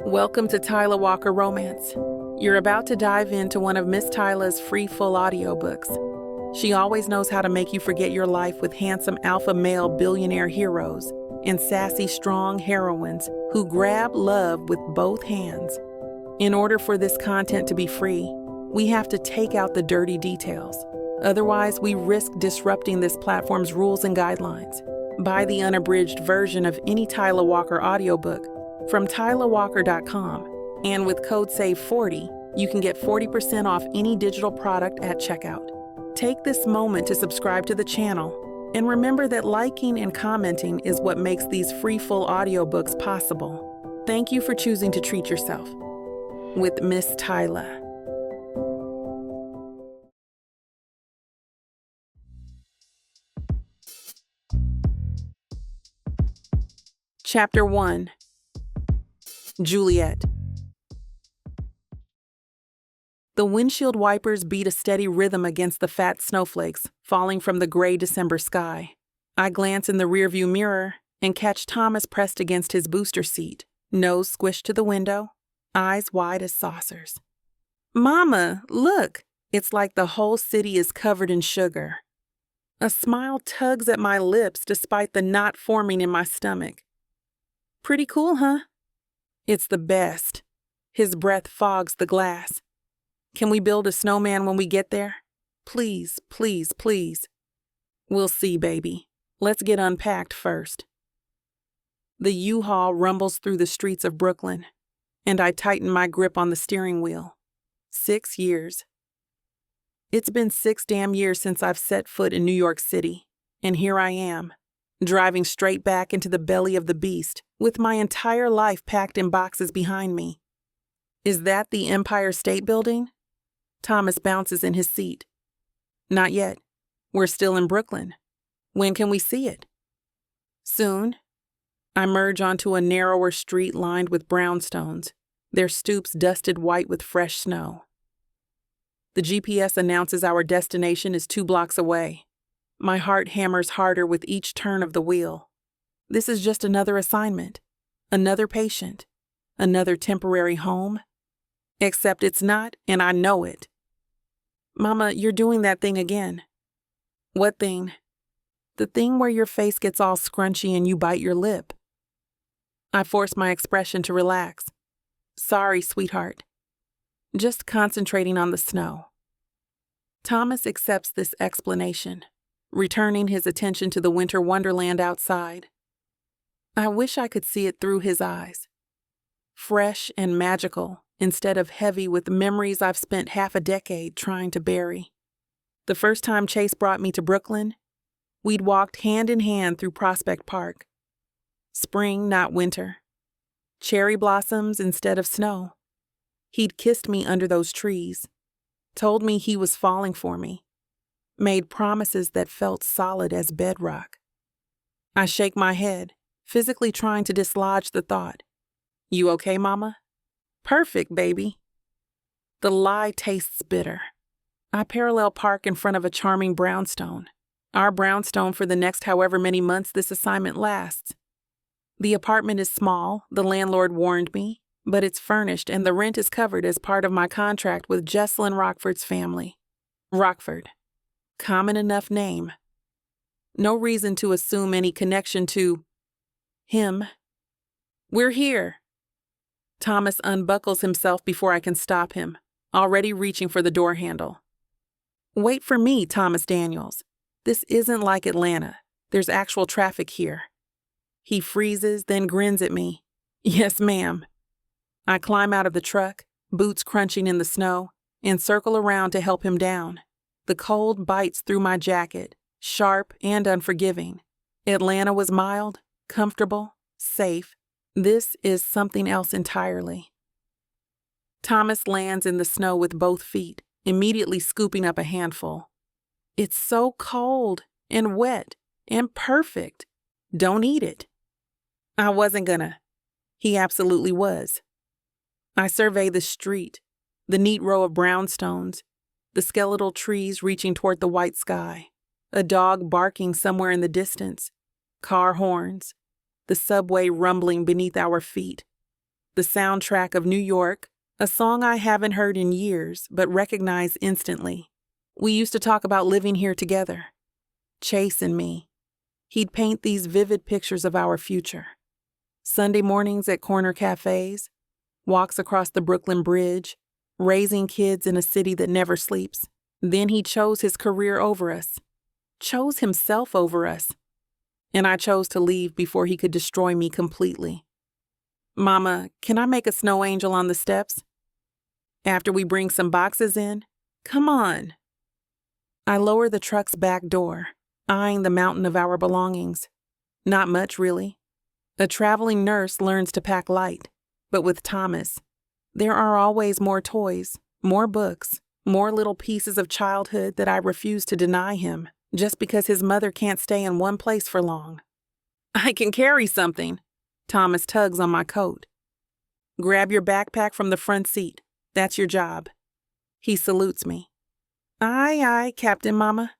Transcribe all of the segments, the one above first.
Welcome to Tyler Walker Romance. You're about to dive into one of Miss Tyler's free full audiobooks. She always knows how to make you forget your life with handsome alpha male billionaire heroes and sassy strong heroines who grab love with both hands. In order for this content to be free, we have to take out the dirty details. Otherwise, we risk disrupting this platform's rules and guidelines. Buy the unabridged version of any Tyler Walker audiobook from tylerwalker.com, and with code SAVE40, you can get 40% off any digital product at checkout. Take this moment to subscribe to the channel, and remember that liking and commenting is what makes these free full audiobooks possible. Thank you for choosing to treat yourself with Miss Tyler. Chapter 1. Juliet. The windshield wipers beat a steady rhythm against the fat snowflakes falling from the gray December sky. I glance in the rearview mirror and catch Thomas pressed against his booster seat, nose squished to the window, eyes wide as saucers. "Mama, look!" It's like the whole city is covered in sugar. A smile tugs at my lips despite the knot forming in my stomach. "Pretty cool, huh?" "It's the best." His breath fogs the glass. "Can we build a snowman when we get there? Please, please, please." "We'll see, baby. Let's get unpacked first." The U-Haul rumbles through the streets of Brooklyn, and I tighten my grip on the steering wheel. 6 years. It's been 6 damn years since I've set foot in New York City, and here I am, driving straight back into the belly of the beast, with my entire life packed in boxes behind me. Is that the Empire State Building? Thomas bounces in his seat. Not yet. We're still in Brooklyn. When can we see it? Soon. I merge onto a narrower street lined with brownstones, their stoops dusted white with fresh snow. The GPS announces our destination is 2 blocks away. My heart hammers harder with each turn of the wheel. This is just another assignment, another patient, another temporary home. Except it's not, and I know it. "Mama, you're doing that thing again." "What thing?" "The thing where your face gets all scrunchy and you bite your lip." I force my expression to relax. "Sorry, sweetheart." Just concentrating on the snow. Thomas accepts this explanation, returning his attention to the winter wonderland outside. I wish I could see it through his eyes. Fresh and magical, instead of heavy with memories I've spent half a decade trying to bury. The first time Chase brought me to Brooklyn, we'd walked hand in hand through Prospect Park. Spring, not winter. Cherry blossoms instead of snow. He'd kissed me under those trees, told me he was falling for me, made promises that felt solid as bedrock. I shake my head, physically trying to dislodge the thought. "You okay, Mama?" "Perfect, baby." The lie tastes bitter. I parallel park in front of a charming brownstone, our brownstone for the next however many months this assignment lasts. The apartment is small, the landlord warned me, but it's furnished and the rent is covered as part of my contract with Jesselyn Rockford's family. Rockford. Common enough name. No reason to assume any connection to him. "We're here." Thomas unbuckles himself before I can stop him, already reaching for the door handle. "Wait for me, Thomas Daniels. This isn't like Atlanta. There's actual traffic here." He freezes, then grins at me. "Yes, ma'am." I climb out of the truck, boots crunching in the snow, and circle around to help him down. The cold bites through my jacket, sharp and unforgiving. Atlanta was mild, comfortable, safe. This is something else entirely. Thomas lands in the snow with both feet, immediately scooping up a handful. "It's so cold and wet and perfect. Don't eat it." I wasn't gonna. He absolutely was. I survey the street, the neat row of brownstones, the skeletal trees reaching toward the white sky, a dog barking somewhere in the distance, car horns, the subway rumbling beneath our feet, the soundtrack of New York, a song I haven't heard in years but recognize instantly. We used to talk about living here together. Chase and me. He'd paint these vivid pictures of our future. Sunday mornings at corner cafes, walks across the Brooklyn Bridge, raising kids in a city that never sleeps. Then he chose his career over us, chose himself over us, and I chose to leave before he could destroy me completely. Mama, can I make a snow angel on the steps? After we bring some boxes in? Come on. I lower the truck's back door, eyeing the mountain of our belongings. Not much, really. A traveling nurse learns to pack light, but with Thomas, there are always more toys, more books, more little pieces of childhood that I refuse to deny him just because his mother can't stay in one place for long. I can carry something. Thomas tugs on my coat. Grab your backpack from the front seat. That's your job. He salutes me. Aye, aye, Captain Mama.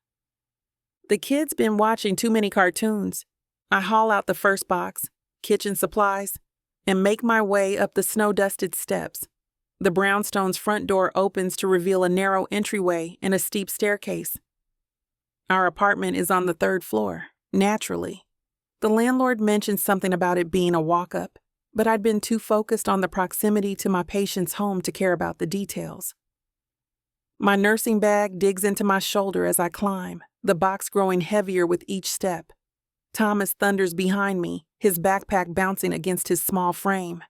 The kid's been watching too many cartoons. I haul out the first box, kitchen supplies, and make my way up the snow-dusted steps. The brownstone's front door opens to reveal a narrow entryway and a steep staircase. Our apartment is on the 3rd floor, naturally. The landlord mentioned something about it being a walk-up, but I'd been too focused on the proximity to my patient's home to care about the details. My nursing bag digs into my shoulder as I climb, the box growing heavier with each step. Thomas thunders behind me, his backpack bouncing against his small frame.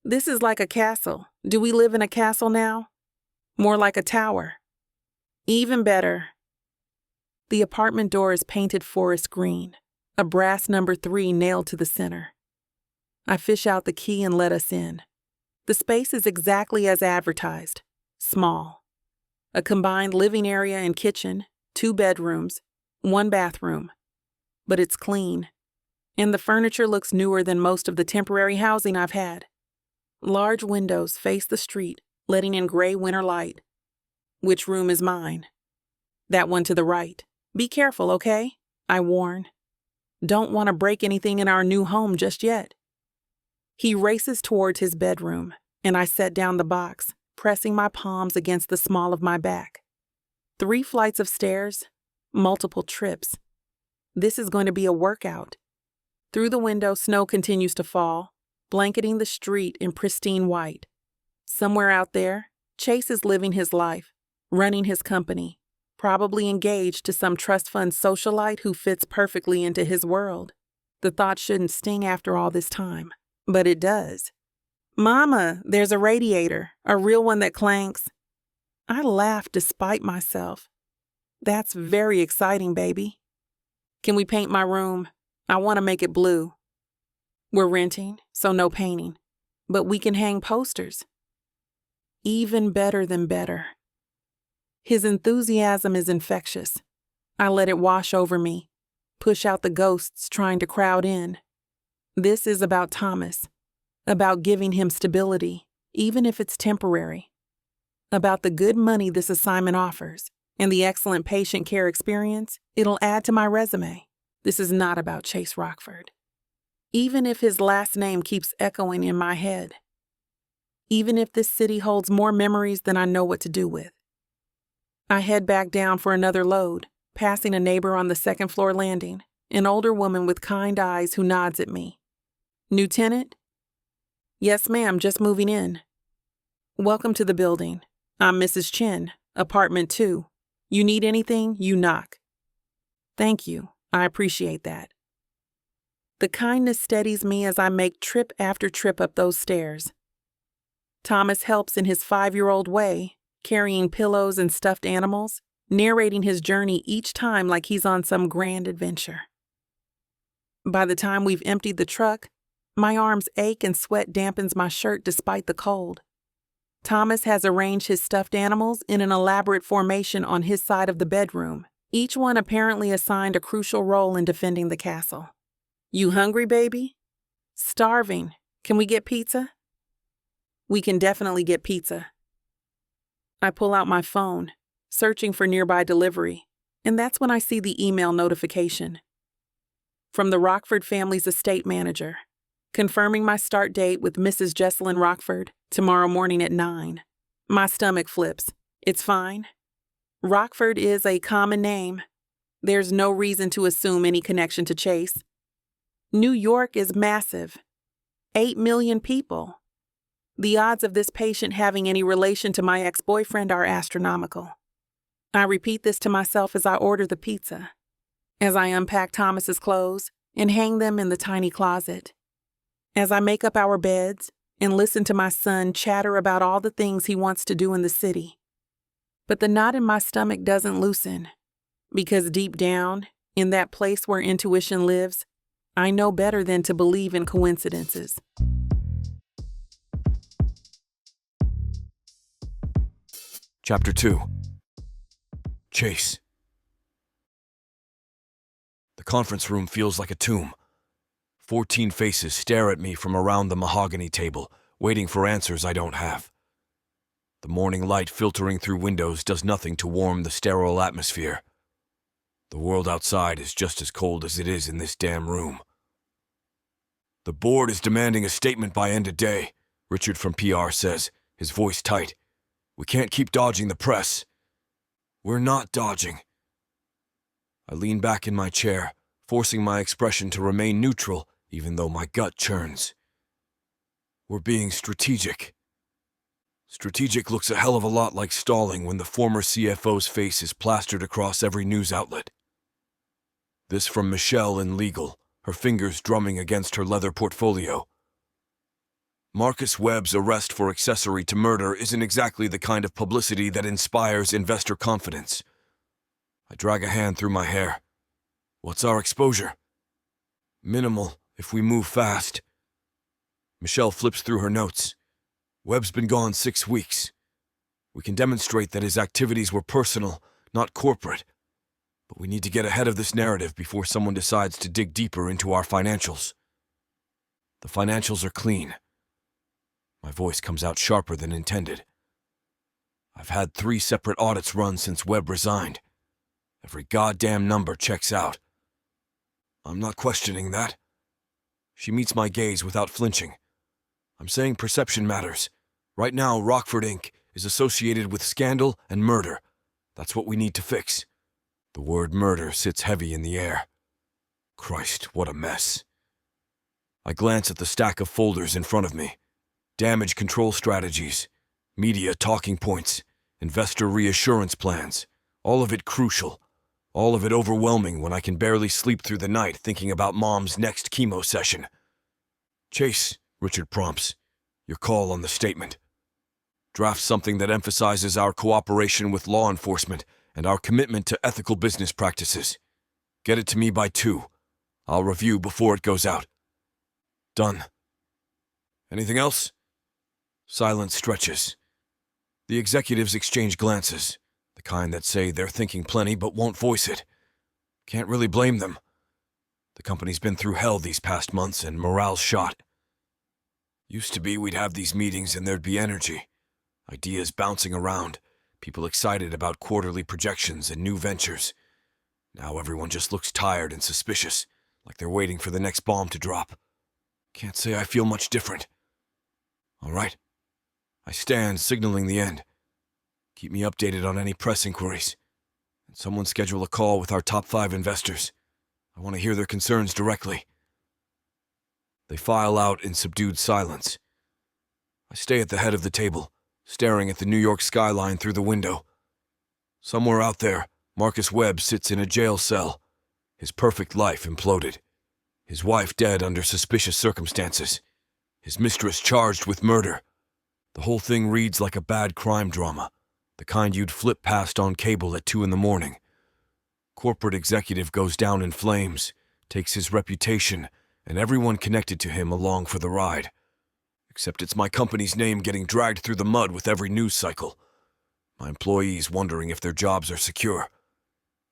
This is like a castle. Do we live in a castle now? More like a tower. Even better. The apartment door is painted forest green, a brass number 3 nailed to the center. I fish out the key and let us in. The space is exactly as advertised, small. A combined living area and kitchen, 2 bedrooms, 1 bathroom. But it's clean, and the furniture looks newer than most of the temporary housing I've had. Large windows face the street, letting in gray winter light. Which room is mine? That one to the right. Be careful, okay? I warn. Don't want to break anything in our new home just yet. He races towards his bedroom, and I set down the box, pressing my palms against the small of my back. 3 flights of stairs, multiple trips. This is going to be a workout. Through the window, snow continues to fall, blanketing the street in pristine white. Somewhere out there, Chase is living his life, running his company, probably engaged to some trust fund socialite who fits perfectly into his world. The thought shouldn't sting after all this time, but it does. Mama, there's a radiator, a real one that clanks. I laugh despite myself. That's very exciting, baby. Can we paint my room? I want to make it blue. We're renting, so no painting, but we can hang posters. Even better than better. His enthusiasm is infectious. I let it wash over me, push out the ghosts trying to crowd in. This is about Thomas, about giving him stability, even if it's temporary, about the good money this assignment offers, and the excellent patient care experience it'll add to my resume. This is not about Chase Rockford. Even if his last name keeps echoing in my head. Even if this city holds more memories than I know what to do with. I head back down for another load, passing a neighbor on the 2nd floor landing, an older woman with kind eyes who nods at me. New tenant? Yes, ma'am, just moving in. Welcome to the building. I'm Mrs. Chin, apartment 2. You need anything, you knock. Thank you. I appreciate that. The kindness steadies me as I make trip after trip up those stairs. Thomas helps in his 5-year-old way, carrying pillows and stuffed animals, narrating his journey each time like he's on some grand adventure. By the time we've emptied the truck, my arms ache and sweat dampens my shirt despite the cold. Thomas has arranged his stuffed animals in an elaborate formation on his side of the bedroom, each one apparently assigned a crucial role in defending the castle. You hungry, baby? Starving. Can we get pizza? We can definitely get pizza. I pull out my phone, searching for nearby delivery, and that's when I see the email notification. From the Rockford family's estate manager. confirming my start date with Mrs. Jesselyn Rockford tomorrow morning at 9. My stomach flips. It's fine. Rockford is a common name. There's no reason to assume any connection to Chase. New York is massive. 8 million people. The odds of this patient having any relation to my ex-boyfriend are astronomical. I repeat this to myself as I order the pizza, as I unpack Thomas's clothes and hang them in the tiny closet, as I make up our beds and listen to my son chatter about all the things he wants to do in the city. But the knot in my stomach doesn't loosen, because deep down, in that place where intuition lives, I know better than to believe in coincidences. Chapter 2. Chase. The conference room feels like a tomb. 14 faces stare at me from around the mahogany table, waiting for answers I don't have. The morning light filtering through windows does nothing to warm the sterile atmosphere. The world outside is just as cold as it is in this damn room. The board is demanding a statement by end of day, Richard from PR says, his voice tight. We can't keep dodging the press. We're not dodging. I lean back in my chair, forcing my expression to remain neutral, even though my gut churns. We're being strategic. Strategic looks a hell of a lot like stalling when the former CFO's face is plastered across every news outlet. This from Michelle in legal, her fingers drumming against her leather portfolio. Marcus Webb's arrest for accessory to murder isn't exactly the kind of publicity that inspires investor confidence. I drag a hand through my hair. What's our exposure? Minimal, if we move fast. Michelle flips through her notes. Webb's been gone 6 weeks. We can demonstrate that his activities were personal, not corporate. But we need to get ahead of this narrative before someone decides to dig deeper into our financials. The financials are clean. My voice comes out sharper than intended. I've had 3 separate audits run since Webb resigned. Every goddamn number checks out. I'm not questioning that. She meets my gaze without flinching. I'm saying perception matters. Right now, Rockford Inc. is associated with scandal and murder. That's what we need to fix. The word murder sits heavy in the air. Christ, what a mess. I glance at the stack of folders in front of me. Damage control strategies, media talking points, investor reassurance plans, all of it crucial, all of it overwhelming when I can barely sleep through the night thinking about Mom's next chemo session. Chase, Richard prompts, your call on the statement. Draft something that emphasizes our cooperation with law enforcement and our commitment to ethical business practices. Get it to me by 2. I'll review before it goes out. Done. Anything else? Silence stretches. The executives exchange glances, the kind that say they're thinking plenty but won't voice it. Can't really blame them. The company's been through hell these past months and morale's shot. Used to be we'd have these meetings and there'd be energy. Ideas bouncing around, people excited about quarterly projections and new ventures. Now everyone just looks tired and suspicious, like they're waiting for the next bomb to drop. Can't say I feel much different. All right. I stand, signaling the end. Keep me updated on any press inquiries. And someone schedule a call with our top 5 investors. I want to hear their concerns directly. They file out in subdued silence. I stay at the head of the table, staring at the New York skyline through the window. Somewhere out there, Marcus Webb sits in a jail cell. His perfect life imploded. His wife dead under suspicious circumstances. His mistress charged with murder. The whole thing reads like a bad crime drama, the kind you'd flip past on cable at 2 a.m. Corporate executive goes down in flames, takes his reputation, and everyone connected to him along for the ride. Except it's my company's name getting dragged through the mud with every news cycle. My employees wondering if their jobs are secure.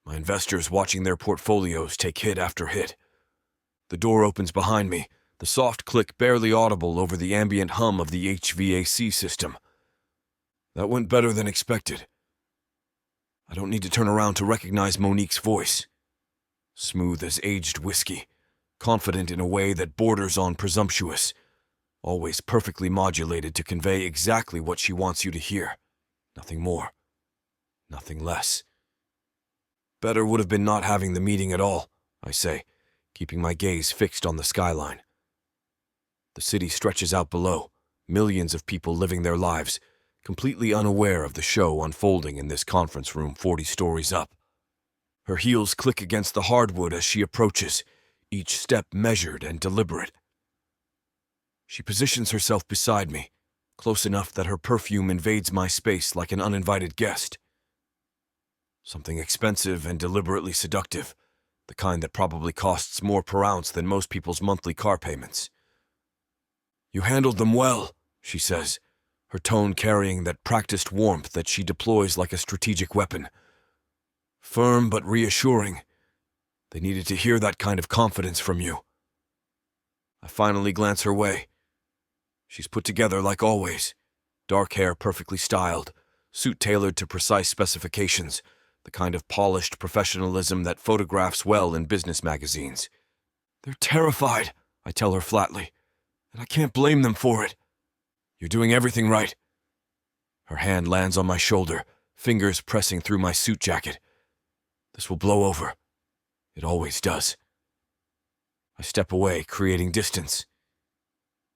My investors watching their portfolios take hit after hit. The door opens behind me, the soft click barely audible over the ambient hum of the HVAC system. That went better than expected. I don't need to turn around to recognize Monique's voice. Smooth as aged whiskey, confident in a way that borders on presumptuous, always perfectly modulated to convey exactly what she wants you to hear. Nothing more, nothing less. Better would have been not having the meeting at all, I say, keeping my gaze fixed on the skyline. The city stretches out below, millions of people living their lives, completely unaware of the show unfolding in this conference room 40 stories up. Her heels click against the hardwood as she approaches, each step measured and deliberate. She positions herself beside me, close enough that her perfume invades my space like an uninvited guest. Something expensive and deliberately seductive, the kind that probably costs more per ounce than most people's monthly car payments. "You handled them well," she says, her tone carrying that practiced warmth that she deploys like a strategic weapon. Firm but reassuring. They needed to hear that kind of confidence from you. I finally glance her way. She's put together like always. Dark hair perfectly styled, suit tailored to precise specifications, the kind of polished professionalism that photographs well in business magazines. "They're terrified," I tell her flatly, "and I can't blame them for it." "You're doing everything right." Her hand lands on my shoulder, fingers pressing through my suit jacket. "This will blow over. It always does." I step away, creating distance.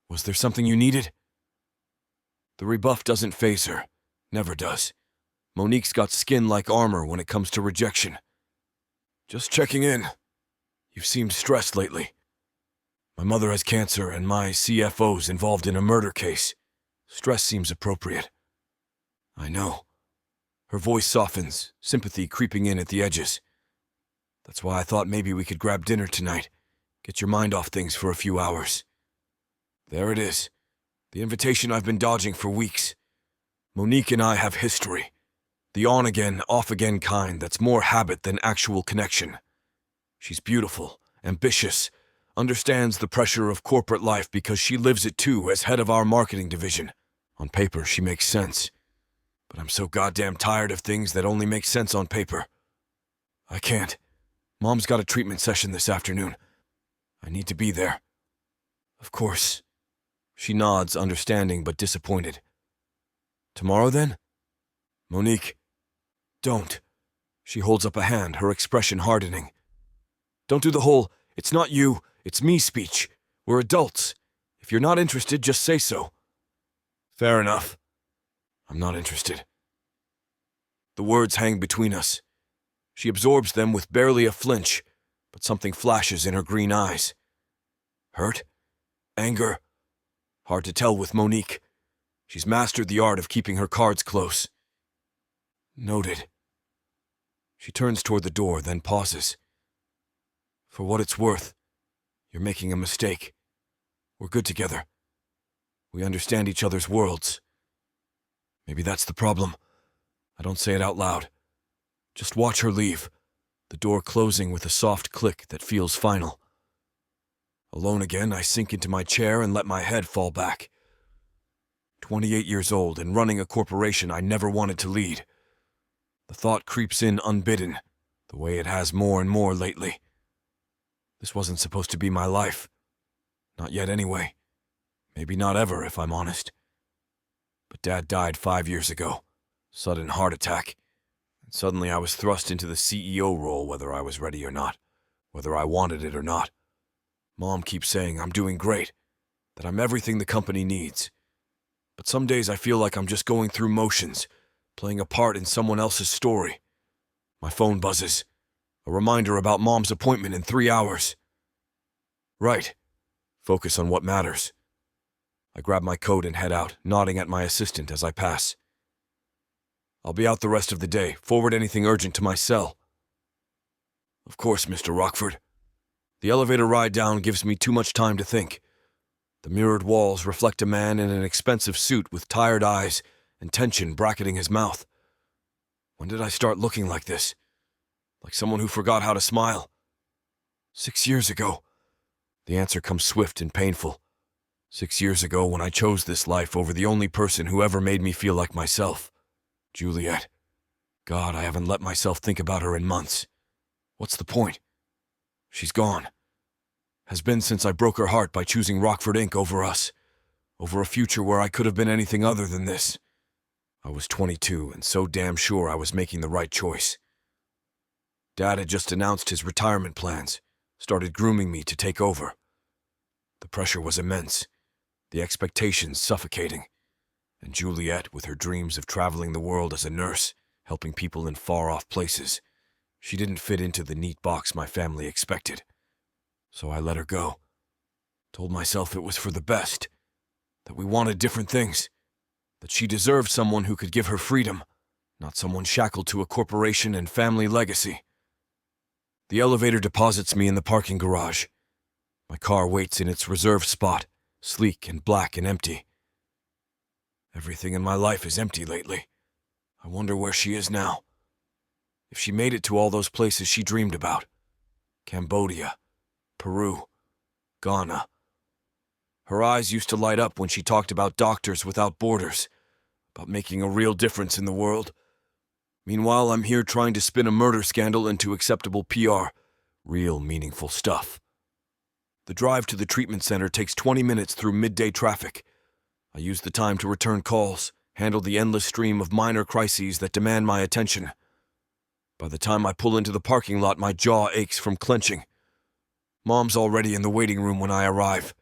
"Was there something you needed?" The rebuff doesn't faze her. Never does. Monique's got skin like armor when it comes to rejection. "Just checking in. You've seemed stressed lately. My mother has cancer and my CFO's involved in a murder case. Stress seems appropriate." "I know." Her voice softens, sympathy creeping in at the edges. "That's why I thought maybe we could grab dinner tonight. Get your mind off things for a few hours." There it is. The invitation I've been dodging for weeks. Monique and I have history. The on-again, off-again kind that's more habit than actual connection. She's beautiful, ambitious, understands the pressure of corporate life because she lives it too as head of our marketing division. On paper, she makes sense. But I'm so goddamn tired of things that only make sense on paper. I can't. Mom's got a treatment session this afternoon. I need to be there. Of course. She nods, understanding but disappointed. Tomorrow then? Monique. Don't. She holds up a hand, her expression hardening. Don't do the whole, "it's not you, it's me" speech. We're adults. If you're not interested, just say so. Fair enough. I'm not interested. The words hang between us. She absorbs them with barely a flinch, but something flashes in her green eyes. Hurt? Anger? Hard to tell with Monique. She's mastered the art of keeping her cards close. Noted. She turns toward the door, then pauses. For what it's worth, you're making a mistake. We're good together. We understand each other's worlds. Maybe that's the problem. I don't say it out loud. Just watch her leave, the door closing with a soft click that feels final. Alone again, I sink into my chair and let my head fall back. 28 years old and running a corporation I never wanted to lead. The thought creeps in unbidden, the way it has more and more lately. This wasn't supposed to be my life. Not yet anyway. Maybe not ever, if I'm honest. But Dad died 5 years ago. Sudden heart attack. And suddenly I was thrust into the CEO role whether I was ready or not. Whether I wanted it or not. Mom keeps saying I'm doing great. That I'm everything the company needs. But some days I feel like I'm just going through motions, playing a part in someone else's story. My phone buzzes. A reminder about Mom's appointment in 3 hours. Right. Focus on what matters. I grab my coat and head out, nodding at my assistant as I pass. I'll be out the rest of the day. Forward anything urgent to my cell. Of course, Mr. Rockford. The elevator ride down gives me too much time to think. The mirrored walls reflect a man in an expensive suit with tired eyes and tension bracketing his mouth. When did I start looking like this? Like someone who forgot how to smile? 6 years ago. The answer comes swift and painful. 6 years ago when I chose this life over the only person who ever made me feel like myself. Juliet. God, I haven't let myself think about her in months. What's the point? She's gone. has been since I broke her heart by choosing Rockford Inc. over us, over a future where I could have been anything other than this. I was 22 and so damn sure I was making the right choice. Dad had just announced his retirement plans, started grooming me to take over. The pressure was immense, the expectations suffocating, and Juliet, with her dreams of traveling the world as a nurse, helping people in far-off places, she didn't fit into the neat box my family expected. So I let her go. Told myself it was for the best, that we wanted different things, that she deserved someone who could give her freedom, not someone shackled to a corporation and family legacy. The elevator deposits me in the parking garage. My car waits in its reserved spot, sleek and black and empty. Everything in my life is empty lately. I wonder where she is now. If she made it to all those places she dreamed about. Cambodia, Peru, Ghana. Her eyes used to light up when she talked about doctors without borders, about making a real difference in the world. Meanwhile, I'm here trying to spin a murder scandal into acceptable PR, real meaningful stuff. The drive to the treatment center takes 20 minutes through midday traffic. I use the time to return calls, handle the endless stream of minor crises that demand my attention. By the time I pull into the parking lot, my jaw aches from clenching. Mom's already in the waiting room when I arrive.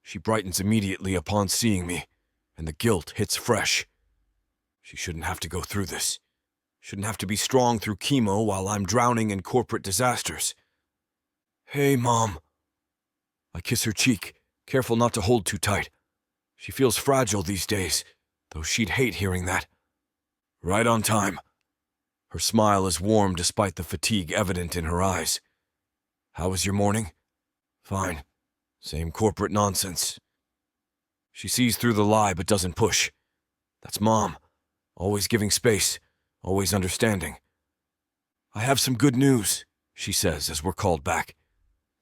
She brightens immediately upon seeing me, and the guilt hits fresh. She shouldn't have to go through this. Shouldn't have to be strong through chemo while I'm drowning in corporate disasters. "Hey, Mom." I kiss her cheek, careful not to hold too tight. She feels fragile these days, though she'd hate hearing that. Right on time. Her smile is warm despite the fatigue evident in her eyes. "How was your morning?" "Fine. Same corporate nonsense." She sees through the lie but doesn't push. That's Mom. Always giving space, always understanding. "I have some good news," she says as we're called back.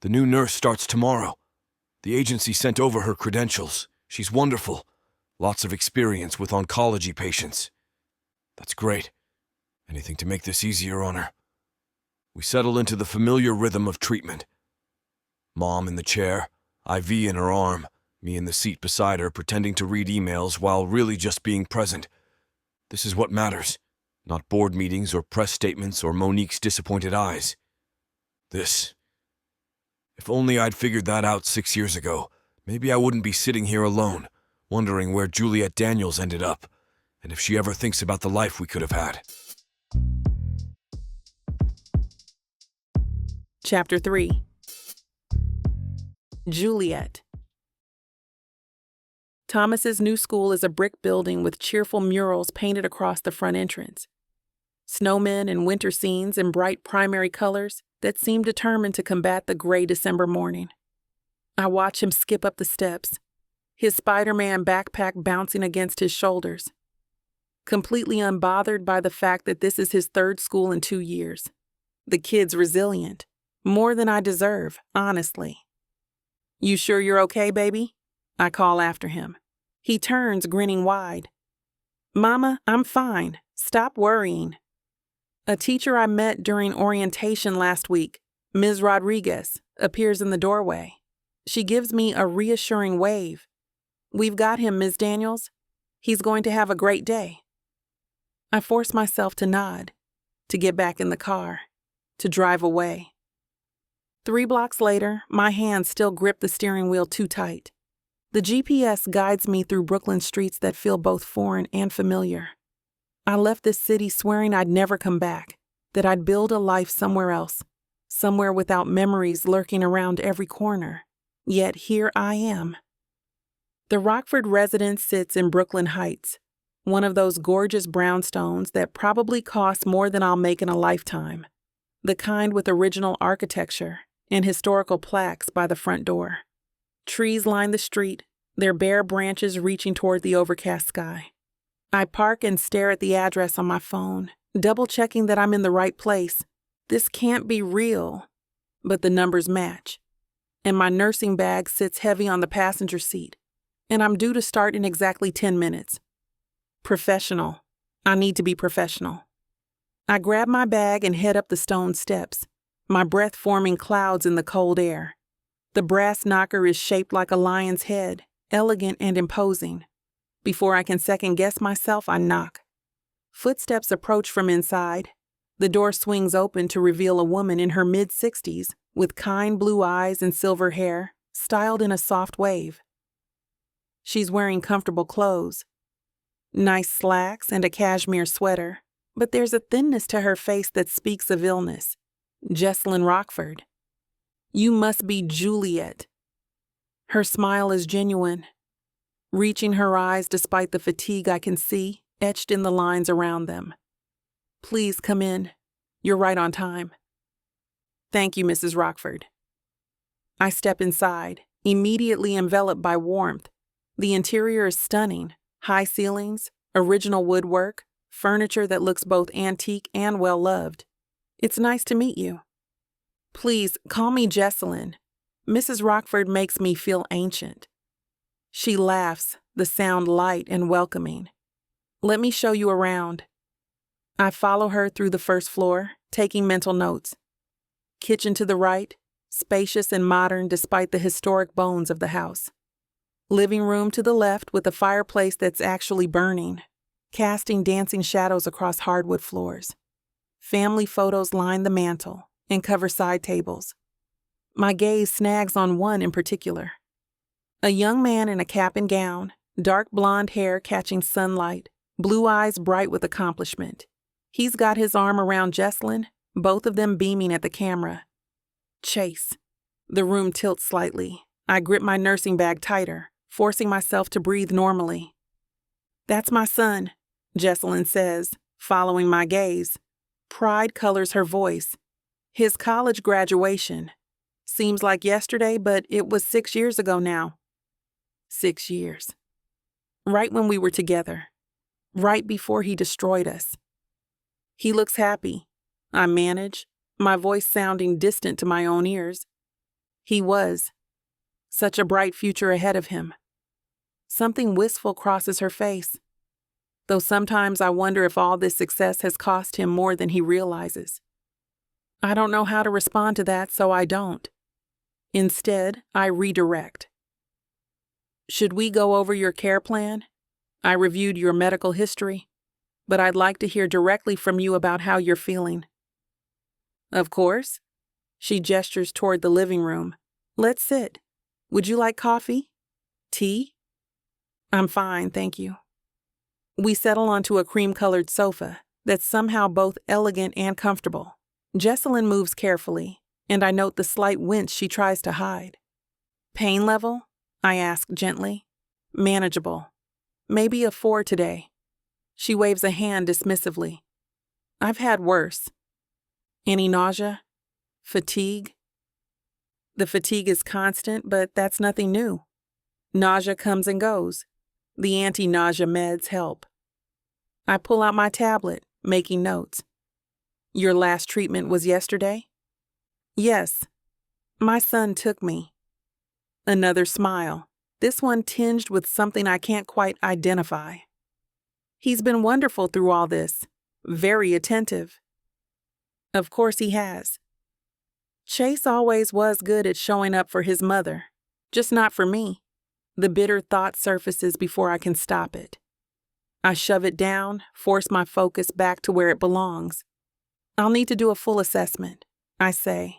"The new nurse starts tomorrow. The agency sent over her credentials. She's wonderful. Lots of experience with oncology patients." "That's great. Anything to make this easier on her." We settle into the familiar rhythm of treatment. Mom in the chair, IV in her arm, me in the seat beside her pretending to read emails while really just being present. This is what matters, not board meetings or press statements or Monique's disappointed eyes. This. If only I'd figured that out 6 years ago, maybe I wouldn't be sitting here alone, wondering where Juliet Daniels ended up, and if she ever thinks about the life we could have had. Chapter 3. Juliet. Thomas's new school is a brick building with cheerful murals painted across the front entrance. Snowmen and winter scenes in bright primary colors that seem determined to combat the gray December morning. I watch him skip up the steps, his Spider-Man backpack bouncing against his shoulders, completely unbothered by the fact that this is his third school in 2 years. The kid's resilient, more than I deserve, honestly. "You sure you're okay, baby?" I call after him. He turns, grinning wide. "Mama, I'm fine. Stop worrying." A teacher I met during orientation last week, Ms. Rodriguez, appears in the doorway. She gives me a reassuring wave. "We've got him, Ms. Daniels. He's going to have a great day." I force myself to nod, to get back in the car, to drive away. 3 blocks later, my hands still grip the steering wheel too tight. The GPS guides me through Brooklyn streets that feel both foreign and familiar. I left this city swearing I'd never come back, that I'd build a life somewhere else, somewhere without memories lurking around every corner. Yet here I am. The Rockford residence sits in Brooklyn Heights, one of those gorgeous brownstones that probably cost more than I'll make in a lifetime, the kind with original architecture and historical plaques by the front door. Trees line the street, their bare branches reaching toward the overcast sky. I park and stare at the address on my phone, double-checking that I'm in the right place. This can't be real, but the numbers match. And my nursing bag sits heavy on the passenger seat, and I'm due to start in exactly 10 minutes. Professional. I need to be professional. I grab my bag and head up the stone steps, my breath forming clouds in the cold air. The brass knocker is shaped like a lion's head, elegant and imposing. Before I can second-guess myself, I knock. Footsteps approach from inside. The door swings open to reveal a woman in her mid-60s with kind blue eyes and silver hair, styled in a soft wave. She's wearing comfortable clothes. Nice slacks and a cashmere sweater, but there's a thinness to her face that speaks of illness. Jessalyn Rockford. You must be Juliet. Her smile is genuine, reaching her eyes despite the fatigue I can see etched in the lines around them. Please come in. You're right on time. Thank you, Mrs. Rockford. I step inside, immediately enveloped by warmth. The interior is stunning. High ceilings, original woodwork, furniture that looks both antique and well-loved. It's nice to meet you. Please, call me Jessalyn. Mrs. Rockford makes me feel ancient. She laughs, the sound light and welcoming. Let me show you around. I follow her through the first floor, taking mental notes. Kitchen to the right, spacious and modern despite the historic bones of the house. Living room to the left with a fireplace that's actually burning, casting dancing shadows across hardwood floors. Family photos line the mantel and cover side tables. My gaze snags on one in particular. A young man in a cap and gown, dark blonde hair catching sunlight, blue eyes bright with accomplishment. He's got his arm around Jessalyn, both of them beaming at the camera. Chase. The room tilts slightly. I grip my nursing bag tighter, forcing myself to breathe normally. That's my son, Jessalyn says, following my gaze. Pride colors her voice. His college graduation. Seems like yesterday, but it was 6 years ago now. 6 years. Right when we were together. Right before he destroyed us. He looks happy. I manage, my voice sounding distant to my own ears. He was. Such a bright future ahead of him. Something wistful crosses her face. Though sometimes I wonder if all this success has cost him more than he realizes. I don't know how to respond to that, so I don't. Instead, I redirect. Should we go over your care plan? I reviewed your medical history, but I'd like to hear directly from you about how you're feeling. Of course. She gestures toward the living room. Let's sit. Would you like coffee? Tea? I'm fine, thank you. We settle onto a cream-colored sofa that's somehow both elegant and comfortable. Jessalyn moves carefully, and I note the slight wince she tries to hide. Pain level? I ask gently. Manageable. Maybe a 4 today. She waves a hand dismissively. I've had worse. Any nausea? Fatigue? The fatigue is constant, but that's nothing new. Nausea comes and goes. The anti-nausea meds help. I pull out my tablet, making notes. Your last treatment was yesterday? Yes. My son took me. Another smile, this one tinged with something I can't quite identify. He's been wonderful through all this, very attentive. Of course he has. Chase always was good at showing up for his mother, just not for me. The bitter thought surfaces before I can stop it. I shove it down, force my focus back to where it belongs. I'll need to do a full assessment, I say.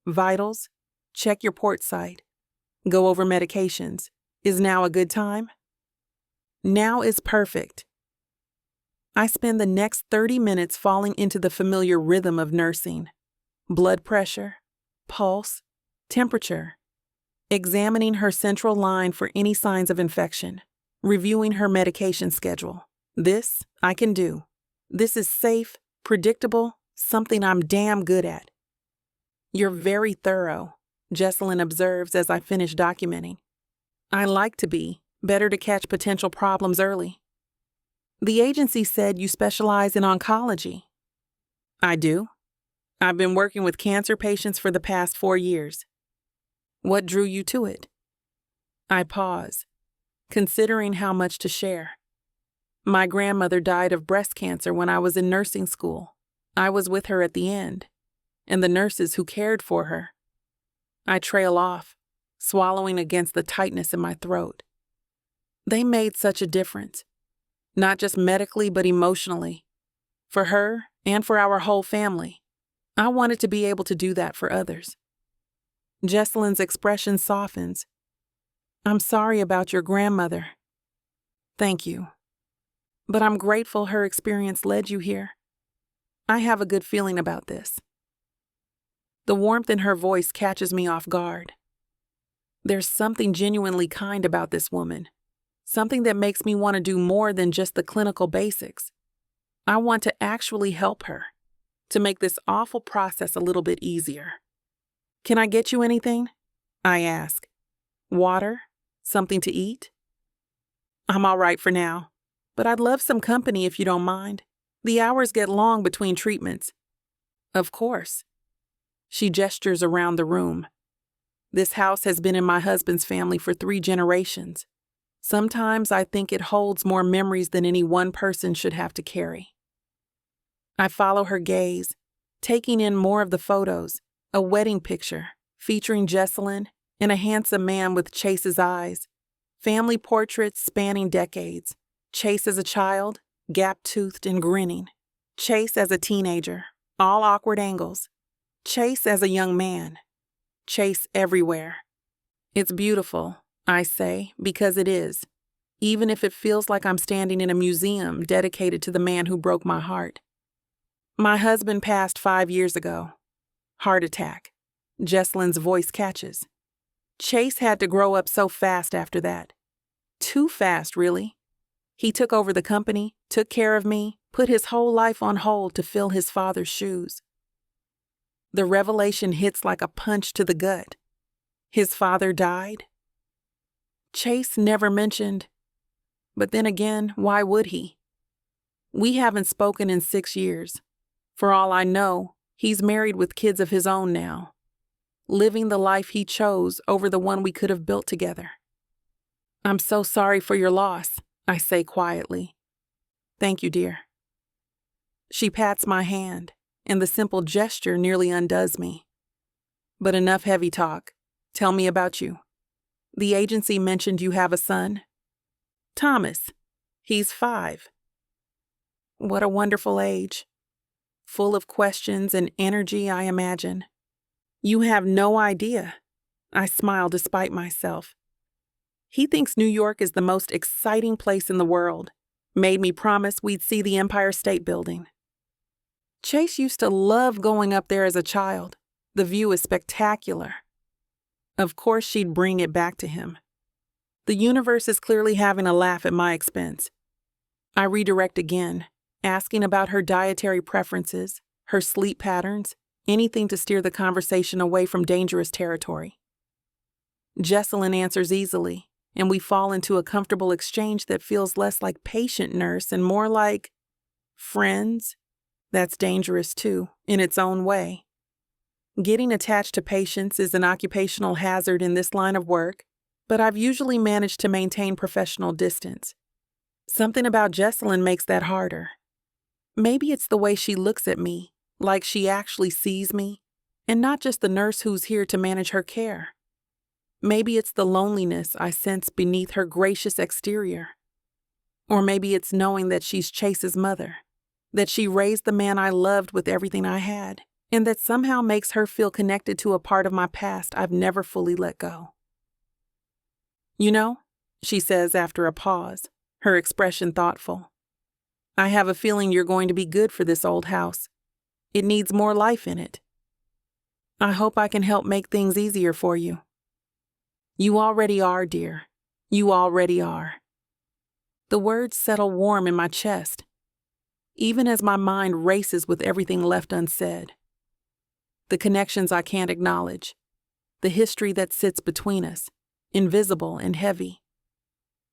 Vitals, check your port site. Go over medications. Is now a good time? Now is perfect. I spend the next 30 minutes falling into the familiar rhythm of nursing. Blood pressure, pulse, temperature. Examining her central line for any signs of infection. Reviewing her medication schedule. This I can do. This is safe, predictable, something I'm damn good at. You're very thorough, Jessalyn observes as I finish documenting. I like to be. Better to catch potential problems early. The agency said you specialize in oncology. I do. I've been working with cancer patients for the past 4 years. What drew you to it? I pause, considering how much to share. My grandmother died of breast cancer when I was in nursing school. I was with her at the end, and the nurses who cared for her. I trail off, swallowing against the tightness in my throat. They made such a difference, not just medically but emotionally, for her and for our whole family. I wanted to be able to do that for others. Jesselyn's expression softens. I'm sorry about your grandmother. Thank you. But I'm grateful her experience led you here. I have a good feeling about this. The warmth in her voice catches me off guard. There's something genuinely kind about this woman, something that makes me want to do more than just the clinical basics. I want to actually help her, to make this awful process a little bit easier. Can I get you anything? I ask. Water? Something to eat? I'm all right for now, but I'd love some company if you don't mind. The hours get long between treatments. Of course. She gestures around the room. This house has been in my husband's family for 3 generations. Sometimes I think it holds more memories than any one person should have to carry. I follow her gaze, taking in more of the photos, a wedding picture featuring Jesselyn and a handsome man with Chase's eyes, family portraits spanning decades, Chase as a child, gap-toothed and grinning, Chase as a teenager, all awkward angles, Chase as a young man, Chase everywhere. It's beautiful, I say, because it is, even if it feels like I'm standing in a museum dedicated to the man who broke my heart. My husband passed 5 years ago. Heart attack. Jesselyn's voice catches. Chase had to grow up so fast after that. Too fast, really. He took over the company, took care of me, put his whole life on hold to fill his father's shoes. The revelation hits like a punch to the gut. His father died? Chase never mentioned, but then again, why would he? We haven't spoken in 6 years. For all I know, he's married with kids of his own now, living the life he chose over the one we could have built together. I'm so sorry for your loss, I say quietly. Thank you, dear. She pats my hand, and the simple gesture nearly undoes me. But enough heavy talk. Tell me about you. The agency mentioned you have a son? Thomas. He's 5. What a wonderful age. Full of questions and energy, I imagine. You have no idea. I smile despite myself. He thinks New York is the most exciting place in the world. Made me promise we'd see the Empire State Building. Chase used to love going up there as a child. The view is spectacular. Of course she'd bring it back to him. The universe is clearly having a laugh at my expense. I redirect again, asking about her dietary preferences, her sleep patterns, anything to steer the conversation away from dangerous territory. Jesselyn answers easily, and we fall into a comfortable exchange that feels less like patient nurse and more like friends. That's dangerous too, in its own way. Getting attached to patients is an occupational hazard in this line of work, but I've usually managed to maintain professional distance. Something about Jesselyn makes that harder. Maybe it's the way she looks at me, like she actually sees me, and not just the nurse who's here to manage her care. Maybe it's the loneliness I sense beneath her gracious exterior. Or maybe it's knowing that she's Chase's mother, that she raised the man I loved with everything I had, and that somehow makes her feel connected to a part of my past I've never fully let go. You know, she says after a pause, her expression thoughtful. I have a feeling you're going to be good for this old house. It needs more life in it. I hope I can help make things easier for you. You already are, dear. You already are. The words settle warm in my chest, even as my mind races with everything left unsaid. The connections I can't acknowledge, the history that sits between us, invisible and heavy.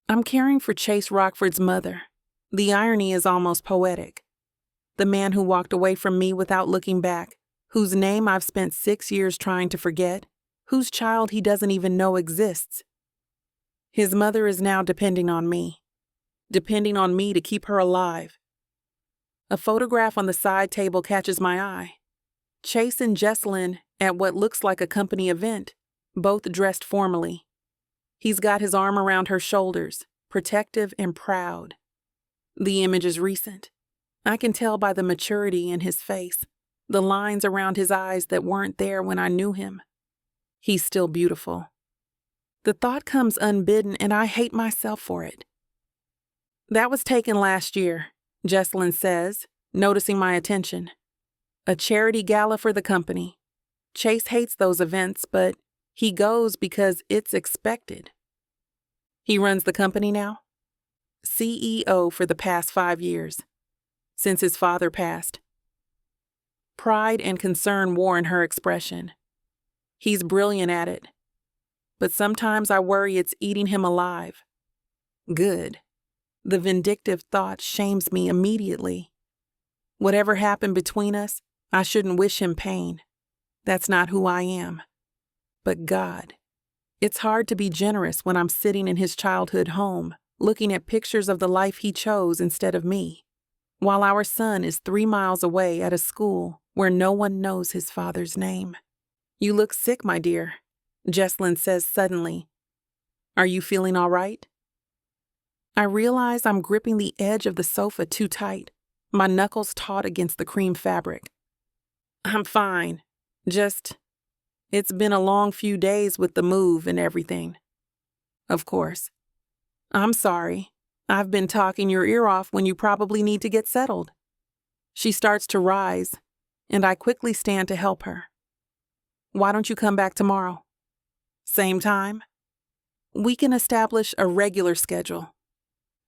I'm caring for Chase Rockford's mother. The irony is almost poetic. The man who walked away from me without looking back, whose name I've spent 6 years trying to forget, whose child he doesn't even know exists. His mother is now depending on me to keep her alive. A photograph on the side table catches my eye. Chase and Jesselyn at what looks like a company event, both dressed formally. He's got his arm around her shoulders, protective and proud. The image is recent. I can tell by the maturity in his face, the lines around his eyes that weren't there when I knew him. He's still beautiful. The thought comes unbidden, and I hate myself for it. That was taken last year, Jesselyn says, noticing my attention. A charity gala for the company. Chase hates those events, but he goes because it's expected. He runs the company now? CEO for the past 5 years, since his father passed. Pride and concern wore in her expression. He's brilliant at it, but sometimes I worry it's eating him alive. Good. The vindictive thought shames me immediately. Whatever happened between us, I shouldn't wish him pain. That's not who I am. But God, it's hard to be generous when I'm sitting in his childhood home, looking at pictures of the life he chose instead of me, while our son is 3 miles away at a school where no one knows his father's name. You look sick, my dear, Jesselyn says suddenly. Are you feeling all right? I realize I'm gripping the edge of the sofa too tight, my knuckles taut against the cream fabric. I'm fine. It's been a long few days with the move and everything. Of course. I'm sorry. I've been talking your ear off when you probably need to get settled. She starts to rise, and I quickly stand to help her. Why don't you come back tomorrow? Same time? We can establish a regular schedule.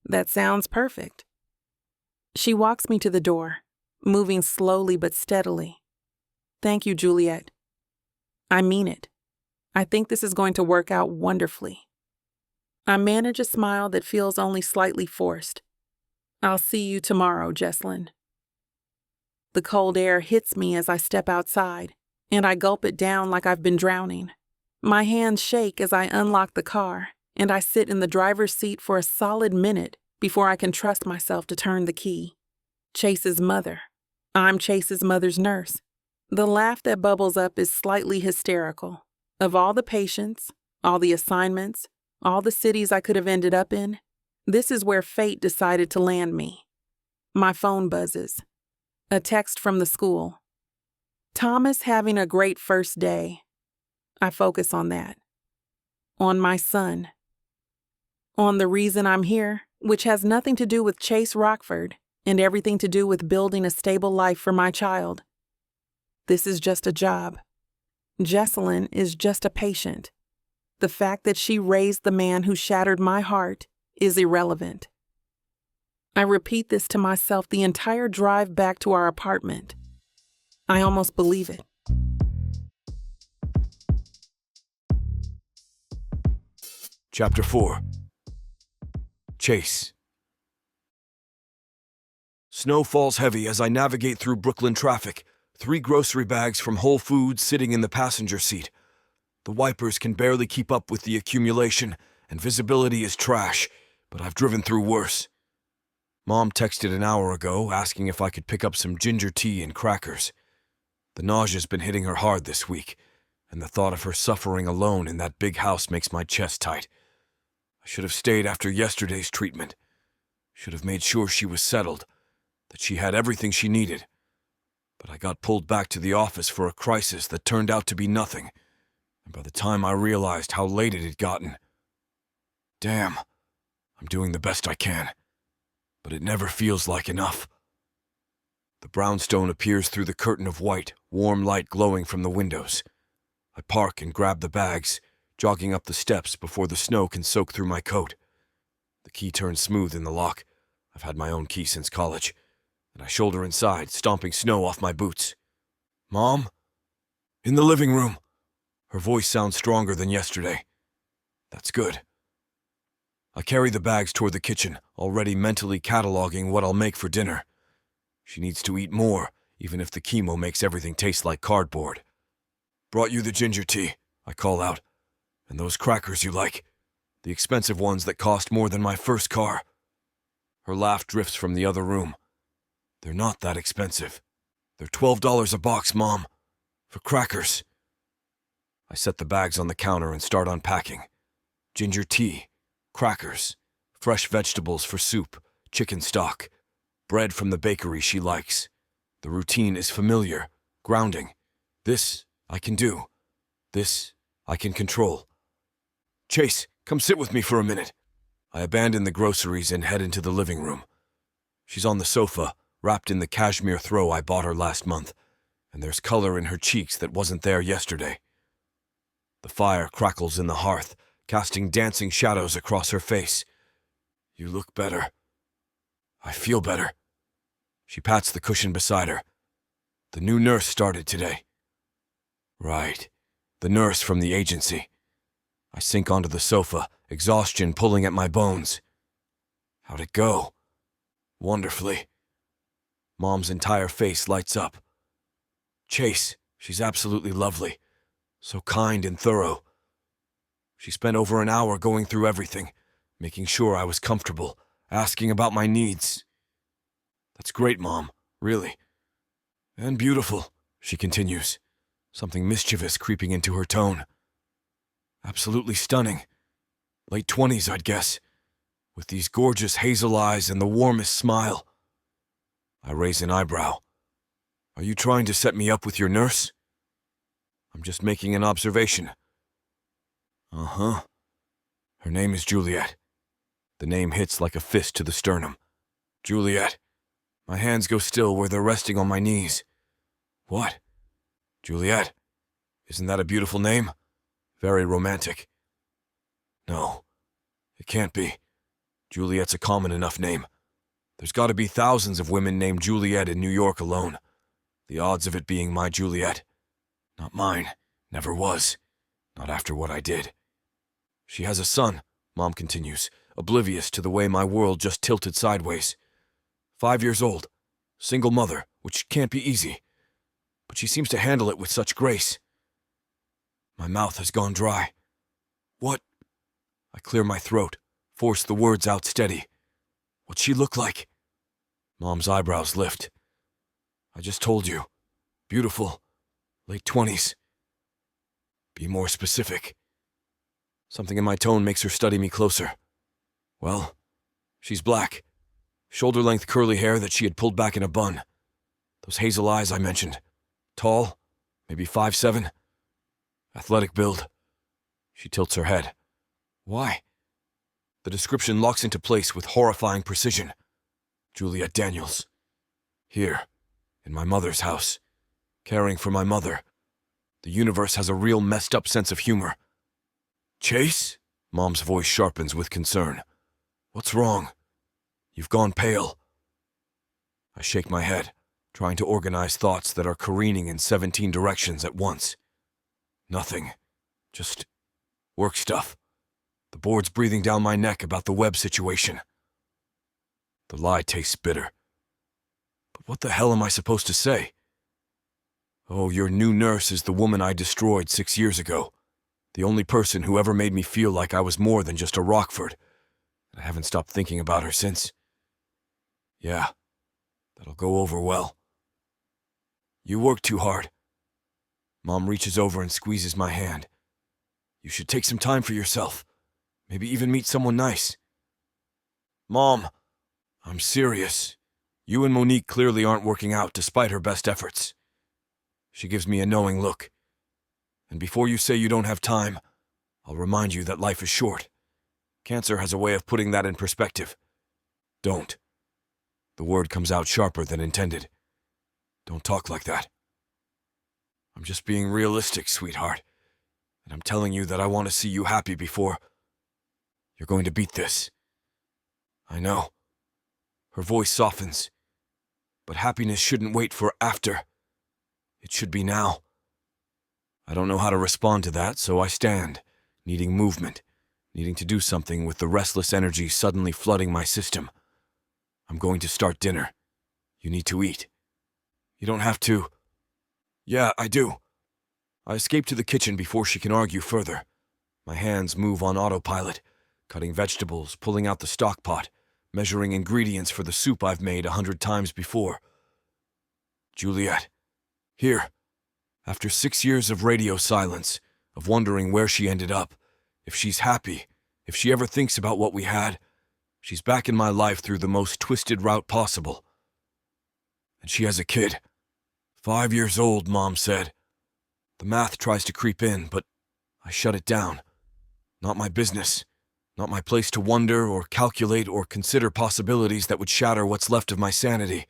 That sounds perfect. She walks me to the door, moving slowly but steadily. Thank you, Juliet. I mean it. I think this is going to work out wonderfully. I manage a smile that feels only slightly forced. I'll see you tomorrow, Jesselyn. The cold air hits me as I step outside, and I gulp it down like I've been drowning. My hands shake as I unlock the car, and I sit in the driver's seat for a solid minute before I can trust myself to turn the key. Chase's mother. I'm Chase's mother's nurse. The laugh that bubbles up is slightly hysterical. Of all the patients, all the assignments, all the cities I could have ended up in, this is where fate decided to land me. My phone buzzes. A text from the school. Thomas having a great first day. I focus on that. On my son. On the reason I'm here, which has nothing to do with Chase Rockford and everything to do with building a stable life for my child. This is just a job. Jesselyn is just a patient. The fact that she raised the man who shattered my heart is irrelevant. I repeat this to myself the entire drive back to our apartment. I almost believe it. Chapter 4. Chase. Snow falls heavy as I navigate through Brooklyn traffic, 3 grocery bags from Whole Foods sitting in the passenger seat. The wipers can barely keep up with the accumulation, and visibility is trash, but I've driven through worse. Mom texted an hour ago asking if I could pick up some ginger tea and crackers. The nausea's been hitting her hard this week, and the thought of her suffering alone in that big house makes my chest tight. I should have stayed after yesterday's treatment. Should have made sure she was settled, that she had everything she needed. But I got pulled back to the office for a crisis that turned out to be nothing, and by the time I realized how late it had gotten... Damn, I'm doing the best I can, but it never feels like enough. The brownstone appears through the curtain of white, warm light glowing from the windows. I park and grab the bags, jogging up the steps before the snow can soak through my coat. The key turns smooth in the lock. I've had my own key since college, and I shoulder inside, stomping snow off my boots. Mom? In the living room. Her voice sounds stronger than yesterday. That's good. I carry the bags toward the kitchen, already mentally cataloging what I'll make for dinner. She needs to eat more, even if the chemo makes everything taste like cardboard. Brought you the ginger tea, I call out. And those crackers you like. The expensive ones that cost more than my first car. Her laugh drifts from the other room. They're not that expensive. They're $12 a box, Mom. For crackers. I set the bags on the counter and start unpacking. Ginger tea, crackers, fresh vegetables for soup, chicken stock, bread from the bakery she likes. The routine is familiar, grounding. This I can do. This I can control. Chase, come sit with me for a minute. I abandon the groceries and head into the living room. She's on the sofa, wrapped in the cashmere throw I bought her last month, and there's color in her cheeks that wasn't there yesterday. The fire crackles in the hearth, casting dancing shadows across her face. You look better. I feel better. She pats the cushion beside her. The new nurse started today. Right, the nurse from the agency. I sink onto the sofa, exhaustion pulling at my bones. How'd it go? Wonderfully. Mom's entire face lights up. Chase, she's absolutely lovely. So kind and thorough. She spent over an hour going through everything, making sure I was comfortable, asking about my needs. That's great, Mom, really. And beautiful, she continues, something mischievous creeping into her tone. Absolutely stunning. Late 20s, I'd guess, with these gorgeous hazel eyes and the warmest smile. I raise an eyebrow. Are you trying to set me up with your nurse? I'm just making an observation. Uh-huh. Her name is Juliet. The name hits like a fist to the sternum. Juliet. My hands go still where they're resting on my knees. What? Juliet. Isn't that a beautiful name? Very romantic. No, it can't be. Juliet's a common enough name. There's got to be thousands of women named Juliet in New York alone. The odds of it being my Juliet. Not mine. Never was. Not after what I did. She has a son, Mom continues, oblivious to the way my world just tilted sideways. 5 years old. Single mother, which can't be easy. But she seems to handle it with such grace. My mouth has gone dry. What? I clear my throat, force the words out steady. What'd she look like? Mom's eyebrows lift. I just told you. Beautiful. Late 20s. Be more specific. Something in my tone makes her study me closer. Well, she's black. Shoulder-length curly hair that she had pulled back in a bun. Those hazel eyes I mentioned. Tall, maybe 5'7". Athletic build. She tilts her head. Why? The description locks into place with horrifying precision. Juliet Daniels. Here, in my mother's house. Caring for my mother. The universe has a real messed up sense of humor. Chase? Mom's voice sharpens with concern. What's wrong? You've gone pale. I shake my head, trying to organize thoughts that are careening in 17 directions at once. Nothing. Just work stuff. The board's breathing down my neck about the web situation. The lie tastes bitter. But what the hell am I supposed to say? Oh, your new nurse is the woman I destroyed 6 years ago. The only person who ever made me feel like I was more than just a Rockford. I haven't stopped thinking about her since. Yeah, that'll go over well. You work too hard. Mom reaches over and squeezes my hand. You should take some time for yourself. Maybe even meet someone nice. Mom, I'm serious. You and Monique clearly aren't working out despite her best efforts. She gives me a knowing look. And before you say you don't have time, I'll remind you that life is short. Cancer has a way of putting that in perspective. Don't. The word comes out sharper than intended. Don't talk like that. I'm just being realistic, sweetheart. And I'm telling you that I want to see you happy before... You're going to beat this. I know. Her voice softens. But happiness shouldn't wait for after. It should be now. I don't know how to respond to that, so I stand, needing movement, needing to do something with the restless energy suddenly flooding my system. I'm going to start dinner. You need to eat. You don't have to. Yeah, I do. I escape to the kitchen before she can argue further. My hands move on autopilot, cutting vegetables, pulling out the stock pot, measuring ingredients for the soup I've made 100 times before. Juliet. Here. After 6 years of radio silence, of wondering where she ended up, if she's happy, if she ever thinks about what we had. She's back in my life through the most twisted route possible. And she has a kid. 5 years old, Mom said. The math tries to creep in, but I shut it down. Not my business. Not my place to wonder or calculate or consider possibilities that would shatter what's left of my sanity.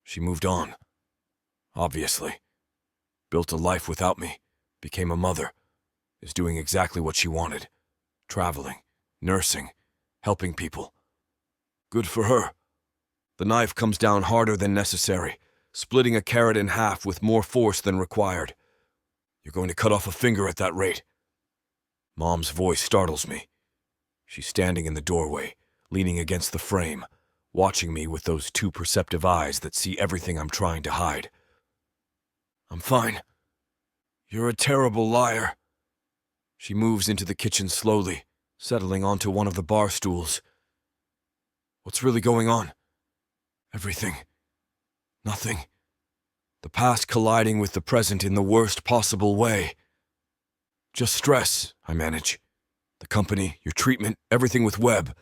She moved on. Obviously. Built a life without me. Became a mother. Is doing exactly what she wanted. Traveling. Nursing. Helping people. Good for her. The knife comes down harder than necessary, splitting a carrot in half with more force than required. You're going to cut off a finger at that rate. Mom's voice startles me. She's standing in the doorway, leaning against the frame, watching me with those two perceptive eyes that see everything I'm trying to hide. I'm fine. You're a terrible liar. She moves into the kitchen slowly, settling onto one of the bar stools. What's really going on? Everything. Nothing. The past colliding with the present in the worst possible way. Just stress, I manage. The company, your treatment, everything with Webb.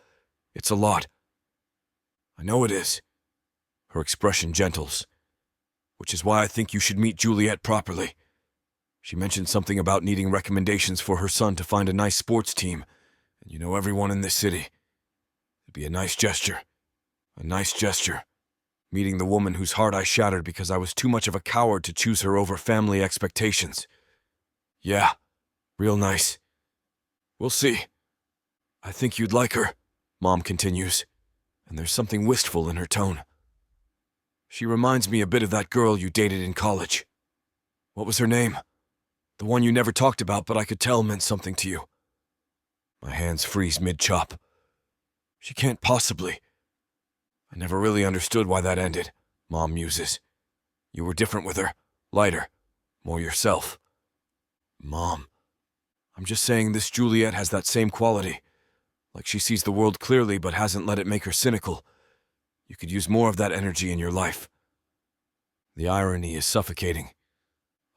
It's a lot. I know it is. Her expression gentles. Which is why I think you should meet Juliet properly. She mentioned something about needing recommendations for her son to find a nice sports team, and you know everyone in this city. It'd be a nice gesture. A nice gesture. Meeting the woman whose heart I shattered because I was too much of a coward to choose her over family expectations. Yeah, real nice. We'll see. I think you'd like her, Mom continues, and there's something wistful in her tone. She reminds me a bit of that girl you dated in college. What was her name? The one you never talked about, but I could tell meant something to you. My hands freeze mid-chop. She can't possibly. I never really understood why that ended, Mom muses. You were different with her, lighter, more yourself. Mom, I'm just saying this Juliet has that same quality. Like she sees the world clearly but hasn't let it make her cynical. You could use more of that energy in your life. The irony is suffocating.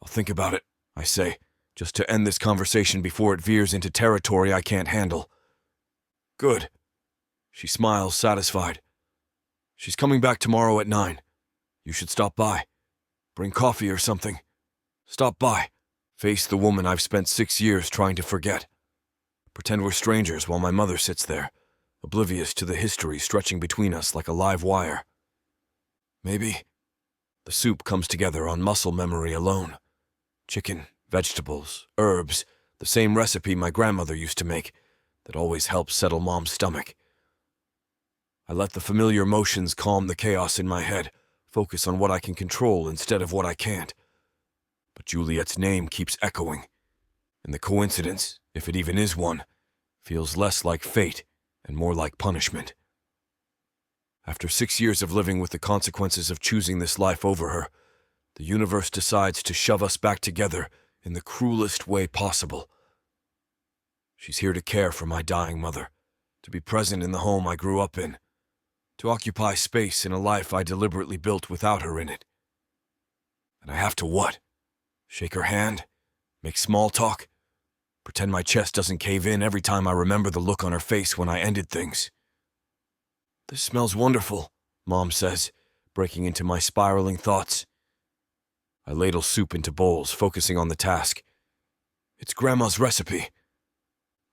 I'll think about it, I say, just to end this conversation before it veers into territory I can't handle. Good. She smiles, satisfied. She's coming back tomorrow at 9. You should stop by. Bring coffee or something. Stop by. Face the woman I've spent 6 years trying to forget. Pretend we're strangers while my mother sits there, oblivious to the history stretching between us like a live wire. Maybe. The soup comes together on muscle memory alone. Chicken, vegetables, herbs, the same recipe my grandmother used to make that always helps settle Mom's stomach. I let the familiar motions calm the chaos in my head, focus on what I can control instead of what I can't. But Juliet's name keeps echoing, and the coincidence, if it even is one, feels less like fate and more like punishment. After 6 years of living with the consequences of choosing this life over her, the universe decides to shove us back together in the cruelest way possible. She's here to care for my dying mother, to be present in the home I grew up in, to occupy space in a life I deliberately built without her in it. And I have to what? Shake her hand? Make small talk? Pretend my chest doesn't cave in every time I remember the look on her face when I ended things? This smells wonderful, Mom says, breaking into my spiraling thoughts. I ladle soup into bowls, focusing on the task. It's Grandma's recipe.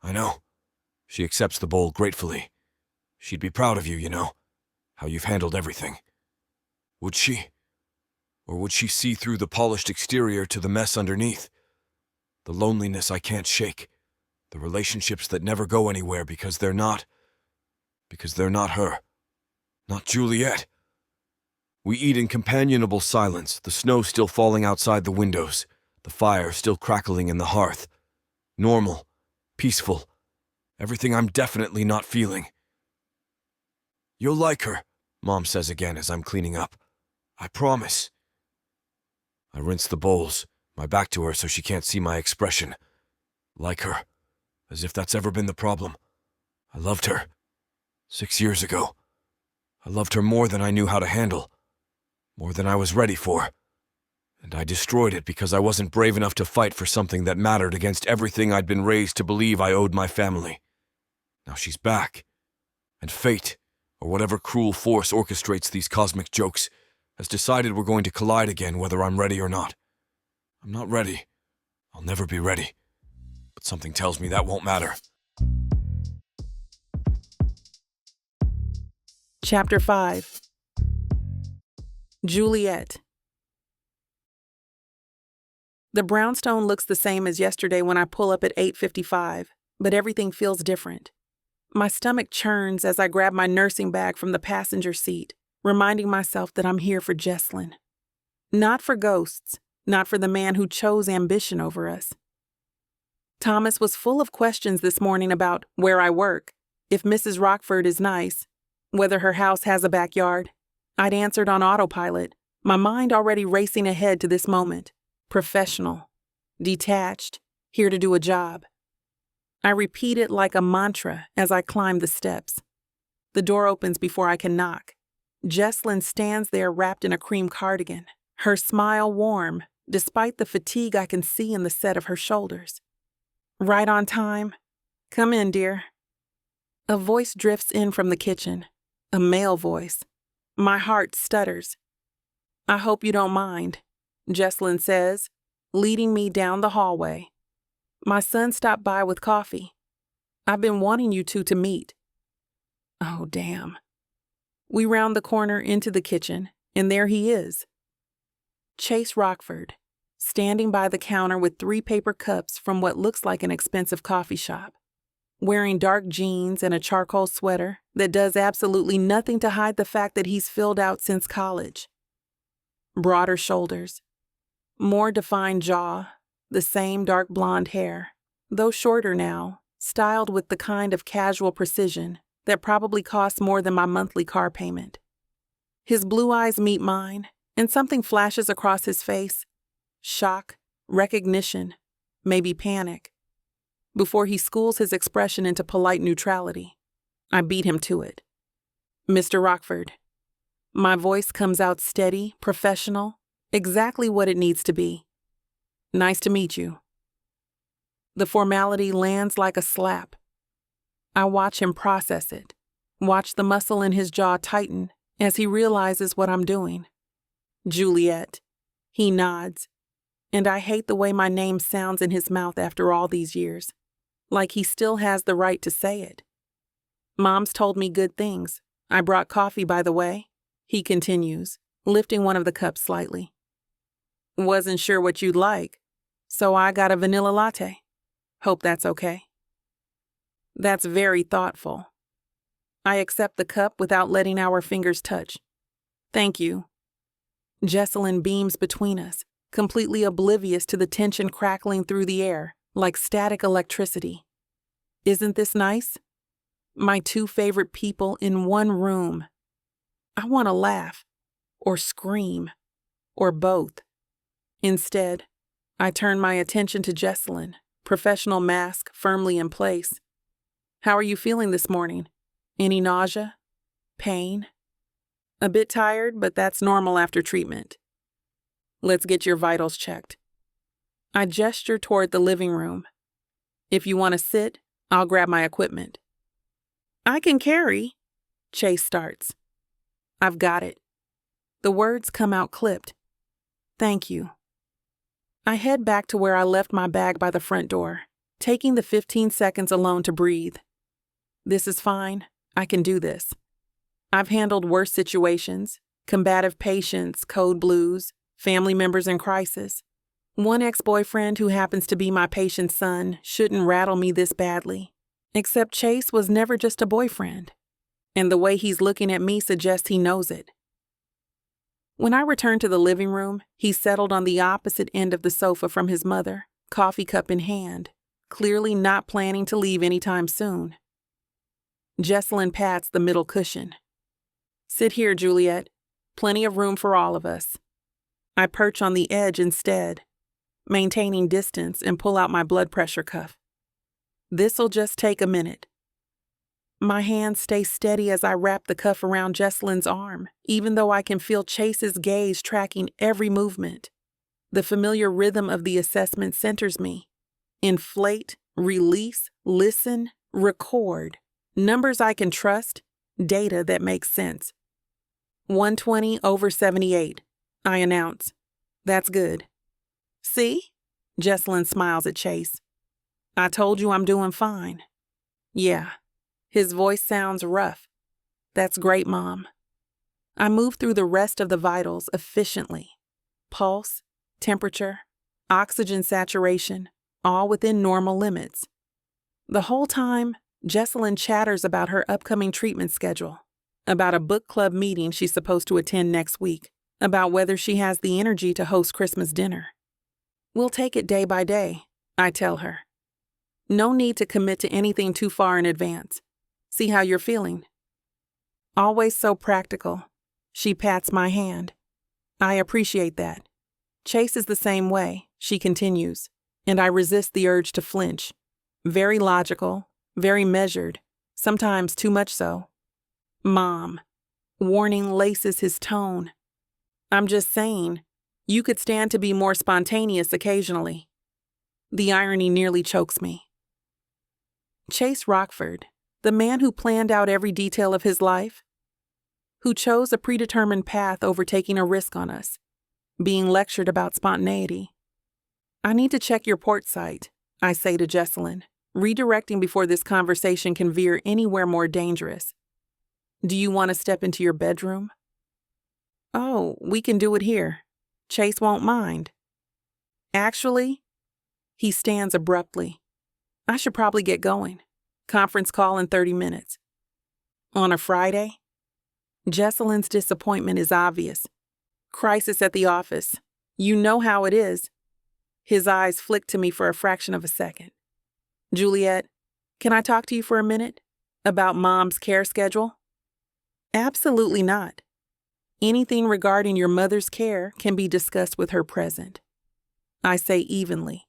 I know. She accepts the bowl gratefully. She'd be proud of you, you know, how you've handled everything. Would she? Or would she see through the polished exterior to the mess underneath? The loneliness I can't shake. The relationships that never go anywhere because they're not her. Not Juliet. We eat in companionable silence, the snow still falling outside the windows, the fire still crackling in the hearth. Normal. Peaceful. Everything I'm definitely not feeling. You'll like her, Mom says again as I'm cleaning up. I promise. I rinse the bowls, my back to her so she can't see my expression. Like her. As if that's ever been the problem. I loved her. 6 years ago. I loved her more than I knew how to handle. More than I was ready for. And I destroyed it because I wasn't brave enough to fight for something that mattered against everything I'd been raised to believe I owed my family. Now she's back, and fate, or whatever cruel force orchestrates these cosmic jokes, has decided we're going to collide again whether I'm ready or not. I'm not ready. I'll never be ready. But something tells me that won't matter. Chapter 5. Juliet. The brownstone looks the same as yesterday when I pull up at 8:55, but everything feels different. My stomach churns as I grab my nursing bag from the passenger seat, reminding myself that I'm here for Jesslyn. Not for ghosts, not for the man who chose ambition over us. Thomas was full of questions this morning about where I work, if Mrs. Rockford is nice, whether her house has a backyard. I'd answered on autopilot, my mind already racing ahead to this moment. Professional, detached, here to do a job. I repeat it like a mantra as I climb the steps. The door opens before I can knock. Jesslyn stands there wrapped in a cream cardigan, her smile warm, despite the fatigue I can see in the set of her shoulders. Right on time. Come in, dear. A voice drifts in from the kitchen, a male voice. My heart stutters. I hope you don't mind, Jesslyn says, leading me down the hallway. My son stopped by with coffee. I've been wanting you two to meet. Oh, damn. We round the corner into the kitchen, and there he is. Chase Rockford, standing by the counter with 3 paper cups from what looks like an expensive coffee shop, wearing dark jeans and a charcoal sweater that does absolutely nothing to hide the fact that he's filled out since college. Broader shoulders, more defined jaw, the same dark blonde hair, though shorter now, styled with the kind of casual precision that probably costs more than my monthly car payment. His blue eyes meet mine, and something flashes across his face. Shock, recognition, maybe panic. Before he schools his expression into polite neutrality, I beat him to it. Mr. Rockford. My voice comes out steady, professional, exactly what it needs to be. Nice to meet you. The formality lands like a slap. I watch him process it, watch the muscle in his jaw tighten as he realizes what I'm doing. Juliet. He nods, and I hate the way my name sounds in his mouth after all these years, like he still has the right to say it. Mom's told me good things. I brought coffee, by the way, he continues, lifting one of the cups slightly. Wasn't sure what you'd like, so I got a vanilla latte. Hope that's okay. That's very thoughtful. I accept the cup without letting our fingers touch. Thank you. Jesselyn beams between us, completely oblivious to the tension crackling through the air, like static electricity. Isn't this nice? My 2 favorite people in one room. I want to laugh, or scream, or both. Instead, I turn my attention to Jesselyn, professional mask firmly in place. How are you feeling this morning? Any nausea? Pain? A bit tired, but that's normal after treatment. Let's get your vitals checked. I gesture toward the living room. If you want to sit, I'll grab my equipment. I can carry. Chase starts. I've got it. The words come out clipped. Thank you. I head back to where I left my bag by the front door, taking the 15 seconds alone to breathe. This is fine. I can do this. I've handled worse situations, combative patients, code blues, family members in crisis. One ex-boyfriend who happens to be my patient's son shouldn't rattle me this badly. Except Chase was never just a boyfriend, and the way he's looking at me suggests he knows it. When I returned to the living room, he settled on the opposite end of the sofa from his mother, coffee cup in hand, clearly not planning to leave anytime soon. Jesselyn pats the middle cushion. Sit here, Juliet. Plenty of room for all of us. I perch on the edge instead, maintaining distance and pull out my blood pressure cuff. This'll just take a minute. My hands stay steady as I wrap the cuff around Jesselyn's arm, even though I can feel Chase's gaze tracking every movement. The familiar rhythm of the assessment centers me. Inflate, release, listen, record. Numbers I can trust, data that makes sense. 120 over 78, I announce. That's good. See? Jesselyn smiles at Chase. I told you I'm doing fine. Yeah. His voice sounds rough. That's great, Mom. I move through the rest of the vitals efficiently. Pulse, temperature, oxygen saturation, all within normal limits. The whole time, Jesselyn chatters about her upcoming treatment schedule, about a book club meeting she's supposed to attend next week, about whether she has the energy to host Christmas dinner. We'll take it day by day, I tell her. No need to commit to anything too far in advance. See how you're feeling. Always so practical. She pats my hand. I appreciate that. Chase is the same way, she continues, and I resist the urge to flinch. Very logical, very measured, sometimes too much so. Mom. Warning laces his tone. I'm just saying, you could stand to be more spontaneous occasionally. The irony nearly chokes me. Chase Rockford, the man who planned out every detail of his life, who chose a predetermined path over taking a risk on us, being lectured about spontaneity. I need to check your port site, I say to Jesselyn, redirecting before this conversation can veer anywhere more dangerous. Do you want to step into your bedroom? Oh, we can do it here. Chase won't mind. Actually, he stands abruptly. I should probably get going. Conference call in 30 minutes. On a Friday? Jesselyn's disappointment is obvious. Crisis at the office. You know how it is. His eyes flick to me for a fraction of a second. Juliet, can I talk to you for a minute? About Mom's care schedule? Absolutely not. Anything regarding your mother's care can be discussed with her present. I say evenly.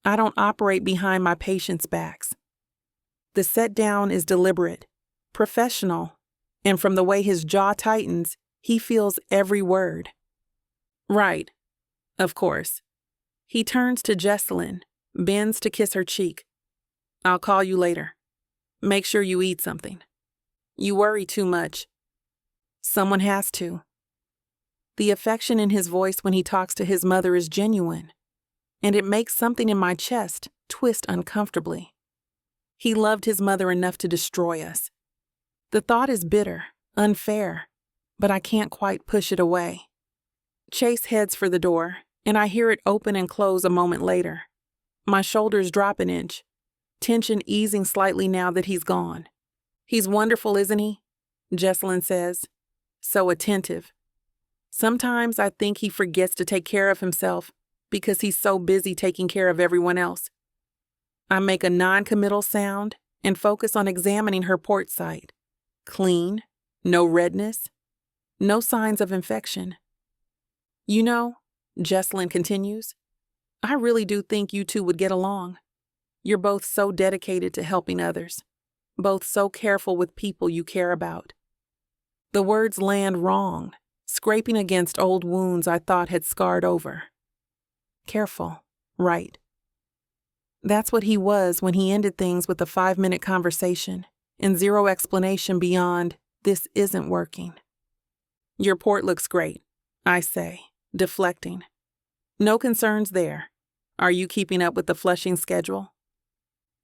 I don't operate behind my patients' backs. The set down is deliberate, professional, and from the way his jaw tightens, he feels every word. Right, of course. He turns to Jesselyn, bends to kiss her cheek. I'll call you later. Make sure you eat something. You worry too much. Someone has to. The affection in his voice when he talks to his mother is genuine, and it makes something in my chest twist uncomfortably. He loved his mother enough to destroy us. The thought is bitter, unfair, but I can't quite push it away. Chase heads for the door, and I hear it open and close a moment later. My shoulders drop an inch, tension easing slightly now that he's gone. He's wonderful, isn't he? Jesselyn says. So attentive. Sometimes I think he forgets to take care of himself because he's so busy taking care of everyone else. I make a non-committal sound and focus on examining her port site. Clean, no redness, no signs of infection. You know, Jesselyn continues, I really do think you two would get along. You're both so dedicated to helping others, both so careful with people you care about. The words land wrong, scraping against old wounds I thought had scarred over. Careful, right. That's what he was when he ended things with a 5-minute conversation and zero explanation beyond, this isn't working. Your port looks great, I say, deflecting. No concerns there. Are you keeping up with the flushing schedule?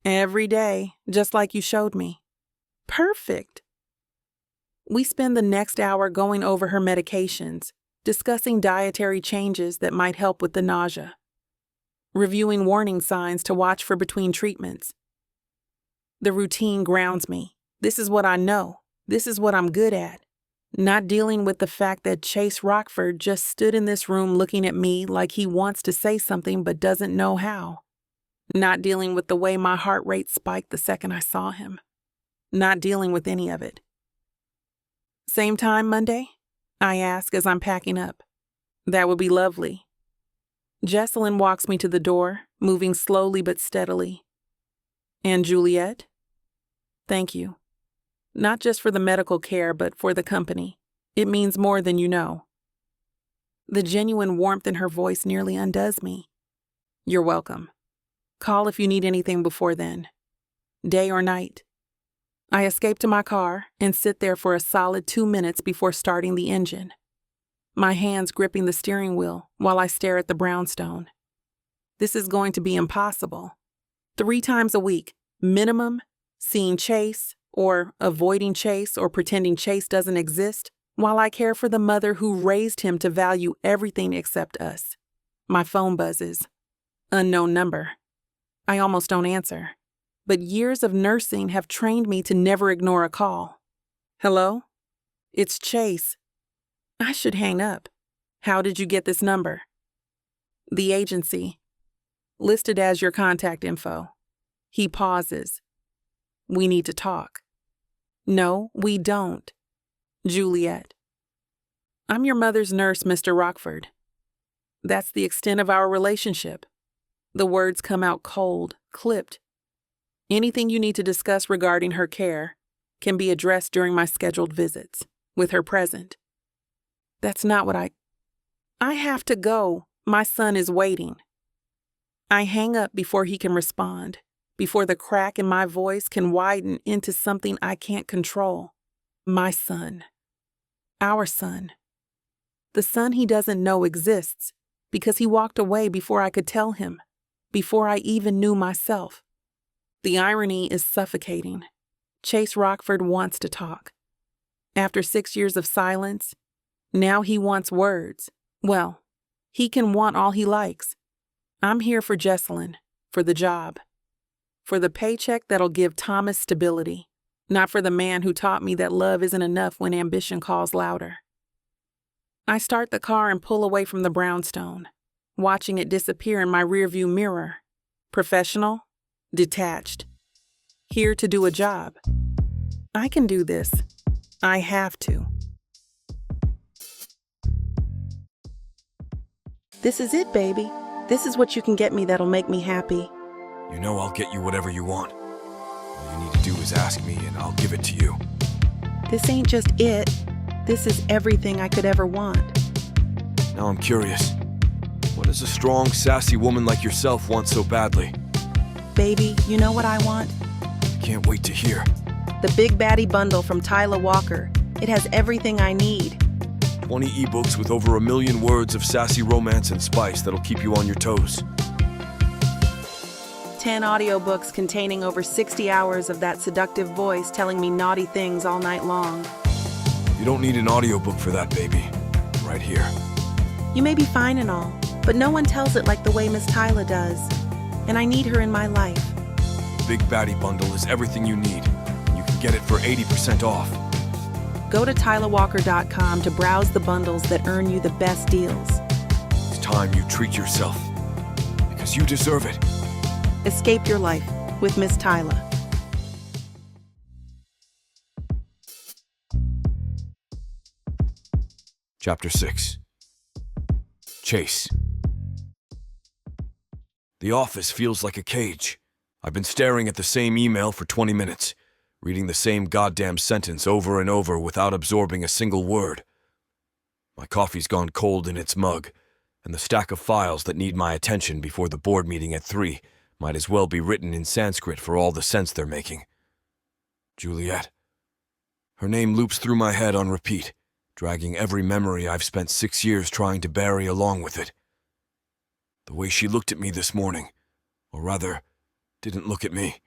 Every day, just like you showed me. Perfect. We spend the next hour going over her medications, discussing dietary changes that might help with the nausea, reviewing warning signs to watch for between treatments. The routine grounds me. This is what I know. This is what I'm good at. Not dealing with the fact that Chase Rockford just stood in this room looking at me like he wants to say something but doesn't know how. Not dealing with the way my heart rate spiked the second I saw him. Not dealing with any of it. Same time Monday? I ask as I'm packing up. That would be lovely. Jesselyn walks me to the door, moving slowly but steadily. And Juliet? Thank you. Not just for the medical care, but for the company. It means more than you know. The genuine warmth in her voice nearly undoes me. You're welcome. Call if you need anything before then. Day or night. I escape to my car and sit there for a solid 2 minutes before starting the engine, my hands gripping the steering wheel while I stare at the brownstone. This is going to be impossible. 3 times a week, minimum, seeing Chase, or avoiding Chase or pretending Chase doesn't exist, while I care for the mother who raised him to value everything except us. My phone buzzes. Unknown number. I almost don't answer. But years of nursing have trained me to never ignore a call. Hello? It's Chase. I should hang up. How did you get this number? The agency. Listed as your contact info. He pauses. We need to talk. No, we don't. Juliet. I'm your mother's nurse, Mr. Rockford. That's the extent of our relationship. The words come out cold, clipped. Anything you need to discuss regarding her care can be addressed during my scheduled visits, with her present. That's not what I have to go. My son is waiting. I hang up before he can respond, before the crack in my voice can widen into something I can't control. My son. Our son. The son he doesn't know exists because he walked away before I could tell him, before I even knew myself. The irony is suffocating. Chase Rockford wants to talk. After 6 years of silence, now he wants words. Well, he can want all he likes. I'm here for Jesselyn, for the job, for the paycheck that'll give Thomas stability, not for the man who taught me that love isn't enough when ambition calls louder. I start the car and pull away from the brownstone, watching it disappear in my rearview mirror. Professional, detached, here to do a job. I can do this. I have to. This is it, baby. This is what you can get me that'll make me happy. You know I'll get you whatever you want. All you need to do is ask me and I'll give it to you. This ain't just it. This is everything I could ever want. Now I'm curious. What does a strong, sassy woman like yourself want so badly? Baby, you know what I want? Can't wait to hear. The Big Baddie bundle from Tyler Walker. It has everything I need. 20 ebooks with over 1 million words of sassy romance and spice that'll keep you on your toes. 10 audiobooks containing over 60 hours of that seductive voice telling me naughty things all night long. You don't need an audiobook for that, baby. Right here. You may be fine and all, but no one tells it like the way Miss Tyler does. And I need her in my life. The Big Baddie bundle is everything you need. You can get it for 80% off. Go to TylerWalker.com to browse the bundles that earn you the best deals. It's time you treat yourself. Because you deserve it. Escape your life with Miss Tyler. Chapter 6. Chase. The office feels like a cage. I've been staring at the same email for 20 minutes, reading the same goddamn sentence over and over without absorbing a single word. My coffee's gone cold in its mug, and the stack of files that need my attention before the board meeting at 3 might as well be written in Sanskrit for all the sense they're making. Juliet. Her name loops through my head on repeat, dragging every memory I've spent 6 years trying to bury along with it. The way she looked at me this morning, or rather, didn't look at me.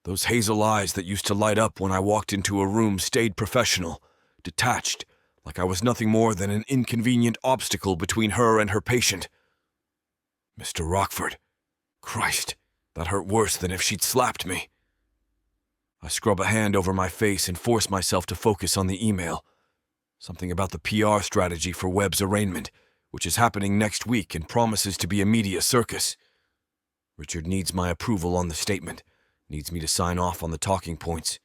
Those hazel eyes that used to light up when I walked into a room stayed professional, detached, like I was nothing more than an inconvenient obstacle between her and her patient. Mr. Rockford. Christ, that hurt worse than if she'd slapped me. I scrub a hand over my face and force myself to focus on the email. Something about the PR strategy for Webb's arraignment, which is happening next week and promises to be a media circus. Richard needs my approval on the statement, needs me to sign off on the talking points,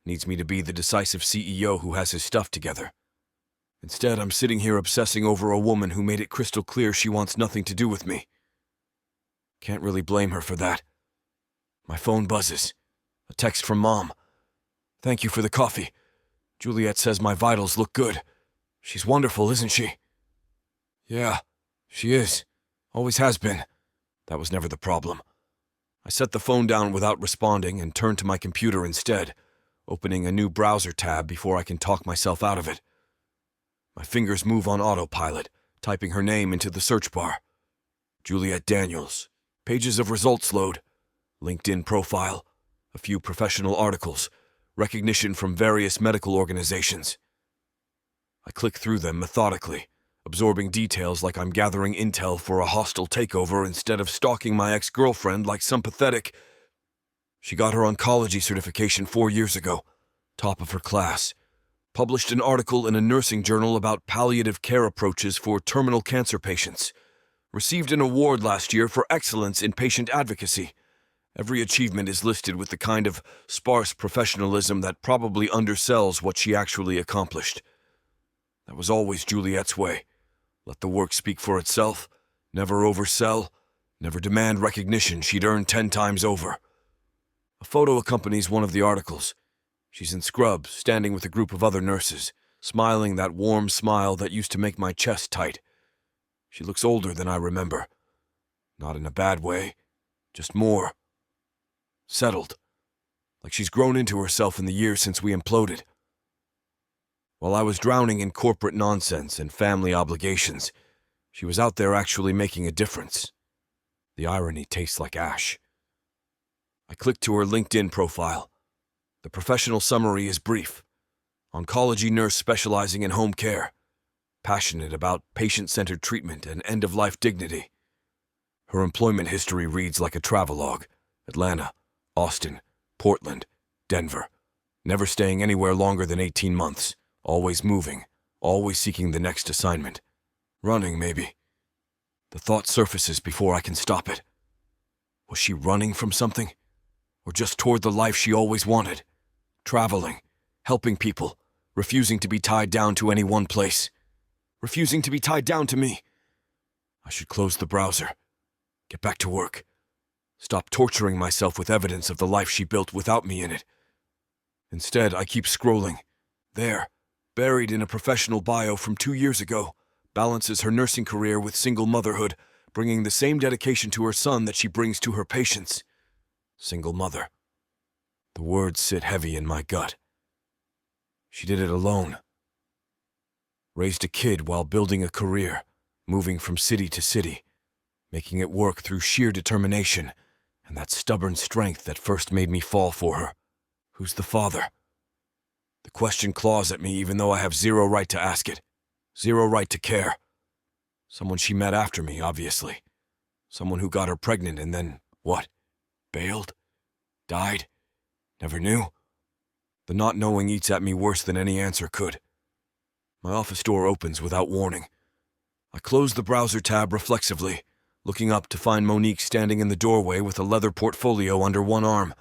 needs me to be the decisive CEO who has his stuff together. Instead, I'm sitting here obsessing over a woman who made it crystal clear she wants nothing to do with me. Can't really blame her for that. My phone buzzes. A text from Mom. Thank you for the coffee. Juliet says my vitals look good. She's wonderful, isn't she? Yeah, she is. Always has been. That was never the problem. I set the phone down without responding and turned to my computer instead, opening a new browser tab before I can talk myself out of it. My fingers move on autopilot, typing her name into the search bar. Juliet Daniels. Pages of results load. LinkedIn profile. A few professional articles. Recognition from various medical organizations. I click through them methodically, absorbing details like I'm gathering intel for a hostile takeover instead of stalking my ex-girlfriend like some pathetic... She got her oncology certification 4 years ago, top of her class. Published an article in a nursing journal about palliative care approaches for terminal cancer patients. Received an award last year for excellence in patient advocacy. Every achievement is listed with the kind of sparse professionalism that probably undersells what she actually accomplished. That was always Juliet's way. Let the work speak for itself, never oversell, never demand recognition she'd earned 10 times over. A photo accompanies one of the articles. She's in scrubs, standing with a group of other nurses, smiling that warm smile that used to make my chest tight. She looks older than I remember. Not in a bad way, just more settled, like she's grown into herself in the years since we imploded. While I was drowning in corporate nonsense and family obligations, she was out there actually making a difference. The irony tastes like ash. I clicked to her LinkedIn profile. The professional summary is brief. Oncology nurse specializing in home care. Passionate about patient-centered treatment and end-of-life dignity. Her employment history reads like a travelogue. Atlanta, Austin, Portland, Denver. Never staying anywhere longer than 18 months. Always moving. Always seeking the next assignment. Running, maybe. The thought surfaces before I can stop it. Was she running from something? Or just toward the life she always wanted? Traveling, helping people, refusing to be tied down to any one place. Refusing to be tied down to me. I should close the browser. Get back to work. Stop torturing myself with evidence of the life she built without me in it. Instead, I keep scrolling. There, buried in a professional bio from 2 years ago, balances her nursing career with single motherhood, bringing the same dedication to her son that she brings to her patients. Single mother. The words sit heavy in my gut. She did it alone. Raised a kid while building a career, moving from city to city, making it work through sheer determination and that stubborn strength that first made me fall for her. Who's the father? The question claws at me even though I have zero right to ask it. Zero right to care. Someone she met after me, obviously. Someone who got her pregnant and then, what? Bailed? Died? Never knew? The not knowing eats at me worse than any answer could. My office door opens without warning. I close the browser tab reflexively, looking up to find Monique standing in the doorway with a leather portfolio under one arm,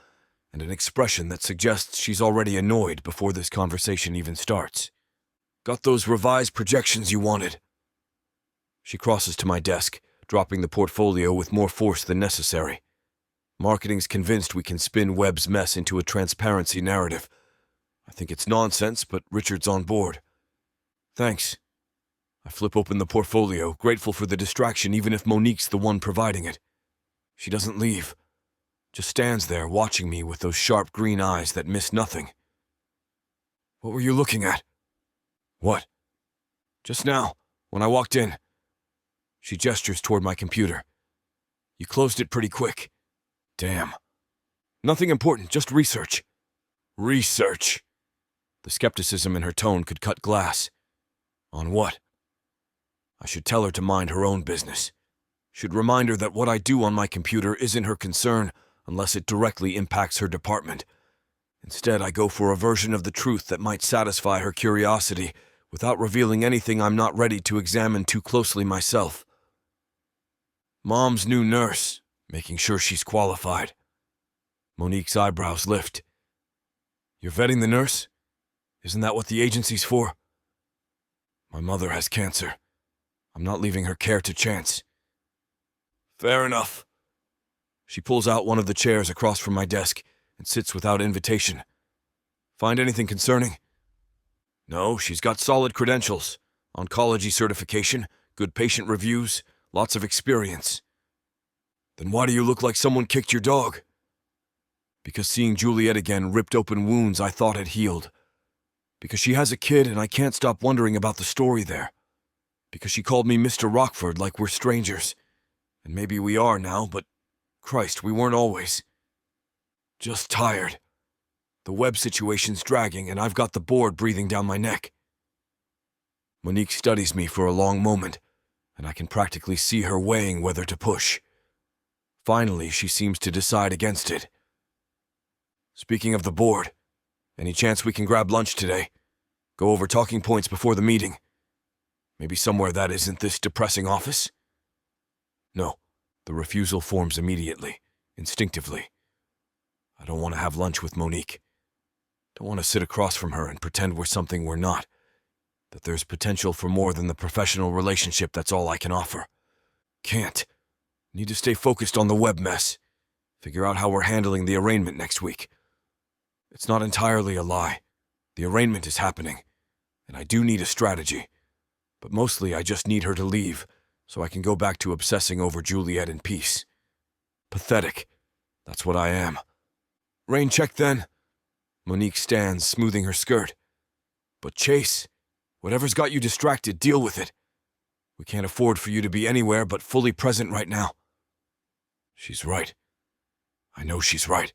and an expression that suggests she's already annoyed before this conversation even starts. Got those revised projections you wanted? She crosses to my desk, dropping the portfolio with more force than necessary. Marketing's convinced we can spin Webb's mess into a transparency narrative. I think it's nonsense, but Richard's on board. Thanks. I flip open the portfolio, grateful for the distraction even if Monique's the one providing it. She doesn't leave. Just stands there watching me with those sharp green eyes that miss nothing. What were you looking at? What? Just now, when I walked in. She gestures toward my computer. You closed it pretty quick. Damn. Nothing important, just research. Research. The skepticism in her tone could cut glass. On what? I should tell her to mind her own business. Should remind her that what I do on my computer isn't her concern unless it directly impacts her department. Instead, I go for a version of the truth that might satisfy her curiosity without revealing anything I'm not ready to examine too closely myself. Mom's new nurse, making sure she's qualified. Monique's eyebrows lift. You're vetting the nurse? Isn't that what the agency's for? My mother has cancer. I'm not leaving her care to chance. Fair enough. She pulls out one of the chairs across from my desk and sits without invitation. Find anything concerning? No, she's got solid credentials. Oncology certification, good patient reviews, lots of experience. Then why do you look like someone kicked your dog? Because seeing Juliet again ripped open wounds I thought had healed. Because she has a kid and I can't stop wondering about the story there. Because she called me Mr. Rockford like we're strangers. And maybe we are now, but Christ, we weren't always. Just tired. The web situation's dragging and I've got the board breathing down my neck. Monique studies me for a long moment, and I can practically see her weighing whether to push. Finally, she seems to decide against it. Speaking of the board, any chance we can grab lunch today? Go over talking points before the meeting. Maybe somewhere that isn't this depressing office? No, the refusal forms immediately, instinctively. I don't want to have lunch with Monique. Don't want to sit across from her and pretend we're something we're not. That there's potential for more than the professional relationship that's all I can offer. Can't. Need to stay focused on the web mess. Figure out how we're handling the arraignment next week. It's not entirely a lie. The arraignment is happening, and I do need a strategy. But mostly I just need her to leave, so I can go back to obsessing over Juliet in peace. Pathetic. That's what I am. Rain check then. Monique stands, smoothing her skirt. But Chase, whatever's got you distracted, deal with it. We can't afford for you to be anywhere but fully present right now. She's right. I know she's right.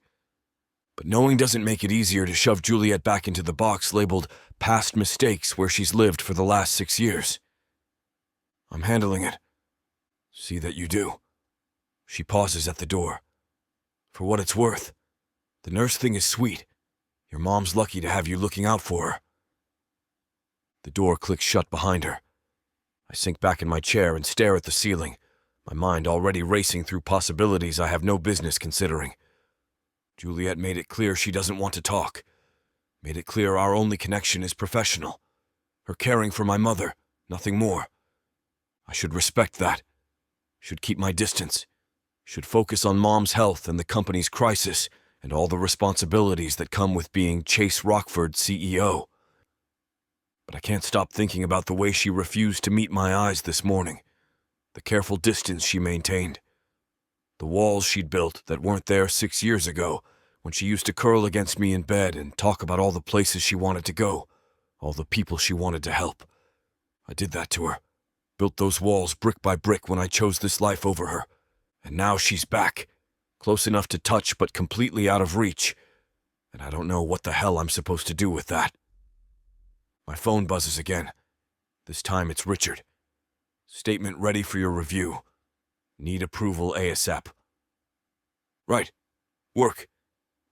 But knowing doesn't make it easier to shove Juliet back into the box labeled past mistakes where she's lived for the last 6 years. I'm handling it. See that you do. She pauses at the door. For what it's worth, the nurse thing is sweet. Your mom's lucky to have you looking out for her. The door clicks shut behind her. I sink back in my chair and stare at the ceiling, my mind already racing through possibilities I have no business considering. Juliet made it clear she doesn't want to talk. Made it clear our only connection is professional. Her caring for my mother, nothing more. I should respect that. Should keep my distance. Should focus on Mom's health and the company's crisis and all the responsibilities that come with being Chase Rockford CEO. But I can't stop thinking about the way she refused to meet my eyes this morning. The careful distance she maintained. The walls she'd built that weren't there 6 years ago when she used to curl against me in bed and talk about all the places she wanted to go, all the people she wanted to help. I did that to her. Built those walls brick by brick when I chose this life over her. And now she's back, close enough to touch but completely out of reach. And I don't know what the hell I'm supposed to do with that. My phone buzzes again. This time it's Richard. Statement ready for your review. Need approval ASAP. Right. Work.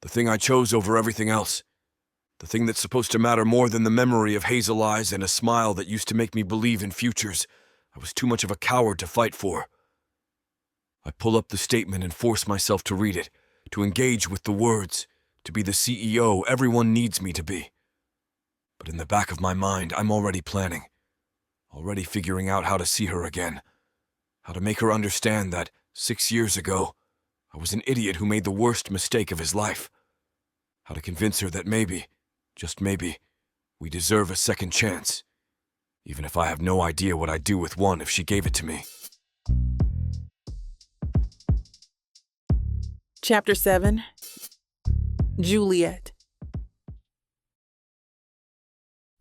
The thing I chose over everything else. The thing that's supposed to matter more than the memory of hazel eyes and a smile that used to make me believe in futures I was too much of a coward to fight for. I pull up the statement and force myself to read it, to engage with the words, to be the CEO everyone needs me to be. But in the back of my mind, I'm already planning. Already figuring out how to see her again. How to make her understand that 6 years ago, I was an idiot who made the worst mistake of his life. How to convince her that maybe, just maybe, we deserve a second chance. Even if I have no idea what I'd do with one if she gave it to me. Chapter 7. Juliet.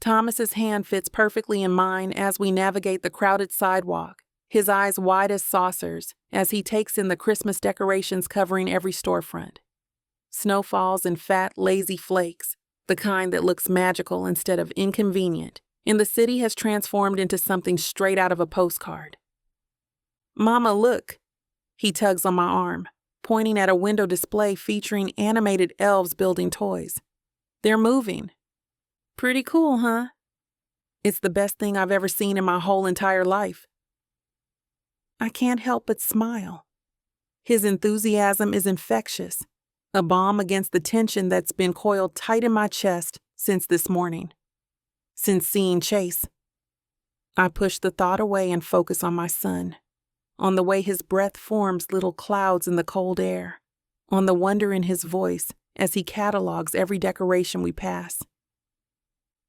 Thomas's hand fits perfectly in mine as we navigate the crowded sidewalk, his eyes wide as saucers as he takes in the Christmas decorations covering every storefront. Snow falls in fat, lazy flakes, the kind that looks magical instead of inconvenient, and the city has transformed into something straight out of a postcard. Mama, look. He tugs on my arm, pointing at a window display featuring animated elves building toys. They're moving. Pretty cool, huh? It's the best thing I've ever seen in my whole entire life. I can't help but smile. His enthusiasm is infectious, a balm against the tension that's been coiled tight in my chest since this morning. Since seeing Chase. I push the thought away and focus on my son, on the way his breath forms little clouds in the cold air, on the wonder in his voice as he catalogs every decoration we pass.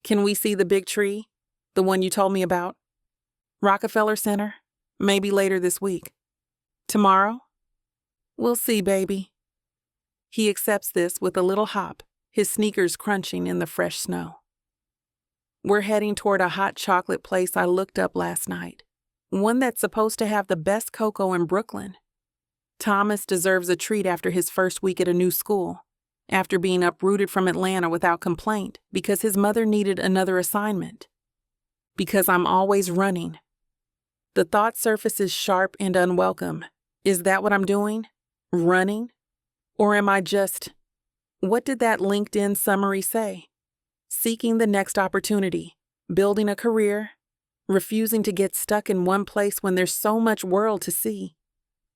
Can we see the big tree? The one you told me about? Rockefeller Center, maybe later this week. Tomorrow? We'll see, baby. He accepts this with a little hop, his sneakers crunching in the fresh snow. We're heading toward a hot chocolate place I looked up last night, one that's supposed to have the best cocoa in Brooklyn. Thomas deserves a treat after his first week at a new school, after being uprooted from Atlanta without complaint because his mother needed another assignment. Because I'm always running. The thought surfaces sharp and unwelcome. Is that what I'm doing? Running? Or am I just, what did that LinkedIn summary say? Seeking the next opportunity, building a career, refusing to get stuck in one place when there's so much world to see,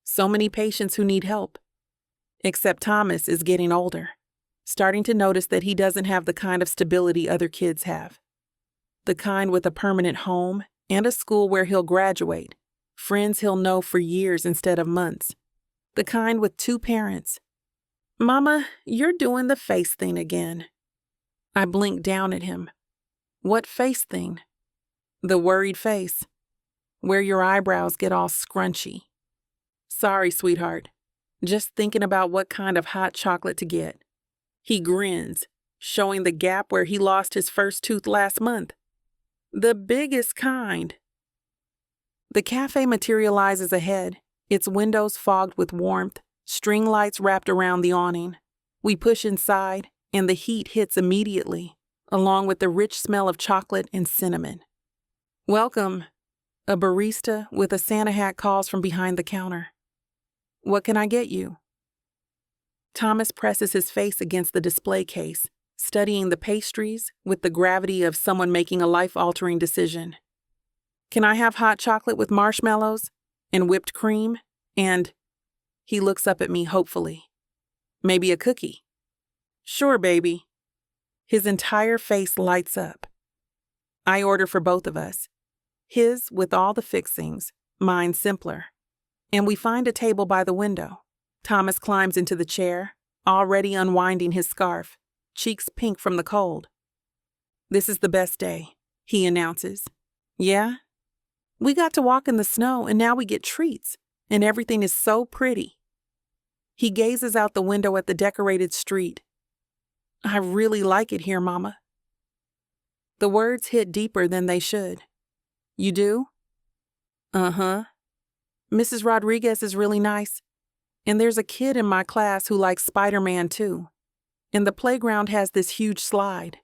so many patients who need help. Except Thomas is getting older, starting to notice that he doesn't have the kind of stability other kids have. The kind with a permanent home and a school where he'll graduate, friends he'll know for years instead of months. The kind with 2 parents. Mama, you're doing the face thing again. I blinked down at him. What face thing? The worried face, where your eyebrows get all scrunchy. Sorry, sweetheart. Just thinking about what kind of hot chocolate to get. He grins, showing the gap where he lost his first tooth last month. The biggest kind. The cafe materializes ahead, its windows fogged with warmth, string lights wrapped around the awning. We push inside, and the heat hits immediately, along with the rich smell of chocolate and cinnamon. Welcome, a barista with a Santa hat calls from behind the counter. What can I get you? Thomas presses his face against the display case, studying the pastries with the gravity of someone making a life-altering decision. Can I have hot chocolate with marshmallows and whipped cream and... He looks up at me hopefully. Maybe a cookie. Sure, baby. His entire face lights up. I order for both of us. His with all the fixings, mine simpler. And we find a table by the window. Thomas climbs into the chair, already unwinding his scarf, cheeks pink from the cold. This is the best day, he announces. Yeah? We got to walk in the snow and now we get treats, and everything is so pretty. He gazes out the window at the decorated street. I really like it here, Mama. The words hit deeper than they should. You do? Uh-huh. Mrs. Rodriguez is really nice. And there's a kid in my class who likes Spider-Man too. And the playground has this huge slide.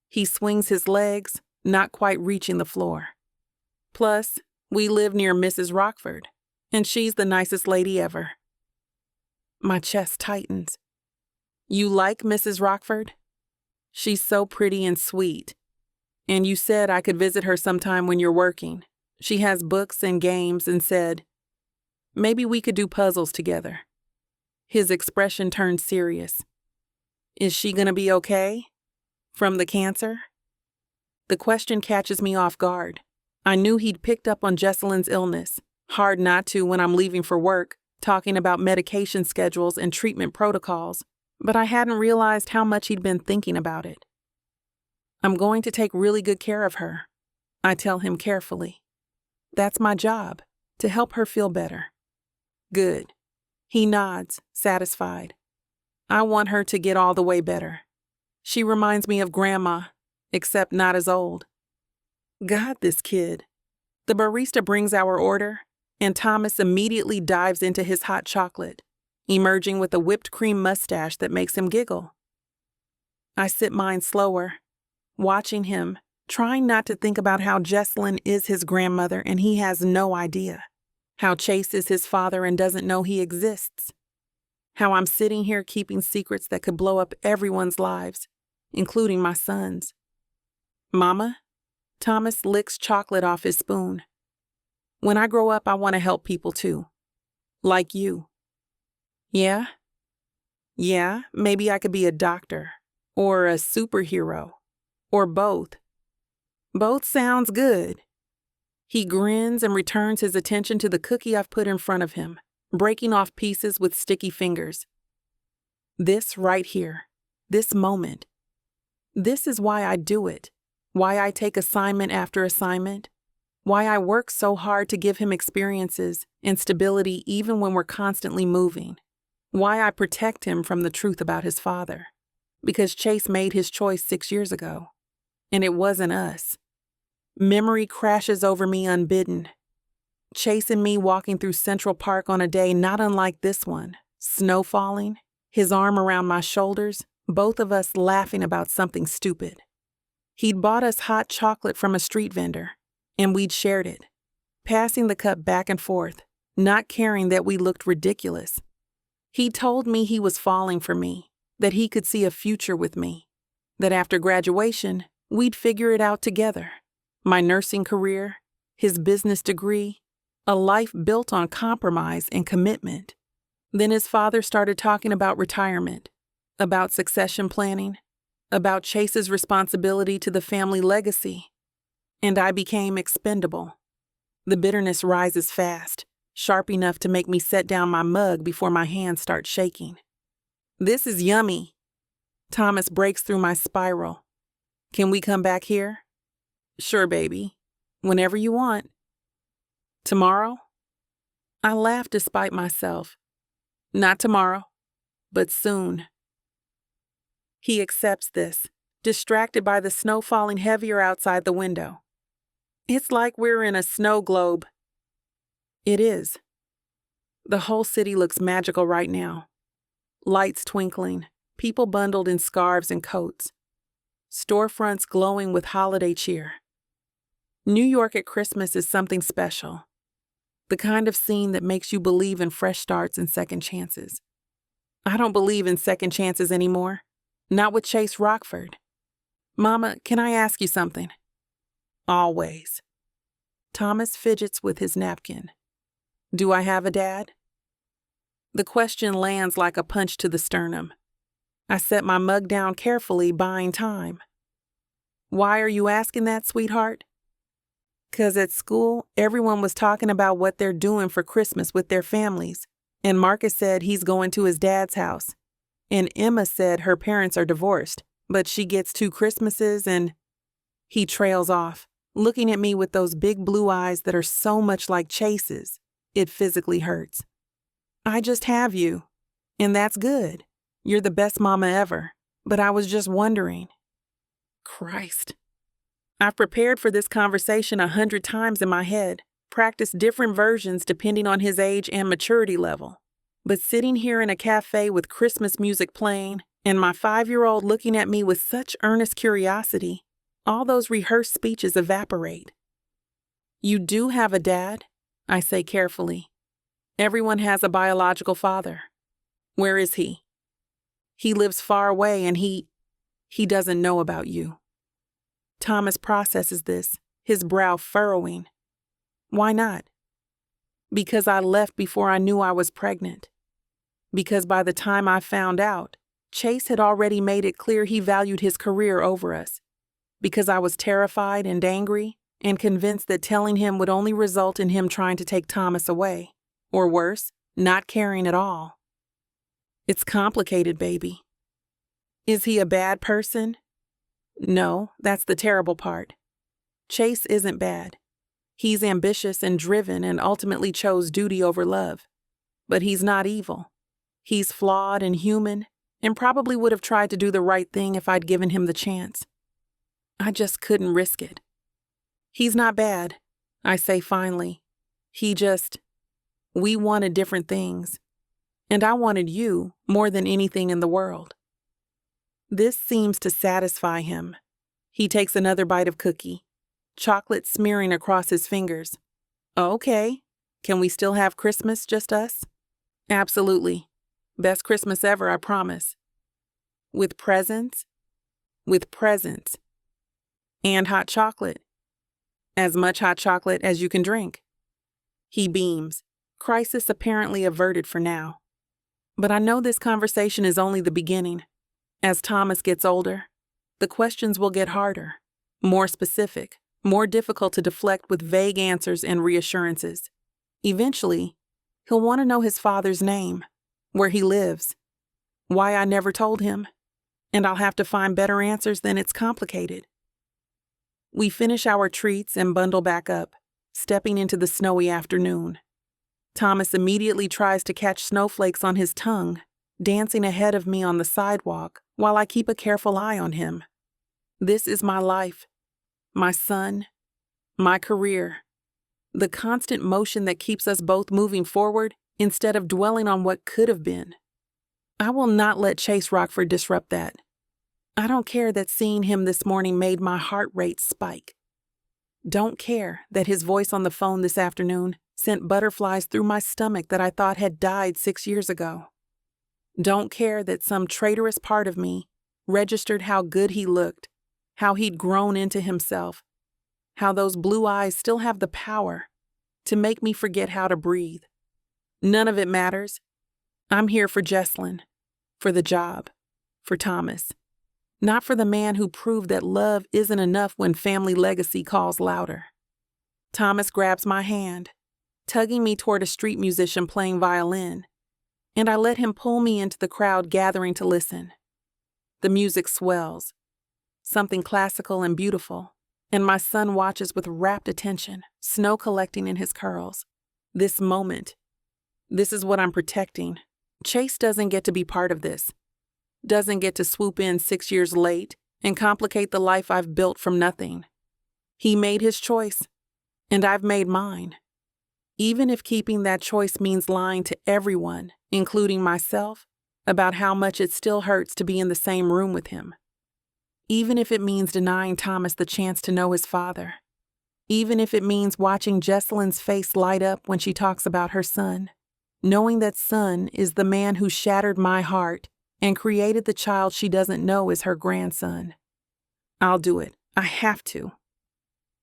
He swings his legs, not quite reaching the floor. Plus, we live near Mrs. Rockford, and she's the nicest lady ever. My chest tightens. You like Mrs. Rockford? She's so pretty and sweet. And you said I could visit her sometime when you're working. She has books and games and said, maybe we could do puzzles together. His expression turned serious. Is she gonna be okay? From the cancer? The question catches me off guard. I knew he'd picked up on Jesselyn's illness. Hard not to when I'm leaving for work, talking about medication schedules and treatment protocols, but I hadn't realized how much he'd been thinking about it. I'm going to take really good care of her, I tell him carefully. That's my job, to help her feel better. Good. He nods, satisfied. I want her to get all the way better. She reminds me of Grandma, except not as old. God, this kid. The barista brings our order, and Thomas immediately dives into his hot chocolate, emerging with a whipped cream mustache that makes him giggle. I sip mine slower, watching him, trying not to think about how Jesselyn is his grandmother and he has no idea. How Chase is his father and doesn't know he exists. How I'm sitting here keeping secrets that could blow up everyone's lives, including my son's. Mama? Thomas licks chocolate off his spoon. When I grow up, I want to help people too. Like you. Yeah? Yeah, maybe I could be a doctor. Or a superhero. Or both. Both sounds good. He grins and returns his attention to the cookie I've put in front of him, breaking off pieces with sticky fingers. This right here. This moment. This is why I do it. Why I take assignment after assignment. Why I work so hard to give him experiences and stability even when we're constantly moving. Why I protect him from the truth about his father. Because Chase made his choice 6 years ago. And it wasn't us. Memory crashes over me unbidden. Chase and me walking through Central Park on a day not unlike this one. Snow falling, his arm around my shoulders, both of us laughing about something stupid. He'd bought us hot chocolate from a street vendor, and we'd shared it, passing the cup back and forth, not caring that we looked ridiculous. He told me he was falling for me, that he could see a future with me, that after graduation, we'd figure it out together. My nursing career, his business degree, a life built on compromise and commitment. Then his father started talking about retirement, about succession planning, about Chase's responsibility to the family legacy. And I became expendable. The bitterness rises fast, sharp enough to make me set down my mug before my hands start shaking. This is yummy. Thomas breaks through my spiral. Can we come back here? Sure, baby. Whenever you want. Tomorrow? I laugh despite myself. Not tomorrow, but soon. He accepts this, distracted by the snow falling heavier outside the window. It's like we're in a snow globe. It is. The whole city looks magical right now. Lights twinkling, people bundled in scarves and coats. Storefronts glowing with holiday cheer. New York at Christmas is something special. The kind of scene that makes you believe in fresh starts and second chances. I don't believe in second chances anymore. Not with Chase Rockford. Mama, can I ask you something? Always. Thomas fidgets with his napkin. Do I have a dad? The question lands like a punch to the sternum. I set my mug down carefully, buying time. Why are you asking that, sweetheart? 'Cause at school, everyone was talking about what they're doing for Christmas with their families, and Marcus said he's going to his dad's house, and Emma said her parents are divorced, but she gets 2 Christmases and... He trails off, looking at me with those big blue eyes that are so much like Chase's, it physically hurts. I just have you, and that's good. You're the best mama ever, but I was just wondering. Christ. I've prepared for this conversation 100 times in my head, practiced different versions depending on his age and maturity level. But sitting here in a cafe with Christmas music playing, and my 5-year-old looking at me with such earnest curiosity, all those rehearsed speeches evaporate. You do have a dad, I say carefully. Everyone has a biological father. Where is he? He lives far away and he doesn't know about you. Thomas processes this, his brow furrowing. Why not? Because I left before I knew I was pregnant. Because by the time I found out, Chase had already made it clear he valued his career over us. Because I was terrified and angry and convinced that telling him would only result in him trying to take Thomas away. Or worse, not caring at all. It's complicated, baby. Is he a bad person? No, that's the terrible part. Chase isn't bad. He's ambitious and driven and ultimately chose duty over love. But he's not evil. He's flawed and human, and probably would have tried to do the right thing if I'd given him the chance. I just couldn't risk it. He's not bad, I say finally. We wanted different things. And I wanted you more than anything in the world. This seems to satisfy him. He takes another bite of cookie, chocolate smearing across his fingers. Okay, can we still have Christmas, just us? Absolutely. Best Christmas ever, I promise. With presents? With presents. And hot chocolate. As much hot chocolate as you can drink. He beams, crisis apparently averted for now. But I know this conversation is only the beginning. As Thomas gets older, the questions will get harder, more specific, more difficult to deflect with vague answers and reassurances. Eventually, he'll want to know his father's name, where he lives, why I never told him, and I'll have to find better answers than it's complicated. We finish our treats and bundle back up, stepping into the snowy afternoon. Thomas immediately tries to catch snowflakes on his tongue, dancing ahead of me on the sidewalk while I keep a careful eye on him. This is my life, my son, my career, the constant motion that keeps us both moving forward instead of dwelling on what could have been. I will not let Chase Rockford disrupt that. I don't care that seeing him this morning made my heart rate spike. Don't care that his voice on the phone this afternoon sent butterflies through my stomach that I thought had died 6 years ago. Don't care that some traitorous part of me registered how good he looked, how he'd grown into himself, how those blue eyes still have the power to make me forget how to breathe. None of it matters. I'm here for Jesslyn, for the job, for Thomas. Not for the man who proved that love isn't enough when family legacy calls louder. Thomas grabs my hand, tugging me toward a street musician playing violin, and I let him pull me into the crowd gathering to listen. The music swells, something classical and beautiful, and my son watches with rapt attention, snow collecting in his curls. This moment, this is what I'm protecting. Chase doesn't get to be part of this. Doesn't get to swoop in 6 years late and complicate the life I've built from nothing. He made his choice, and I've made mine. Even if keeping that choice means lying to everyone, including myself, about how much it still hurts to be in the same room with him. Even if it means denying Thomas the chance to know his father. Even if it means watching Jesselyn's face light up when she talks about her son, knowing that son is the man who shattered my heart and created the child she doesn't know is her grandson. I'll do it. I have to.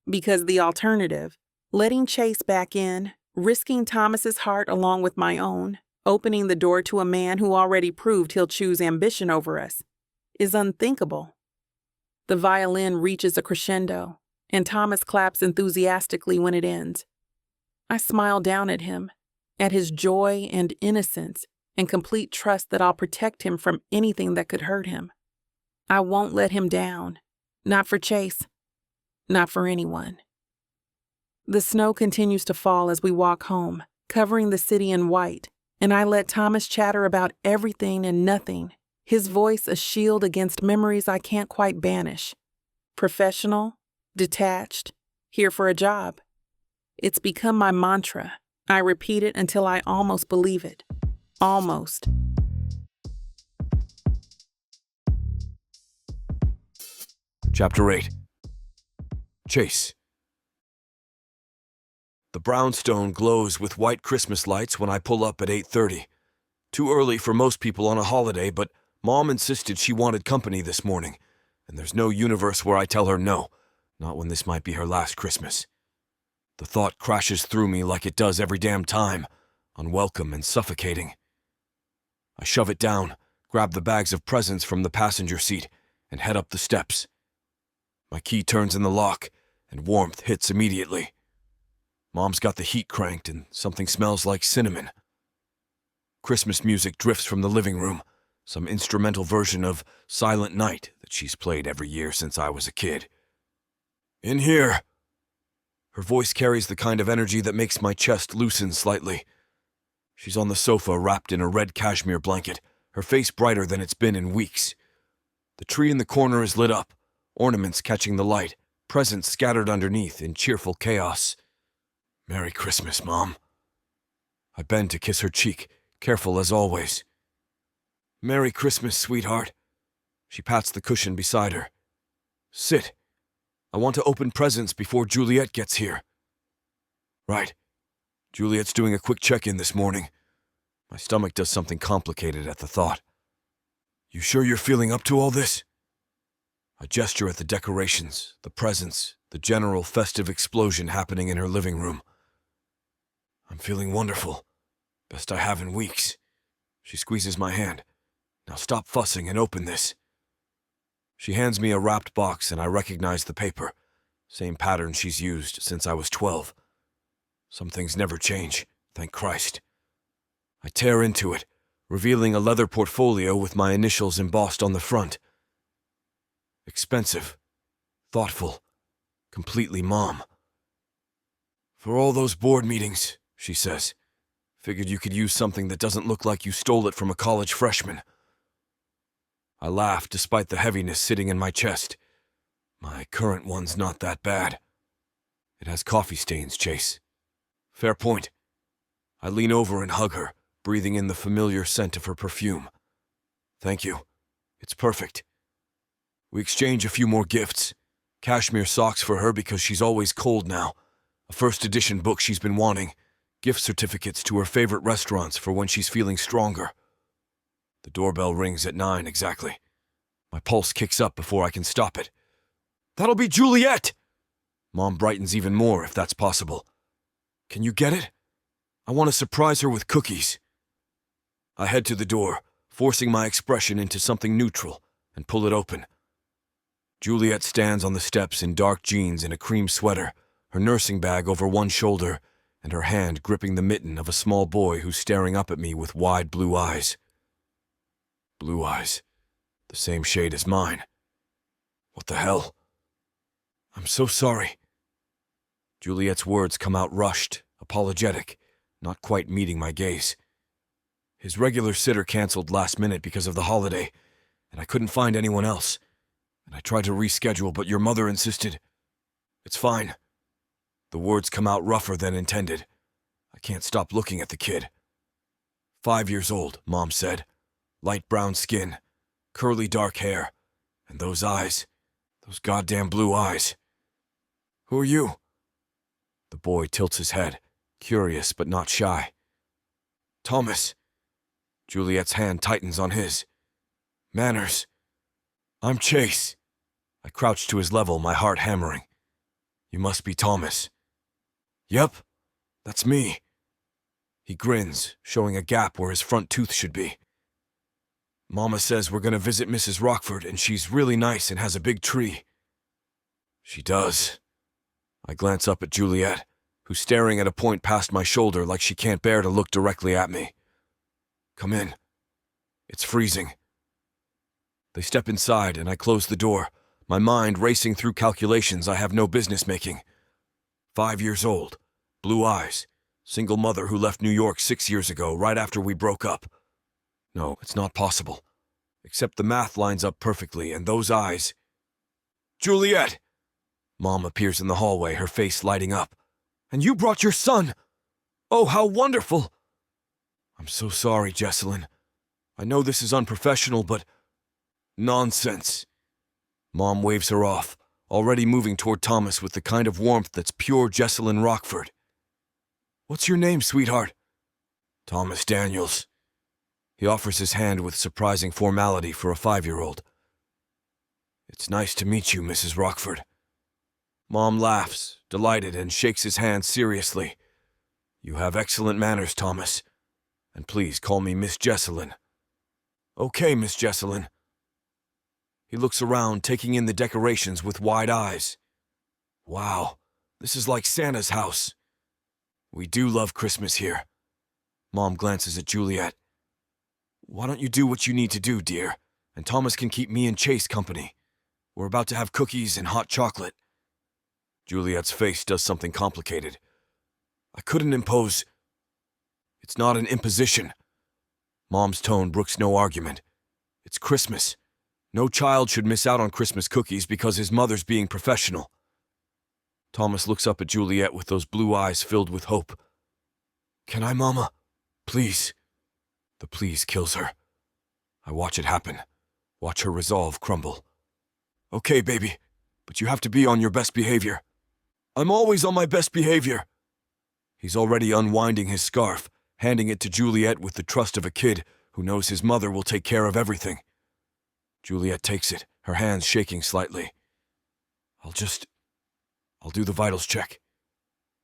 Because the alternative, letting Chase back in, risking Thomas's heart along with my own, opening the door to a man who already proved he'll choose ambition over us, is unthinkable. The violin reaches a crescendo, and Thomas claps enthusiastically when it ends. I smile down at him, at his joy and innocence, and complete trust that I'll protect him from anything that could hurt him. I won't let him down. Not for Chase. Not for anyone. The snow continues to fall as we walk home, covering the city in white, and I let Thomas chatter about everything and nothing, his voice a shield against memories I can't quite banish. Professional, detached, here for a job. It's become my mantra. I repeat it until I almost believe it. Almost. Chapter 8. Chase. The brownstone glows with white Christmas lights when I pull up at 8:30. Too early for most people on a holiday, but Mom insisted she wanted company this morning, and there's no universe where I tell her no, not when this might be her last Christmas. The thought crashes through me like it does every damn time, unwelcome and suffocating. I shove it down, grab the bags of presents from the passenger seat, and head up the steps. My key turns in the lock, and warmth hits immediately. Mom's got the heat cranked, and something smells like cinnamon. Christmas music drifts from the living room, some instrumental version of Silent Night that she's played every year since I was a kid. In here! Her voice carries the kind of energy that makes my chest loosen slightly. She's on the sofa wrapped in a red cashmere blanket, her face brighter than it's been in weeks. The tree in the corner is lit up, ornaments catching the light, presents scattered underneath in cheerful chaos. Merry Christmas, Mom. I bend to kiss her cheek, careful as always. Merry Christmas, sweetheart. She pats the cushion beside her. Sit. I want to open presents before Juliet gets here. Right. Juliet's doing a quick check-in this morning. My stomach does something complicated at the thought. You sure you're feeling up to all this? I gesture at the decorations, the presents, the general festive explosion happening in her living room. I'm feeling wonderful. Best I have in weeks. She squeezes my hand. Now stop fussing and open this. She hands me a wrapped box and I recognize the paper. Same pattern she's used since I was 12. Some things never change, thank Christ. I tear into it, revealing a leather portfolio with my initials embossed on the front. Expensive, thoughtful, completely Mom. For all those board meetings, she says. Figured you could use something that doesn't look like you stole it from a college freshman. I laugh despite the heaviness sitting in my chest. My current one's not that bad. It has coffee stains, Chase. Fair point. I lean over and hug her, breathing in the familiar scent of her perfume. Thank you. It's perfect. We exchange a few more gifts. Cashmere socks for her because she's always cold now. A first edition book she's been wanting. Gift certificates to her favorite restaurants for when she's feeling stronger. The doorbell rings at 9 exactly. My pulse kicks up before I can stop it. That'll be Juliet! Mom brightens even more if that's possible. Can you get it? I want to surprise her with cookies. I head to the door, forcing my expression into something neutral, and pull it open. Juliet stands on the steps in dark jeans and a cream sweater, her nursing bag over one shoulder, and her hand gripping the mitten of a small boy who's staring up at me with wide blue eyes. Blue eyes. The same shade as mine. What the hell? I'm so sorry. Juliet's words come out rushed, apologetic, not quite meeting my gaze. His regular sitter canceled last minute because of the holiday, and I couldn't find anyone else. And I tried to reschedule, but your mother insisted. It's fine. The words come out rougher than intended. I can't stop looking at the kid. 5 years old, Mom said. Light brown skin, curly dark hair, and those eyes, those goddamn blue eyes. Who are you? The boy tilts his head, curious but not shy. Thomas. Juliet's hand tightens on his. Manners. I'm Chase. I crouch to his level, my heart hammering. You must be Thomas. Yep, that's me. He grins, showing a gap where his front tooth should be. Mama says we're going to visit Mrs. Rockford, and she's really nice and has a big tree. She does. I glance up at Juliet, who's staring at a point past my shoulder like she can't bear to look directly at me. Come in. It's freezing. They step inside, and I close the door, my mind racing through calculations I have no business making. 5 years old, blue eyes, single mother who left New York 6 years ago, right after we broke up. No, it's not possible. Except the math lines up perfectly, and those eyes... Juliet! Mom appears in the hallway, her face lighting up. And you brought your son! Oh, how wonderful! I'm so sorry, Jesselyn. I know this is unprofessional, but... Nonsense. Mom waves her off, already moving toward Thomas with the kind of warmth that's pure Jesselyn Rockford. What's your name, sweetheart? Thomas Daniels. He offers his hand with surprising formality for a 5-year-old. It's nice to meet you, Mrs. Rockford. Mom laughs, delighted, and shakes his hand seriously. You have excellent manners, Thomas. And please call me Miss Jesselyn. Okay, Miss Jesselyn. He looks around, taking in the decorations with wide eyes. Wow, this is like Santa's house. We do love Christmas here. Mom glances at Juliet. Why don't you do what you need to do, dear, and Thomas can keep me and Chase company. We're about to have cookies and hot chocolate. Juliet's face does something complicated. I couldn't impose. It's not an imposition. Mom's tone brooks no argument. It's Christmas. No child should miss out on Christmas cookies because his mother's being professional. Thomas looks up at Juliet with those blue eyes filled with hope. Can I, Mama? Please. The please kills her. I watch it happen. Watch her resolve crumble. Okay, baby, but you have to be on your best behavior. I'm always on my best behavior. He's already unwinding his scarf, handing it to Juliet with the trust of a kid who knows his mother will take care of everything. Juliet takes it, her hands shaking slightly. I'll do the vitals check.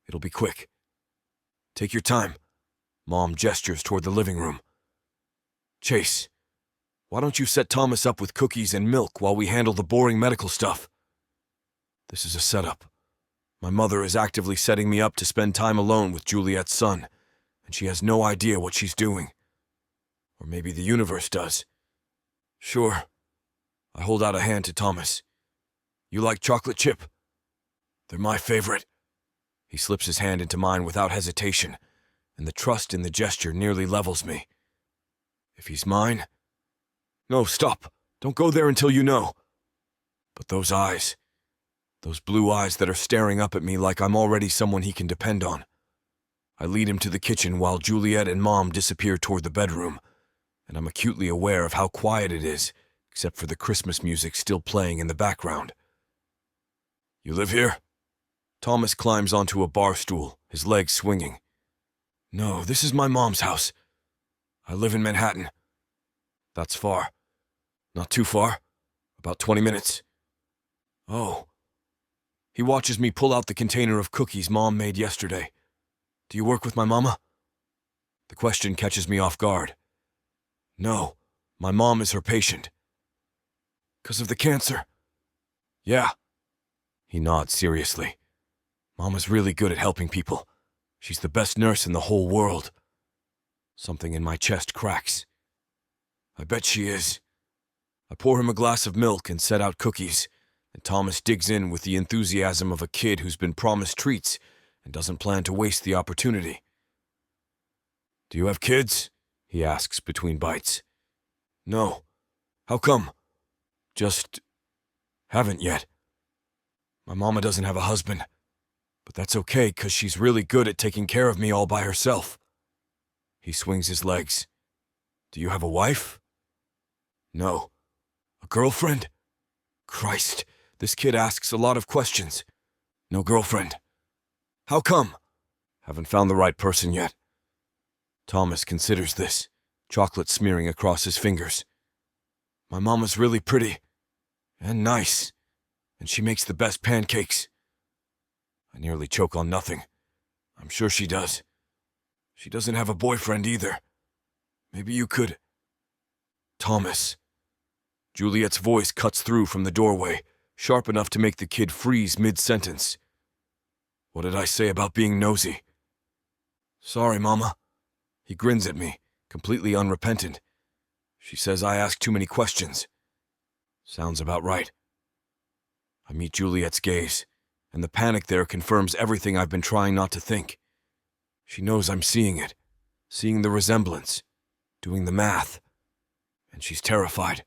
It'll be quick. Take your time. Mom gestures toward the living room. Chase, why don't you set Thomas up with cookies and milk while we handle the boring medical stuff? This is a setup. My mother is actively setting me up to spend time alone with Juliet's son, and she has no idea what she's doing. Or maybe the universe does. Sure. I hold out a hand to Thomas. You like chocolate chip? They're my favorite. He slips his hand into mine without hesitation, and the trust in the gesture nearly levels me. If he's mine? No, stop. Don't go there until you know. But those eyes, those blue eyes that are staring up at me like I'm already someone he can depend on. I lead him to the kitchen while Juliet and Mom disappear toward the bedroom, and I'm acutely aware of how quiet it is, except for the Christmas music still playing in the background. You live here? Thomas climbs onto a bar stool, his legs swinging. No, this is my mom's house. I live in Manhattan. That's far. Not too far. About 20 minutes. Oh. He watches me pull out the container of cookies Mom made yesterday. Do you work with my mama? The question catches me off guard. No, my mom is her patient. 'Cause of the cancer? Yeah. He nods seriously. Mama's really good at helping people. She's the best nurse in the whole world. Something in my chest cracks. I bet she is. I pour him a glass of milk and set out cookies, and Thomas digs in with the enthusiasm of a kid who's been promised treats and doesn't plan to waste the opportunity. Do you have kids? He asks between bites. No. How come? Just haven't yet. My mama doesn't have a husband, but that's okay 'cause she's really good at taking care of me all by herself. He swings his legs. Do you have a wife? No. A girlfriend? Christ, this kid asks a lot of questions. No girlfriend. How come? Haven't found the right person yet. Thomas considers this, chocolate smearing across his fingers. My mama's really pretty and nice, and she makes the best pancakes. I nearly choke on nothing. I'm sure she does. She doesn't have a boyfriend either. Maybe you could... Thomas. Juliet's voice cuts through from the doorway, sharp enough to make the kid freeze mid-sentence. What did I say about being nosy? Sorry, Mama. He grins at me, completely unrepentant. She says I ask too many questions. Sounds about right. I meet Juliet's gaze, and the panic there confirms everything I've been trying not to think. She knows I'm seeing it, seeing the resemblance, doing the math, and she's terrified.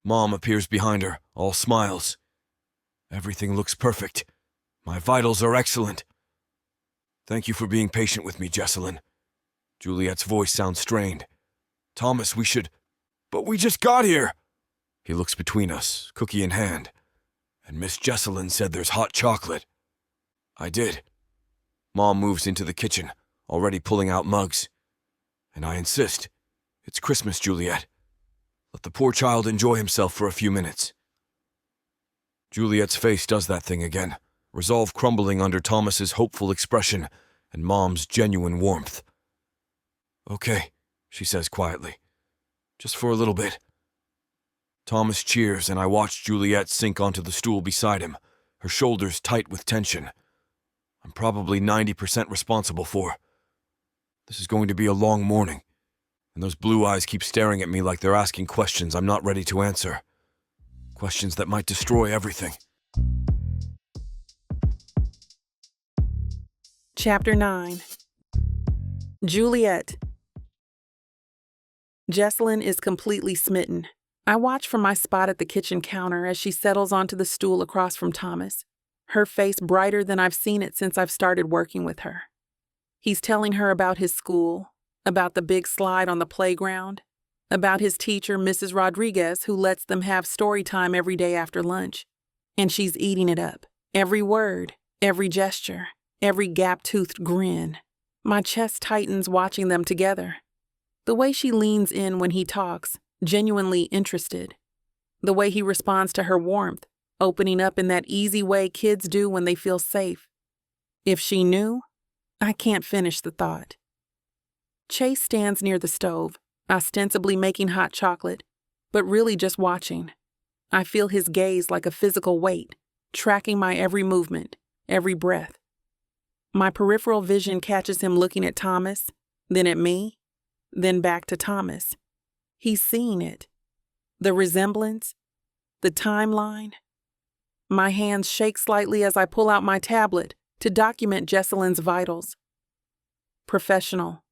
Mom appears behind her, all smiles. Everything looks perfect. My vitals are excellent. Thank you for being patient with me, Jessalyn. Juliet's voice sounds strained. Thomas, we should... But we just got here! He looks between us, cookie in hand. And Miss Jessalyn said there's hot chocolate. I did. Mom moves into the kitchen, already pulling out mugs. And I insist. It's Christmas, Juliet. Let the poor child enjoy himself for a few minutes. Juliet's face does that thing again, resolve crumbling under Thomas's hopeful expression and Mom's genuine warmth. Okay, she says quietly. Just for a little bit. Thomas cheers, and I watch Juliet sink onto the stool beside him, her shoulders tight with tension. I'm probably 90% responsible for. This is going to be a long morning, and those blue eyes keep staring at me like they're asking questions I'm not ready to answer. Questions that might destroy everything. Chapter 9. Juliet. Jessalyn is completely smitten. I watch from my spot at the kitchen counter as she settles onto the stool across from Thomas, her face brighter than I've seen it since I've started working with her. He's telling her about his school, about the big slide on the playground, about his teacher, Mrs. Rodriguez, who lets them have story time every day after lunch. And she's eating it up. Every word, every gesture, every gap-toothed grin. My chest tightens watching them together. The way she leans in when he talks, genuinely interested. The way he responds to her warmth, opening up in that easy way kids do when they feel safe. If she knew, I can't finish the thought. Chase stands near the stove, ostensibly making hot chocolate, but really just watching. I feel his gaze like a physical weight, tracking my every movement, every breath. My peripheral vision catches him looking at Thomas, then at me, then back to Thomas. He's seeing it. The resemblance, the timeline. My hands shake slightly as I pull out my tablet, to document Jesselyn's vitals. Professional.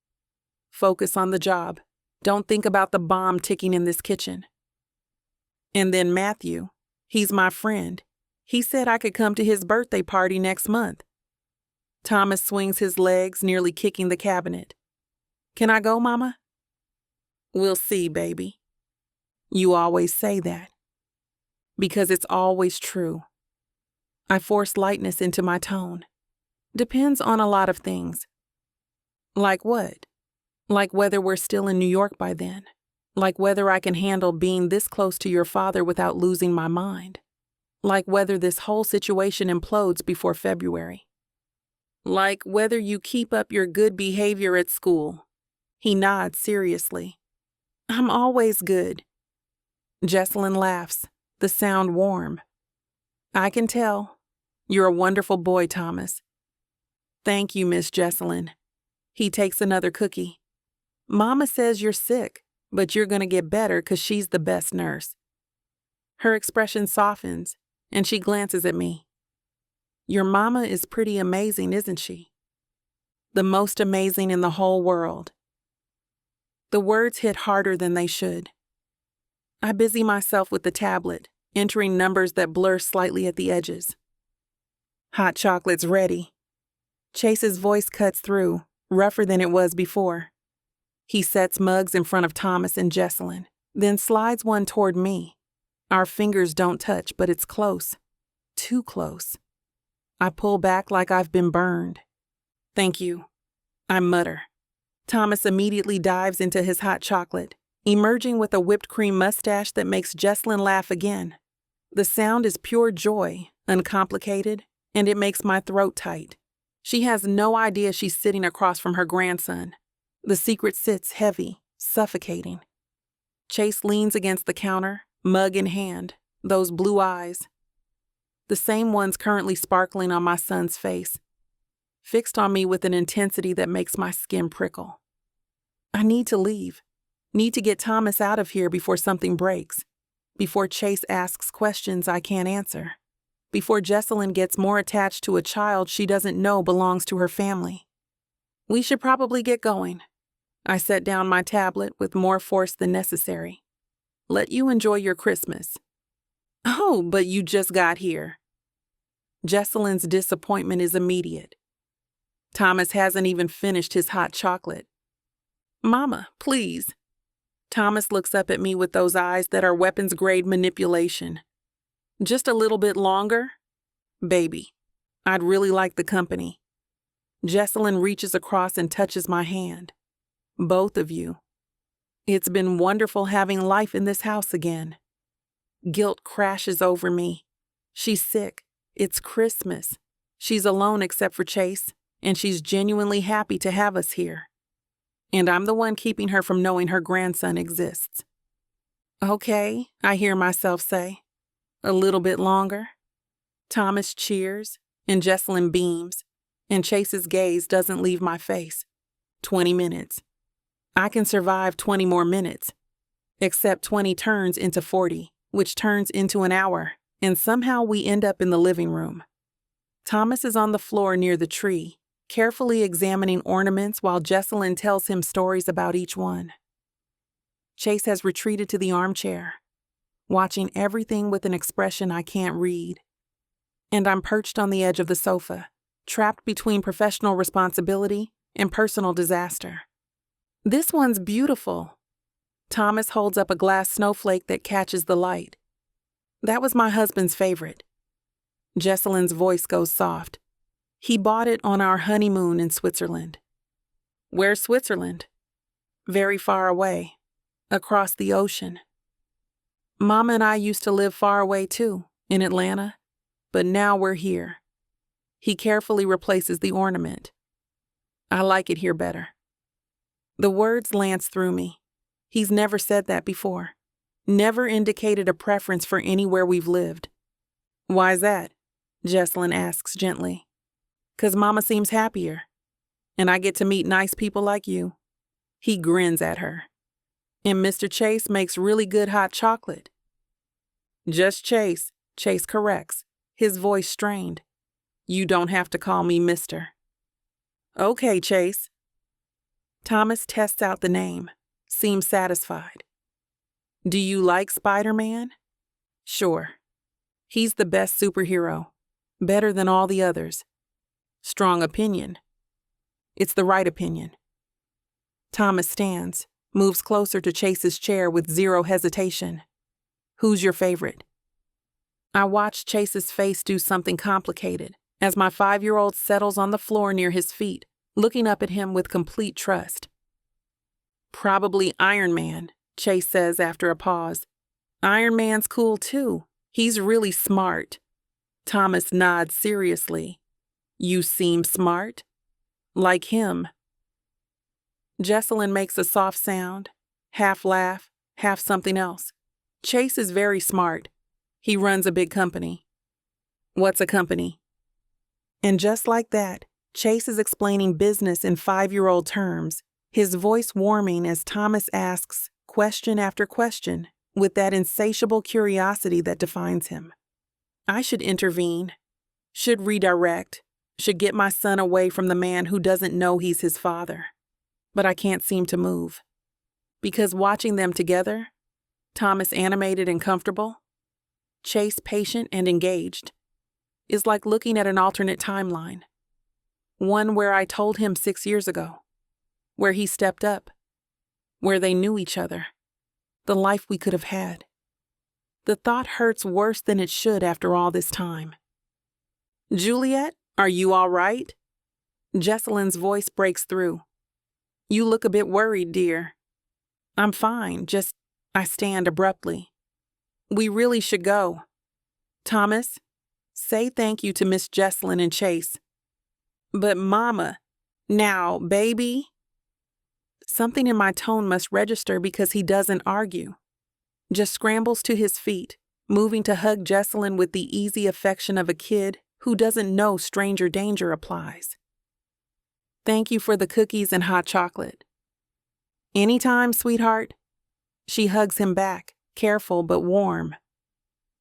Focus on the job. Don't think about the bomb ticking in this kitchen. And then Matthew. He's my friend. He said I could come to his birthday party next month. Thomas swings his legs, nearly kicking the cabinet. Can I go, Mama? We'll see, baby. You always say that. Because it's always true. I force lightness into my tone. Depends on a lot of things. Like what? Like whether we're still in New York by then. Like whether I can handle being this close to your father without losing my mind. Like whether this whole situation implodes before February. Like whether you keep up your good behavior at school. He nods seriously. I'm always good. Jesselyn laughs, the sound warm. I can tell. You're a wonderful boy, Thomas. Thank you, Miss Jesselyn. He takes another cookie. Mama says you're sick, but you're going to get better because she's the best nurse. Her expression softens, and she glances at me. Your mama is pretty amazing, isn't she? The most amazing in the whole world. The words hit harder than they should. I busy myself with the tablet, entering numbers that blur slightly at the edges. Hot chocolate's ready. Chase's voice cuts through, rougher than it was before. He sets mugs in front of Thomas and Jesselyn, then slides one toward me. Our fingers don't touch, but it's close. Too close. I pull back like I've been burned. Thank you, I mutter. Thomas immediately dives into his hot chocolate, emerging with a whipped cream mustache that makes Jesselyn laugh again. The sound is pure joy, uncomplicated, and it makes my throat tight. She has no idea she's sitting across from her grandson. The secret sits heavy, suffocating. Chase leans against the counter, mug in hand, those blue eyes. The same ones currently sparkling on my son's face, fixed on me with an intensity that makes my skin prickle. I need to leave. Need to get Thomas out of here before something breaks. Before Chase asks questions I can't answer. Before Jesselyn gets more attached to a child she doesn't know belongs to her family. We should probably get going. I set down my tablet with more force than necessary. Let you enjoy your Christmas. Oh, but you just got here. Jesselyn's disappointment is immediate. Thomas hasn't even finished his hot chocolate. Mama, please. Thomas looks up at me with those eyes that are weapons-grade manipulation. Just a little bit longer? Baby, I'd really like the company. Jesselyn reaches across and touches my hand. Both of you. It's been wonderful having life in this house again. Guilt crashes over me. She's sick. It's Christmas. She's alone except for Chase, and she's genuinely happy to have us here. And I'm the one keeping her from knowing her grandson exists. Okay, I hear myself say. A little bit longer. Thomas cheers, and Jesselyn beams, and Chase's gaze doesn't leave my face. 20 minutes. I can survive 20 more minutes. Except 20 turns into 40, which turns into an hour, and somehow we end up in the living room. Thomas is on the floor near the tree, carefully examining ornaments while Jesselyn tells him stories about each one. Chase has retreated to the armchair, watching everything with an expression I can't read. And I'm perched on the edge of the sofa, trapped between professional responsibility and personal disaster. This one's beautiful. Thomas holds up a glass snowflake that catches the light. That was my husband's favorite. Jesselyn's voice goes soft. He bought it on our honeymoon in Switzerland. Where's Switzerland? Very far away, across the ocean. Mama and I used to live far away too, in Atlanta, but now we're here. He carefully replaces the ornament. I like it here better. The words lance through me. He's never said that before. Never indicated a preference for anywhere we've lived. Why's that? Jesselyn asks gently. 'Cause Mama seems happier. And I get to meet nice people like you. He grins at her. And Mr. Chase makes really good hot chocolate. Just Chase, Chase corrects, his voice strained. You don't have to call me Mr. Okay, Chase. Thomas tests out the name, seems satisfied. Do you like Spider-Man? Sure. He's the best superhero. Better than all the others. Strong opinion. It's the right opinion. Thomas stands, moves closer to Chase's chair with zero hesitation. Who's your favorite? I watch Chase's face do something complicated as my 5-year-old settles on the floor near his feet, looking up at him with complete trust. Probably Iron Man, Chase says after a pause. Iron Man's cool too. He's really smart. Thomas nods seriously. You seem smart? Like him. Jesselyn makes a soft sound, half laugh, half something else. Chase is very smart. He runs a big company. What's a company? And just like that, Chase is explaining business in 5-year-old terms, his voice warming as Thomas asks question after question with that insatiable curiosity that defines him. I should intervene, should redirect, should get my son away from the man who doesn't know he's his father. But I can't seem to move. Because watching them together, Thomas animated and comfortable, Chase patient and engaged, is like looking at an alternate timeline. One where I told him 6 years ago, where he stepped up, where they knew each other, the life we could have had. The thought hurts worse than it should after all this time. Juliet, are you all right? Jesselyn's voice breaks through. You look a bit worried, dear. I'm fine, just I stand abruptly. We really should go. Thomas, say thank you to Miss Jesselyn and Chase. But Mama, now, baby. Something in my tone must register because he doesn't argue. Just scrambles to his feet, moving to hug Jesselyn with the easy affection of a kid who doesn't know stranger danger applies. Thank you for the cookies and hot chocolate. Anytime, sweetheart. She hugs him back, careful but warm.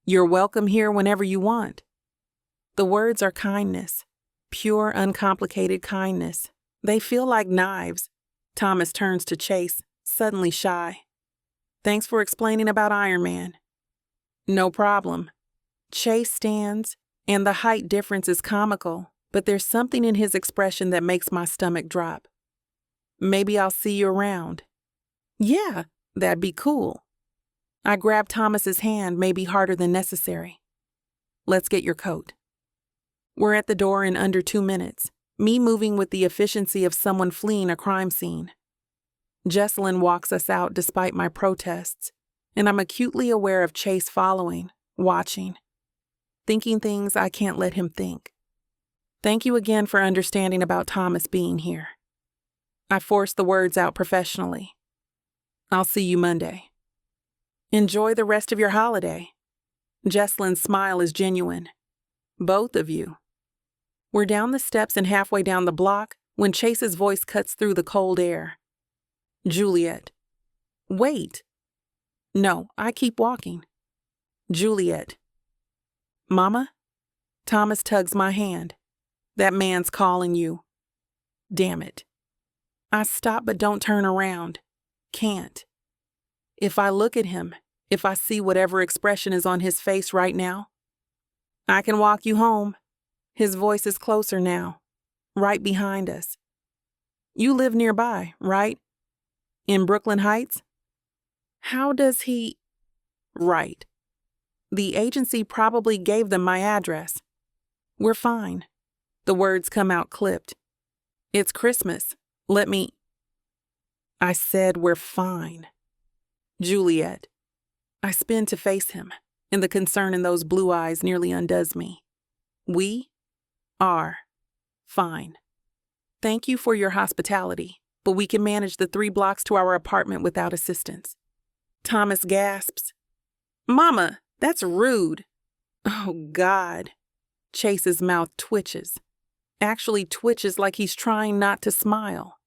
You're welcome here whenever you want. The words are kindness, pure, uncomplicated kindness. They feel like knives. Thomas turns to Chase, suddenly shy. Thanks for explaining about Iron Man. No problem. Chase stands, and the height difference is comical, but there's something in his expression that makes my stomach drop. Maybe I'll see you around. Yeah, that'd be cool. I grab Thomas's hand, maybe harder than necessary. Let's get your coat. We're at the door in under 2 minutes, me moving with the efficiency of someone fleeing a crime scene. Jesselyn walks us out despite my protests, and I'm acutely aware of Chase following, watching, thinking things I can't let him think. Thank you again for understanding about Thomas being here. I force the words out professionally. I'll see you Monday. Enjoy the rest of your holiday. Jesselyn's smile is genuine. Both of you. We're down the steps and halfway down the block when Chase's voice cuts through the cold air. Juliet. Wait. No, I keep walking. Juliet. Mama? Thomas tugs my hand. That man's calling you. Damn it. I stop but don't turn around. Can't. If I look at him, if I see whatever expression is on his face right now, I can walk you home. His voice is closer now, right behind us. You live nearby, right? In Brooklyn Heights? How does he... Right. The agency probably gave them my address. We're fine. The words come out clipped. It's Christmas. Let me... I said we're fine. Juliet. I spin to face him, and the concern in those blue eyes nearly undoes me. We are fine. Thank you for your hospitality, but we can manage the 3 blocks to our apartment without assistance. Thomas gasps. Mama, that's rude. Oh, God. Chase's mouth twitches. Actually twitches like he's trying not to smile.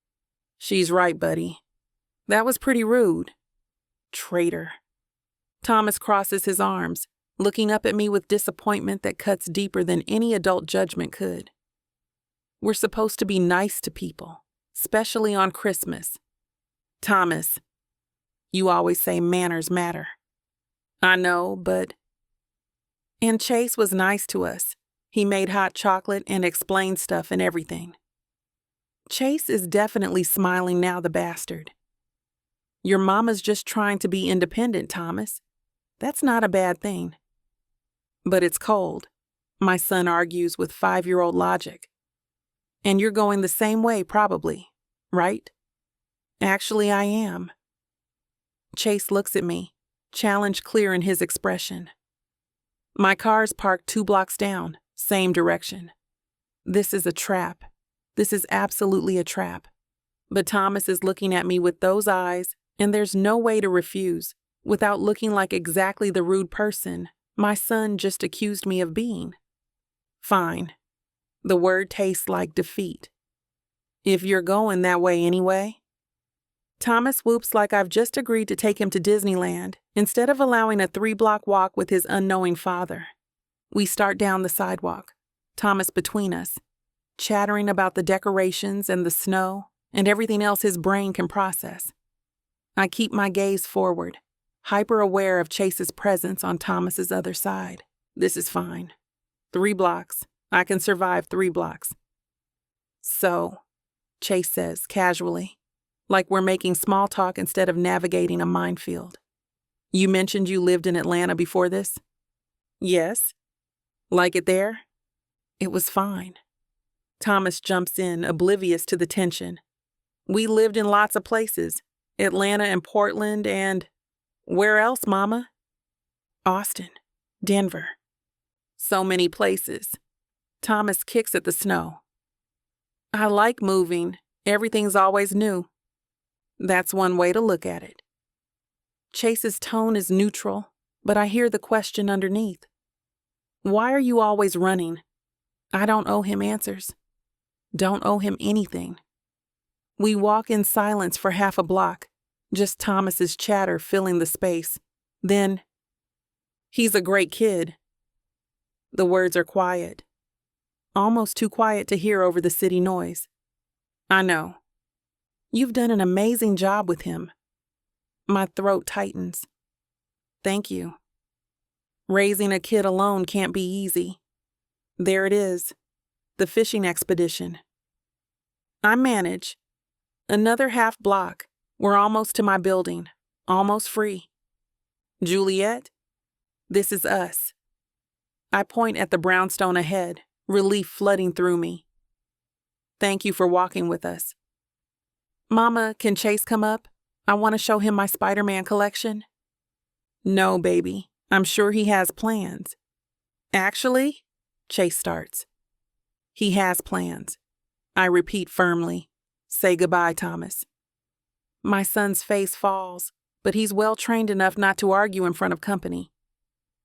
She's right, buddy. That was pretty rude. Traitor. Thomas crosses his arms, looking up at me with disappointment that cuts deeper than any adult judgment could. We're supposed to be nice to people, especially on Christmas. Thomas, you always say manners matter. I know, but... And Chase was nice to us. He made hot chocolate and explained stuff and everything. Chase is definitely smiling now, the bastard. Your mama's just trying to be independent, Thomas. That's not a bad thing. But it's cold, my son argues with 5-year-old logic. And you're going the same way, probably, right? Actually, I am. Chase looks at me, challenge clear in his expression. My car's parked 2 blocks down, same direction. This is a trap. This is absolutely a trap. But Thomas is looking at me with those eyes, and there's no way to refuse, without looking like exactly the rude person my son just accused me of being. Fine. The word tastes like defeat. If you're going that way anyway. Thomas whoops like I've just agreed to take him to Disneyland instead of allowing a 3-block walk with his unknowing father. We start down the sidewalk, Thomas between us, chattering about the decorations and the snow and everything else his brain can process. I keep my gaze forward, hyper-aware of Chase's presence on Thomas's other side. This is fine. 3 blocks. I can survive 3 blocks. So, Chase says casually, like we're making small talk instead of navigating a minefield. You mentioned you lived in Atlanta before this? Yes. Like it there? It was fine. Thomas jumps in, oblivious to the tension. We lived in lots of places. Atlanta and Portland and... Where else, Mama? Austin. Denver. So many places. Thomas kicks at the snow. I like moving. Everything's always new. That's one way to look at it. Chase's tone is neutral, but I hear the question underneath. Why are you always running? I don't owe him answers. Don't owe him anything. We walk in silence for half a block, just Thomas's chatter filling the space. Then, he's a great kid. The words are quiet. Almost too quiet to hear over the city noise. I know. You've done an amazing job with him. My throat tightens. Thank you. Raising a kid alone can't be easy. There it is. The fishing expedition. I manage. Another half block. We're almost to my building. Almost free. Juliet, this is us. I point at the brownstone ahead, relief flooding through me. Thank you for walking with us. Mama, can Chase come up? I want to show him my Spider-Man collection. No, baby. I'm sure he has plans. Actually, Chase starts. He has plans. I repeat firmly. Say goodbye, Thomas. My son's face falls, but he's well trained enough not to argue in front of company.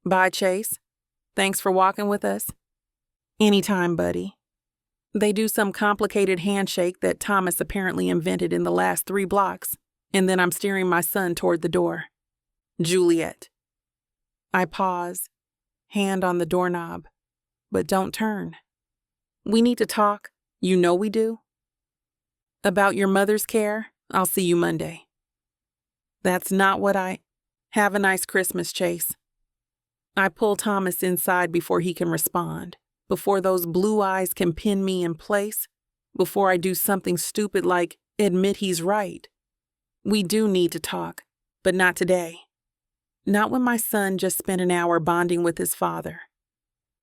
Bye, Chase. Thanks for walking with us. Anytime, buddy. They do some complicated handshake that Thomas apparently invented in the last 3 blocks, and then I'm steering my son toward the door. Juliet. I pause, hand on the doorknob, but don't turn. We need to talk. You know we do. About your mother's care, I'll see you Monday. That's not what I... Have a nice Christmas, Chase. I pull Thomas inside before he can respond, before those blue eyes can pin me in place, before I do something stupid like admit he's right. We do need to talk, but not today. Not when my son just spent an hour bonding with his father.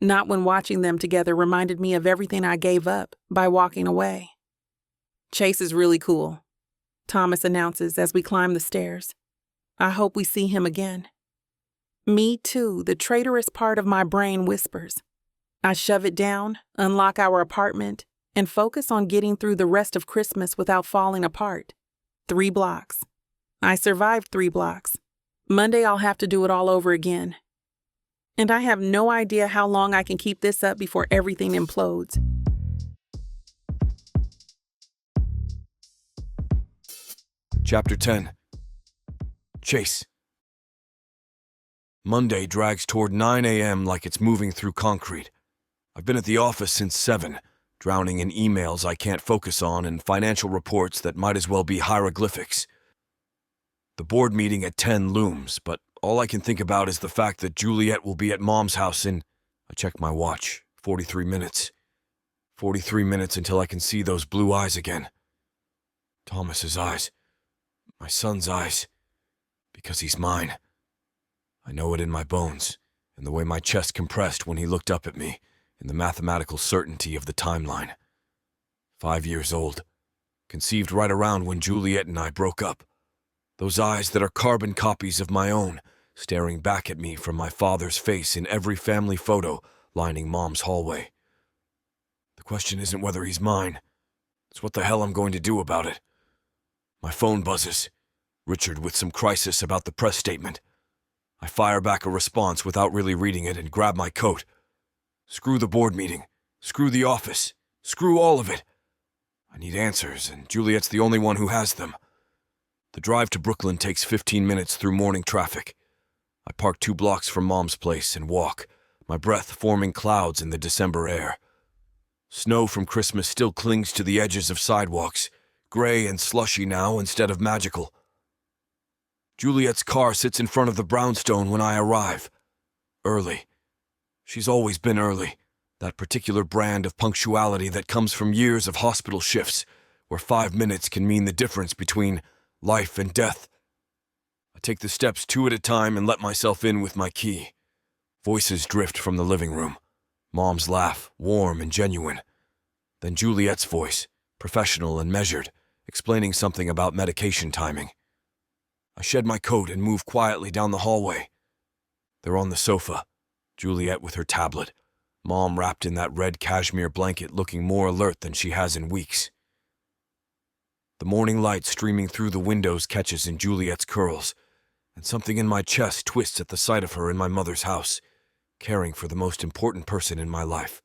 Not when watching them together reminded me of everything I gave up by walking away. Chase is really cool, Thomas announces as we climb the stairs. I hope we see him again. Me too, the traitorous part of my brain whispers. I shove it down, unlock our apartment, and focus on getting through the rest of Christmas without falling apart. 3 blocks. I survived 3 blocks. Monday I'll have to do it all over again. And I have no idea how long I can keep this up before everything implodes. Chapter 10. Chase. Monday drags toward 9 a.m. like it's moving through concrete. I've been at the office since 7, drowning in emails I can't focus on and financial reports that might as well be hieroglyphics. The board meeting at 10 looms, but all I can think about is the fact that Juliet will be at Mom's house in, I check my watch, 43 minutes. 43 minutes until I can see those blue eyes again. Thomas's eyes. My son's eyes. Because he's mine. I know it in my bones, in the way my chest compressed when he looked up at me, in the mathematical certainty of the timeline. 5 years old. Conceived right around when Juliet and I broke up. Those eyes that are carbon copies of my own, staring back at me from my father's face in every family photo lining Mom's hallway. The question isn't whether he's mine. It's what the hell I'm going to do about it. My phone buzzes. Richard with some crisis about the press statement. I fire back a response without really reading it and grab my coat. Screw the board meeting. Screw the office. Screw all of it. I need answers, and Juliet's the only one who has them. The drive to Brooklyn takes 15 minutes through morning traffic. I park 2 blocks from Mom's place and walk, my breath forming clouds in the December air. Snow from Christmas still clings to the edges of sidewalks, gray and slushy now instead of magical. Juliet's car sits in front of the brownstone when I arrive. Early. She's always been early, that particular brand of punctuality that comes from years of hospital shifts, where 5 minutes can mean the difference between life and death. I take the steps 2 at a time and let myself in with my key. Voices drift from the living room. Mom's laugh, warm and genuine. Then Juliet's voice, professional and measured, explaining something about medication timing. I shed my coat and move quietly down the hallway. They're on the sofa, Juliet with her tablet, Mom wrapped in that red cashmere blanket looking more alert than she has in weeks. The morning light streaming through the windows catches in Juliet's curls, and something in my chest twists at the sight of her in my mother's house, caring for the most important person in my life.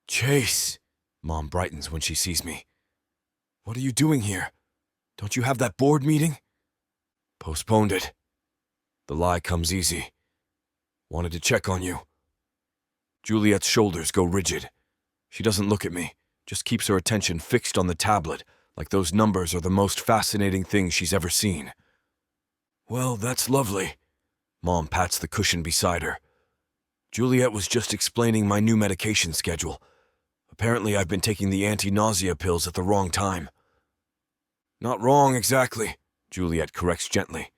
Chase! Mom brightens when she sees me. What are you doing here? Don't you have that board meeting? Postponed it. The lie comes easy. Wanted to check on you. Juliet's shoulders go rigid. She doesn't look at me, just keeps her attention fixed on the tablet, like those numbers are the most fascinating thing she's ever seen. Well, that's lovely. Mom pats the cushion beside her. Juliet was just explaining my new medication schedule. Apparently I've been taking the anti-nausea pills at the wrong time. Not wrong exactly, Juliet corrects gently.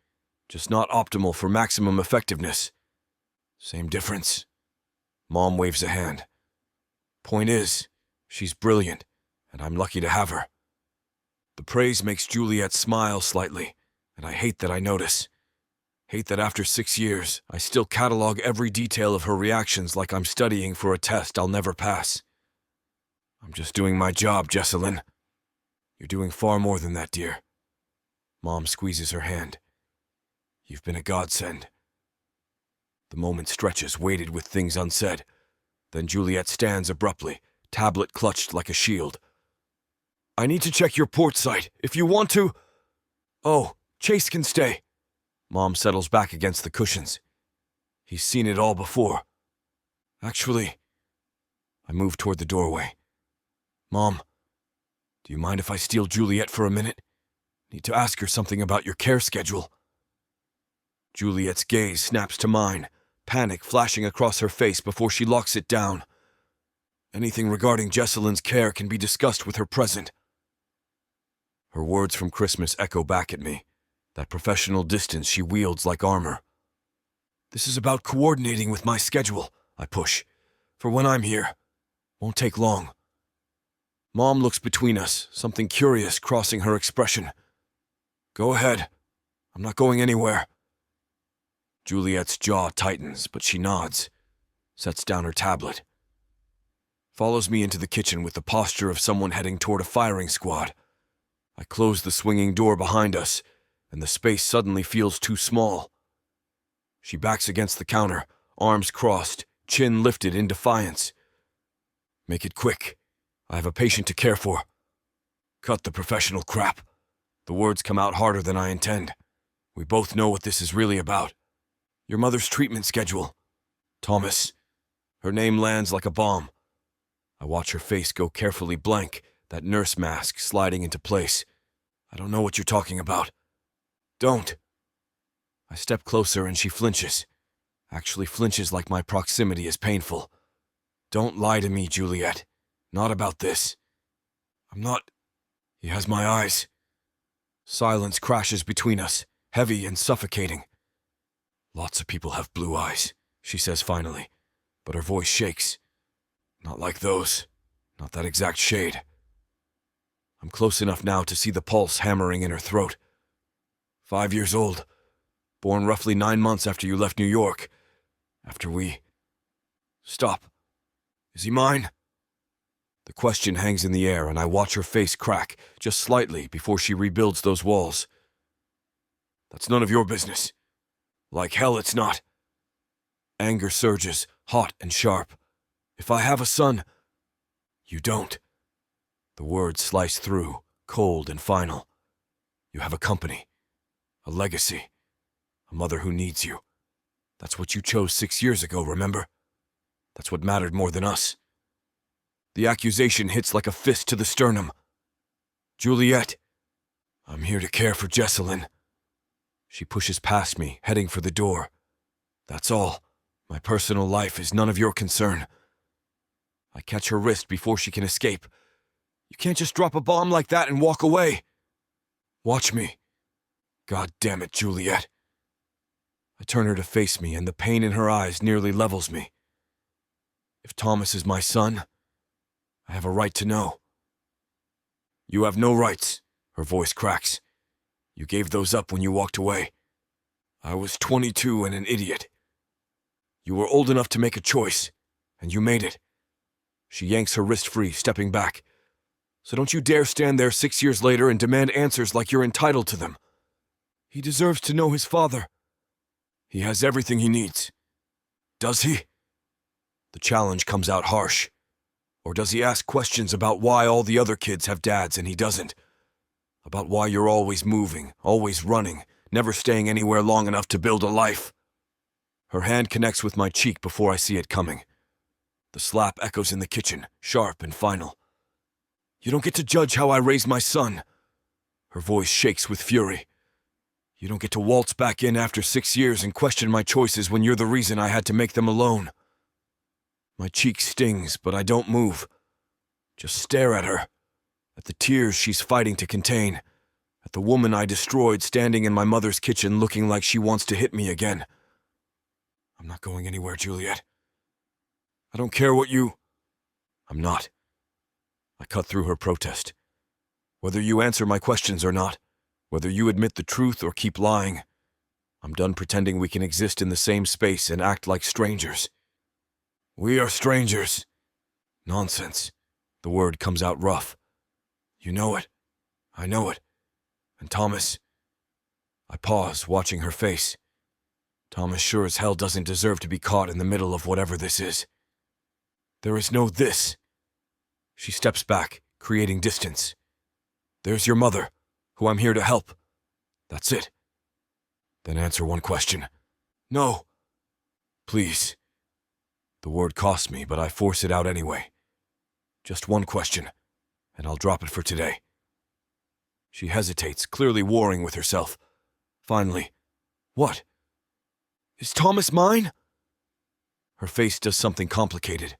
Just not optimal for maximum effectiveness. Same difference. Mom waves a hand. Point is, she's brilliant, and I'm lucky to have her. The praise makes Juliet smile slightly, and I hate that I notice. Hate that after 6 years, I still catalog every detail of her reactions like I'm studying for a test I'll never pass. I'm just doing my job, Jessalyn. You're doing far more than that, dear. Mom squeezes her hand. You've been a godsend. The moment stretches, weighted with things unsaid. Then Juliet stands abruptly, tablet clutched like a shield. I need to check your port site, if you want to. Oh, Chase can stay. Mom settles back against the cushions. He's seen it all before. Actually, I move toward the doorway. Mom, do you mind if I steal Juliet for a minute? Need to ask her something about your care schedule. Juliet's gaze snaps to mine, panic flashing across her face before she locks it down. Anything regarding Jessalyn's care can be discussed with her present. Her words from Christmas echo back at me, that professional distance she wields like armor. This is about coordinating with my schedule, I push, for when I'm here. Won't take long. Mom looks between us, something curious crossing her expression. Go ahead. I'm not going anywhere. Juliet's jaw tightens, but she nods, sets down her tablet. Follows me into the kitchen with the posture of someone heading toward a firing squad. I close the swinging door behind us, and the space suddenly feels too small. She backs against the counter, arms crossed, chin lifted in defiance. Make it quick. I have a patient to care for. Cut the professional crap. The words come out harder than I intend. We both know what this is really about. Your mother's treatment schedule. Thomas. Her name lands like a bomb. I watch her face go carefully blank, that nurse mask sliding into place. I don't know what you're talking about. Don't. I step closer and she flinches. Actually flinches like my proximity is painful. Don't lie to me, Juliet. Not about this. I'm not. He has my eyes. Silence crashes between us, heavy and suffocating. Lots of people have blue eyes, she says finally, but her voice shakes. Not like those. Not that exact shade. I'm close enough now to see the pulse hammering in her throat. 5 years old. Born roughly 9 months after you left New York. After we... Stop. Is he mine? The question hangs in the air, and I watch her face crack, just slightly, before she rebuilds those walls. That's none of your business. Like hell it's not. Anger surges, hot and sharp. If I have a son... You don't. The words slice through, cold and final. You have a company. A legacy. A mother who needs you. That's what you chose 6 years ago, remember? That's what mattered more than us. The accusation hits like a fist to the sternum. Juliet, I'm here to care for Jessalyn. She pushes past me, heading for the door. That's all. My personal life is none of your concern. I catch her wrist before she can escape. You can't just drop a bomb like that and walk away. Watch me. God damn it, Juliet. I turn her to face me, and the pain in her eyes nearly levels me. If Thomas is my son, I have a right to know. You have no rights, her voice cracks. You gave those up when you walked away. I was 22 and an idiot. You were old enough to make a choice, and you made it. She yanks her wrist free, stepping back. So don't you dare stand there 6 years later and demand answers like you're entitled to them. He deserves to know his father. He has everything he needs. Does he? The challenge comes out harsh. Or does he ask questions about why all the other kids have dads and he doesn't? About why you're always moving, always running, never staying anywhere long enough to build a life? Her hand connects with my cheek before I see it coming. The slap echoes in the kitchen, sharp and final. You don't get to judge how I raise my son. Her voice shakes with fury. You don't get to waltz back in after 6 years and question my choices when you're the reason I had to make them alone. My cheek stings, but I don't move. Just stare at her, at the tears she's fighting to contain, at the woman I destroyed standing in my mother's kitchen looking like she wants to hit me again. I'm not going anywhere, Juliet. I don't care what you... I'm not. I cut through her protest. Whether you answer my questions or not, whether you admit the truth or keep lying, I'm done pretending we can exist in the same space and act like strangers. We are strangers. Nonsense. The word comes out rough. You know it. I know it. And Thomas... I pause, watching her face. Thomas sure as hell doesn't deserve to be caught in the middle of whatever this is. There is no this. She steps back, creating distance. There's your mother, who I'm here to help. That's it. Then answer one question. No. Please. The word costs me, but I force it out anyway. Just one question, and I'll drop it for today. She hesitates, clearly warring with herself. Finally, what? Is Thomas mine? Her face does something complicated.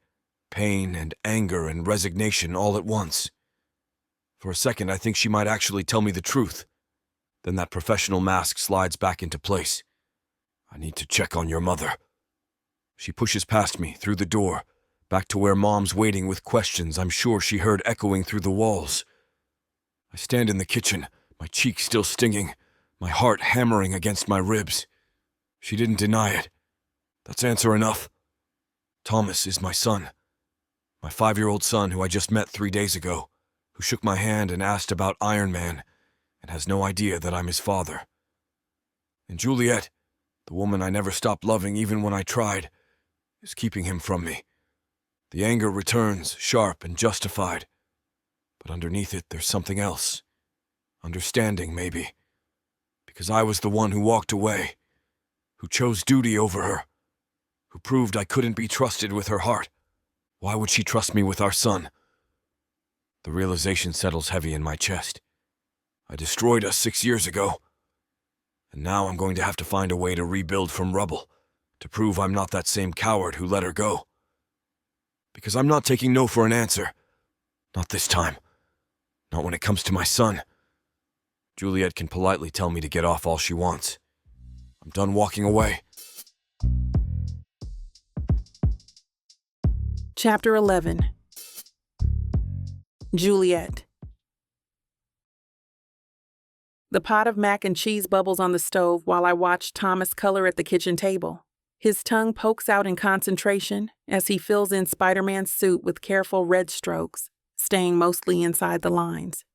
Pain and anger and resignation all at once. For a second, I think she might actually tell me the truth. Then that professional mask slides back into place. I need to check on your mother. She pushes past me, through the door, back to where Mom's waiting with questions I'm sure she heard echoing through the walls. I stand in the kitchen, my cheek still stinging, my heart hammering against my ribs. She didn't deny it. That's answer enough. Thomas is my son. My 5-year-old son who I just met 3 days ago, who shook my hand and asked about Iron Man, and has no idea that I'm his father. And Juliet, the woman I never stopped loving even when I tried, is keeping him from me. The anger returns, sharp and justified. But underneath it, there's something else. Understanding, maybe. Because I was the one who walked away, who chose duty over her, who proved I couldn't be trusted with her heart. Why would she trust me with our son? The realization settles heavy in my chest. I destroyed us 6 years ago, and now I'm going to have to find a way to rebuild from rubble, to prove I'm not that same coward who let her go. Because I'm not taking no for an answer. Not this time. Not when it comes to my son. Juliet can politely tell me to get off all she wants. I'm done walking away. Chapter 11. Juliet. The pot of mac and cheese bubbles on the stove while I watch Thomas color at the kitchen table. His tongue pokes out in concentration as he fills in Spider-Man's suit with careful red strokes, staying mostly inside the lines.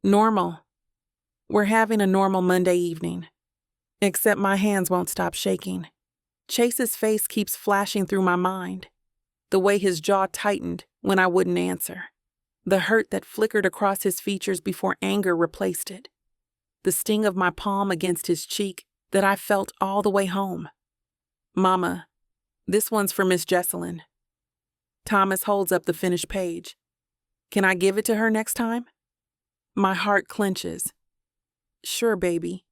Normal. We're having a normal Monday evening. Except my hands won't stop shaking. Chase's face keeps flashing through my mind. The way his jaw tightened when I wouldn't answer. The hurt that flickered across his features before anger replaced it. The sting of my palm against his cheek that I felt all the way home. Mama, this one's for Miss Jesselyn. Thomas holds up the finished page. Can I give it to her next time? My heart clenches. Sure, baby.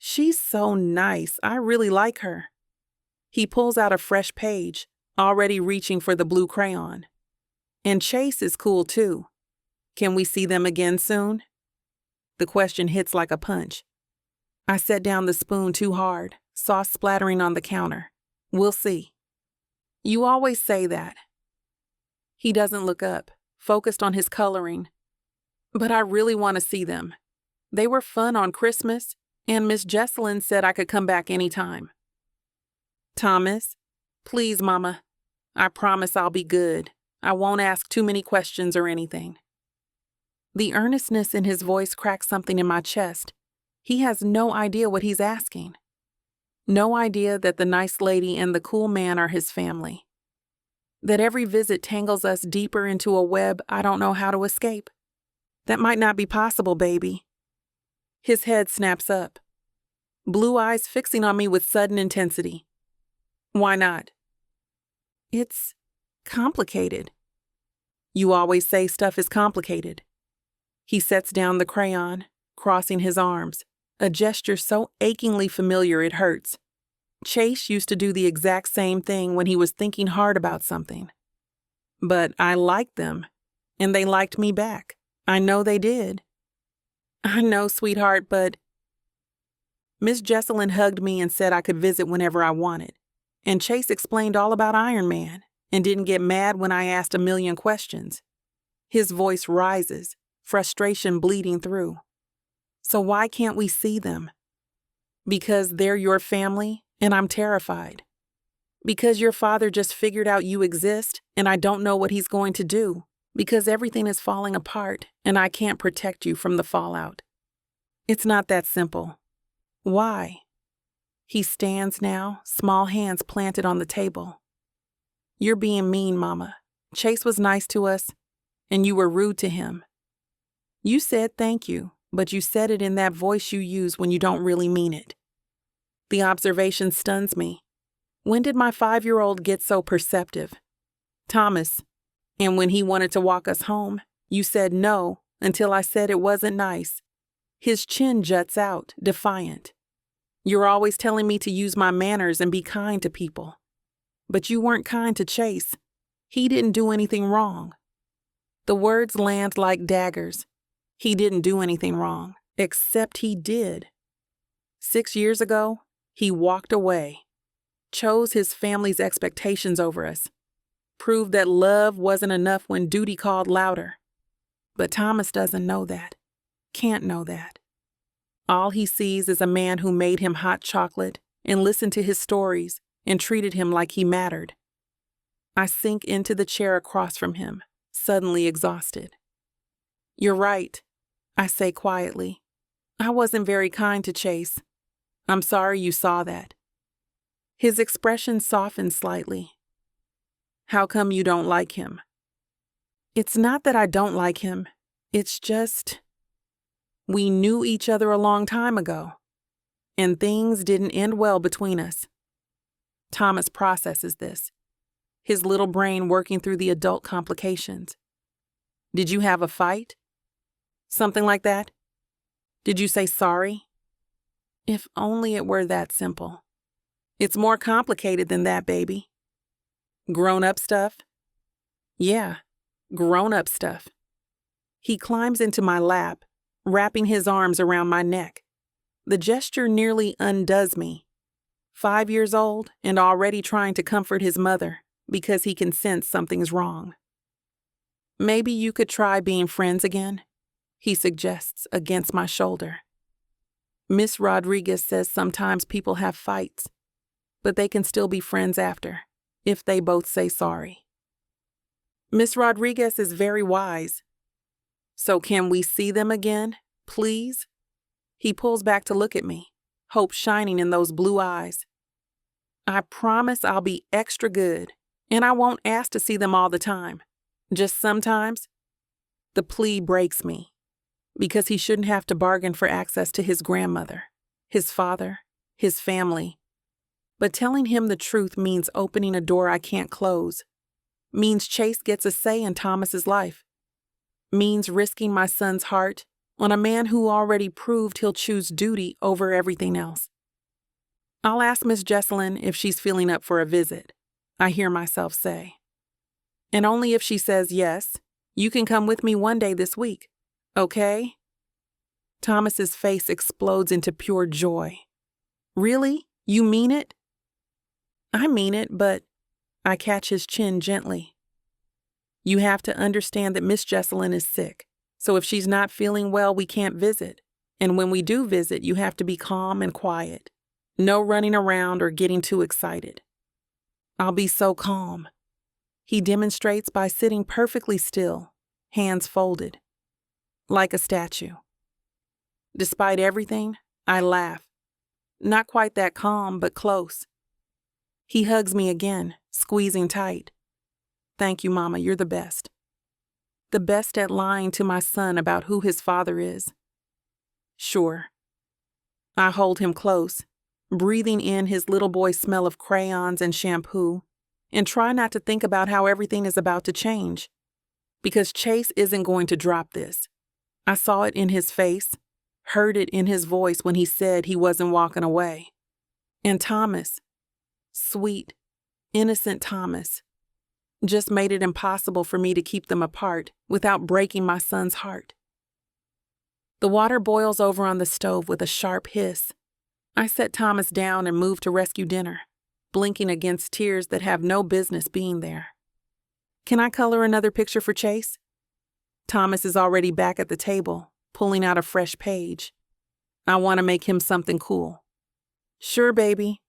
She's so nice. I really like her. He pulls out a fresh page, already reaching for the blue crayon. And Chase is cool too. Can we see them again soon? The question hits like a punch. I set down the spoon too hard, sauce splattering on the counter. We'll see. You always say that. He doesn't look up, focused on his coloring. But I really want to see them. They were fun on Christmas, and Miss Jesselyn said I could come back anytime. Thomas, please, Mama. I promise I'll be good. I won't ask too many questions or anything. The earnestness in his voice cracks something in my chest. He has no idea what he's asking. No idea that the nice lady and the cool man are his family. That every visit tangles us deeper into a web I don't know how to escape. That might not be possible, baby. His head snaps up. Blue eyes fixing on me with sudden intensity. Why not? It's complicated. You always say stuff is complicated. He sets down the crayon, crossing his arms, a gesture so achingly familiar it hurts. Chase used to do the exact same thing when he was thinking hard about something. But I liked them, and they liked me back. I know they did. I know, sweetheart, but... Miss Jesselyn hugged me and said I could visit whenever I wanted. And Chase explained all about Iron Man and didn't get mad when I asked a million questions. His voice rises, frustration bleeding through. So why can't we see them? Because they're your family and I'm terrified. Because your father just figured out you exist and I don't know what he's going to do. Because everything is falling apart and I can't protect you from the fallout. It's not that simple. Why? He stands now, small hands planted on the table. You're being mean, Mama. Chase was nice to us, and you were rude to him. You said thank you, but you said it in that voice you use when you don't really mean it. The observation stuns me. When did my 5-year-old get so perceptive? Thomas, and when he wanted to walk us home, you said no until I said it wasn't nice. His chin juts out, defiant. You're always telling me to use my manners and be kind to people. But you weren't kind to Chase. He didn't do anything wrong. The words land like daggers. He didn't do anything wrong, except he did. 6 years ago, he walked away, chose his family's expectations over us, proved that love wasn't enough when duty called louder. But Thomas doesn't know that, can't know that. All he sees is a man who made him hot chocolate and listened to his stories and treated him like he mattered. I sink into the chair across from him, suddenly exhausted. You're right, I say quietly. I wasn't very kind to Chase. I'm sorry you saw that. His expression softens slightly. How come you don't like him? It's not that I don't like him. It's just... We knew each other a long time ago. and things didn't end well between us. Thomas processes this, his little brain working through the adult complications. Did you have a fight? Something like that? Did you say sorry? If only it were that simple. It's more complicated than that, baby. Grown-up stuff? Yeah, grown-up stuff. He climbs into my lap, wrapping his arms around my neck. The gesture nearly undoes me. 5 years old and already trying to comfort his mother because he can sense something's wrong. Maybe you could try being friends again, he suggests against my shoulder. Miss Rodriguez says sometimes people have fights, but they can still be friends after, if they both say sorry. Miss Rodriguez is very wise. So can we see them again, please? He pulls back to look at me, hope shining in those blue eyes. I promise I'll be extra good, and I won't ask to see them all the time. Just sometimes. The plea breaks me, because he shouldn't have to bargain for access to his grandmother, his father, his family. But telling him the truth means opening a door I can't close, means Chase gets a say in Thomas's life, means risking my son's heart on a man who already proved he'll choose duty over everything else. I'll ask Miss Jesselyn if she's feeling up for a visit, I hear myself say. And only if she says yes, you can come with me one day this week, okay? Thomas's face explodes into pure joy. Really? You mean it? I mean it, but I catch his chin gently. You have to understand that Miss Jesselyn is sick, so if she's not feeling well, we can't visit. And when we do visit, you have to be calm and quiet. No running around or getting too excited. I'll be so calm. He demonstrates by sitting perfectly still, hands folded, like a statue. Despite everything, I laugh. Not quite that calm, but close. He hugs me again, squeezing tight. Thank you, Mama, you're the best. The best at lying to my son about who his father is. Sure. I hold him close, breathing in his little boy smell of crayons and shampoo, and try not to think about how everything is about to change. Because Chase isn't going to drop this. I saw it in his face, heard it in his voice when he said he wasn't walking away. And Thomas, sweet, innocent Thomas, just made it impossible for me to keep them apart without breaking my son's heart. The water boils over on the stove with a sharp hiss. I set Thomas down and move to rescue dinner, blinking against tears that have no business being there. Can I color another picture for Chase? Thomas is already back at the table, pulling out a fresh page. I want to make him something cool. Sure, baby.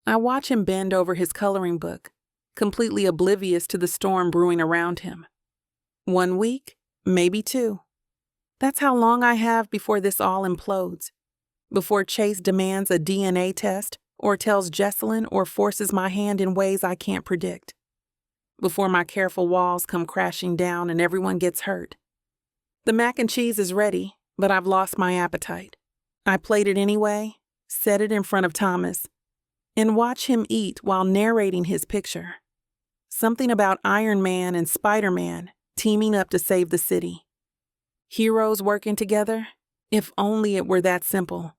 I watch him bend over his coloring book, completely oblivious to the storm brewing around him. 1 week, maybe 2. That's how long I have before this all implodes. Before Chase demands a DNA test, or tells Jesselyn or forces my hand in ways I can't predict. Before my careful walls come crashing down and everyone gets hurt. The mac and cheese is ready, but I've lost my appetite. I plate it anyway, set it in front of Thomas, and watch him eat while narrating his picture. Something about Iron Man and Spider-Man teaming up to save the city. Heroes working together? If only it were that simple.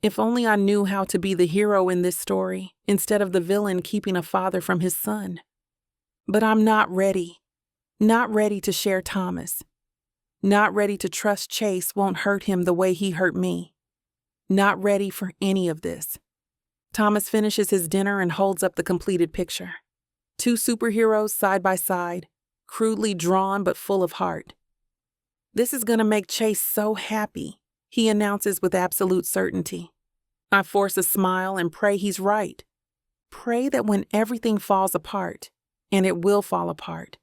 If only I knew how to be the hero in this story instead of the villain keeping a father from his son. But I'm not ready. Not ready to share Thomas. Not ready to trust Chase won't hurt him the way he hurt me. Not ready for any of this. Thomas finishes his dinner and holds up the completed picture. 2 superheroes side by side, crudely drawn but full of heart. This is gonna make Chase so happy, he announces with absolute certainty. I force a smile and pray he's right. Pray that when everything falls apart, and it will fall apart,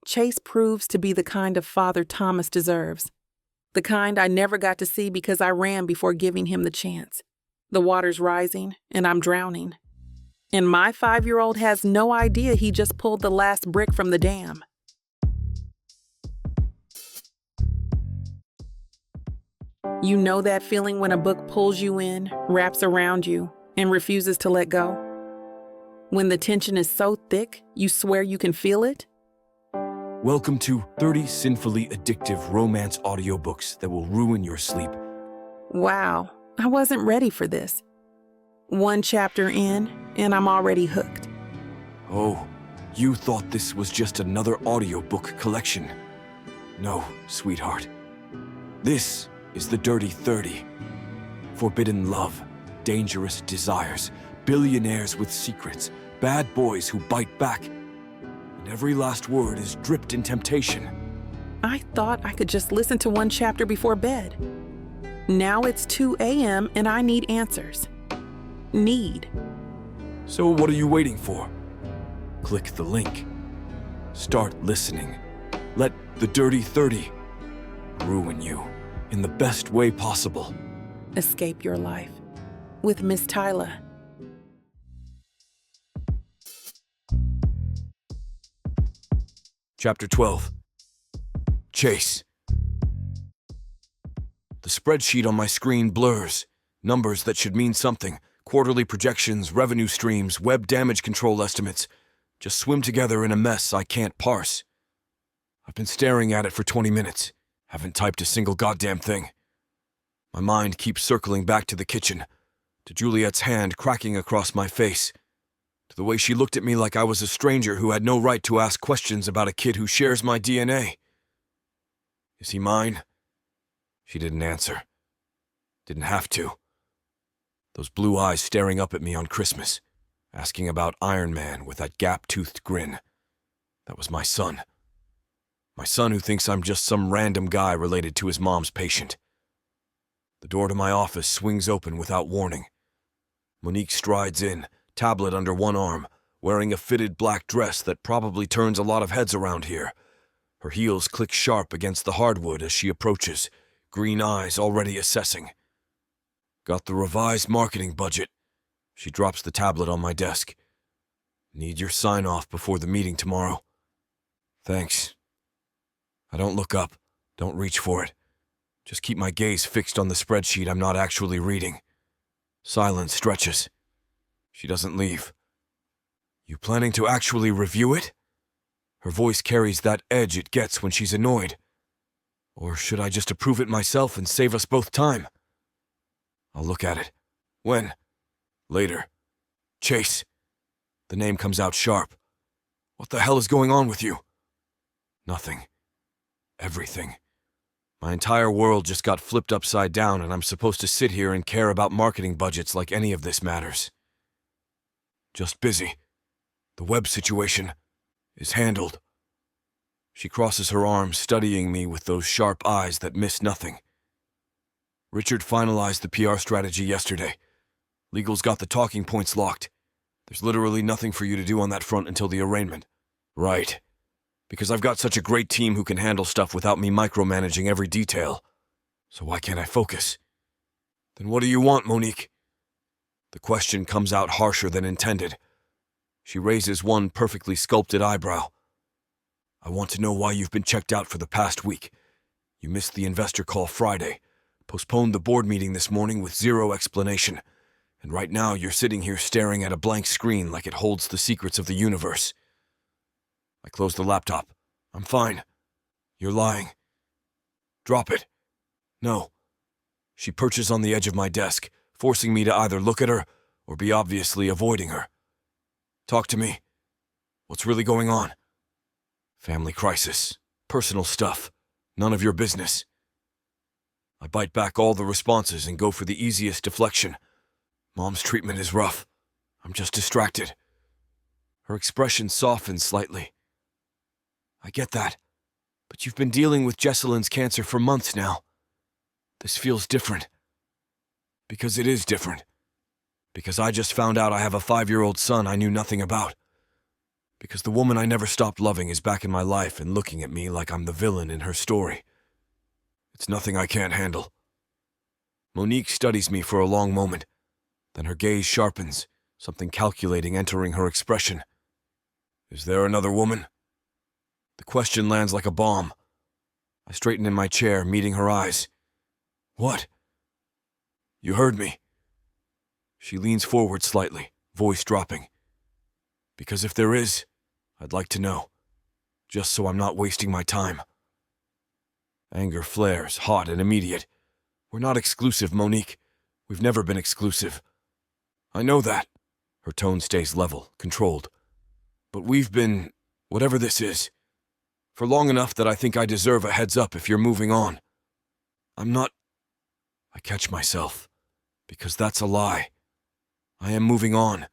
Chase proves to be the kind of father Thomas deserves. The kind I never got to see because I ran before giving him the chance. The water's rising, and I'm drowning. And my 5-year-old has no idea he just pulled the last brick from the dam. You know that feeling when a book pulls you in, wraps around you, and refuses to let go? When the tension is so thick, you swear you can feel it? Welcome to 30 sinfully addictive romance audiobooks that will ruin your sleep. Wow, I wasn't ready for this. One chapter in, and I'm already hooked. Oh, you thought this was just another audiobook collection. No, sweetheart. This is the Dirty 30. Forbidden love, dangerous desires, billionaires with secrets, bad boys who bite back. And every last word is dripped in temptation. I thought I could just listen to one chapter before bed. Now it's 2 a.m. and I need answers. Need. So what are you waiting for? Click the link. Start listening. Let the Dirty 30 ruin you in the best way possible. Escape your life with Miss Tyler. Chapter 12. Chase. The spreadsheet on my screen blurs. Numbers that should mean something. Quarterly projections, revenue streams, web damage control estimates. Just swim together in a mess I can't parse. I've been staring at it for 20 minutes. Haven't typed a single goddamn thing. My mind keeps circling back to the kitchen, to Juliet's hand cracking across my face, to the way she looked at me like I was a stranger who had no right to ask questions about a kid who shares my DNA. Is he mine? She didn't answer. Didn't have to. Those blue eyes staring up at me on Christmas, asking about Iron Man with that gap-toothed grin. That was my son. My son who thinks I'm just some random guy related to his mom's patient. The door to my office swings open without warning. Monique strides in, tablet under one arm, wearing a fitted black dress that probably turns a lot of heads around here. Her heels click sharp against the hardwood as she approaches, green eyes already assessing. Got the revised marketing budget. She drops the tablet on my desk. Need your sign-off before the meeting tomorrow. Thanks. I don't look up, don't reach for it. Just keep my gaze fixed on the spreadsheet I'm not actually reading. Silence stretches. She doesn't leave. You planning to actually review it? Her voice carries that edge it gets when she's annoyed. Or should I just approve it myself and save us both time? I'll look at it. When? Later. Chase. The name comes out sharp. What the hell is going on with you? Nothing. Everything. My entire world just got flipped upside down and I'm supposed to sit here and care about marketing budgets like any of this matters. Just busy. The web situation is handled. She crosses her arms, studying me with those sharp eyes that miss nothing. Richard finalized the PR strategy yesterday. Legal's got the talking points locked. There's literally nothing for you to do on that front until the arraignment. Right. Because I've got such a great team who can handle stuff without me micromanaging every detail. So why can't I focus? Then what do you want, Monique? The question comes out harsher than intended. She raises one perfectly sculpted eyebrow. I want to know why you've been checked out for the past week. You missed the investor call Friday, postponed the board meeting this morning with zero explanation, and right now you're sitting here staring at a blank screen like it holds the secrets of the universe. I close the laptop. I'm fine. You're lying. Drop it. No. She perches on the edge of my desk, forcing me to either look at her or be obviously avoiding her. Talk to me. What's really going on? Family crisis. Personal stuff. None of your business. I bite back all the responses and go for the easiest deflection. Mom's treatment is rough. I'm just distracted. Her expression softens slightly. I get that, but you've been dealing with Jesselyn's cancer for months now. This feels different. Because it is different. Because I just found out I have a 5-year-old son I knew nothing about. Because the woman I never stopped loving is back in my life and looking at me like I'm the villain in her story. It's nothing I can't handle. Monique studies me for a long moment. Then her gaze sharpens, something calculating entering her expression. Is there another woman? The question lands like a bomb. I straighten in my chair, meeting her eyes. What? You heard me. She leans forward slightly, voice dropping. Because if there is, I'd like to know, just so I'm not wasting my time. Anger flares, hot and immediate. We're not exclusive, Monique. We've never been exclusive. I know that. Her tone stays level, controlled. But we've been, whatever this is, for long enough that I think I deserve a heads up if you're moving on. I'm not... I catch myself, because that's a lie. I am moving on.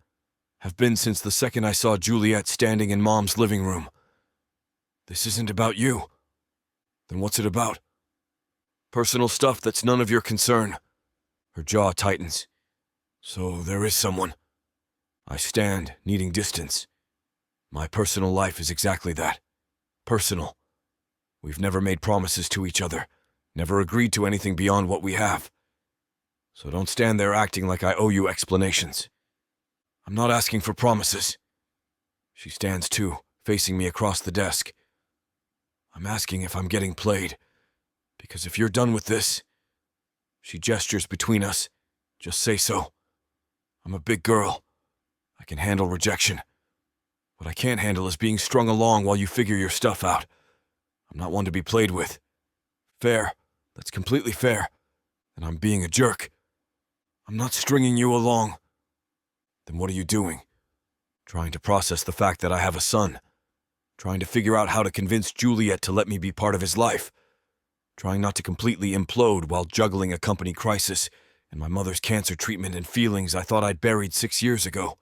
Have been since the second I saw Juliet standing in Mom's living room. This isn't about you. Then what's it about? Personal stuff that's none of your concern. Her jaw tightens. So there is someone. I stand, needing distance. My personal life is exactly that. Personal. We've never made promises to each other, never agreed to anything beyond what we have. So don't stand there acting like I owe you explanations. I'm not asking for promises. She stands too, facing me across the desk. I'm asking if I'm getting played. Because if you're done with this... She gestures between us. Just say so. I'm a big girl. I can handle rejection. What I can't handle is being strung along while you figure your stuff out. I'm not one to be played with. Fair. That's completely fair. And I'm being a jerk. I'm not stringing you along. Then what are you doing? Trying to process the fact that I have a son. Trying to figure out how to convince Juliet to let me be part of his life. Trying not to completely implode while juggling a company crisis and my mother's cancer treatment and feelings I thought I'd buried 6 years ago.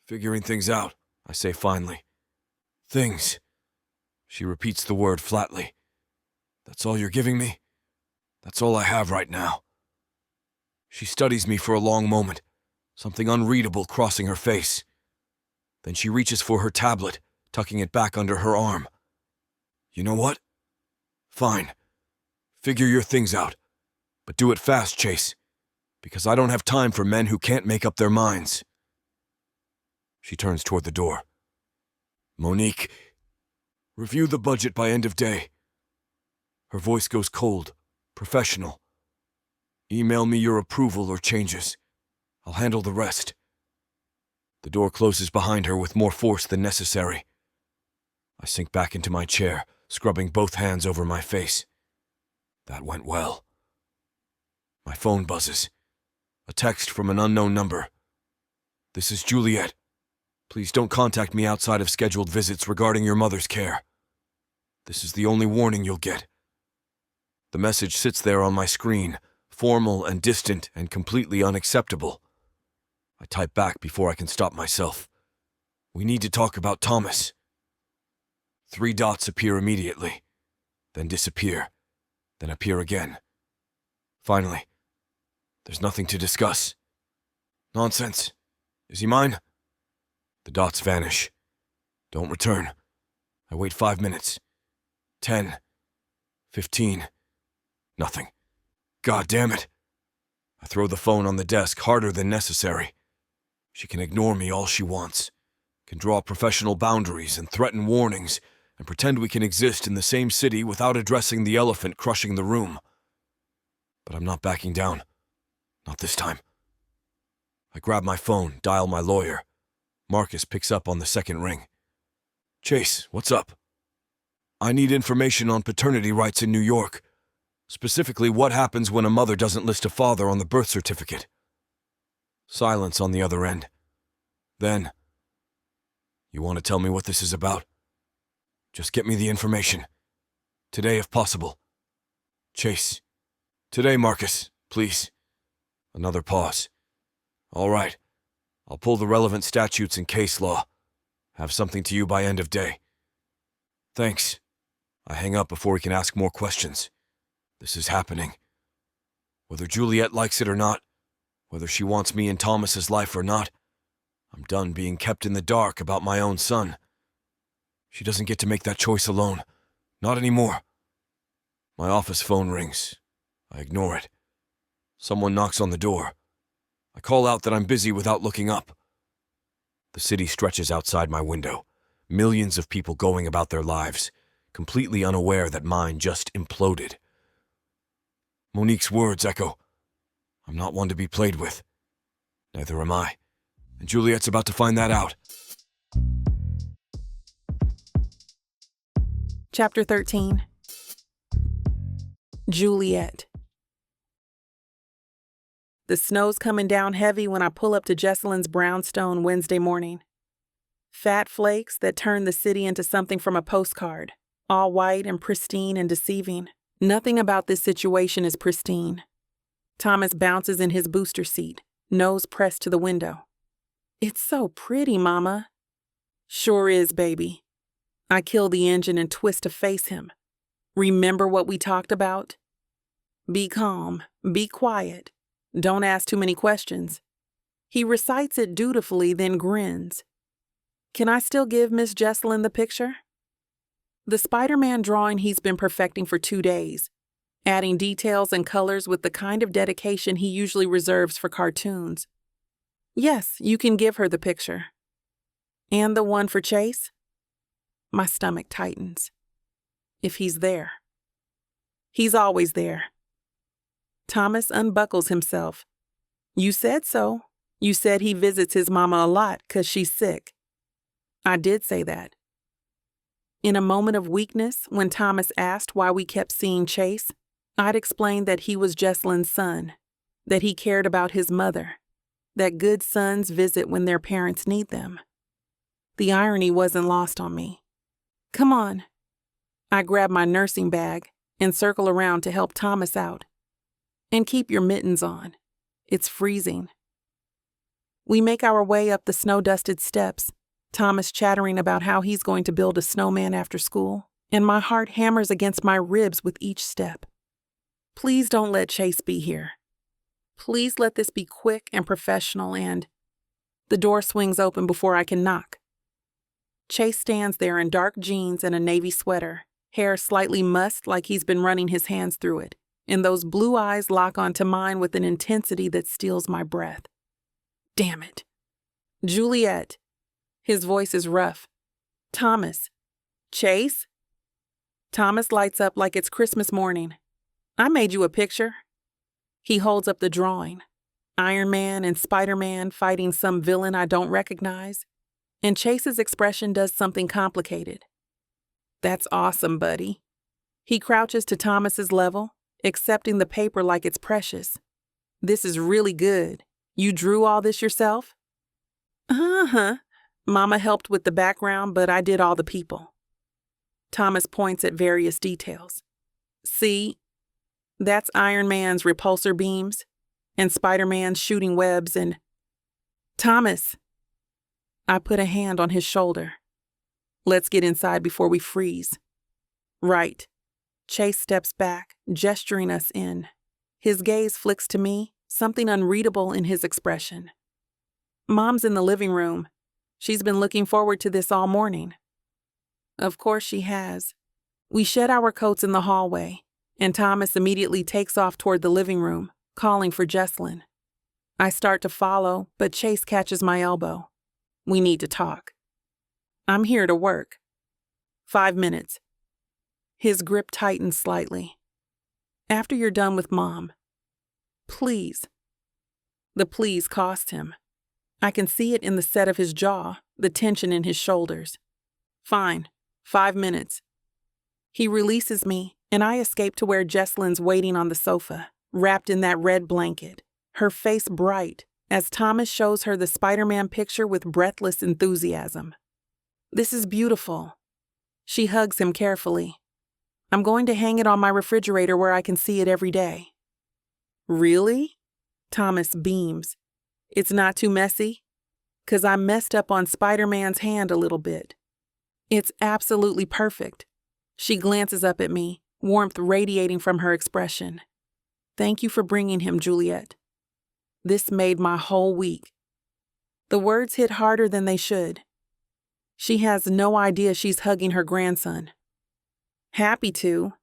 Figuring things out, I say finally. Things. She repeats the word flatly. That's all you're giving me? That's all I have right now. She studies me for a long moment, something unreadable crossing her face. Then she reaches for her tablet, tucking it back under her arm. You know what? Fine. Figure your things out. But do it fast, Chase. Because I don't have time for men who can't make up their minds. She turns toward the door. Monique, review the budget by end of day. Her voice goes cold, professional. Email me your approval or changes. I'll handle the rest. The door closes behind her with more force than necessary. I sink back into my chair, scrubbing both hands over my face. That went well. My phone buzzes. A text from an unknown number. This is Juliet. Please don't contact me outside of scheduled visits regarding your mother's care. This is the only warning you'll get. The message sits there on my screen, formal and distant and completely unacceptable. I type back before I can stop myself. We need to talk about Thomas. 3 dots appear immediately, then disappear, then appear again. Finally, there's nothing to discuss. Nonsense. Is he mine? The dots vanish. Don't return. I wait 5 minutes. 10. 15. Nothing. God damn it. I throw the phone on the desk harder than necessary. She can ignore me all she wants, can draw professional boundaries and threaten warnings, and pretend we can exist in the same city without addressing the elephant crushing the room. But I'm not backing down. Not this time. I grab my phone, dial my lawyer. Marcus picks up on the second ring. Chase, what's up? I need information on paternity rights in New York. Specifically, what happens when a mother doesn't list a father on the birth certificate? Silence on the other end. Then, you want to tell me what this is about? Just get me the information. Today, if possible. Chase. Today, Marcus, please. Another pause. All right. I'll pull the relevant statutes and case law. Have something to you by end of day. Thanks. I hang up before he can ask more questions. This is happening. Whether Juliet likes it or not, whether she wants me in Thomas's life or not, I'm done being kept in the dark about my own son. She doesn't get to make that choice alone. Not anymore. My office phone rings. I ignore it. Someone knocks on the door. I call out that I'm busy without looking up. The city stretches outside my window. Millions of people going about their lives, completely unaware that mine just imploded. Monique's words echo. I'm not one to be played with. Neither am I. And Juliet's about to find that out. Chapter 13. Juliet. The snow's coming down heavy when I pull up to Jesselyn's brownstone Wednesday morning. Fat flakes that turn the city into something from a postcard, all white and pristine and deceiving. Nothing about this situation is pristine. Thomas bounces in his booster seat, nose pressed to the window. "It's so pretty, Mama." "Sure is, baby." I kill the engine and twist to face him. "Remember what we talked about? Be calm, be quiet, don't ask too many questions." He recites it dutifully, then grins. "Can I still give Miss Jesselyn the picture?" The Spider-Man drawing he's been perfecting for 2 days, adding details and colors with the kind of dedication he usually reserves for cartoons. "Yes, you can give her the picture." "And the one for Chase?" My stomach tightens. If he's there. He's always there. Thomas unbuckles himself. "You said so. You said he visits his mama a lot 'cause she's sick." I did say that. In a moment of weakness, when Thomas asked why we kept seeing Chase, I'd explained that he was Jesselyn's son, that he cared about his mother, that good sons visit when their parents need them. The irony wasn't lost on me. "Come on." I grab my nursing bag and circle around to help Thomas out. "And keep your mittens on. It's freezing." We make our way up the snow-dusted steps, Thomas chattering about how he's going to build a snowman after school, and my heart hammers against my ribs with each step. Please don't let Chase be here. Please let this be quick and professional, and the door swings open before I can knock. Chase stands there in dark jeans and a navy sweater, hair slightly mussed like he's been running his hands through it, and those blue eyes lock onto mine with an intensity that steals my breath. Damn it. "Juliet." His voice is rough. "Thomas." "Chase?" Thomas lights up like it's Christmas morning. "I made you a picture." He holds up the drawing. Iron Man and Spider-Man fighting some villain I don't recognize. And Chase's expression does something complicated. "That's awesome, buddy." He crouches to Thomas's level, accepting the paper like it's precious. "This is really good. You drew all this yourself?" "Uh-huh. Mama helped with the background, but I did all the people." Thomas points at various details. "See? That's Iron Man's repulsor beams, and Spider-Man's shooting webs, and—" "Thomas!" I put a hand on his shoulder. "Let's get inside before we freeze." "Right." Chase steps back, gesturing us in. His gaze flicks to me, something unreadable in his expression. "Mom's in the living room. She's been looking forward to this all morning." Of course she has. We shed our coats in the hallway, and Thomas immediately takes off toward the living room, calling for Jesselyn. I start to follow, but Chase catches my elbow. "We need to talk." "I'm here to work." 5 minutes. His grip tightens slightly. "After you're done with Mom." "Please." The please cost him. I can see it in the set of his jaw, the tension in his shoulders. "Fine. 5 minutes." He releases me, and I escape to where Jesselyn's waiting on the sofa, wrapped in that red blanket, her face bright, as Thomas shows her the Spider-Man picture with breathless enthusiasm. "This is beautiful." She hugs him carefully. "I'm going to hang it on my refrigerator where I can see it every day." "Really?" Thomas beams. "It's not too messy?" "'Cause I messed up on Spider-Man's hand a little bit." "It's absolutely perfect." She glances up at me, warmth radiating from her expression. "Thank you for bringing him, Juliet." This made my whole week. The words hit harder than they should. She has no idea she's hugging her grandson. "Happy to."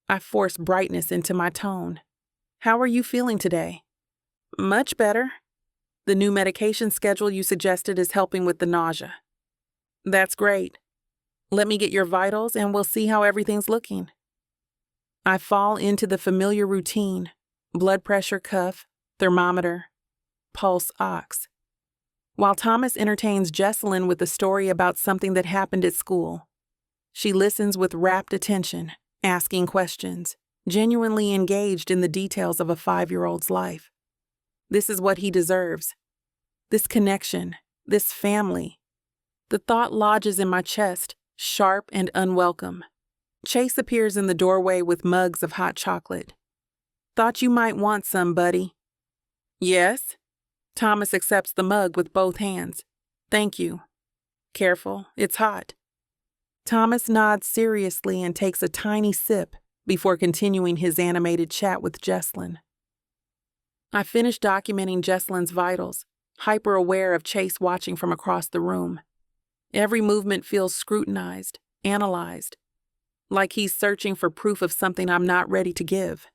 I force brightness into my tone. "How are you feeling today?" "Much better. The new medication schedule you suggested is helping with the nausea." "That's great. Let me get your vitals and we'll see how everything's looking." I fall into the familiar routine, blood pressure cuff, thermometer, pulse ox. While Thomas entertains Jesselyn with a story about something that happened at school, she listens with rapt attention, asking questions, genuinely engaged in the details of a 5-year-old's life. This is what he deserves. This connection, this family. The thought lodges in my chest, sharp and unwelcome. Chase appears in the doorway with mugs of hot chocolate. Thought you might want some, buddy. Yes? Thomas accepts the mug with both hands. Thank you. Careful, it's hot. Thomas nods seriously and takes a tiny sip before continuing his animated chat with Jesselyn. I finish documenting Jesselyn's vitals, hyper-aware of Chase watching from across the room. Every movement feels scrutinized, analyzed, like he's searching for proof of something I'm not ready to give.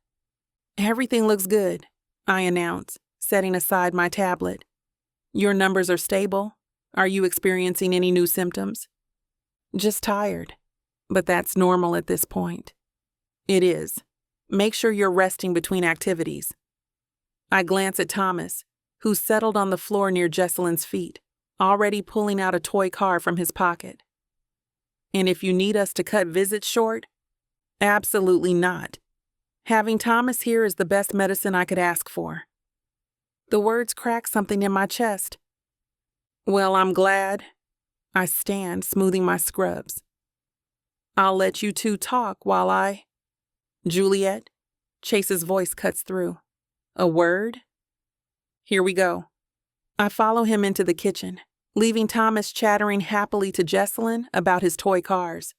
Everything looks good, I announce, setting aside my tablet. Your numbers are stable? Are you experiencing any new symptoms? Just tired, but that's normal at this point. It is. Make sure you're resting between activities. I glance at Thomas, who's settled on the floor near Jesselyn's feet, already pulling out a toy car from his pocket. And if you need us to cut visits short? Absolutely not. Having Thomas here is the best medicine I could ask for. The words crack something in my chest. Well, I'm glad. I stand, smoothing my scrubs. I'll let you two talk while I... Juliet? Chase's voice cuts through. A word? Here we go. I follow him into the kitchen, leaving Thomas chattering happily to Jesselyn about his toy cars.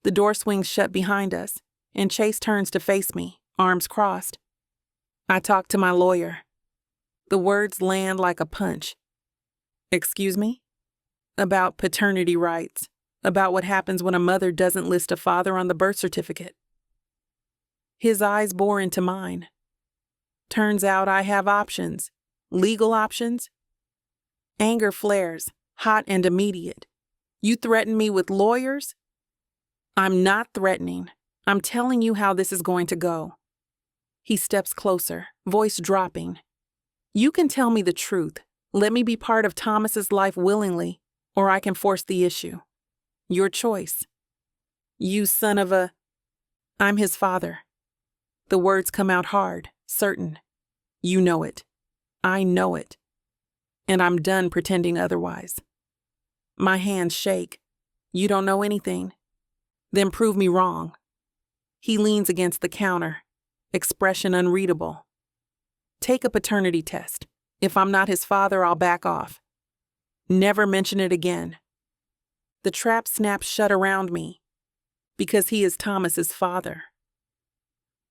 The door swings shut behind us, and Chase turns to face me, arms crossed. I talk to my lawyer. The words land like a punch. Excuse me? About paternity rights, about what happens when a mother doesn't list a father on the birth certificate. His eyes bore into mine. Turns out I have options. Legal options. Anger flares, hot and immediate. You threaten me with lawyers? I'm not threatening. I'm telling you how this is going to go. He steps closer, voice dropping. You can tell me the truth. Let me be part of Thomas's life willingly, or I can force the issue. Your choice. You son of a... I'm his father. The words come out hard, certain. You know it. I know it. And I'm done pretending otherwise. My hands shake. You don't know anything. Then prove me wrong. He leans against the counter, expression unreadable. Take a paternity test. If I'm not his father, I'll back off. Never mention it again. The trap snaps shut around me, because he is Thomas's father.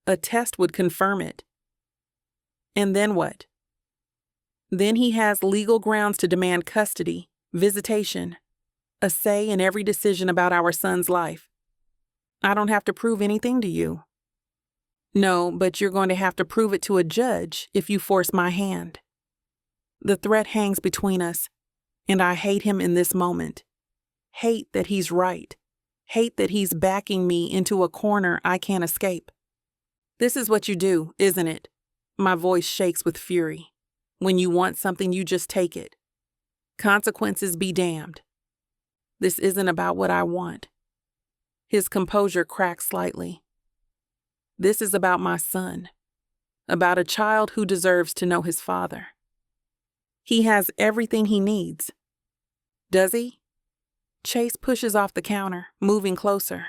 A test would confirm it. And then what? Then he has legal grounds to demand custody, visitation, a say in every decision about our son's life. I don't have to prove anything to you. No, but you're going to have to prove it to a judge if you force my hand. The threat hangs between us, and I hate him in this moment. Hate that he's right. Hate that he's backing me into a corner I can't escape. This is what you do, isn't it? My voice shakes with fury. When you want something, you just take it. Consequences be damned. This isn't about what I want. His composure cracks slightly. This is about my son. About a child who deserves to know his father. He has everything he needs. Does he? Chase pushes off the counter, moving closer.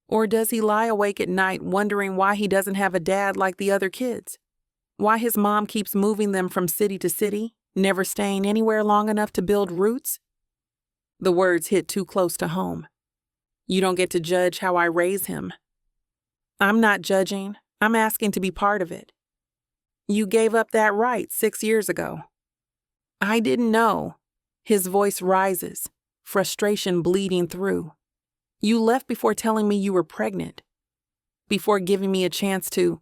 Or does he lie awake at night wondering why he doesn't have a dad like the other kids? Why his mom keeps moving them from city to city, never staying anywhere long enough to build roots? The words hit too close to home. You don't get to judge how I raise him. I'm not judging. I'm asking to be part of it. You gave up that right 6 years ago. I didn't know. His voice rises, frustration bleeding through. You left before telling me you were pregnant. Before giving me a chance to...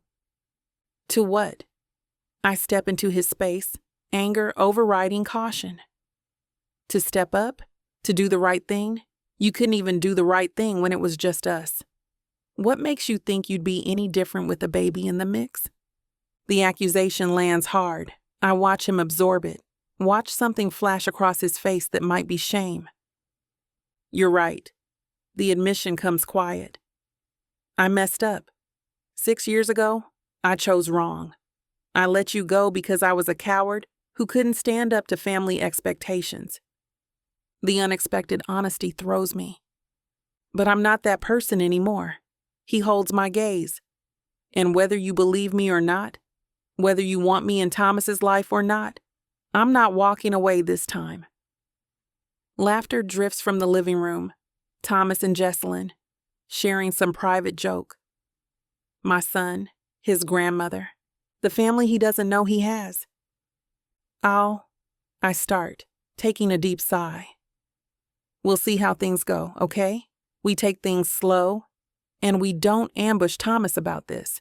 To what? I step into his space, anger overriding caution. To step up? To do the right thing? You couldn't even do the right thing when it was just us. What makes you think you'd be any different with a baby in the mix? The accusation lands hard. I watch him absorb it. Watch something flash across his face that might be shame. You're right. The admission comes quiet. I messed up. 6 years ago, I chose wrong. I let you go because I was a coward who couldn't stand up to family expectations. The unexpected honesty throws me. But I'm not that person anymore. He holds my gaze. And whether you believe me or not, whether you want me in Thomas's life or not, I'm not walking away this time. Laughter drifts from the living room. Thomas and Jesselyn, sharing some private joke. My son, his grandmother, the family he doesn't know he has. I start, taking a deep sigh. We'll see how things go, okay? We take things slow, and we don't ambush Thomas about this.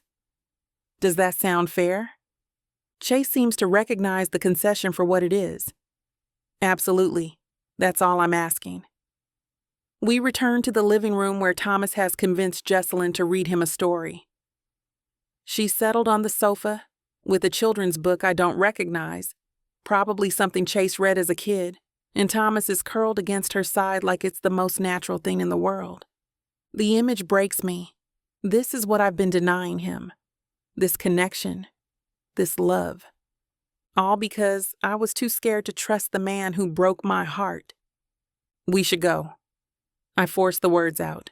Does that sound fair? Chase seems to recognize the concession for what it is. Absolutely. That's all I'm asking. We return to the living room where Thomas has convinced Jesselyn to read him a story. She's settled on the sofa with a children's book I don't recognize, probably something Chase read as a kid, and Thomas is curled against her side like it's the most natural thing in the world. The image breaks me. This is what I've been denying him. This connection. This love. All because I was too scared to trust the man who broke my heart. We should go. I force the words out.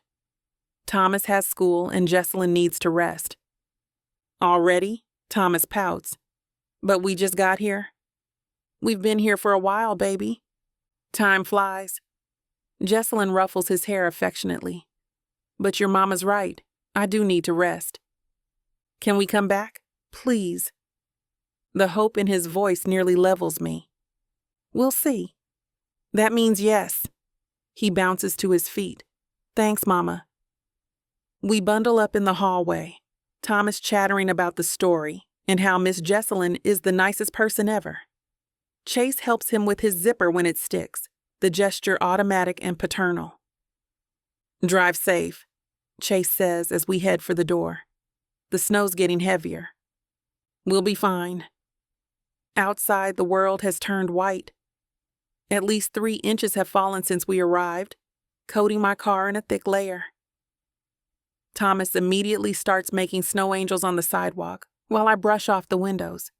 Thomas has school and Jesselyn needs to rest. Already? Thomas pouts. But we just got here. We've been here for a while, baby. Time flies. Jesselyn ruffles his hair affectionately. But your mama's right. I do need to rest. Can we come back? Please. The hope in his voice nearly levels me. We'll see. That means yes. He bounces to his feet. Thanks, Mama. We bundle up in the hallway, Thomas chattering about the story and how Miss Jesselyn is the nicest person ever. Chase helps him with his zipper when it sticks, the gesture automatic and paternal. Drive safe, Chase says as we head for the door. The snow's getting heavier. We'll be fine. Outside, the world has turned white. At least 3 inches have fallen since we arrived, coating my car in a thick layer. Thomas immediately starts making snow angels on the sidewalk while I brush off the windows.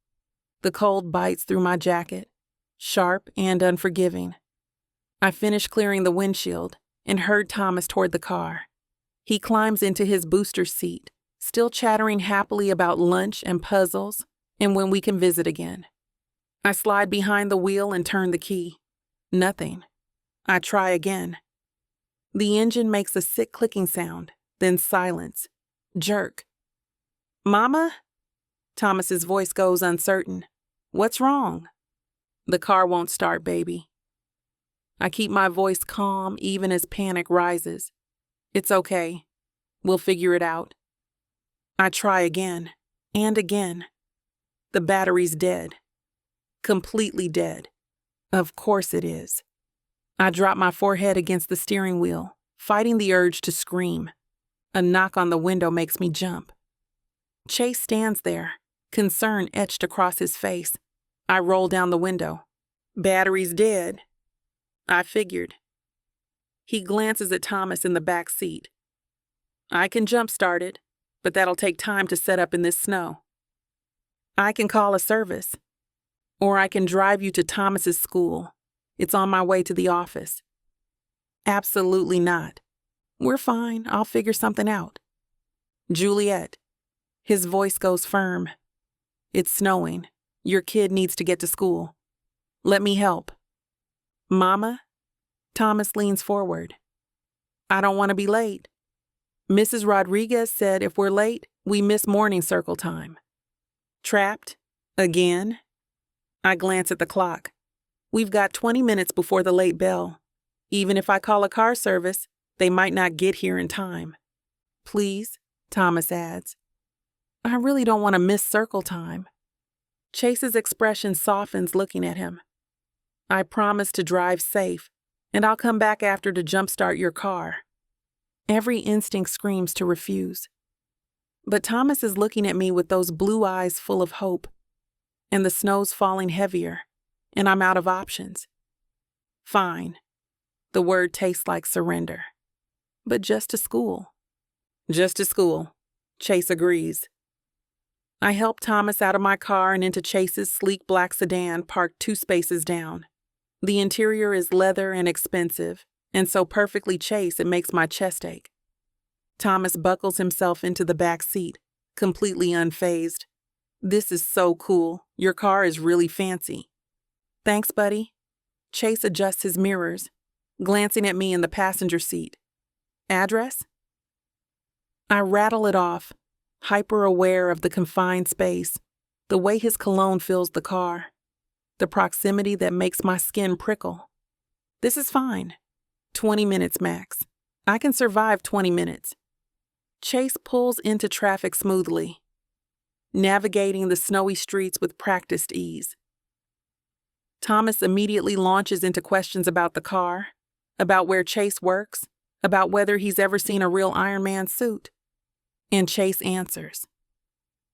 The cold bites through my jacket, sharp and unforgiving. I finish clearing the windshield and herd Thomas toward the car. He climbs into his booster seat, still chattering happily about lunch and puzzles and when we can visit again. I slide behind the wheel and turn the key. Nothing. I try again. The engine makes a sick clicking sound, then silence. Jerk. Mama? Thomas's voice goes uncertain. What's wrong? The car won't start, baby. I keep my voice calm even as panic rises. It's okay. We'll figure it out. I try again and again. The battery's dead. Completely dead. Of course it is. I drop my forehead against the steering wheel, fighting the urge to scream. A knock on the window makes me jump. Chase stands there, concern etched across his face. I roll down the window. Battery's dead. I figured. He glances at Thomas in the back seat. I can jumpstart it, but that'll take time to set up in this snow. I can call a service. Or I can drive you to Thomas's school. It's on my way to the office. Absolutely not. We're fine. I'll figure something out. Juliet. His voice goes firm. It's snowing. Your kid needs to get to school. Let me help. Mama? Thomas leans forward. I don't want to be late. Mrs. Rodriguez said if we're late, we miss morning circle time. Trapped? Again? I glance at the clock. We've got 20 minutes before the late bell. Even if I call a car service, they might not get here in time. Please, Thomas adds. I really don't want to miss circle time. Chase's expression softens looking at him. I promise to drive safe, and I'll come back after to jumpstart your car. Every instinct screams to refuse. But Thomas is looking at me with those blue eyes full of hope, and the snow's falling heavier, and I'm out of options. Fine. The word tastes like surrender. But just to school. Just to school. Chase agrees. I help Thomas out of my car and into Chase's sleek black sedan parked 2 spaces down. The interior is leather and expensive, and so perfectly Chase it makes my chest ache. Thomas buckles himself into the back seat, completely unfazed. This is so cool. Your car is really fancy. Thanks, buddy. Chase adjusts his mirrors, glancing at me in the passenger seat. Address? I rattle it off, hyper-aware of the confined space, the way his cologne fills the car, the proximity that makes my skin prickle. This is fine. 20 minutes max. I can survive 20 minutes. Chase pulls into traffic smoothly, navigating the snowy streets with practiced ease. Thomas immediately launches into questions about the car, about where Chase works, about whether he's ever seen a real Iron Man suit. And Chase answers.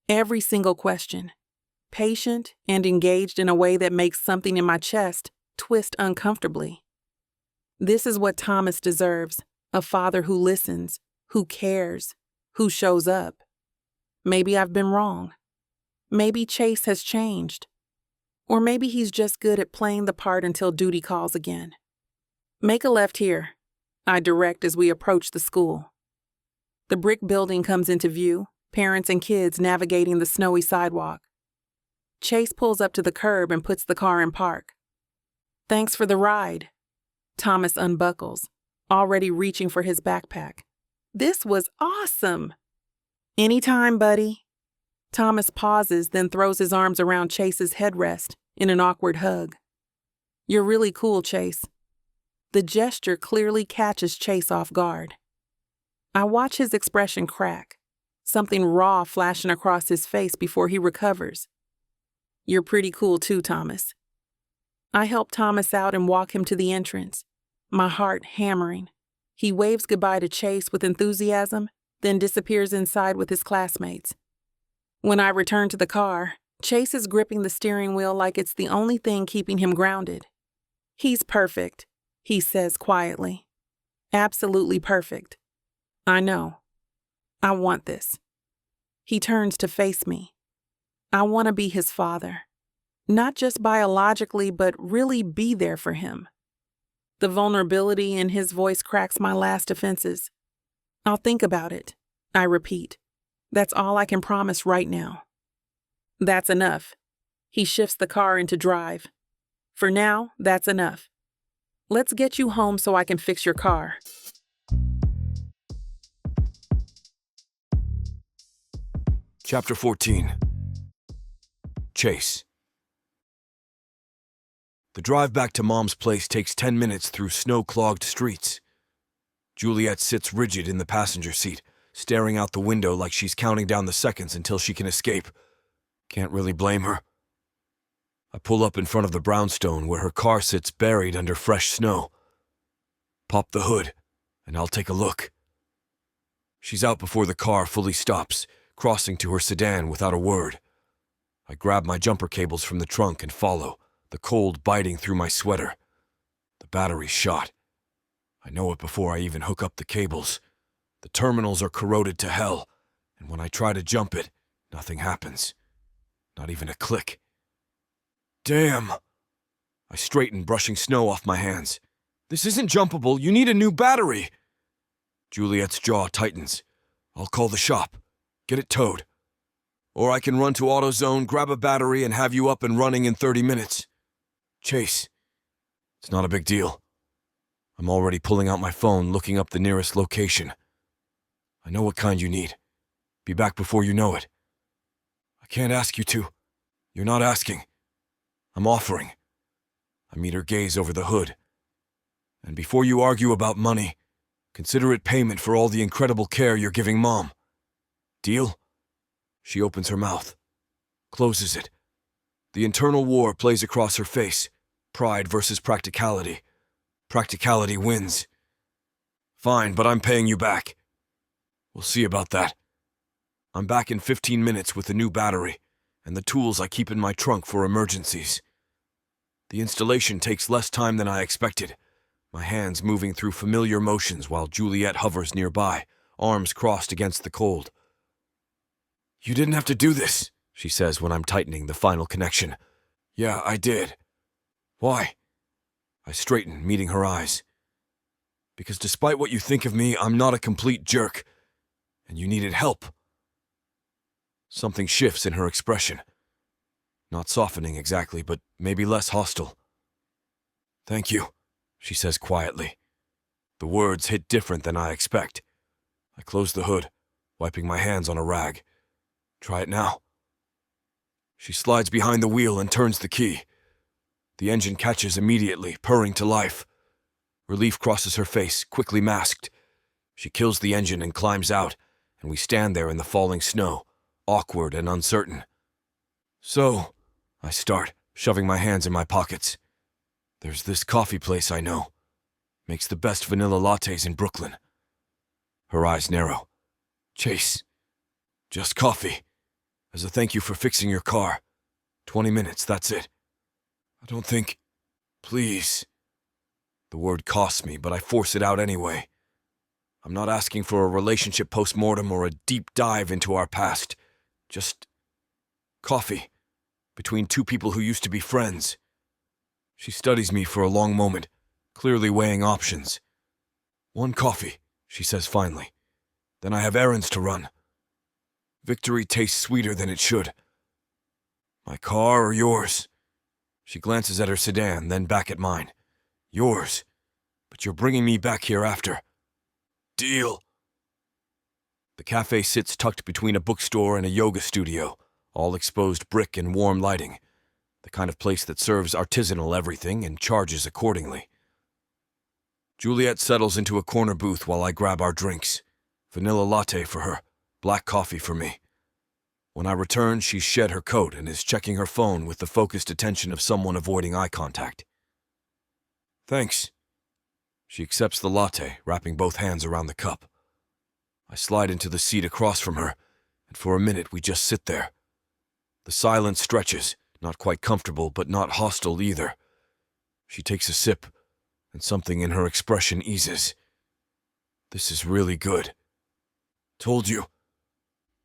Every single question, patient and engaged in a way that makes something in my chest twist uncomfortably. This is what Thomas deserves, a father who listens, who cares, who shows up. Maybe I've been wrong. Maybe Chase has changed. Or maybe he's just good at playing the part until duty calls again. Make a left here, I direct as we approach the school. The brick building comes into view, parents and kids navigating the snowy sidewalk. Chase pulls up to the curb and puts the car in park. Thanks for the ride. Thomas unbuckles, already reaching for his backpack. This was awesome. Anytime, buddy. Thomas pauses, then throws his arms around Chase's headrest in an awkward hug. You're really cool, Chase. The gesture clearly catches Chase off guard. I watch his expression crack, something raw flashing across his face before he recovers. You're pretty cool too, Thomas. I help Thomas out and walk him to the entrance, my heart hammering. He waves goodbye to Chase with enthusiasm, then disappears inside with his classmates. When I return to the car, Chase is gripping the steering wheel like it's the only thing keeping him grounded. He's perfect, he says quietly. Absolutely perfect. I know. I want this. He turns to face me. I want to be his father. Not just biologically, but really be there for him. The vulnerability in his voice cracks my last defenses. I'll think about it, I repeat. That's all I can promise right now. That's enough. He shifts the car into drive. For now, that's enough. Let's get you home so I can fix your car. Chapter 14. Chase. The drive back to Mom's place takes 10 minutes through snow-clogged streets. Juliet sits rigid in the passenger seat, staring out the window like she's counting down the seconds until she can escape. Can't really blame her. I pull up in front of the brownstone where her car sits buried under fresh snow. Pop the hood, and I'll take a look. She's out before the car fully stops, crossing to her sedan without a word. I grab my jumper cables from the trunk and follow, the cold biting through my sweater. The battery's shot. I know it before I even hook up the cables. The terminals are corroded to hell, and when I try to jump it, nothing happens. Not even a click. Damn! I straighten, brushing snow off my hands. This isn't jumpable. You need a new battery. Juliet's jaw tightens. I'll call the shop. Get it towed. Or I can run to AutoZone, grab a battery, and have you up and running in 30 minutes. Chase. It's not a big deal. I'm already pulling out my phone, looking up the nearest location. I know what kind you need. Be back before you know it. I can't ask you to. You're not asking. I'm offering. I meet her gaze over the hood. And before you argue about money, consider it payment for all the incredible care you're giving Mom. Deal? She opens her mouth, closes it. The internal war plays across her face. Pride versus practicality. Practicality wins. Fine, but I'm paying you back. We'll see about that. I'm back in 15 minutes with a new battery and the tools I keep in my trunk for emergencies. The installation takes less time than I expected, my hands moving through familiar motions while Juliet hovers nearby, arms crossed against the cold. "You didn't have to do this," she says when I'm tightening the final connection. "Yeah, I did." "Why?" I straighten, meeting her eyes. "Because despite what you think of me, I'm not a complete jerk, and you needed help." Something shifts in her expression. Not softening exactly, but maybe less hostile. "Thank you," she says quietly. The words hit different than I expect. I close the hood, wiping my hands on a rag. "Try it now." She slides behind the wheel and turns the key. The engine catches immediately, purring to life. Relief crosses her face, quickly masked. She kills the engine and climbs out, and we stand there in the falling snow, awkward and uncertain. "So," I start, shoving my hands in my pockets. "There's this coffee place I know. Makes the best vanilla lattes in Brooklyn." Her eyes narrow. "Chase. Just coffee. As a thank you for fixing your car. 20 minutes, that's it. I don't think... Please." The word costs me, but I force it out anyway. I'm not asking for a relationship post-mortem or a deep dive into our past. Just coffee. Between two people who used to be friends. She studies me for a long moment, clearly weighing options. "One coffee," she says finally. "Then I have errands to run." Victory tastes sweeter than it should. "My car or yours?" She glances at her sedan, then back at mine. "Yours. But you're bringing me back here after." "Deal." The cafe sits tucked between a bookstore and a yoga studio, all exposed brick and warm lighting. The kind of place that serves artisanal everything and charges accordingly. Juliet settles into a corner booth while I grab our drinks. Vanilla latte for her, black coffee for me. When I return, she's shed her coat and is checking her phone with the focused attention of someone avoiding eye contact. "Thanks." She accepts the latte, wrapping both hands around the cup. I slide into the seat across from her, and for a minute we just sit there. The silence stretches, not quite comfortable, but not hostile either. She takes a sip, and something in her expression eases. "This is really good." "Told you."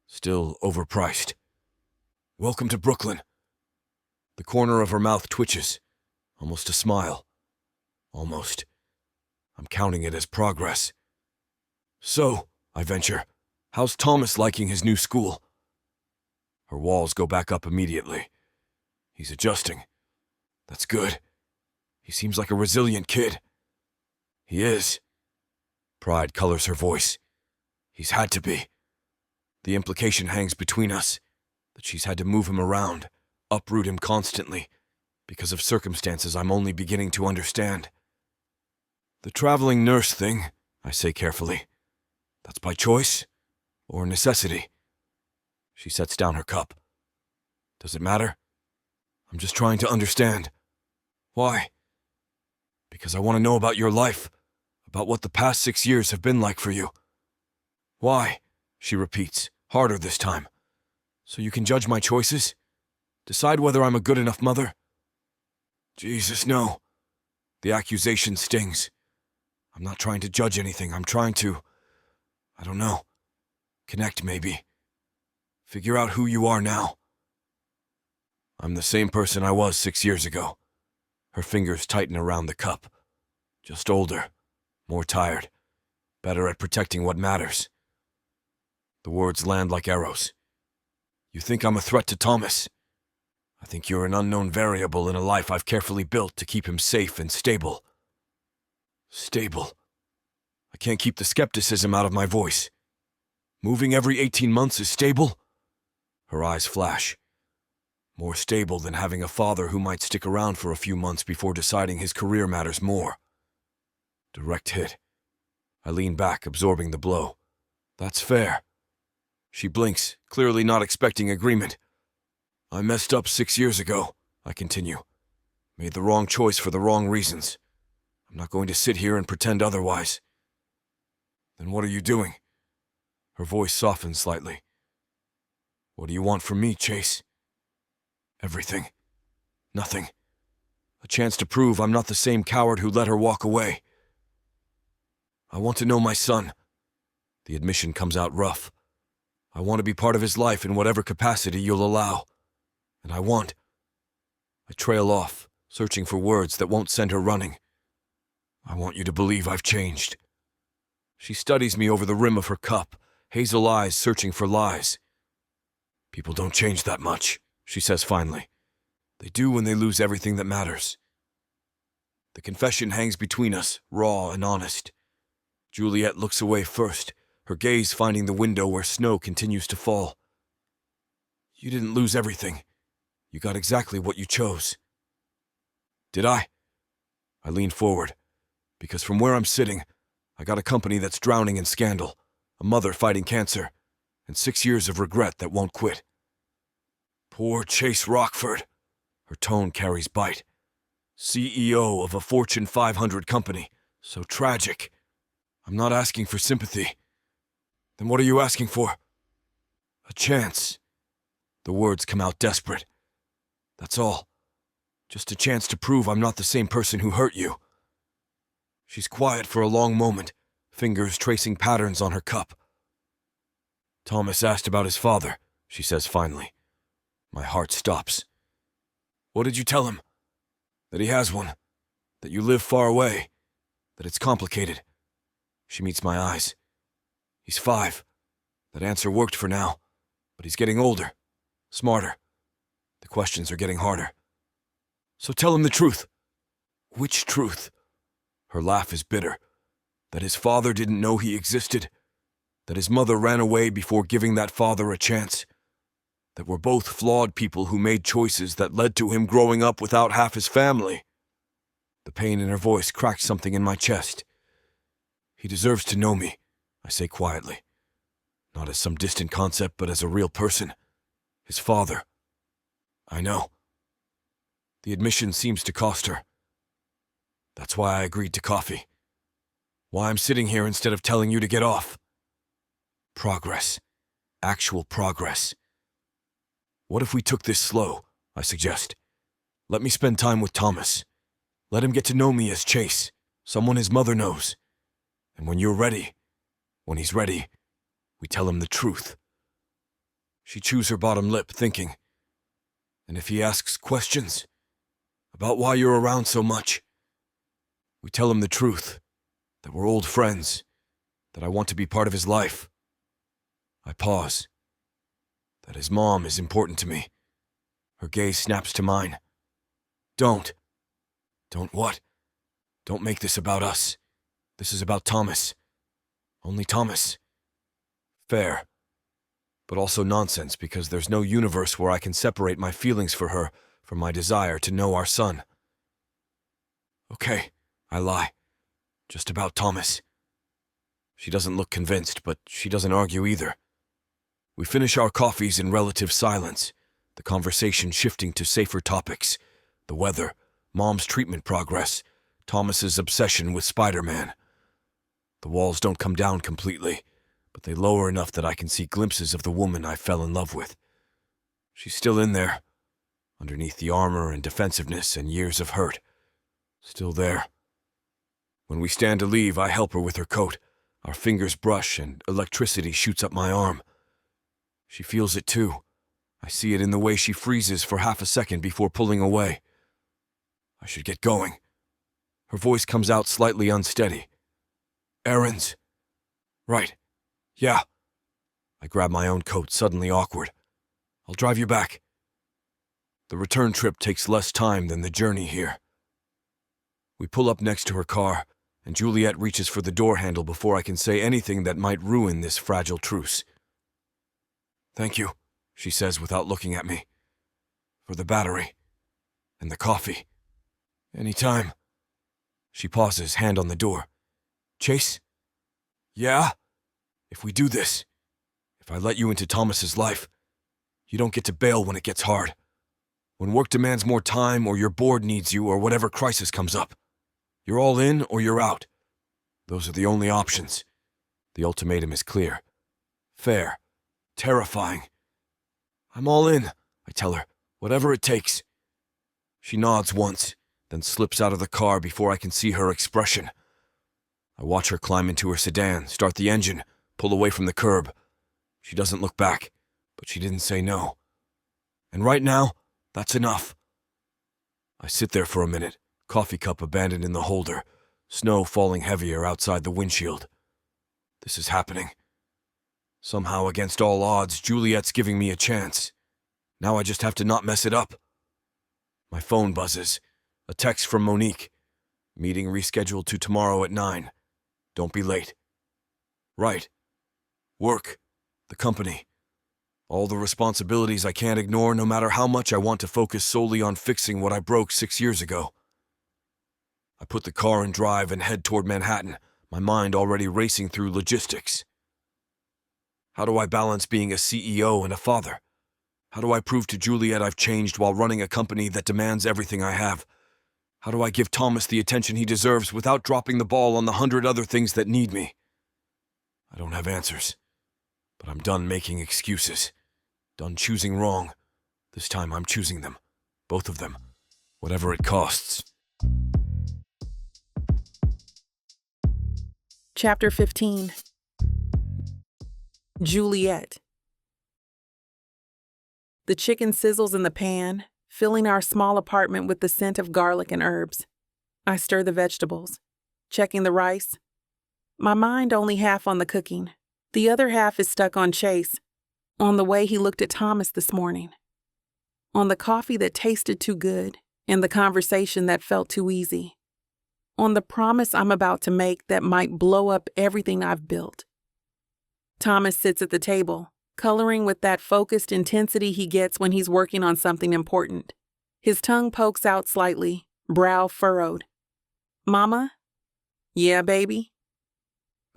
Still overpriced. "Welcome to Brooklyn." The corner of her mouth twitches, almost a smile. Almost. I'm counting it as progress. "So," I venture, "how's Thomas liking his new school?" Her walls go back up immediately. "He's adjusting. That's good. He seems like a resilient kid." "He is." Pride colors her voice. "He's had to be." The implication hangs between us, that she's had to move him around, uproot him constantly, because of circumstances I'm only beginning to understand. "The traveling nurse thing," I say carefully. "That's by choice or necessity?" She sets down her cup. "Does it matter? I'm just trying to understand." "Why?" "Because I want to know about your life, about what the past 6 years have been like for you." "Why?" she repeats, harder this time. "So you can judge my choices? Decide whether I'm a good enough mother?" Jesus, no. The accusation stings. I'm not trying to judge anything. I'm trying to, I don't know, connect maybe. Figure out who you are now. I'm the same person I was 6 years ago. Her fingers tighten around the cup. Just older, more tired, better at protecting what matters. The words land like arrows. You think I'm a threat to Thomas? I think you're an unknown variable in a life I've carefully built to keep him safe and stable. Stable. I can't keep the skepticism out of my voice. Moving every 18 months is stable? Her eyes flash. More stable than having a father who might stick around for a few months before deciding his career matters more. Direct hit. I lean back, absorbing the blow. That's fair. She blinks, clearly not expecting agreement. I messed up 6 years ago, I continue. Made the wrong choice for the wrong reasons. I'm not going to sit here and pretend otherwise. Then what are you doing? Her voice softens slightly. What do you want from me, Chase? Everything. Nothing. A chance to prove I'm not the same coward who let her walk away. I want to know my son. The admission comes out rough. I want to be part of his life in whatever capacity you'll allow. And I trail off, searching for words that won't send her running. I want you to believe I've changed. She studies me over the rim of her cup, hazel eyes searching for lies. People don't change that much, she says finally. They do when they lose everything that matters. The confession hangs between us, raw and honest. Juliet looks away first, her gaze finding the window where snow continues to fall. You didn't lose everything. You got exactly what you chose. Did I? I lean forward, because from where I'm sitting, I got a company that's drowning in scandal, a mother fighting cancer, and 6 years of regret that won't quit. Poor Chase Rockford. Her tone carries bite. CEO of a Fortune 500 company. So tragic. I'm not asking for sympathy. Then what are you asking for? A chance. The words come out desperate. That's all. Just a chance to prove I'm not the same person who hurt you. She's quiet for a long moment, fingers tracing patterns on her cup. Thomas asked about his father, she says finally. My heart stops. What did you tell him? That he has one. That you live far away. That it's complicated. She meets my eyes. He's 5. That answer worked for now. But he's getting older. Smarter. The questions are getting harder. So tell him the truth. Which truth? Her laugh is bitter. That his father didn't know he existed. That his mother ran away before giving that father a chance. That we're both flawed people who made choices that led to him growing up without half his family. The pain in her voice cracked something in my chest. He deserves to know me, I say quietly. Not as some distant concept, but as a real person. His father. I know. The admission seems to cost her. That's why I agreed to coffee. Why I'm sitting here instead of telling you to get off. Progress. Actual progress. What if we took this slow, I suggest. Let me spend time with Thomas. Let him get to know me as Chase, someone his mother knows. And when you're ready, when he's ready, we tell him the truth. She chews her bottom lip, thinking. And if he asks questions about why you're around so much, we tell him the truth, that we're old friends, that I want to be part of his life. I pause. That his mom is important to me. Her gaze snaps to mine. Don't. Don't what? Don't make this about us. This is about Thomas. Only Thomas. Fair. But also nonsense, because there's no universe where I can separate my feelings for her from my desire to know our son. Okay, I lie. Just about Thomas. She doesn't look convinced, but she doesn't argue either. We finish our coffees in relative silence, the conversation shifting to safer topics. The weather, Mom's treatment progress, Thomas's obsession with Spider-Man. The walls don't come down completely, but they lower enough that I can see glimpses of the woman I fell in love with. She's still in there, underneath the armor and defensiveness and years of hurt. Still there. When we stand to leave, I help her with her coat. Our fingers brush and electricity shoots up my arm. She feels it too. I see it in the way she freezes for half a second before pulling away. I should get going. Her voice comes out slightly unsteady. Errands. Right. Yeah. I grab my own coat, suddenly awkward. I'll drive you back. The return trip takes less time than the journey here. We pull up next to her car, and Juliet reaches for the door handle before I can say anything that might ruin this fragile truce. Thank you, she says without looking at me. For the battery. And the coffee. Any time. She pauses, hand on the door. Chase? Yeah? If we do this, if I let you into Thomas's life, you don't get to bail when it gets hard. When work demands more time, or your board needs you, or whatever crisis comes up. You're all in or you're out. Those are the only options. The ultimatum is clear. Fair. Terrifying. I'm all in, I tell her, whatever it takes. She nods once, then slips out of the car before I can see her expression. I watch her climb into her sedan, start the engine, pull away from the curb. She doesn't look back, but she didn't say no. And right now, that's enough. I sit there for a minute, coffee cup abandoned in the holder, snow falling heavier outside the windshield. This is happening. Somehow, against all odds, Juliet's giving me a chance. Now I just have to not mess it up. My phone buzzes. A text from Monique. Meeting rescheduled to tomorrow at 9. Don't be late. Right. Work. The company. All the responsibilities I can't ignore no matter how much I want to focus solely on fixing what I broke 6 years ago. I put the car in drive and head toward Manhattan, my mind already racing through logistics. How do I balance being a CEO and a father? How do I prove to Juliet I've changed while running a company that demands everything I have? How do I give Thomas the attention he deserves without dropping the ball on the 100 other things that need me? I don't have answers, but I'm done making excuses. Done choosing wrong. This time I'm choosing them. Both of them. Whatever it costs. Chapter 15. Juliet. The chicken sizzles in the pan, filling our small apartment with the scent of garlic and herbs. I stir the vegetables, checking the rice. My mind only half on the cooking. The other half is stuck on Chase, on the way he looked at Thomas this morning, on the coffee that tasted too good and the conversation that felt too easy, on the promise I'm about to make that might blow up everything I've built. Thomas sits at the table, coloring with that focused intensity he gets when he's working on something important. His tongue pokes out slightly, brow furrowed. "Mama? Yeah, baby?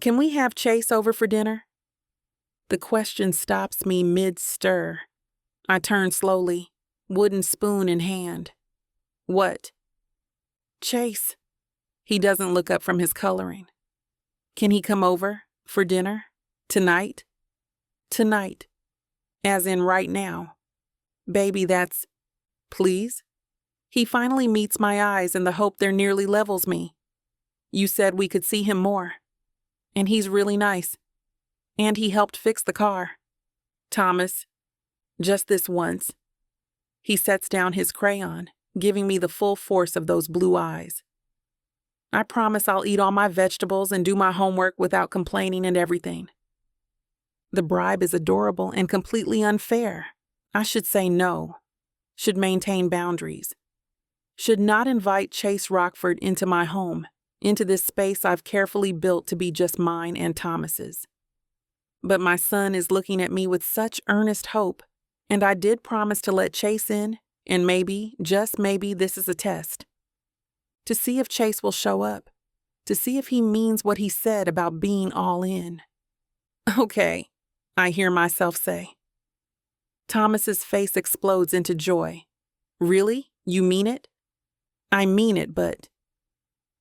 Can we have Chase over for dinner?" The question stops me mid-stir. I turn slowly, wooden spoon in hand. "What?" "Chase." He doesn't look up from his coloring. "Can he come over for dinner? Tonight?" "Tonight. As in right now. Baby, that's..." "Please?" He finally meets my eyes in the hope there nearly levels me. "You said we could see him more. And he's really nice. And he helped fix the car. Thomas, just this once." He sets down his crayon, giving me the full force of those blue eyes. "I promise I'll eat all my vegetables and do my homework without complaining and everything." The bribe is adorable and completely unfair. I should say no. Should maintain boundaries. Should not invite Chase Rockford into my home, into this space I've carefully built to be just mine and Thomas's. But my son is looking at me with such earnest hope, and I did promise to let Chase in, and maybe, just maybe, this is a test. To see if Chase will show up, to see if he means what he said about being all in. "Okay," I hear myself say. Thomas's face explodes into joy. "Really? You mean it?" "I mean it, but..."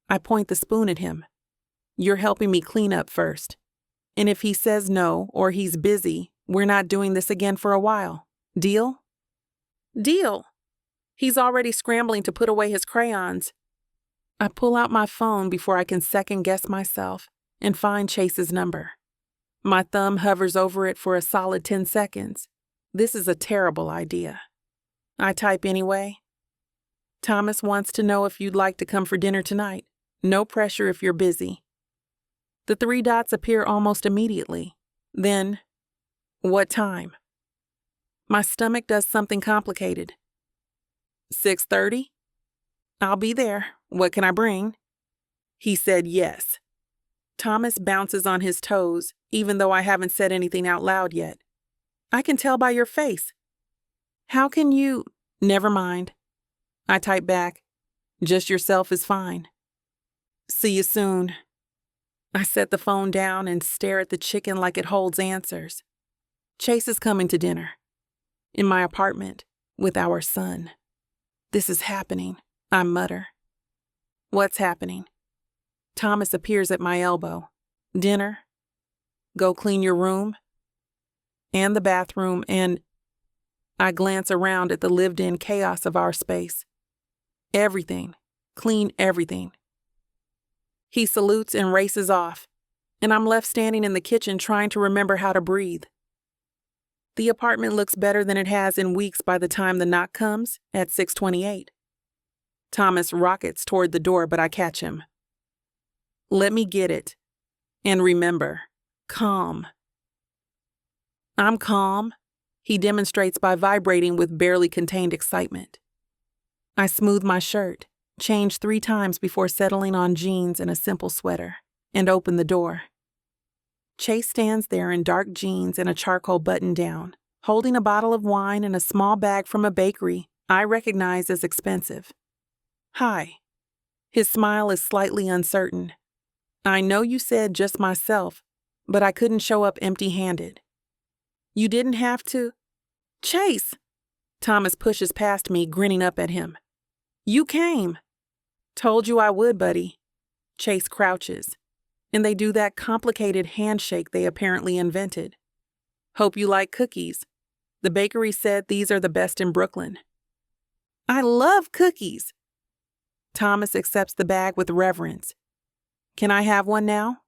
I point the spoon at him. "You're helping me clean up first. And if he says no, or he's busy, we're not doing this again for a while. Deal?" "Deal." He's already scrambling to put away his crayons. I pull out my phone before I can second-guess myself and find Chase's number. My thumb hovers over it for a solid 10 seconds. This is a terrible idea. I type anyway. "Thomas wants to know if you'd like to come for dinner tonight. No pressure if you're busy." The 3 dots appear almost immediately. Then, "What time?" My stomach does something complicated. 6:30? "I'll be there. What can I bring?" He said yes. Thomas bounces on his toes, even though I haven't said anything out loud yet. "I can tell by your face." "How can you..." "Never mind." I type back, "Just yourself is fine." "See you soon." I set the phone down and stare at the chicken like it holds answers. Chase is coming to dinner. In my apartment, with our son. This is happening, I mutter. "What's happening?" Thomas appears at my elbow. "Dinner? Go clean your room? And the bathroom and..." I glance around at the lived-in chaos of our space. Everything. Clean everything. He salutes and races off, and I'm left standing in the kitchen trying to remember how to breathe. The apartment looks better than it has in weeks by the time the knock comes at 6:28. Thomas rockets toward the door, but I catch him. Let me get it. And remember, calm. I'm calm, he demonstrates by vibrating with barely contained excitement. I smooth my shirt, change 3 times before settling on jeans and a simple sweater, and open the door. Chase stands there in dark jeans and a charcoal button-down, holding a bottle of wine and a small bag from a bakery I recognize as expensive. Hi. His smile is slightly uncertain. I know you said just myself, but I couldn't show up empty-handed. You didn't have to. Chase! Thomas pushes past me, grinning up at him. You came. Told you I would, buddy. Chase crouches, and they do that complicated handshake they apparently invented. Hope you like cookies. The bakery said these are the best in Brooklyn. I love cookies. Thomas accepts the bag with reverence. Can I have one now?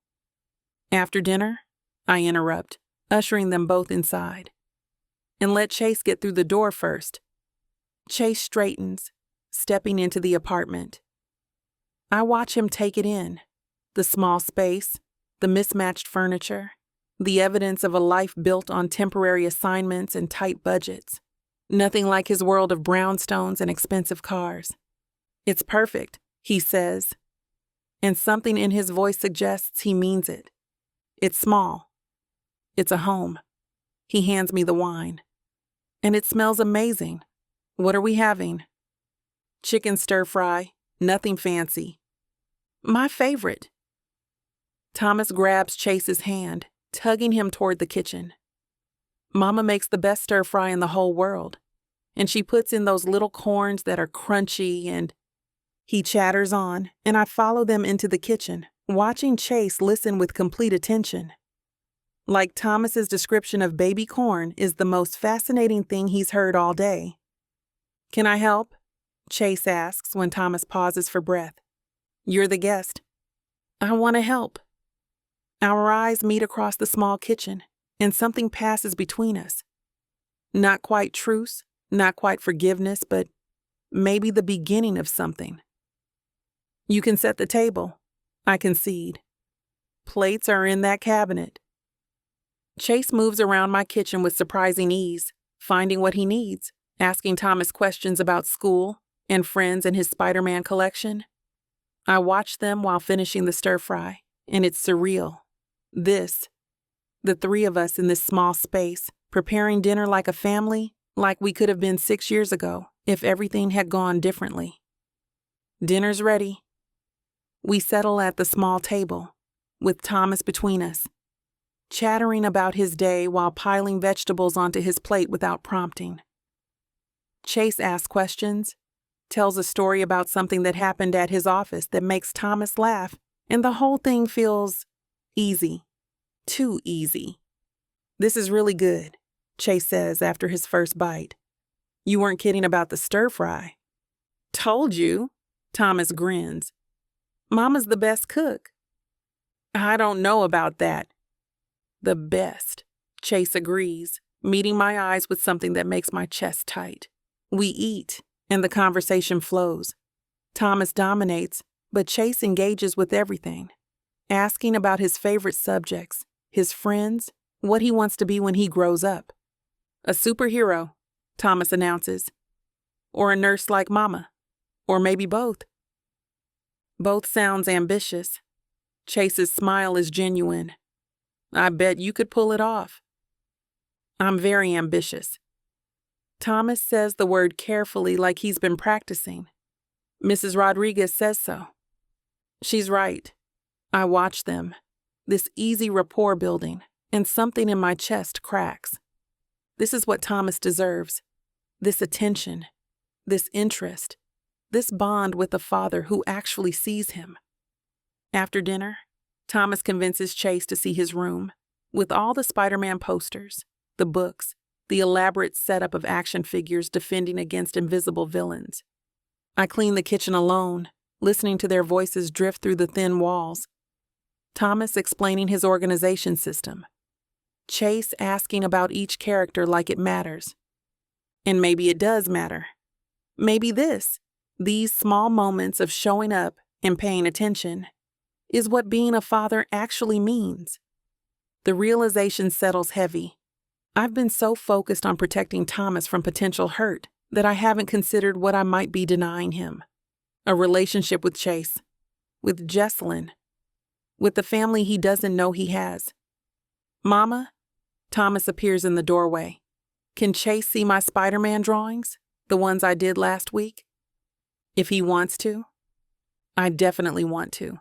After dinner? I interrupt, ushering them both inside. And let Chase get through the door first. Chase straightens, stepping into the apartment. I watch him take it in. The small space, the mismatched furniture, the evidence of a life built on temporary assignments and tight budgets. Nothing like his world of brownstones and expensive cars. It's perfect, he says. And something in his voice suggests he means it. It's small. It's a home. He hands me the wine. And it smells amazing. What are we having? Chicken stir-fry, nothing fancy. My favorite. Thomas grabs Chase's hand, tugging him toward the kitchen. Mama makes the best stir-fry in the whole world, and she puts in those little corns that are crunchy and... He chatters on, and I follow them into the kitchen, watching Chase listen with complete attention. Like Thomas's description of baby corn is the most fascinating thing he's heard all day. Can I help? Chase asks when Thomas pauses for breath. You're the guest. I want to help. Our eyes meet across the small kitchen, and something passes between us. Not quite truce, not quite forgiveness, but maybe the beginning of something. You can set the table, I concede. Plates are in that cabinet. Chase moves around my kitchen with surprising ease, finding what he needs, asking Thomas questions about school and friends and his Spider-Man collection. I watch them while finishing the stir-fry, and it's surreal. The 3 of us in this small space, preparing dinner like a family, like we could have been 6 years ago if everything had gone differently. Dinner's ready. We settle at the small table, with Thomas between us, chattering about his day while piling vegetables onto his plate without prompting. Chase asks questions, tells a story about something that happened at his office that makes Thomas laugh, and the whole thing feels easy. Too easy. This is really good, Chase says after his first bite. You weren't kidding about the stir-fry. Told you, Thomas grins. Mama's the best cook. I don't know about that. The best, Chase agrees, meeting my eyes with something that makes my chest tight. We eat, and the conversation flows. Thomas dominates, but Chase engages with everything, asking about his favorite subjects, his friends, what he wants to be when he grows up. A superhero, Thomas announces. Or a nurse like Mama. Or maybe both. Both sounds ambitious. Chase's smile is genuine. I bet you could pull it off. I'm very ambitious. Thomas says the word carefully like he's been practicing. Mrs. Rodriguez says so. She's right. I watch them, this easy rapport building, and something in my chest cracks. This is what Thomas deserves. This attention, this interest, this bond with a father who actually sees him. After dinner, Thomas convinces Chase to see his room, with all the Spider-Man posters, the books, the elaborate setup of action figures defending against invisible villains. I clean the kitchen alone, listening to their voices drift through the thin walls. Thomas explaining his organization system. Chase asking about each character like it matters. And maybe it does matter. Maybe these small moments of showing up and paying attention, is what being a father actually means. The realization settles heavy. I've been so focused on protecting Thomas from potential hurt that I haven't considered what I might be denying him. A relationship with Chase, with Jessalyn, with the family he doesn't know he has. Mama? Thomas appears in the doorway. Can Chase see my Spider-Man drawings? The ones I did last week? If he wants to? I definitely want to.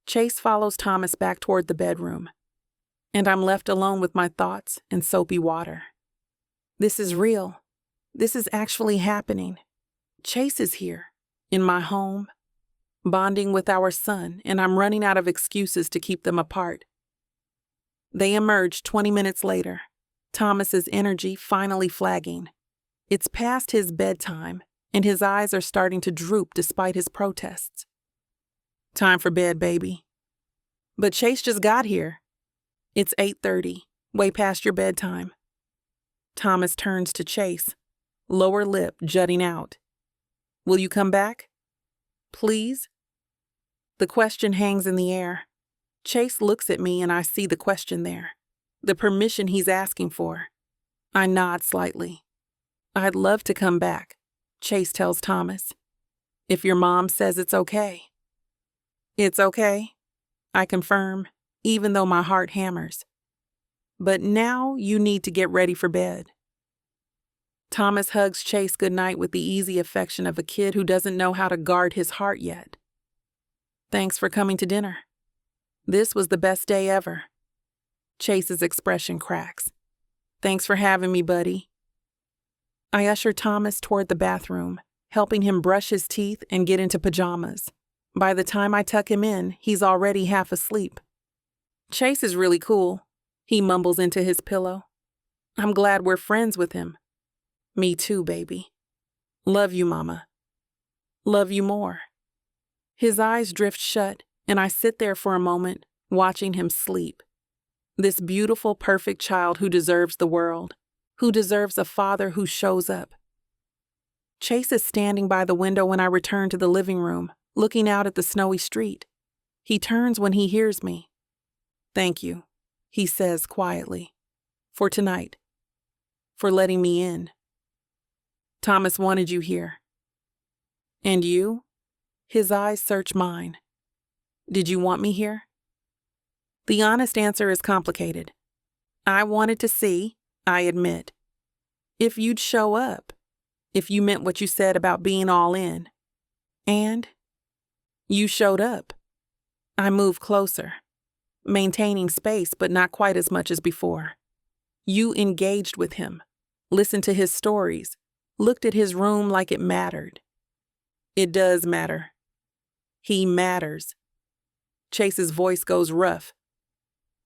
Chase follows Thomas back toward the bedroom, and I'm left alone with my thoughts and soapy water. This is real. This is actually happening. Chase is here, in my home, bonding with our son, and I'm running out of excuses to keep them apart. They emerge 20 minutes later, Thomas's energy finally flagging. It's past his bedtime, and his eyes are starting to droop despite his protests. Time for bed, baby. But Chase just got here. It's 8:30, way past your bedtime. Thomas turns to Chase, lower lip jutting out. Will you come back? Please? The question hangs in the air. Chase looks at me and I see the question there. The permission he's asking for. I nod slightly. I'd love to come back, Chase tells Thomas. If your mom says it's okay. It's okay, I confirm, even though my heart hammers. But now you need to get ready for bed. Thomas hugs Chase goodnight with the easy affection of a kid who doesn't know how to guard his heart yet. Thanks for coming to dinner. This was the best day ever. Chase's expression cracks. Thanks for having me, buddy. I usher Thomas toward the bathroom, helping him brush his teeth and get into pajamas. By the time I tuck him in, he's already half asleep. Chase is really cool, he mumbles into his pillow. I'm glad we're friends with him. Me too, baby. Love you, Mama. Love you more. His eyes drift shut, and I sit there for a moment, watching him sleep. This beautiful, perfect child who deserves the world, who deserves a father who shows up. Chase is standing by the window when I return to the living room, looking out at the snowy street. He turns when he hears me. Thank you, he says quietly, for tonight, for letting me in. Thomas wanted you here. And you? His eyes search mine. Did you want me here? The honest answer is complicated. I wanted to see, I admit, if you'd show up, if you meant what you said about being all in. And you showed up. I moved closer, maintaining space but not quite as much as before. You engaged with him, listened to his stories, looked at his room like it mattered. It does matter. He matters. Chase's voice goes rough.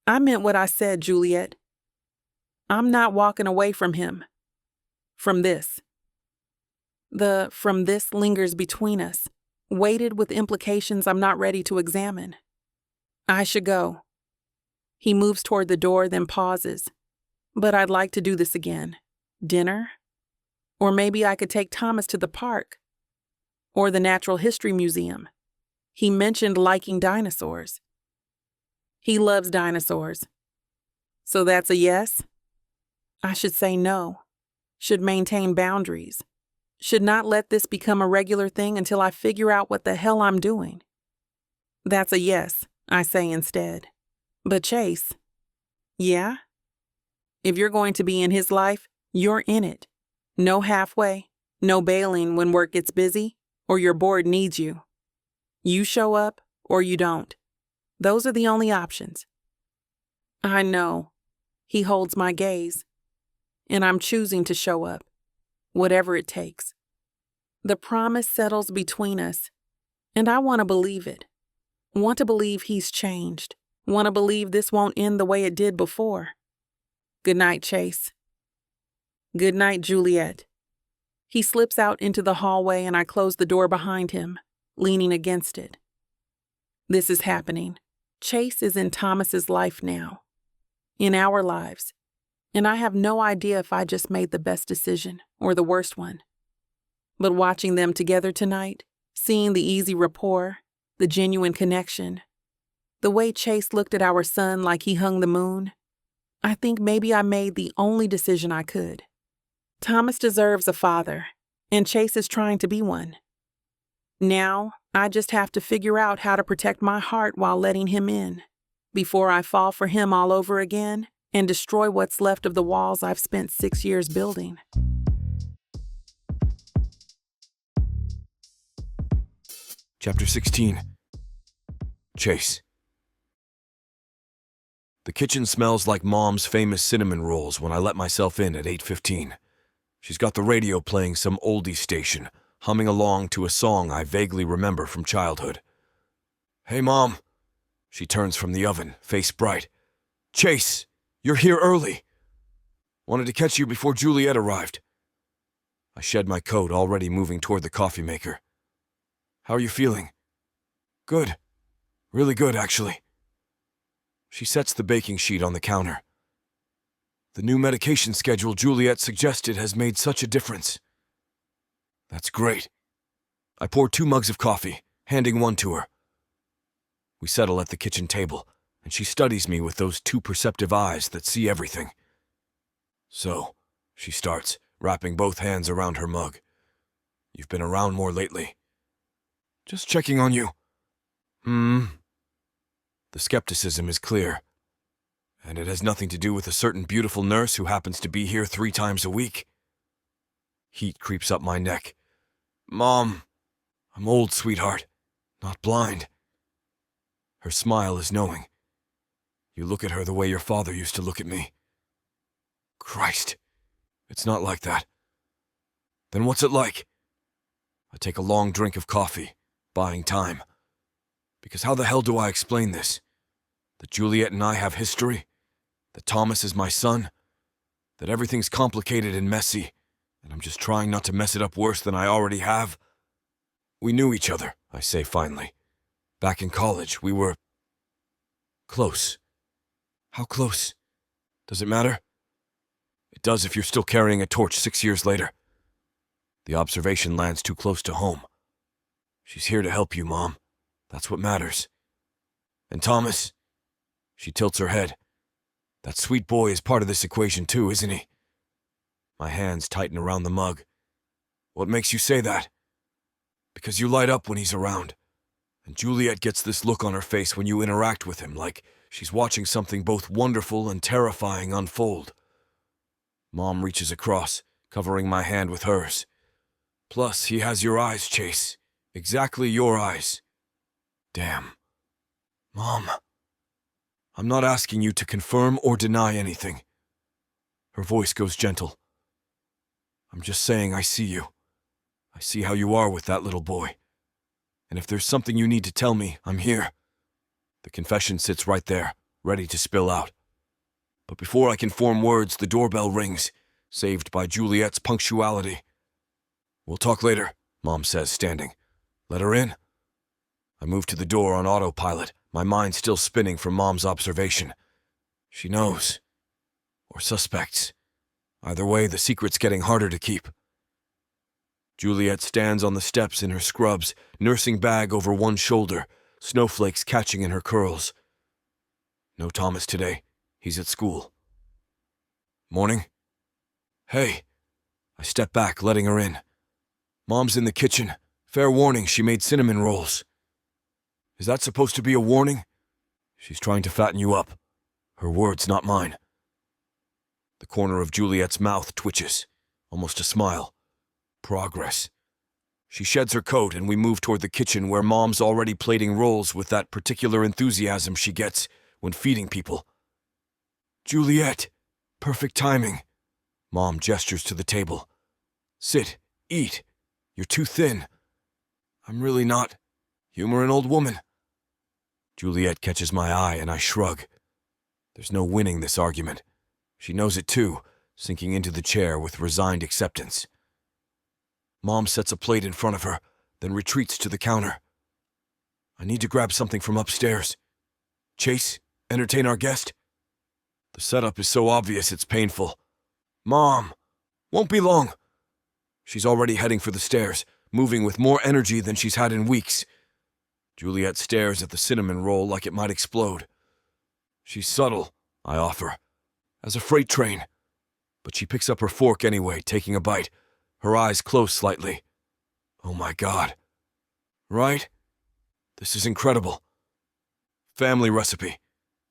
I meant what I said, Juliet. I'm not walking away from him. From this. The from this lingers between us, weighted with implications I'm not ready to examine. I should go. He moves toward the door, then pauses. But I'd like to do this again. Dinner? Or maybe I could take Thomas to the park. Or the Natural History Museum. He mentioned liking dinosaurs. He loves dinosaurs. So that's a yes? I should say no. Should maintain boundaries. Should not let this become a regular thing until I figure out what the hell I'm doing. That's a yes, I say instead. But Chase, yeah? If you're going to be in his life, you're in it. No halfway, no bailing when work gets busy or your board needs you. You show up or you don't. Those are the only options. I know. He holds my gaze. And I'm choosing to show up, whatever it takes. The promise settles between us, and I want to believe it. Want to believe he's changed. Want to believe this won't end the way it did before. Good night, Chase. Good night, Juliet. He slips out into the hallway and I close the door behind him, leaning against it. This is happening. Chase is in Thomas's life now. In our lives. And I have no idea if I just made the best decision or the worst one. But watching them together tonight, seeing the easy rapport, the genuine connection, the way Chase looked at our son like he hung the moon, I think maybe I made the only decision I could. Thomas deserves a father, and Chase is trying to be one. Now, I just have to figure out how to protect my heart while letting him in, before I fall for him all over again and destroy what's left of the walls I've spent 6 years building. Chapter 16. Chase. The kitchen smells like Mom's famous cinnamon rolls when I let myself in at 8:15. She's got the radio playing some oldie station, humming along to a song I vaguely remember from childhood. "Hey, Mom." She turns from the oven, face bright. "Chase, you're here early. Wanted to catch you before Juliet arrived." I shed my coat, already moving toward the coffee maker. "How are you feeling?" "Good. Really good, actually." She sets the baking sheet on the counter. "The new medication schedule Juliet suggested has made such a difference." "That's great." I pour 2 mugs of coffee, handing one to her. We settle at the kitchen table, and she studies me with those 2 perceptive eyes that see everything. "So," she starts, wrapping both hands around her mug. "You've been around more lately." "Just checking on you." The skepticism is clear. "And it has nothing to do with a certain beautiful nurse who happens to be here 3 times a week?" Heat creeps up my neck. "Mom, I'm old, sweetheart, not blind." Her smile is knowing. "You look at her the way your father used to look at me." "Christ, it's not like that." "Then what's it like?" I take a long drink of coffee, buying time. Because how the hell do I explain this? That Juliet and I have history? That Thomas is my son? That everything's complicated and messy, and I'm just trying not to mess it up worse than I already have? "We knew each other," I say finally. "Back in college, we were close." "How close? Does it matter?" "It does if you're still carrying a torch 6 years later." The observation lands too close to home. "She's here to help you, Mom. That's what matters." "And Thomas?" She tilts her head. "That sweet boy is part of this equation too, isn't he?" My hands tighten around the mug. "What makes you say that?" "Because you light up when he's around. And Juliet gets this look on her face when you interact with him, like she's watching something both wonderful and terrifying unfold." Mom reaches across, covering my hand with hers. "Plus, he has your eyes, Chase. Exactly your eyes." Damn. "Mom, I'm not asking you to confirm or deny anything." Her voice goes gentle. "I'm just saying I see you. I see how you are with that little boy. And if there's something you need to tell me, I'm here." The confession sits right there, ready to spill out. But before I can form words, the doorbell rings, saved by Juliet's punctuality. "We'll talk later," Mom says, standing. "Let her in." I move to the door on autopilot, my mind still spinning from Mom's observation. She knows. Or suspects. Either way, the secret's getting harder to keep. Juliet stands on the steps in her scrubs, nursing bag over one shoulder, snowflakes catching in her curls. "No Thomas today. He's at school." "Morning." "Hey." I step back, letting her in. "Mom's in the kitchen. Fair warning, she made cinnamon rolls." "Is that supposed to be a warning?" "She's trying to fatten you up. Her words, not mine." The corner of Juliet's mouth twitches, almost a smile. Progress. She sheds her coat and we move toward the kitchen where Mom's already plating rolls with that particular enthusiasm she gets when feeding people. "Juliet, perfect timing." Mom gestures to the table. "Sit, eat. You're too thin." "I'm really not. Humor an old woman." Juliet catches my eye and I shrug. There's no winning this argument. She knows it too, sinking into the chair with resigned acceptance. Mom sets a plate in front of her, then retreats to the counter. I need to grab something from upstairs. Chase, entertain our guest? The setup is so obvious it's painful. Mom! Won't be long! She's already heading for the stairs, moving with more energy than she's had in weeks. Juliet stares at the cinnamon roll like it might explode. She's subtle, I offer, as a freight train. But she picks up her fork anyway, taking a bite, her eyes close slightly. Oh my God. Right? This is incredible. Family recipe.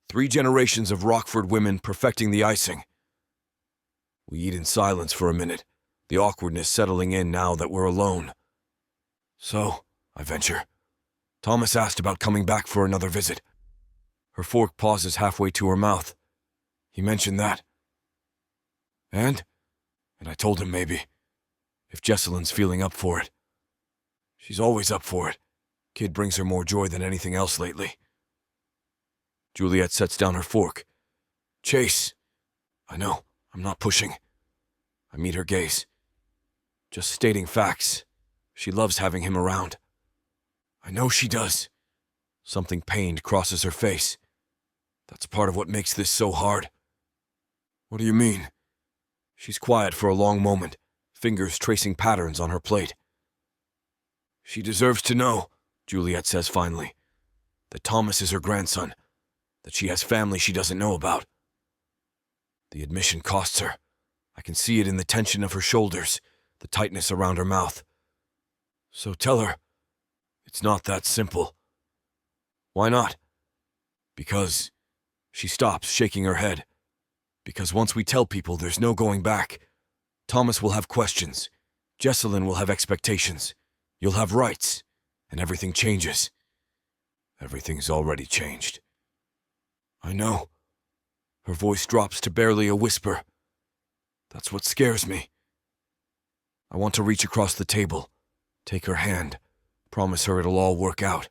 3 generations of Rockford women perfecting the icing. We eat in silence for a minute, the awkwardness settling in now that we're alone. So, I venture, Thomas asked about coming back for another visit. Her fork pauses halfway to her mouth. He mentioned that. And I told him maybe, if Jessalyn's feeling up for it. She's always up for it. Kid brings her more joy than anything else lately. Juliet sets down her fork. Chase. I know, I'm not pushing. I meet her gaze. Just stating facts. She loves having him around. I know she does. Something pained crosses her face. That's part of what makes this so hard. What do you mean? She's quiet for a long moment, fingers tracing patterns on her plate. She deserves to know, Juliet says finally, that Thomas is her grandson, that she has family she doesn't know about. The admission costs her. I can see it in the tension of her shoulders, the tightness around her mouth. So tell her, it's not that simple. Why not? Because, she stops, shaking her head. Because once we tell people there's no going back, Thomas will have questions, Jessalyn will have expectations, you'll have rights, and everything changes. Everything's already changed. I know. Her voice drops to barely a whisper. That's what scares me. I want to reach across the table, take her hand, promise her it'll all work out.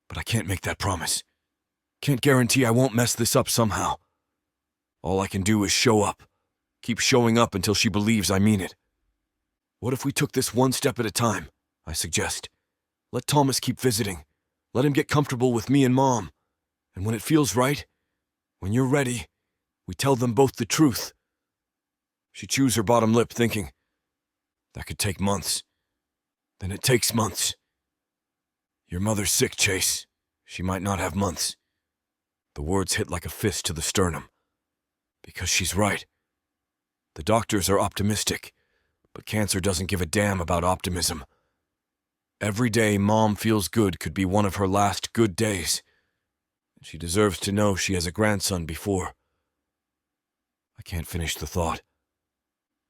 But I can't make that promise. Can't guarantee I won't mess this up somehow. All I can do is show up. Keep showing up until she believes I mean it. What if we took this one step at a time, I suggest. Let Thomas keep visiting. Let him get comfortable with me and Mom. And when it feels right, when you're ready, we tell them both the truth. She chews her bottom lip, thinking, that could take months. Then it takes months. Your mother's sick, Chase. She might not have months. The words hit like a fist to the sternum. Because she's right. The doctors are optimistic, but cancer doesn't give a damn about optimism. Every day Mom feels good could be one of her last good days. She deserves to know she has a grandson before. I can't finish the thought.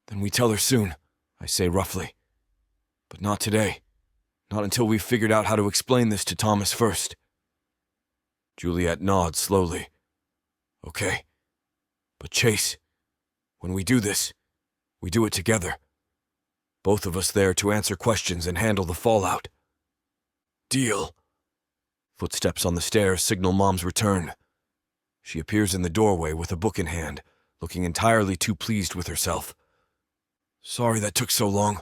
Then we tell her soon, I say roughly. But not today. Not until we've figured out how to explain this to Thomas first. Juliet nods slowly. Okay. But Chase, when we do this, we do it together. Both of us there to answer questions and handle the fallout. Deal. Footsteps on the stairs signal Mom's return. She appears in the doorway with a book in hand, looking entirely too pleased with herself. Sorry that took so long.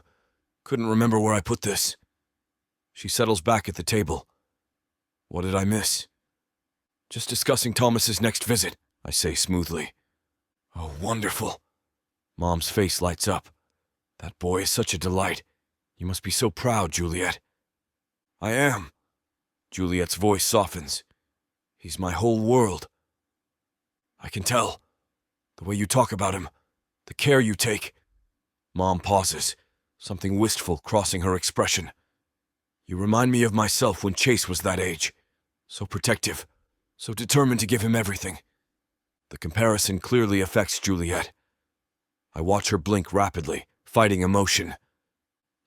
Couldn't remember where I put this. She settles back at the table. What did I miss? Just discussing Thomas's next visit, I say smoothly. Oh, wonderful. Mom's face lights up. That boy is such a delight. You must be so proud, Juliet. I am. Juliet's voice softens. He's my whole world. I can tell. The way you talk about him. The care you take. Mom pauses, something wistful crossing her expression. You remind me of myself when Chase was that age. So protective. So determined to give him everything. The comparison clearly affects Juliet. I watch her blink rapidly, fighting emotion.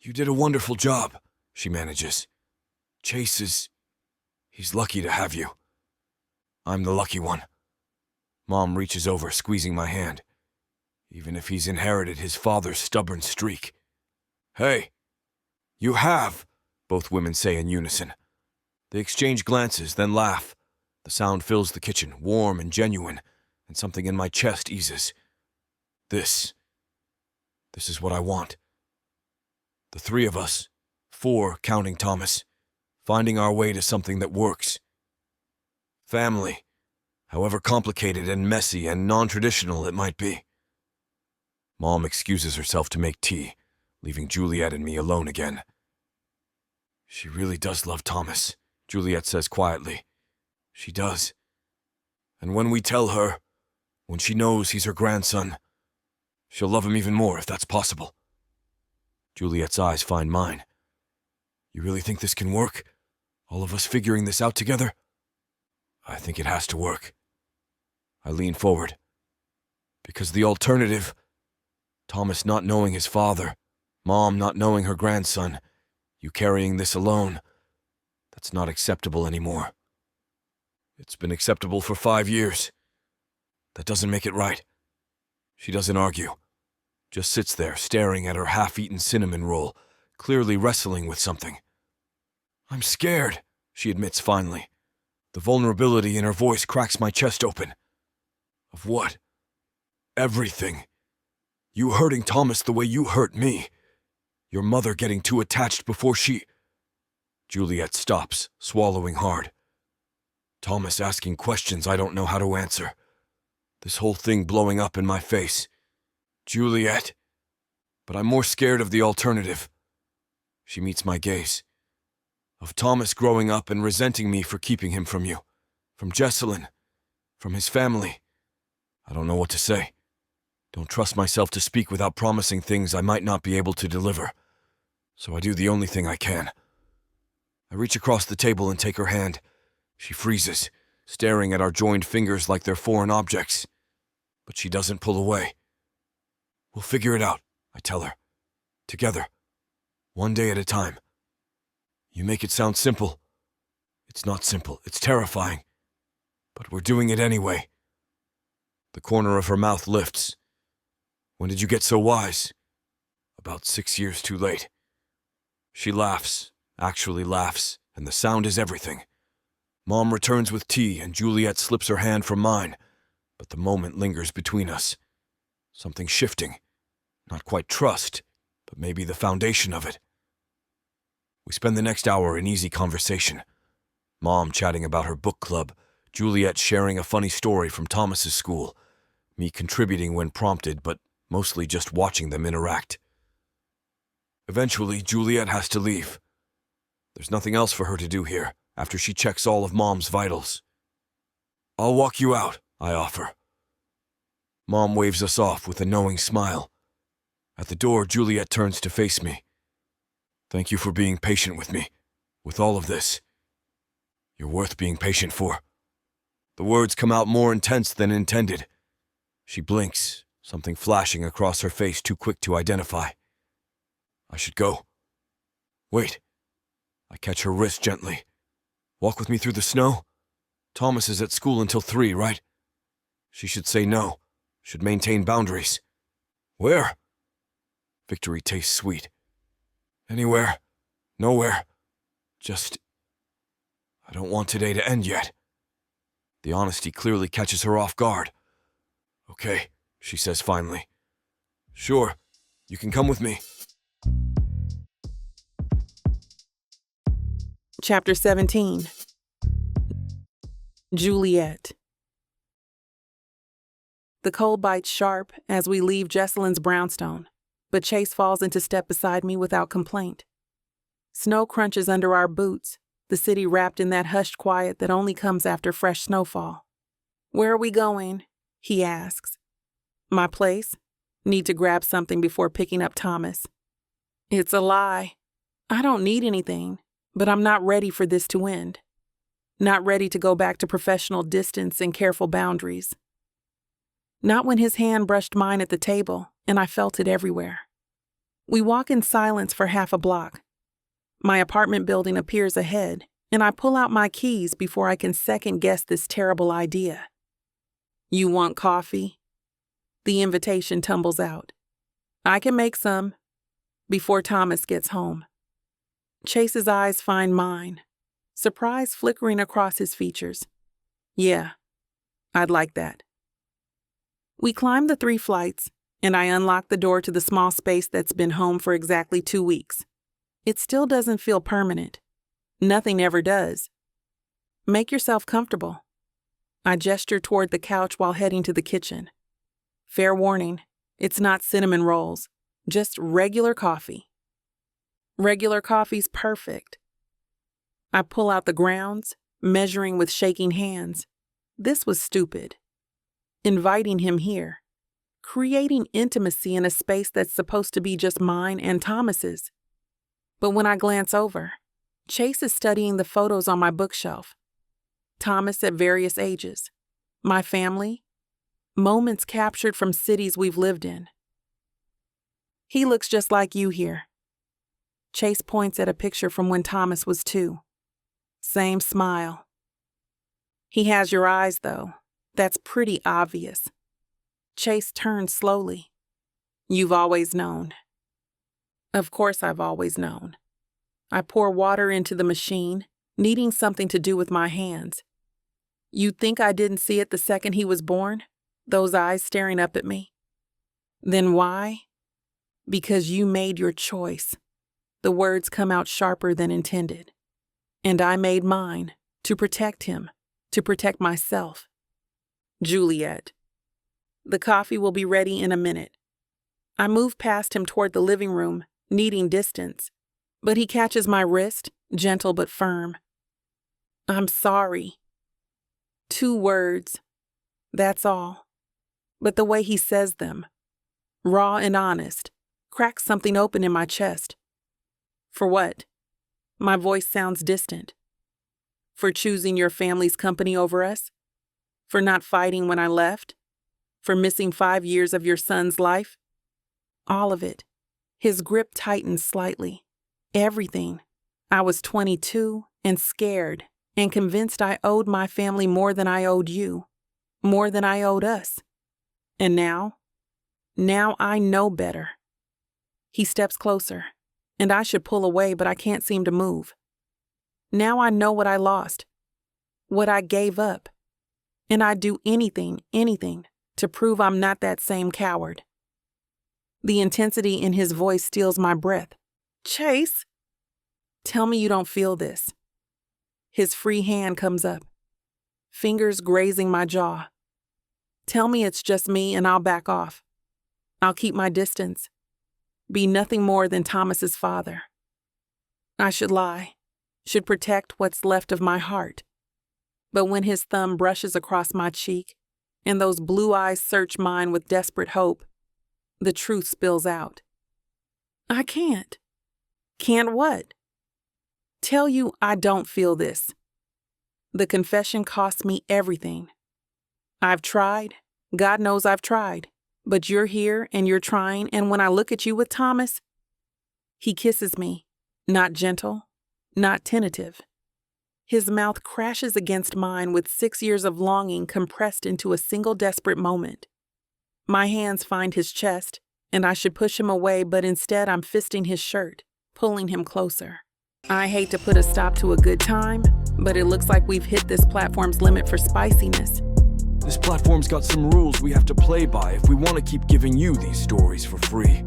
You did a wonderful job, she manages. Chase is... he's lucky to have you. I'm the lucky one. Mom reaches over, squeezing my hand. Even if he's inherited his father's stubborn streak. Hey! You have, both women say in unison. They exchange glances, then laugh. The sound fills the kitchen, warm and genuine, and something in my chest eases. This is what I want. The three of us, 4 counting Thomas, finding our way to something that works. Family, however complicated and messy and non-traditional it might be. Mom excuses herself to make tea, leaving Juliet and me alone again. She really does love Thomas, Juliet says quietly. She does. And when we tell her, when she knows he's her grandson, she'll love him even more if that's possible. Juliet's eyes find mine. You really think this can work? All of us figuring this out together? I think it has to work. I lean forward. Because the alternative, Thomas not knowing his father, Mom not knowing her grandson, you carrying this alone, that's not acceptable anymore. It's been acceptable for 5 years. That doesn't make it right. She doesn't argue. Just sits there staring at her half-eaten cinnamon roll, clearly wrestling with something. I'm scared, she admits finally. The vulnerability in her voice cracks my chest open. Of what? Everything. You hurting Thomas the way you hurt me. Your mother getting too attached before she... Juliet stops, swallowing hard. Thomas asking questions I don't know how to answer. This whole thing blowing up in my face. Juliet. But I'm more scared of the alternative. She meets my gaze. Of Thomas growing up and resenting me for keeping him from you. From Jesselyn. From his family. I don't know what to say. Don't trust myself to speak without promising things I might not be able to deliver. So I do the only thing I can. I reach across the table and take her hand. She freezes, staring at our joined fingers like they're foreign objects. But she doesn't pull away. We'll figure it out, I tell her. Together. One day at a time. You make it sound simple. It's not simple, it's terrifying. But we're doing it anyway. The corner of her mouth lifts. When did you get so wise? About 6 years too late. She laughs, actually laughs, and the sound is everything. Mom returns with tea and Juliet slips her hand from mine, but the moment lingers between us. Something shifting. Not quite trust, but maybe the foundation of it. We spend the next hour in easy conversation. Mom chatting about her book club, Juliet sharing a funny story from Thomas's school, me contributing when prompted, but mostly just watching them interact. Eventually, Juliet has to leave. There's nothing else for her to do here, after she checks all of Mom's vitals. I'll walk you out, I offer. Mom waves us off with a knowing smile. At the door, Juliet turns to face me. Thank you for being patient with me, with all of this. You're worth being patient for. The words come out more intense than intended. She blinks, something flashing across her face too quick to identify. I should go. Wait. I catch her wrist gently. Walk with me through the snow? Thomas is at school until 3, right? She should say no. Should maintain boundaries. Where? Victory tastes sweet. Anywhere. Nowhere. Just... I don't want today to end yet. The honesty clearly catches her off guard. Okay, she says finally. Sure, you can come with me. Chapter 17. Juliet. The cold bites sharp as we leave Jesselyn's brownstone, but Chase falls into step beside me without complaint. Snow crunches under our boots, the city wrapped in that hushed quiet that only comes after fresh snowfall. Where are we going? He asks. My place? Need to grab something before picking up Thomas. It's a lie. I don't need anything, but I'm not ready for this to end. Not ready to go back to professional distance and careful boundaries. Not when his hand brushed mine at the table, and I felt it everywhere. We walk in silence for half a block. My apartment building appears ahead, and I pull out my keys before I can second-guess this terrible idea. You want coffee? The invitation tumbles out. I can make some, before Thomas gets home. Chase's eyes find mine, surprise flickering across his features. Yeah, I'd like that. We climb the 3 flights, and I unlock the door to the small space that's been home for exactly 2 weeks. It still doesn't feel permanent. Nothing ever does. Make yourself comfortable. I gesture toward the couch while heading to the kitchen. Fair warning, it's not cinnamon rolls, just regular coffee. Regular coffee's perfect. I pull out the grounds, measuring with shaking hands. This was stupid. Inviting him here. Creating intimacy in a space that's supposed to be just mine and Thomas's. But when I glance over, Chase is studying the photos on my bookshelf. Thomas at various ages. My family. Moments captured from cities we've lived in. He looks just like you here. Chase points at a picture from when Thomas was 2. Same smile. He has your eyes, though. That's pretty obvious. Chase turns slowly. You've always known. Of course I've always known. I pour water into the machine, needing something to do with my hands. You'd think I didn't see it the second he was born? Those eyes staring up at me? Then why? Because you made your choice. The words come out sharper than intended. And I made mine, to protect him, to protect myself. Juliet. The coffee will be ready in a minute. I move past him toward the living room, needing distance, but he catches my wrist, gentle but firm. I'm sorry. 2 words. That's all. But the way he says them, raw and honest, cracks something open in my chest. For what? My voice sounds distant. For choosing your family's company over us? For not fighting when I left? For missing 5 years of your son's life? All of it. His grip tightens slightly. Everything. I was 22 and scared and convinced I owed my family more than I owed you, more than I owed us. And now I know better. He steps closer, and I should pull away, but I can't seem to move. Now I know what I lost, what I gave up, and I'd do anything, to prove I'm not that same coward. The intensity in his voice steals my breath. Chase! Tell me you don't feel this. His free hand comes up, fingers grazing my jaw. Tell me it's just me and I'll back off. I'll keep my distance. Be nothing more than Thomas's father. I should lie, should protect what's left of my heart. But when his thumb brushes across my cheek and those blue eyes search mine with desperate hope, the truth spills out. I can't. Can't what? Tell you I don't feel this. The confession cost me everything. I've tried. God knows I've tried. But you're here and you're trying, and when I look at you with Thomas, he kisses me, not gentle, not tentative. His mouth crashes against mine with 6 years of longing compressed into a single desperate moment. My hands find his chest, and I should push him away, but instead I'm fisting his shirt, pulling him closer. I hate to put a stop to a good time, but it looks like we've hit this platform's limit for spiciness. This platform's got some rules we have to play by if we want to keep giving you these stories for free.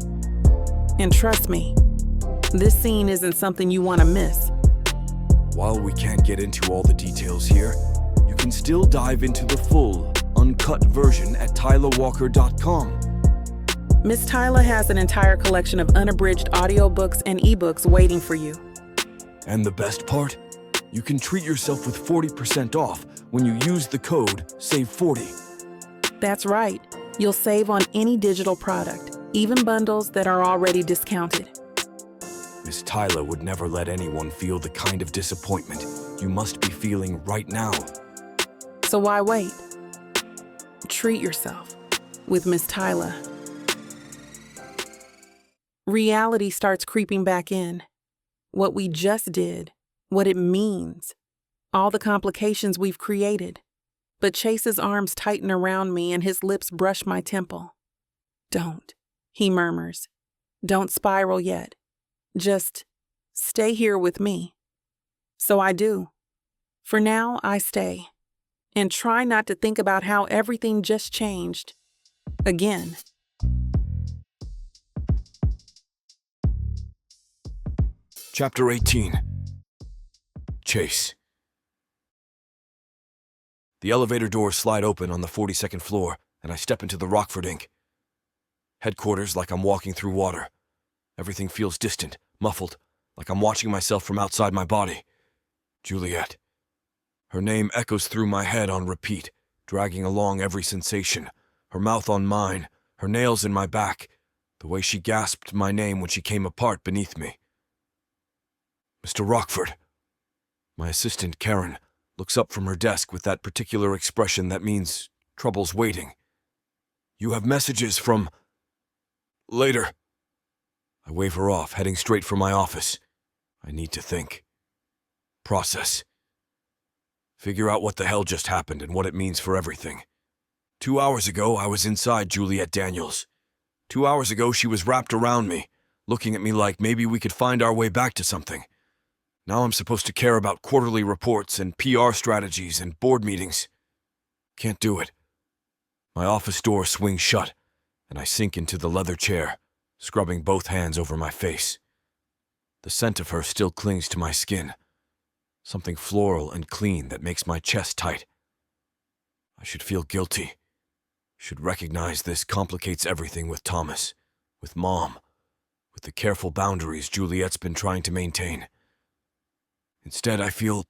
And trust me, this scene isn't something you want to miss. While we can't get into all the details here, you can still dive into the full, uncut version at tylerwalker.com. Miss Tyler has an entire collection of unabridged audiobooks and ebooks waiting for you. And the best part? You can treat yourself with 40% off when you use the code SAVE40. That's right. You'll save on any digital product, even bundles that are already discounted. Miss Tyler would never let anyone feel the kind of disappointment you must be feeling right now. So why wait? Treat yourself with Miss Tyler. Reality starts creeping back in. What we just did, what it means, all the complications we've created. But Chase's arms tighten around me and his lips brush my temple. Don't, he murmurs. Don't spiral yet. Just stay here with me. So I do. For now, I stay. And try not to think about how everything just changed. Again. Chapter 18. Chase. The elevator doors slide open on the 42nd floor, and I step into the Rockford Inc. Headquarters like I'm walking through water. Everything feels distant, muffled, like I'm watching myself from outside my body. Juliet. Her name echoes through my head on repeat, dragging along every sensation. Her mouth on mine, her nails in my back, the way she gasped my name when she came apart beneath me. Mr. Rockford. My assistant, Karen, looks up from her desk with that particular expression that means trouble's waiting. You have messages from... Later. I wave her off, heading straight for my office. I need to think. Process. Figure out what the hell just happened and what it means for everything. 2 hours ago, I was inside Juliet Daniels. 2 hours ago, she was wrapped around me, looking at me like maybe we could find our way back to something. Now I'm supposed to care about quarterly reports and PR strategies and board meetings. Can't do it. My office door swings shut, and I sink into the leather chair, scrubbing both hands over my face. The scent of her still clings to my skin, something floral and clean that makes my chest tight. I should feel guilty. Should recognize this complicates everything with Thomas, with Mom, with the careful boundaries Juliet's been trying to maintain. Instead, I feel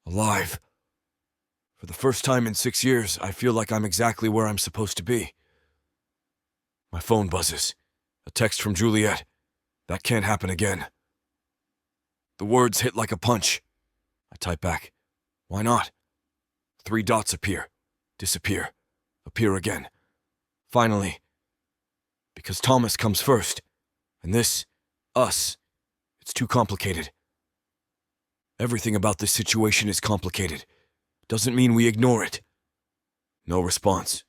alive. For the first time in 6 years, I feel like I'm exactly where I'm supposed to be. My phone buzzes. A text from Juliet. That can't happen again. The words hit like a punch. I type back. Why not? 3 dots appear, disappear, appear again. Finally. Because Thomas comes first. And this, us, it's too complicated. Everything about this situation is complicated. Doesn't mean we ignore it. No response.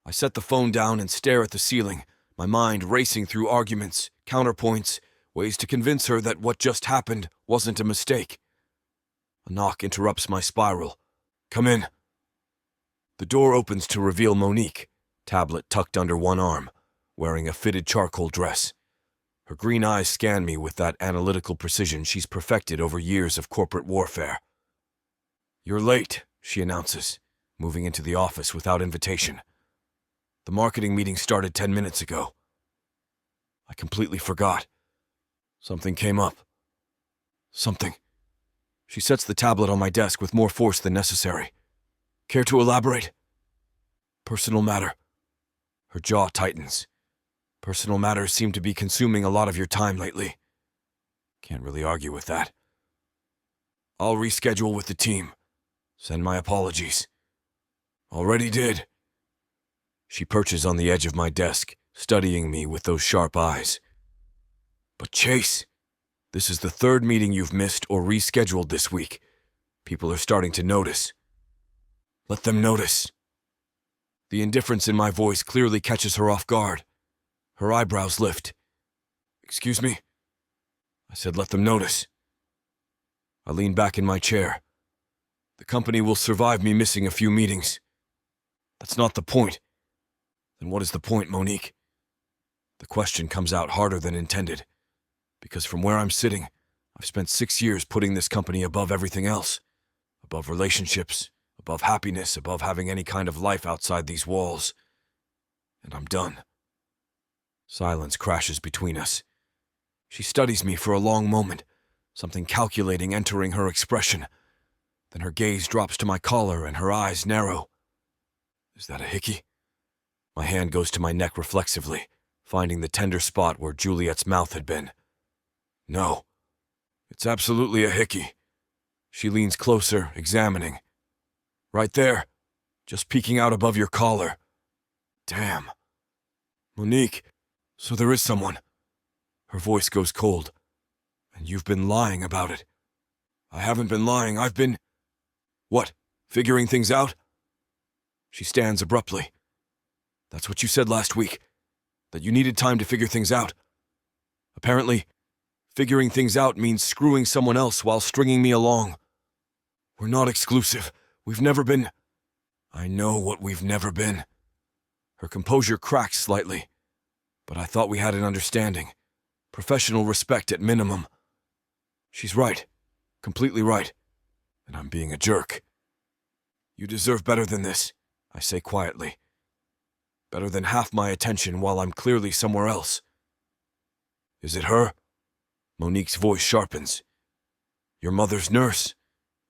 I set the phone down and stare at the ceiling, my mind racing through arguments, counterpoints, ways to convince her that what just happened wasn't a mistake. A knock interrupts my spiral. Come in. The door opens to reveal Monique, tablet tucked under one arm, wearing a fitted charcoal dress. Her green eyes scan me with that analytical precision she's perfected over years of corporate warfare. You're late, she announces, moving into the office without invitation. The marketing meeting started 10 minutes ago. I completely forgot. Something came up. Something. She sets the tablet on my desk with more force than necessary. Care to elaborate? Personal matter. Her jaw tightens. Personal matters seem to be consuming a lot of your time lately. Can't really argue with that. I'll reschedule with the team. Send my apologies. Already did. She perches on the edge of my desk, studying me with those sharp eyes. But Chase, this is the 3rd meeting you've missed or rescheduled this week. People are starting to notice. Let them notice. The indifference in my voice clearly catches her off guard. Her eyebrows lift. Excuse me? I said let them notice. I lean back in my chair. The company will survive me missing a few meetings. That's not the point. Then what is the point, Monique? The question comes out harder than intended, because from where I'm sitting, I've spent 6 years putting this company above everything else, above relationships, above happiness, above having any kind of life outside these walls. And I'm done. Silence crashes between us. She studies me for a long moment, something calculating entering her expression. Then her gaze drops to my collar and her eyes narrow. Is that a hickey? My hand goes to my neck reflexively, finding the tender spot where Juliet's mouth had been. No, it's absolutely a hickey. She leans closer, examining. Right there, just peeking out above your collar. Damn. Monique, so there is someone. Her voice goes cold. And you've been lying about it. I haven't been lying, I've been... What, figuring things out? She stands abruptly. That's what you said last week, that you needed time to figure things out. Apparently, figuring things out means screwing someone else while stringing me along. We're not exclusive. We've never been... I know what we've never been. Her composure cracks slightly. But I thought we had an understanding. Professional respect at minimum. She's right. Completely right. And I'm being a jerk. You deserve better than this, I say quietly. Better than half my attention while I'm clearly somewhere else. Is it her? Monique's voice sharpens. Your mother's nurse?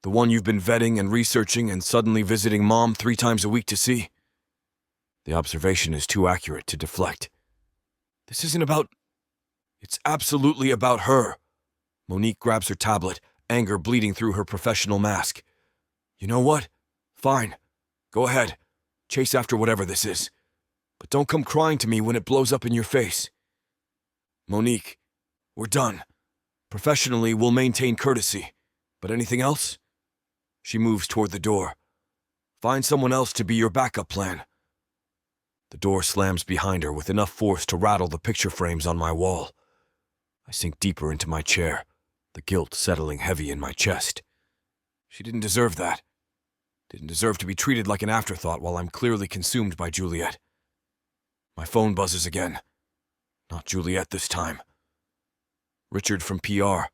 The one you've been vetting and researching and suddenly visiting Mom 3 times a week to see? The observation is too accurate to deflect. This isn't about... It's absolutely about her. Monique grabs her tablet, anger bleeding through her professional mask. You know what? Fine. Go ahead. Chase after whatever this is. But don't come crying to me when it blows up in your face. Monique, we're done. Professionally, we'll maintain courtesy. But anything else? She moves toward the door. Find someone else to be your backup plan. The door slams behind her with enough force to rattle the picture frames on my wall. I sink deeper into my chair, the guilt settling heavy in my chest. She didn't deserve that. Didn't deserve to be treated like an afterthought while I'm clearly consumed by Juliet. My phone buzzes again. Not Juliet this time. Richard from PR.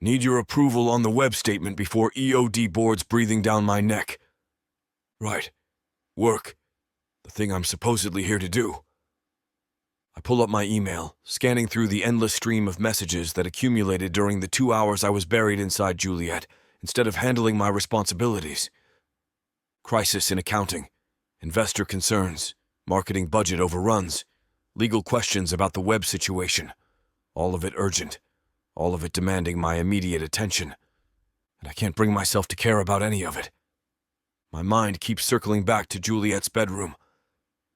Need your approval on the web statement before EOD boards breathing down my neck. Right. Work. The thing I'm supposedly here to do. I pull up my email, scanning through the endless stream of messages that accumulated during the 2 hours I was buried inside Juliet, instead of handling my responsibilities. Crisis in accounting, investor concerns, marketing budget overruns, legal questions about the web situation. All of it urgent, all of it demanding my immediate attention. And I can't bring myself to care about any of it. My mind keeps circling back to Juliet's bedroom,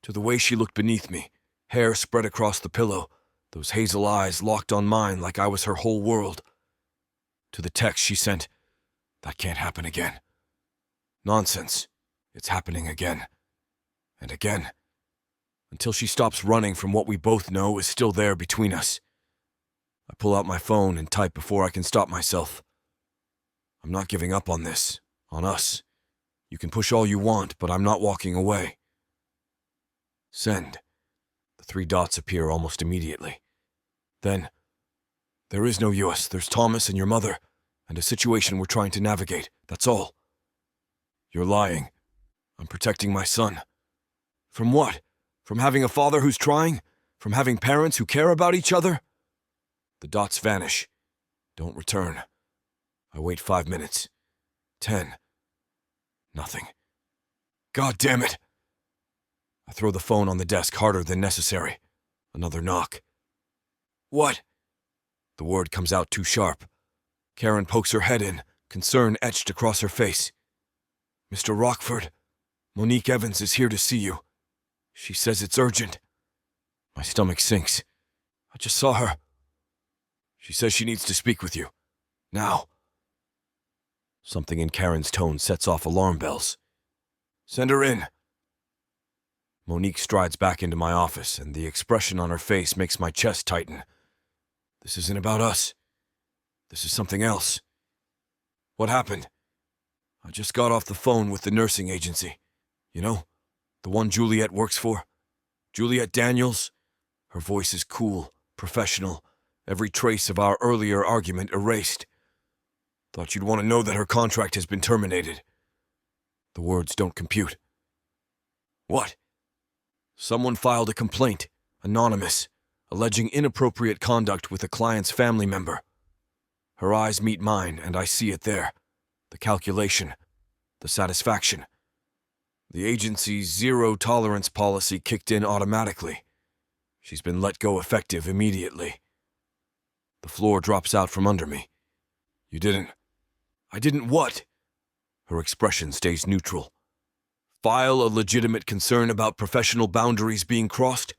to the way she looked beneath me, hair spread across the pillow, those hazel eyes locked on mine like I was her whole world. To the text she sent, that can't happen again. Nonsense. It's happening again. And again. Until she stops running from what we both know is still there between us. I pull out my phone and type before I can stop myself. I'm not giving up on this, on us. You can push all you want, but I'm not walking away. Send. The 3 dots appear almost immediately. Then, there is no US. There's Thomas and your mother, and a situation we're trying to navigate. That's all. You're lying. I'm protecting my son. From what? From having a father who's trying? From having parents who care about each other? The dots vanish. Don't return. I wait 5 minutes. 10. Nothing. God damn it! I throw the phone on the desk harder than necessary. Another knock. What? The word comes out too sharp. Karen pokes her head in, concern etched across her face. Mr. Rockford, Monique Evans is here to see you. She says it's urgent. My stomach sinks. I just saw her. She says she needs to speak with you. Now. Something in Karen's tone sets off alarm bells. Send her in. Monique strides back into my office, and the expression on her face makes my chest tighten. This isn't about us. This is something else. What happened? I just got off the phone with the nursing agency. You know, the one Juliet works for. Juliet Daniels. Her voice is cool, professional, every trace of our earlier argument erased. Thought you'd want to know that her contract has been terminated. The words don't compute. What? Someone filed a complaint, anonymous, alleging inappropriate conduct with a client's family member. Her eyes meet mine, and I see it there. The calculation, the satisfaction. The agency's zero-tolerance policy kicked in automatically. She's been let go effective immediately. The floor drops out from under me. You didn't... I didn't what? Her expression stays neutral. File a legitimate concern about professional boundaries being crossed?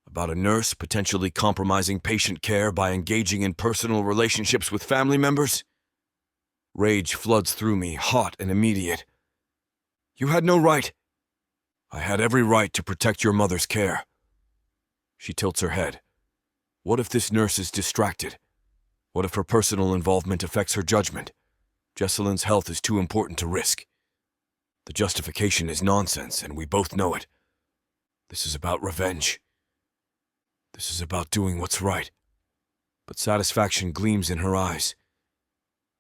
About a nurse potentially compromising patient care by engaging in personal relationships with family members? Rage floods through me, hot and immediate. You had no right. I had every right to protect your mother's care. She tilts her head. What if this nurse is distracted? What if her personal involvement affects her judgment? Jesselyn's health is too important to risk. The justification is nonsense, and we both know it. This is about revenge. This is about doing what's right. but satisfaction gleams in her eyes.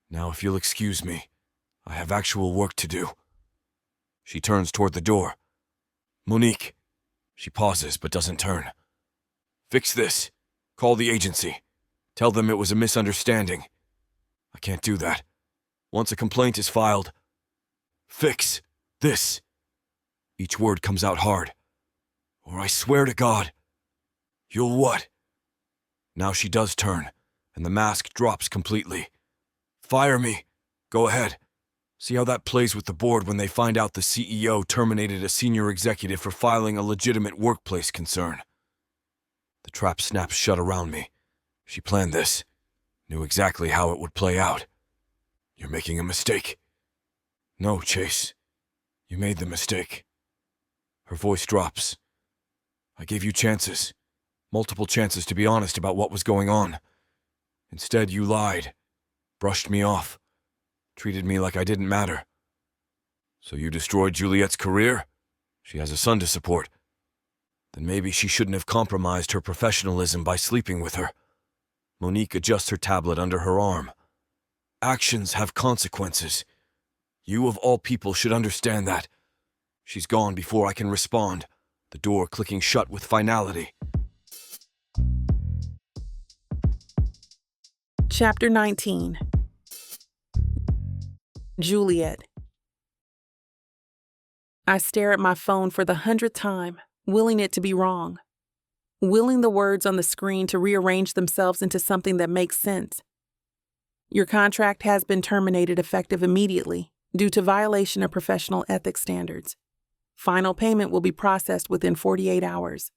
Now, if you'll excuse me, I have actual work to do. She turns toward the door. Monique. She pauses but doesn't turn. Fix this. Call the agency. Tell them it was a misunderstanding. I can't do that. Once a complaint is filed. Fix this. Each word comes out hard. Or I swear to God. You'll what? Now she does turn, and the mask drops completely. Fire me. Go ahead. See how that plays with the board when they find out the CEO terminated a senior executive for filing a legitimate workplace concern. The trap snaps shut around me. She planned this. Knew exactly how it would play out. You're making a mistake. No, Chase. You made the mistake. Her voice drops. I gave you chances. Multiple chances to be honest about what was going on. Instead, you lied. Brushed me off. Treated me like I didn't matter. So you destroyed Juliet's career? She has a son to support. Then maybe she shouldn't have compromised her professionalism by sleeping with her. Monique adjusts her tablet under her arm. Actions have consequences. You of all people should understand that. She's gone before I can respond, the door clicking shut with finality. Chapter 19. Juliet. I stare at my phone for the 100th time, willing it to be wrong. Willing the words on the screen to rearrange themselves into something that makes sense. Your contract has been terminated effective immediately due to violation of professional ethics standards. Final payment will be processed within 48 hours.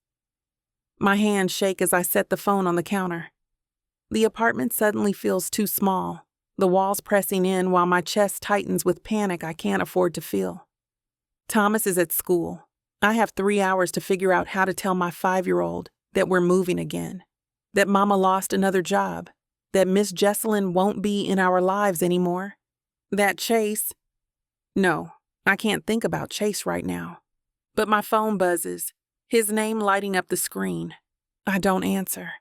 My hands shake as I set the phone on the counter. The apartment suddenly feels too small, the walls pressing in while my chest tightens with panic I can't afford to feel. Thomas is at school. I have 3 hours to figure out how to tell my 5-year-old that we're moving again, that Mama lost another job, that Miss Jesselyn won't be in our lives anymore, that Chase... No, I can't think about Chase right now. But my phone buzzes, his name lighting up the screen. I don't answer.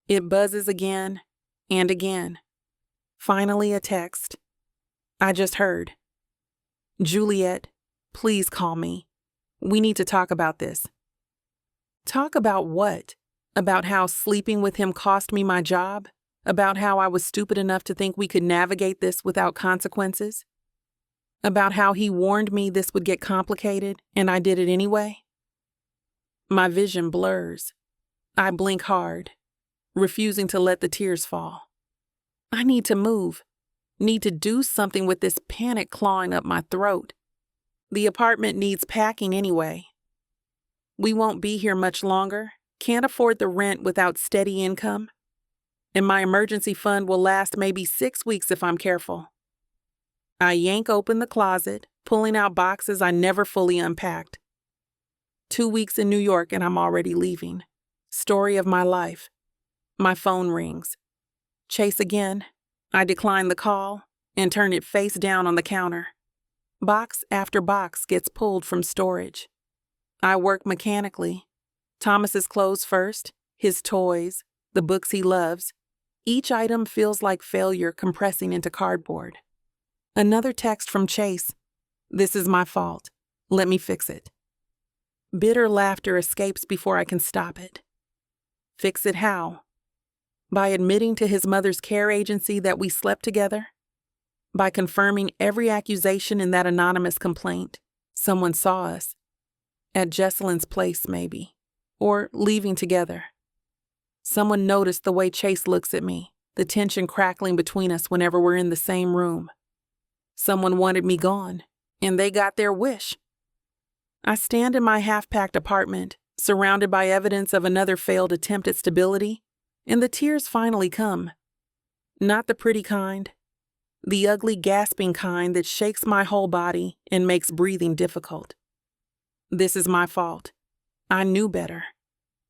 It buzzes again and again. Finally, a text. I just heard. Juliet, please call me. We need to talk about this. Talk about what? About how sleeping with him cost me my job? About how I was stupid enough to think we could navigate this without consequences? About how he warned me this would get complicated and I did it anyway? My vision blurs. I blink hard, refusing to let the tears fall. I need to move, need to do something with this panic clawing up my throat. The apartment needs packing anyway. We won't be here much longer, can't afford the rent without steady income. And my emergency fund will last maybe 6 weeks if I'm careful. I yank open the closet, pulling out boxes I never fully unpacked. 2 weeks in New York and I'm already leaving. Story of my life. My phone rings. Chase again. I decline the call and turn it face down on the counter. Box after box gets pulled from storage. I work mechanically. Thomas's clothes first, his toys, the books he loves. Each item feels like failure compressing into cardboard. Another text from Chase. This is my fault. Let me fix it. Bitter laughter escapes before I can stop it. Fix it how? By admitting to his mother's care agency that we slept together? By confirming every accusation in that anonymous complaint? Someone saw us. At Jesselyn's place, maybe. Or leaving together. Someone noticed the way Chase looks at me, the tension crackling between us whenever we're in the same room. Someone wanted me gone, and they got their wish. I stand in my half-packed apartment, surrounded by evidence of another failed attempt at stability, and the tears finally come. Not the pretty kind. The ugly, gasping kind that shakes my whole body and makes breathing difficult. This is my fault. I knew better.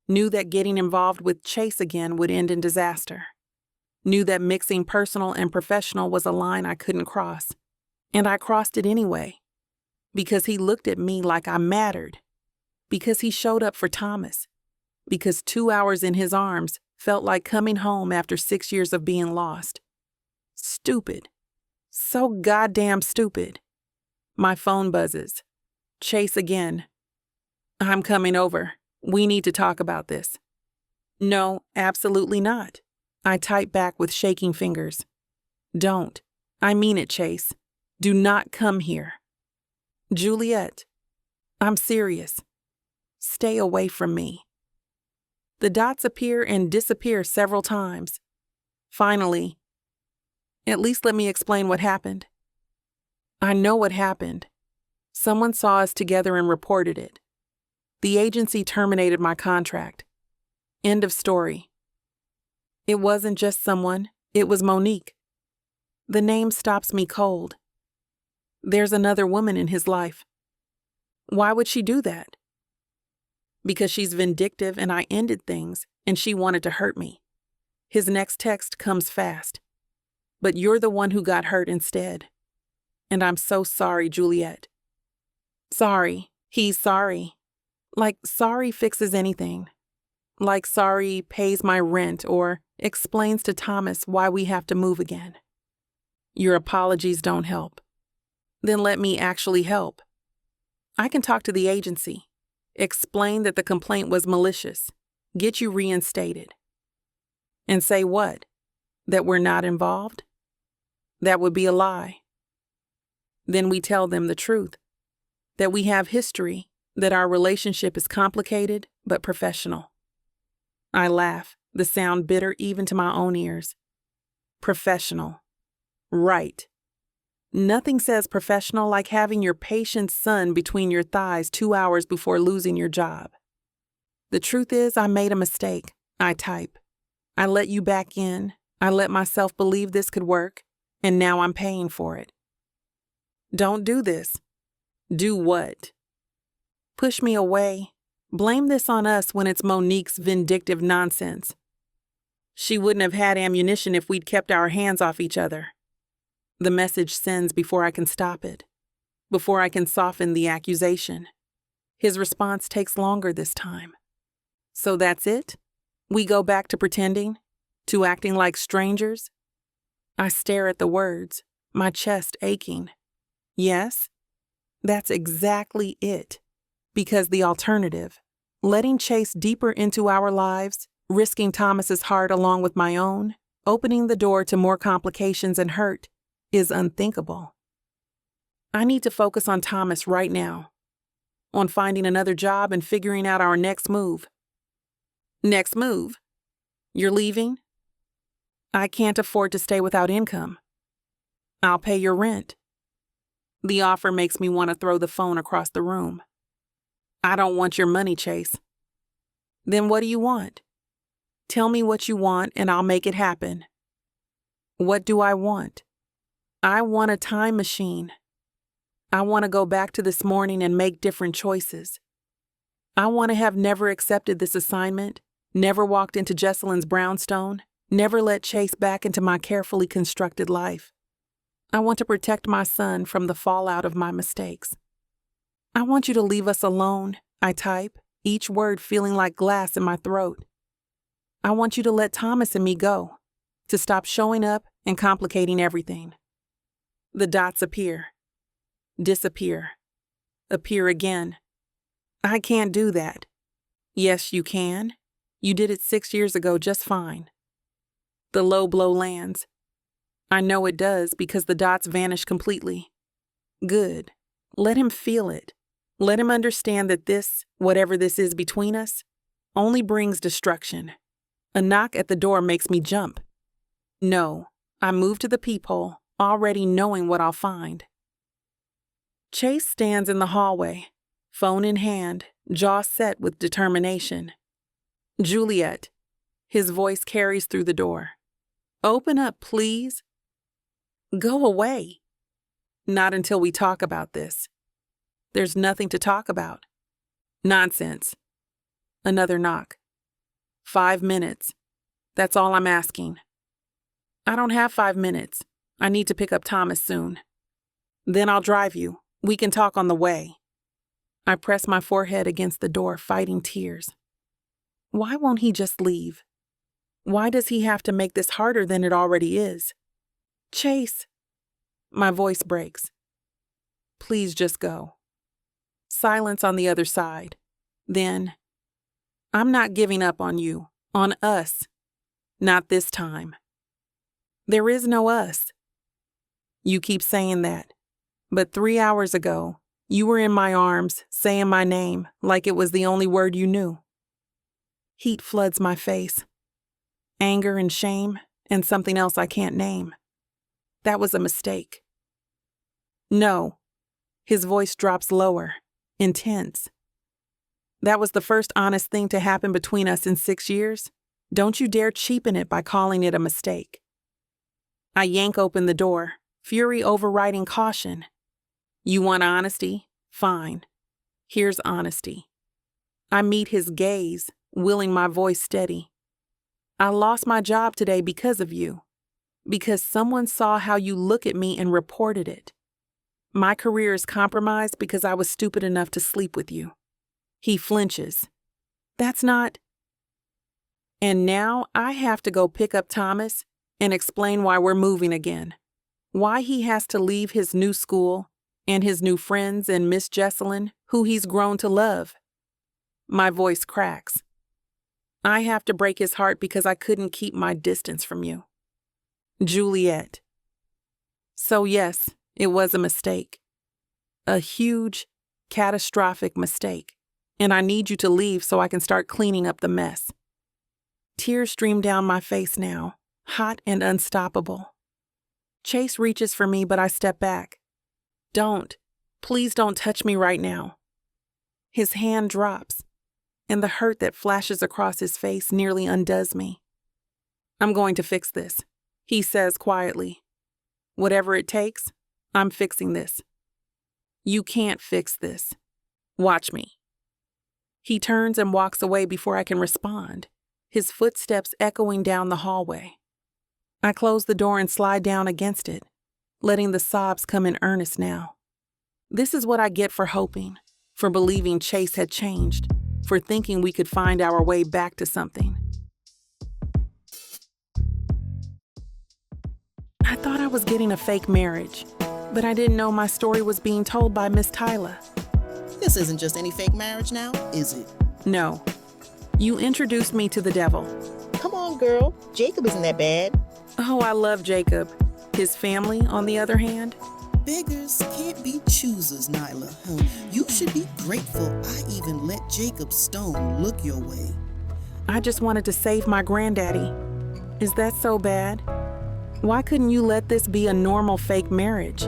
Knew that getting involved with Chase again would end in disaster. Knew that mixing personal and professional was a line I couldn't cross. And I crossed it anyway. Because he looked at me like I mattered. Because he showed up for Thomas. Because 2 hours in his arms felt like coming home after 6 years of being lost. Stupid. So goddamn stupid. My phone buzzes. Chase again. I'm coming over. We need to talk about this. No, absolutely not. I type back with shaking fingers. Don't. I mean it, Chase. Do not come here. Juliet. I'm serious. Stay away from me. The dots appear and disappear several times. Finally, at least let me explain what happened. I know what happened. Someone saw us together and reported it. The agency terminated my contract. End of story. It wasn't just someone, it was Monique. The name stops me cold. There's another woman in his life. Why would she do that? Because she's vindictive and I ended things and she wanted to hurt me. His next text comes fast. But you're the one who got hurt instead. And I'm so sorry, Juliet. Sorry. He's sorry. Like sorry fixes anything. Like sorry pays my rent or explains to Thomas why we have to move again. Your apologies don't help. Then let me actually help. I can talk to the agency, explain that the complaint was malicious, get you reinstated. And say what? That we're not involved? That would be a lie. Then we tell them the truth, that we have history, that our relationship is complicated but professional. I laugh, the sound bitter even to my own ears. Professional. Right. Nothing says professional like having your patient's son between your thighs 2 hours before losing your job. The truth is, I made a mistake. I type. I let you back in. I let myself believe this could work, and now I'm paying for it. Don't do this. Do what? Push me away. Blame this on us when it's Monique's vindictive nonsense. She wouldn't have had ammunition if we'd kept our hands off each other. The message sends before I can stop it, before I can soften the accusation. His response takes longer this time. So that's it? We go back to pretending? To acting like strangers? I stare at the words, my chest aching. Yes, that's exactly it. Because the alternative, letting Chase deeper into our lives, risking Thomas's heart along with my own, opening the door to more complications and hurt, is unthinkable. I need to focus on Thomas right now, on finding another job and figuring out our next move. Next move? You're leaving? I can't afford to stay without income. I'll pay your rent. The offer makes me want to throw the phone across the room. I don't want your money, Chase. Then what do you want? Tell me what you want and I'll make it happen. What do I want? I want a time machine. I want to go back to this morning and make different choices. I want to have never accepted this assignment, never walked into Jesselyn's brownstone, never let Chase back into my carefully constructed life. I want to protect my son from the fallout of my mistakes. I want you to leave us alone, I type, each word feeling like glass in my throat. I want you to let Thomas and me go, to stop showing up and complicating everything. The dots appear, disappear, appear again. I can't do that. Yes, you can. You did it 6 years ago just fine. The low blow lands. I know it does because the dots vanish completely. Good. Let him feel it. Let him understand that this, whatever this is between us, only brings destruction. A knock at the door makes me jump. No, I move to the peephole, already knowing what I'll find. Chase stands in the hallway, phone in hand, jaw set with determination. Juliet. His voice carries through the door. Open up, please. Go away. Not until we talk about this. There's nothing to talk about. Nonsense. Another knock. 5 minutes. That's all I'm asking. I don't have 5 minutes. I need to pick up Thomas soon. Then I'll drive you. We can talk on the way. I press my forehead against the door, fighting tears. Why won't he just leave? Why does he have to make this harder than it already is? Chase. My voice breaks. Please just go. Silence on the other side. Then, I'm not giving up on you, on us. Not this time. There is no us. You keep saying that, but 3 hours ago, you were in my arms, saying my name like it was the only word you knew. Heat floods my face. Anger and shame, and something else I can't name. That was a mistake. No. His voice drops lower, intense. That was the first honest thing to happen between us in 6 years. Don't you dare cheapen it by calling it a mistake. I yank open the door, fury overriding caution. You want honesty? Fine. Here's honesty. I meet his gaze, willing my voice steady. I lost my job today because of you. Because someone saw how you look at me and reported it. My career is compromised because I was stupid enough to sleep with you. He flinches. That's not... And now I have to go pick up Thomas and explain why we're moving again. Why he has to leave his new school and his new friends and Miss Jesselyn, who he's grown to love. My voice cracks. I have to break his heart because I couldn't keep my distance from you. Juliet. So yes, it was a mistake. A huge, catastrophic mistake. And I need you to leave so I can start cleaning up the mess. Tears stream down my face now, hot and unstoppable. Chase reaches for me, but I step back. Don't. Please don't touch me right now. His hand drops, and the hurt that flashes across his face nearly undoes me. I'm going to fix this, he says quietly. Whatever it takes, I'm fixing this. You can't fix this. Watch me. He turns and walks away before I can respond, his footsteps echoing down the hallway. I close the door and slide down against it, letting the sobs come in earnest now. This is what I get for hoping, for believing Chase had changed, for thinking we could find our way back to something. I thought I was getting a fake marriage, but I didn't know my story was being told by Miss Tyler. This isn't just any fake marriage now, is it? No. You introduced me to the devil. Come on, girl. Jacob isn't that bad. Oh, I love Jacob. His family, on the other hand? Beggars can't be choosers, Nyla. You should be grateful I even let Jacob Stone look your way. I just wanted to save my granddaddy. Is that so bad? Why couldn't you let this be a normal fake marriage?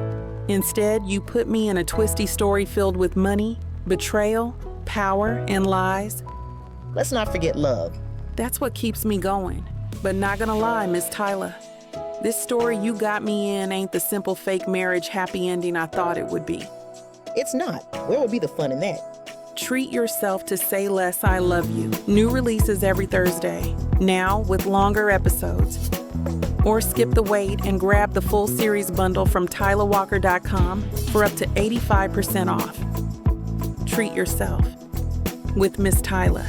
Instead, you put me in a twisty story filled with money, betrayal, power, and lies. Let's not forget love. That's what keeps me going. But not gonna lie, Miss Tyler. This story you got me in ain't the simple fake marriage happy ending I thought it would be. It's not. Where would be the fun in that? Treat yourself to Say Less, I Love You. New releases every Thursday, now with longer episodes. Or skip the wait and grab the full series bundle from TylerWalker.com for up to 85% off. Treat yourself with Miss Tyler.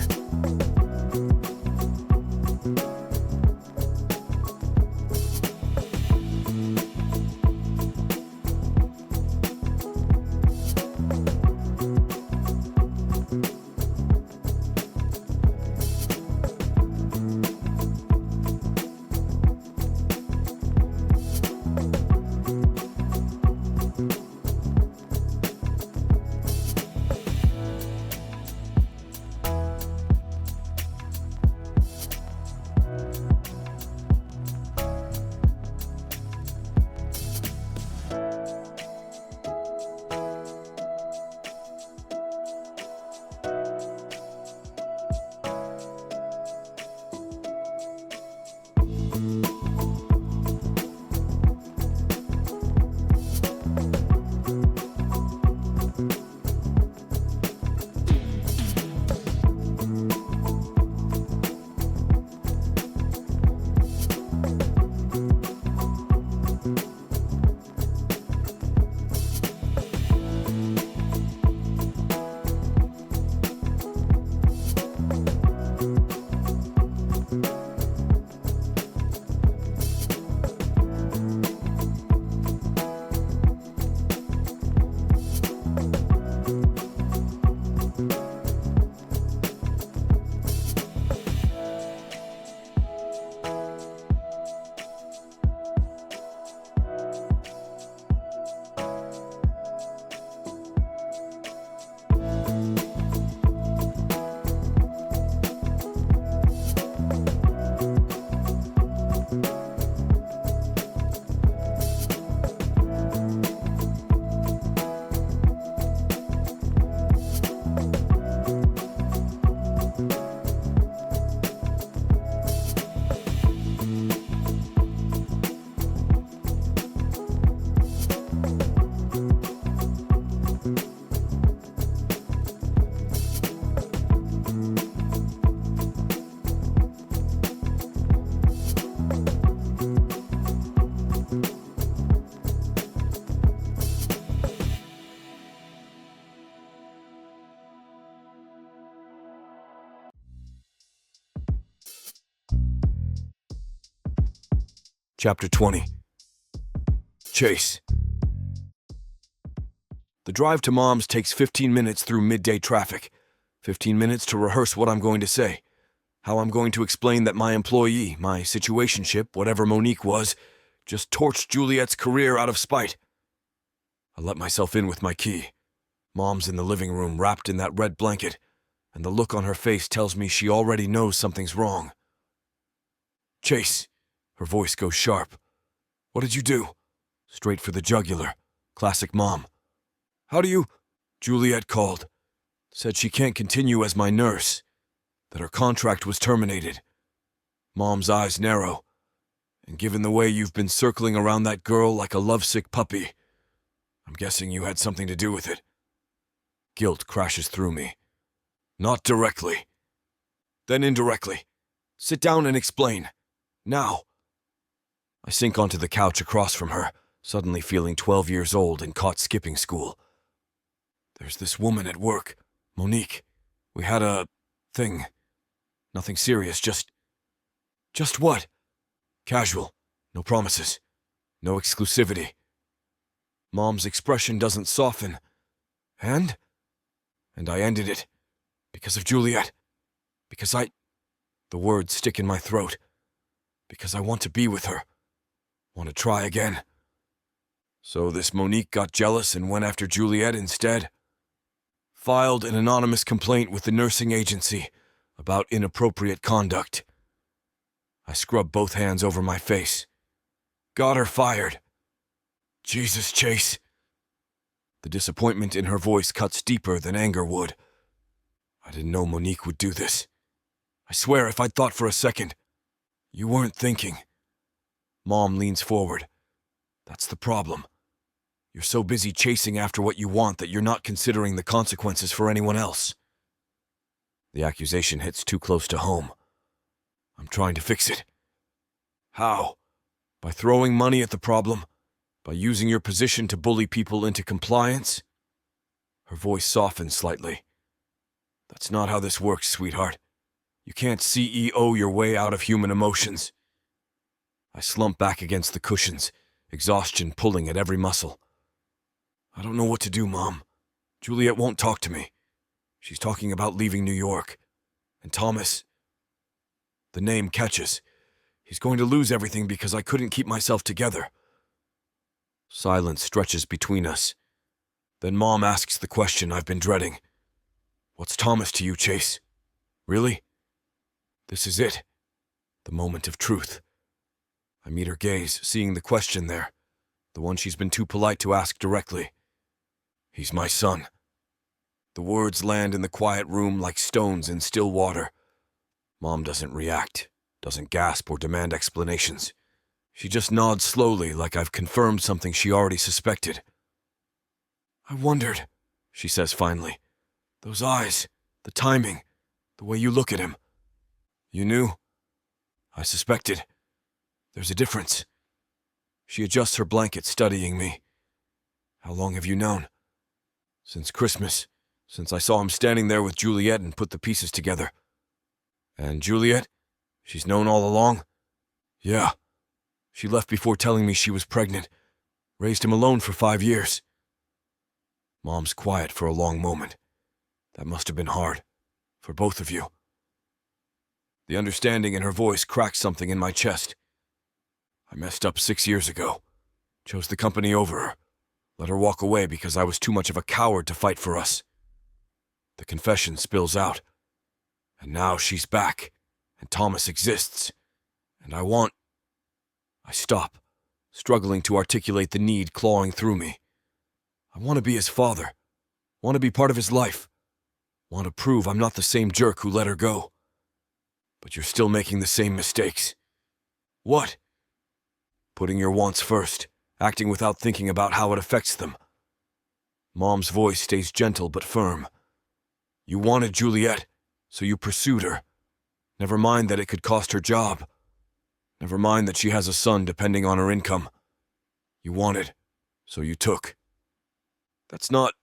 Chapter 20. Chase. The drive to Mom's takes 15 minutes through midday traffic. 15 minutes to rehearse what I'm going to say. How I'm going to explain that my employee, my situationship, whatever Monique was, just torched Juliet's career out of spite. I let myself in with my key. Mom's in the living room wrapped in that red blanket, and the look on her face tells me she already knows something's wrong. Chase. Her voice goes sharp. What did you do? Straight for the jugular. Classic Mom. How do you... Juliet called. Said she can't continue as my nurse. That her contract was terminated. Mom's eyes narrow. And given the way you've been circling around that girl like a lovesick puppy, I'm guessing you had something to do with it. Guilt crashes through me. Not directly. Then indirectly. Sit down and explain. Now. I sink onto the couch across from her, suddenly feeling 12 years old and caught skipping school. There's this woman at work, Monique. We had a... thing. Nothing serious, just what? Casual. No promises. No exclusivity. Mom's expression doesn't soften. And I ended it. Because of Juliet. Because the words stick in my throat. Because I want to be with her. Want to try again. So this Monique got jealous and went after Juliet instead. Filed an anonymous complaint with the nursing agency about inappropriate conduct. I scrub both hands over my face. Got her fired. Jesus, Chase. The disappointment in her voice cuts deeper than anger would. I didn't know Monique would do this. I swear if I'd thought for a second. You weren't thinking. Mom leans forward. That's the problem. You're so busy chasing after what you want that you're not considering the consequences for anyone else. The accusation hits too close to home. I'm trying to fix it. How? By throwing money at the problem? By using your position to bully people into compliance? Her voice softens slightly. That's not how this works, sweetheart. You can't CEO your way out of human emotions. I slump back against the cushions, exhaustion pulling at every muscle. I don't know what to do, Mom. Juliet won't talk to me. She's talking about leaving New York. And Thomas... The name catches. He's going to lose everything because I couldn't keep myself together. Silence stretches between us. Then Mom asks the question I've been dreading. What's Thomas to you, Chase? Really? This is it. The moment of truth. I meet her gaze, seeing the question there. The one she's been too polite to ask directly. He's my son. The words land in the quiet room like stones in still water. Mom doesn't react, doesn't gasp or demand explanations. She just nods slowly like I've confirmed something she already suspected. I wondered, she says finally. Those eyes, the timing, the way you look at him. You knew? I suspected. There's a difference. She adjusts her blanket, studying me. How long have you known? Since Christmas, since I saw him standing there with Juliet and put the pieces together. And Juliet? She's known all along? Yeah. She left before telling me she was pregnant. Raised him alone for 5 years. Mom's quiet for a long moment. That must have been hard. For both of you. The understanding in her voice cracks something in my chest. I messed up 6 years ago. Chose the company over her. Let her walk away because I was too much of a coward to fight for us. The confession spills out. And now she's back. And Thomas exists. And I stop, struggling to articulate the need clawing through me. I want to be his father. Want to be part of his life. Want to prove I'm not the same jerk who let her go. But you're still making the same mistakes. What? Putting your wants first, acting without thinking about how it affects them. Mom's voice stays gentle but firm. You wanted Juliet, so you pursued her. Never mind that it could cost her job. Never mind that she has a son depending on her income. You wanted, so you took. That's not...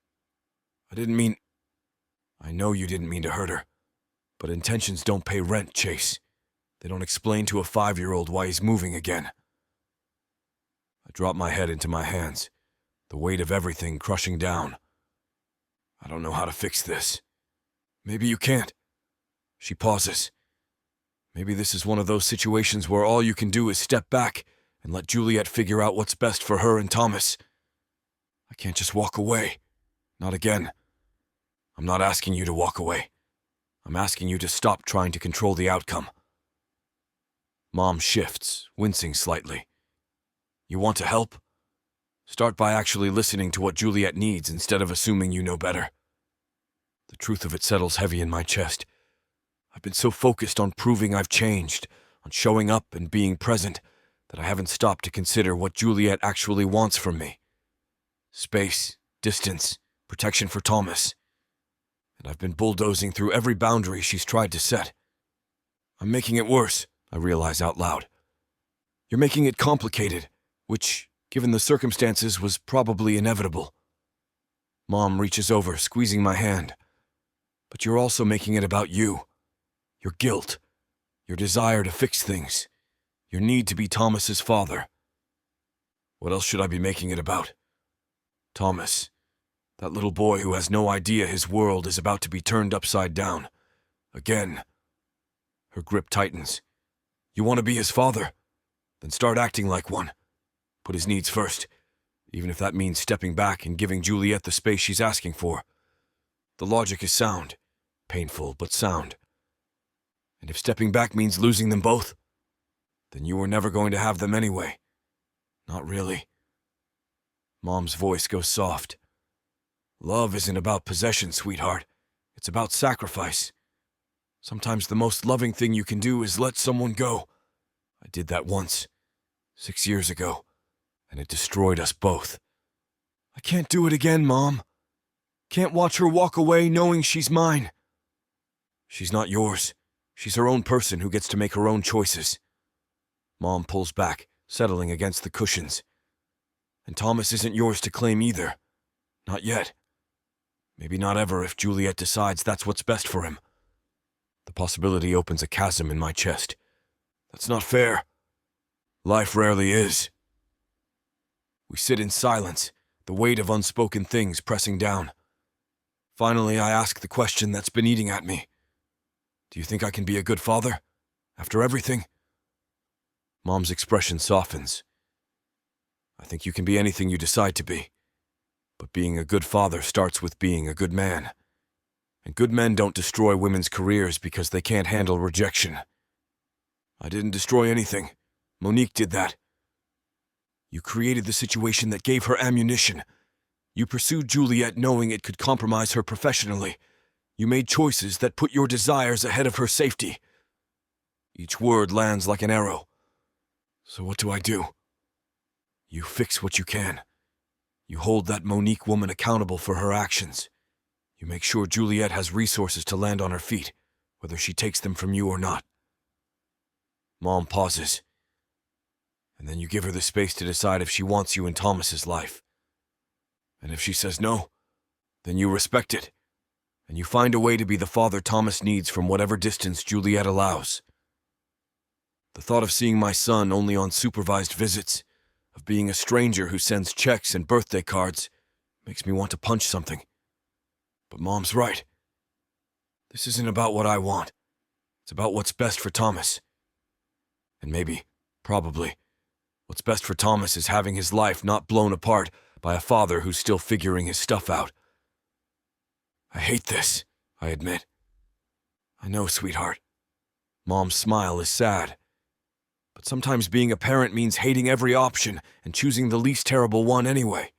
I didn't mean... I know you didn't mean to hurt her. But intentions don't pay rent, Chase. They don't explain to a 5-year-old why he's moving again. I drop my head into my hands, the weight of everything crushing down. I don't know how to fix this. Maybe you can't. She pauses. Maybe this is one of those situations where all you can do is step back and let Juliet figure out what's best for her and Thomas. I can't just walk away. Not again. I'm not asking you to walk away. I'm asking you to stop trying to control the outcome. Mom shifts, wincing slightly. You want to help? Start by actually listening to what Juliet needs instead of assuming you know better. The truth of it settles heavy in my chest. I've been so focused on proving I've changed, on showing up and being present, that I haven't stopped to consider what Juliet actually wants from me. Space, distance, protection for Thomas. And I've been bulldozing through every boundary she's tried to set. I'm making it worse, I realize out loud. You're making it complicated, which, given the circumstances, was probably inevitable. Mom reaches over, squeezing my hand. But you're also making it about you. Your guilt. Your desire to fix things. Your need to be Thomas's father. What else should I be making it about? Thomas. That little boy who has no idea his world is about to be turned upside down. Again. Her grip tightens. You want to be his father? Then start acting like one. Put his needs first, even if that means stepping back and giving Juliet the space she's asking for. The logic is sound. Painful, but sound. And if stepping back means losing them both, then you were never going to have them anyway. Not really. Mom's voice goes soft. Love isn't about possession, sweetheart. It's about sacrifice. Sometimes the most loving thing you can do is let someone go. I did that once, 6 years ago, and it destroyed us both. I can't do it again, Mom. Can't watch her walk away knowing she's mine. She's not yours. She's her own person who gets to make her own choices. Mom pulls back, settling against the cushions. And Thomas isn't yours to claim either. Not yet. Maybe not ever if Juliet decides that's what's best for him. The possibility opens a chasm in my chest. That's not fair. Life rarely is. We sit in silence, the weight of unspoken things pressing down. Finally, I ask the question that's been eating at me. Do you think I can be a good father? After everything? Mom's expression softens. I think you can be anything you decide to be. But being a good father starts with being a good man. And good men don't destroy women's careers because they can't handle rejection. I didn't destroy anything. Monique did that. You created the situation that gave her ammunition. You pursued Juliet knowing it could compromise her professionally. You made choices that put your desires ahead of her safety. Each word lands like an arrow. So what do? You fix what you can. You hold that Monique woman accountable for her actions. You make sure Juliet has resources to land on her feet, whether she takes them from you or not. Mom pauses. And then you give her the space to decide if she wants you in Thomas's life. And if she says no, then you respect it. And you find a way to be the father Thomas needs from whatever distance Juliet allows. The thought of seeing my son only on supervised visits, of being a stranger who sends checks and birthday cards, makes me want to punch something. But Mom's right. This isn't about what I want. It's about what's best for Thomas. And maybe, probably, what's best for Thomas is having his life not blown apart by a father who's still figuring his stuff out. I hate this, I admit. I know, sweetheart. Mom's smile is sad. But sometimes being a parent means hating every option and choosing the least terrible one anyway.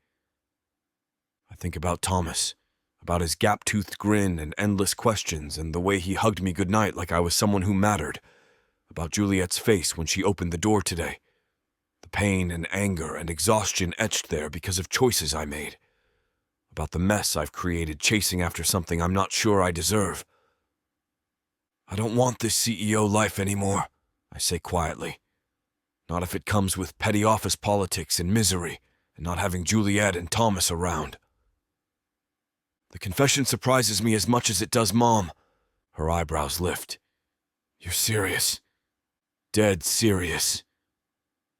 I think about Thomas, about his gap-toothed grin and endless questions and the way he hugged me goodnight like I was someone who mattered, about Juliet's face when she opened the door today, the pain and anger and exhaustion etched there because of choices I made, about the mess I've created chasing after something I'm not sure I deserve. I don't want this CEO life anymore, I say quietly. Not if it comes with petty office politics and misery, and not having Juliet and Thomas around. The confession surprises me as much as it does Mom. Her eyebrows lift. You're serious. Dead serious.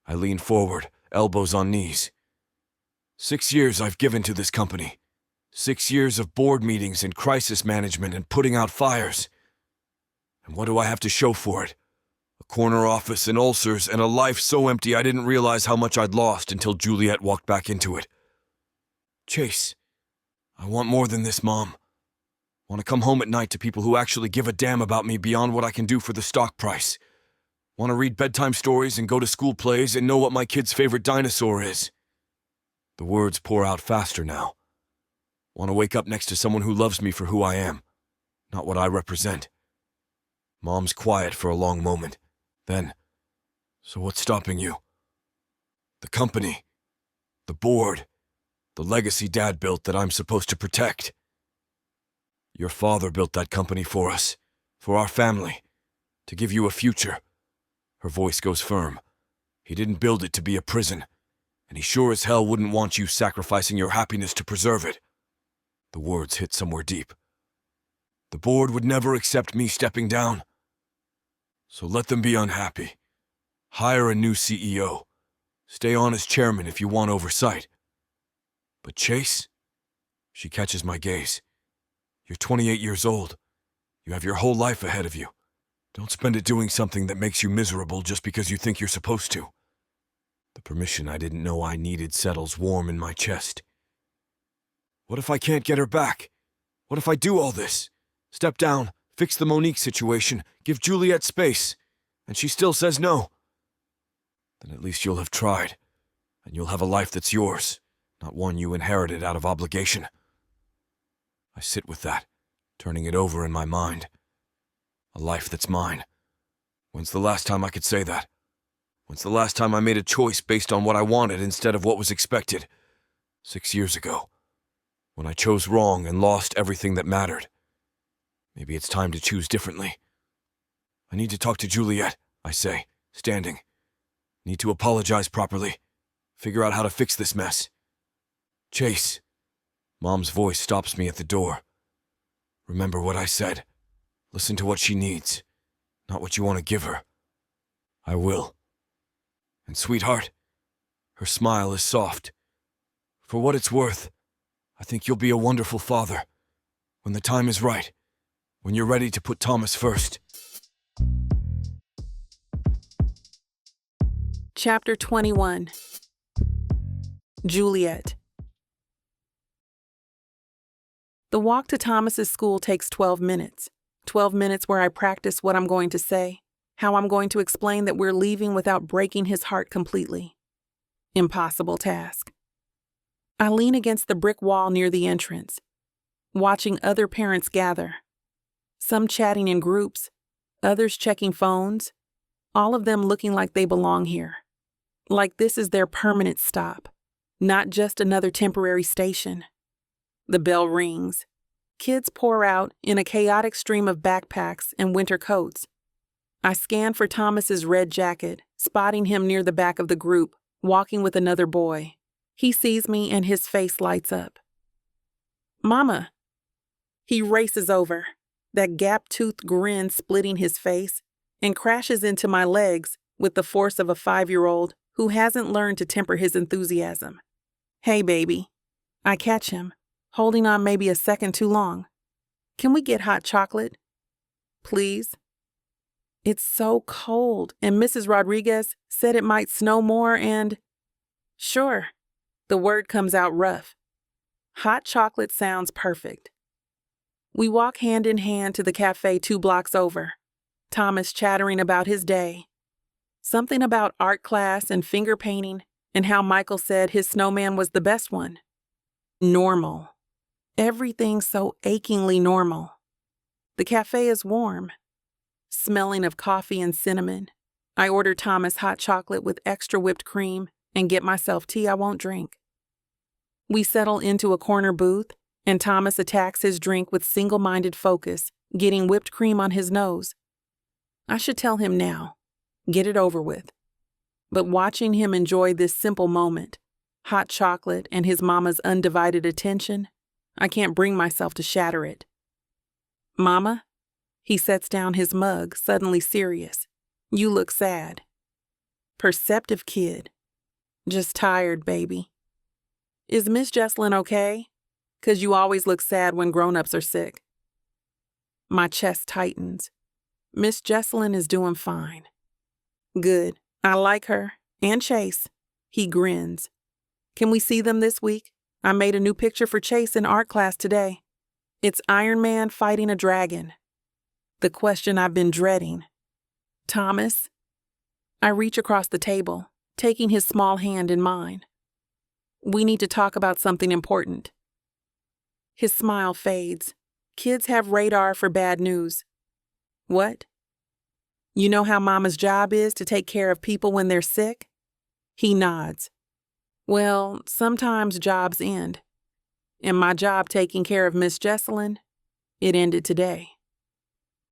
I lean forward, elbows on knees. 6 years I've given to this company. 6 years of board meetings and crisis management and putting out fires. And what do I have to show for it? A corner office and ulcers and a life so empty I didn't realize how much I'd lost until Juliet walked back into it. Chase, I want more than this, Mom. Want to come home at night to people who actually give a damn about me beyond what I can do for the stock price. Want to read bedtime stories and go to school plays and know what my kid's favorite dinosaur is. The words pour out faster now. Want to wake up next to someone who loves me for who I am, not what I represent. Mom's quiet for a long moment. Then, so what's stopping you? The company, the board, the legacy Dad built that I'm supposed to protect. Your father built that company for us, for our family, to give you a future. Her voice goes firm. He didn't build it to be a prison, and he sure as hell wouldn't want you sacrificing your happiness to preserve it. The words hit somewhere deep. The board would never accept me stepping down. So let them be unhappy. Hire a new CEO. Stay on as chairman if you want oversight. But Chase? She catches my gaze. You're 28 years old. You have your whole life ahead of you. Don't spend it doing something that makes you miserable just because you think you're supposed to. The permission I didn't know I needed settles warm in my chest. What if I can't get her back? What if I do all this? Step down, fix the Monique situation, give Juliet space, and she still says no? Then at least you'll have tried, and you'll have a life that's yours, not one you inherited out of obligation. I sit with that, turning it over in my mind. A life that's mine. When's the last time I could say that? When's the last time I made a choice based on what I wanted instead of what was expected? 6 years ago. When I chose wrong and lost everything that mattered. Maybe it's time to choose differently. I need to talk to Juliet, I say, standing. Need to apologize properly. Figure out how to fix this mess. Chase. Mom's voice stops me at the door. Remember what I said. Listen to what she needs, not what you want to give her. I will. And sweetheart, her smile is soft. For what it's worth, I think you'll be a wonderful father. When the time is right. When you're ready to put Thomas first. Chapter 21. Juliet. The walk to Thomas's school takes 12 minutes. 12 minutes where I practice what I'm going to say, how I'm going to explain that we're leaving without breaking his heart completely. Impossible task. I lean against the brick wall near the entrance, watching other parents gather. Some chatting in groups, others checking phones, all of them looking like they belong here. Like this is their permanent stop, not just another temporary station. The bell rings. Kids pour out in a chaotic stream of backpacks and winter coats. I scan for Thomas's red jacket, spotting him near the back of the group, walking with another boy. He sees me and his face lights up. Mama. He races over, that gap-toothed grin splitting his face, and crashes into my legs with the force of a 5-year-old who hasn't learned to temper his enthusiasm. Hey, baby. I catch him, holding on maybe a second too long. Can we get hot chocolate? Please? It's so cold, and Mrs. Rodriguez said it might snow more and... Sure. The word comes out rough. Hot chocolate sounds perfect. We walk hand in hand to the cafe 2 blocks over. Thomas chattering about his day. Something about art class and finger painting, and how Michael said his snowman was the best one. Normal. Everything so achingly normal. The cafe is warm, smelling of coffee and cinnamon. I order Thomas hot chocolate with extra whipped cream and get myself tea I won't drink. We settle into a corner booth, and Thomas attacks his drink with single-minded focus, getting whipped cream on his nose. I should tell him now. Get it over with. But watching him enjoy this simple moment, hot chocolate and his mama's undivided attention, I can't bring myself to shatter it. Mama? He sets down his mug, suddenly serious. You look sad. Perceptive kid. Just tired, baby. Is Miss Jesselyn okay? 'Cause you always look sad when grown-ups are sick. My chest tightens. Miss Jesselyn is doing fine. Good. I like her. And Chase. He grins. Can we see them this week? I made a new picture for Chase in art class today. It's Iron Man fighting a dragon. The question I've been dreading. Thomas? I reach across the table, taking his small hand in mine. We need to talk about something important. His smile fades. Kids have radar for bad news. What? You know how Mama's job is to take care of people when they're sick? He nods. Well, sometimes jobs end. And my job taking care of Miss Jesselyn, it ended today.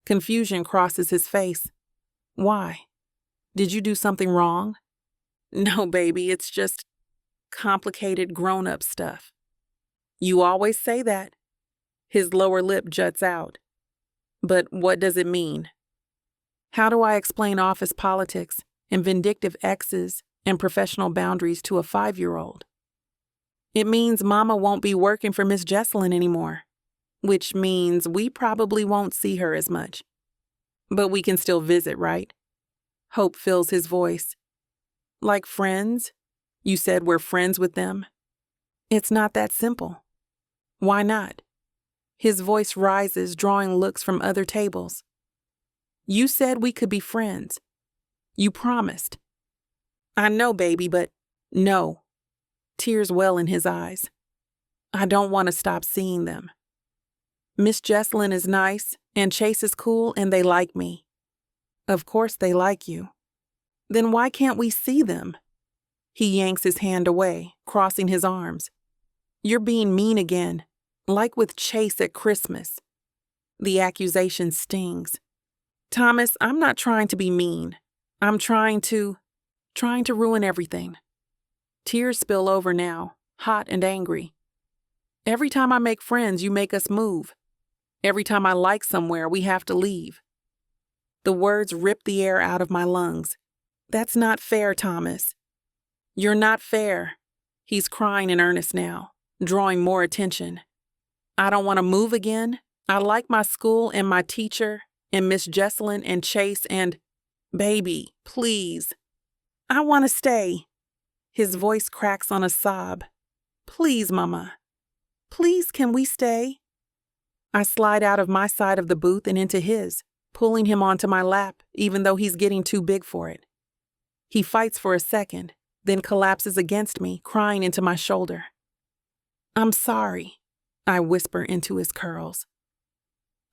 Confusion crosses his face. Why? Did you do something wrong? No, baby, it's just complicated grown-up stuff. You always say that. His lower lip juts out. But what does it mean? How do I explain office politics and vindictive exes and professional boundaries to a 5-year-old? It means Mama won't be working for Miss Jesselyn anymore, which means we probably won't see her as much. But we can still visit, right? Hope fills his voice. Like friends? You said we're friends with them? It's not that simple. Why not? His voice rises, drawing looks from other tables. You said we could be friends. You promised. I know, baby, but no. Tears well in his eyes. I don't want to stop seeing them. Miss Jesselyn is nice, and Chase is cool, and they like me. Of course they like you. Then why can't we see them? He yanks his hand away, crossing his arms. You're being mean again, like with Chase at Christmas. The accusation stings. Thomas, I'm not trying to be mean. I'm trying to ruin everything. Tears spill over now, hot and angry. Every time I make friends, you make us move. Every time I like somewhere, we have to leave. The words rip the air out of my lungs. That's not fair, Thomas. You're not fair. He's crying in earnest now, drawing more attention. I don't want to move again. I like my school and my teacher and Miss Jesselyn and Chase and... Baby, please. I want to stay. His voice cracks on a sob. Please, Mama. Please, can we stay? I slide out of my side of the booth and into his, pulling him onto my lap, even though he's getting too big for it. He fights for a second, then collapses against me, crying into my shoulder. I'm sorry, I whisper into his curls.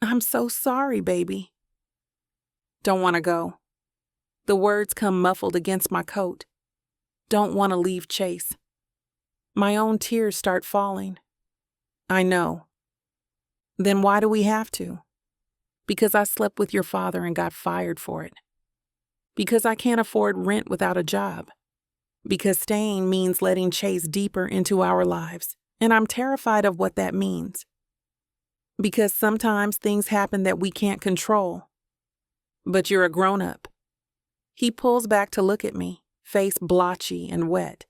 I'm so sorry, baby. Don't want to go. The words come muffled against my coat. Don't want to leave Chase. My own tears start falling. I know. Then why do we have to? Because I slept with your father and got fired for it. Because I can't afford rent without a job. Because staying means letting Chase deeper into our lives, and I'm terrified of what that means. Because sometimes things happen that we can't control. But you're a grown-up. He pulls back to look at me, face blotchy and wet.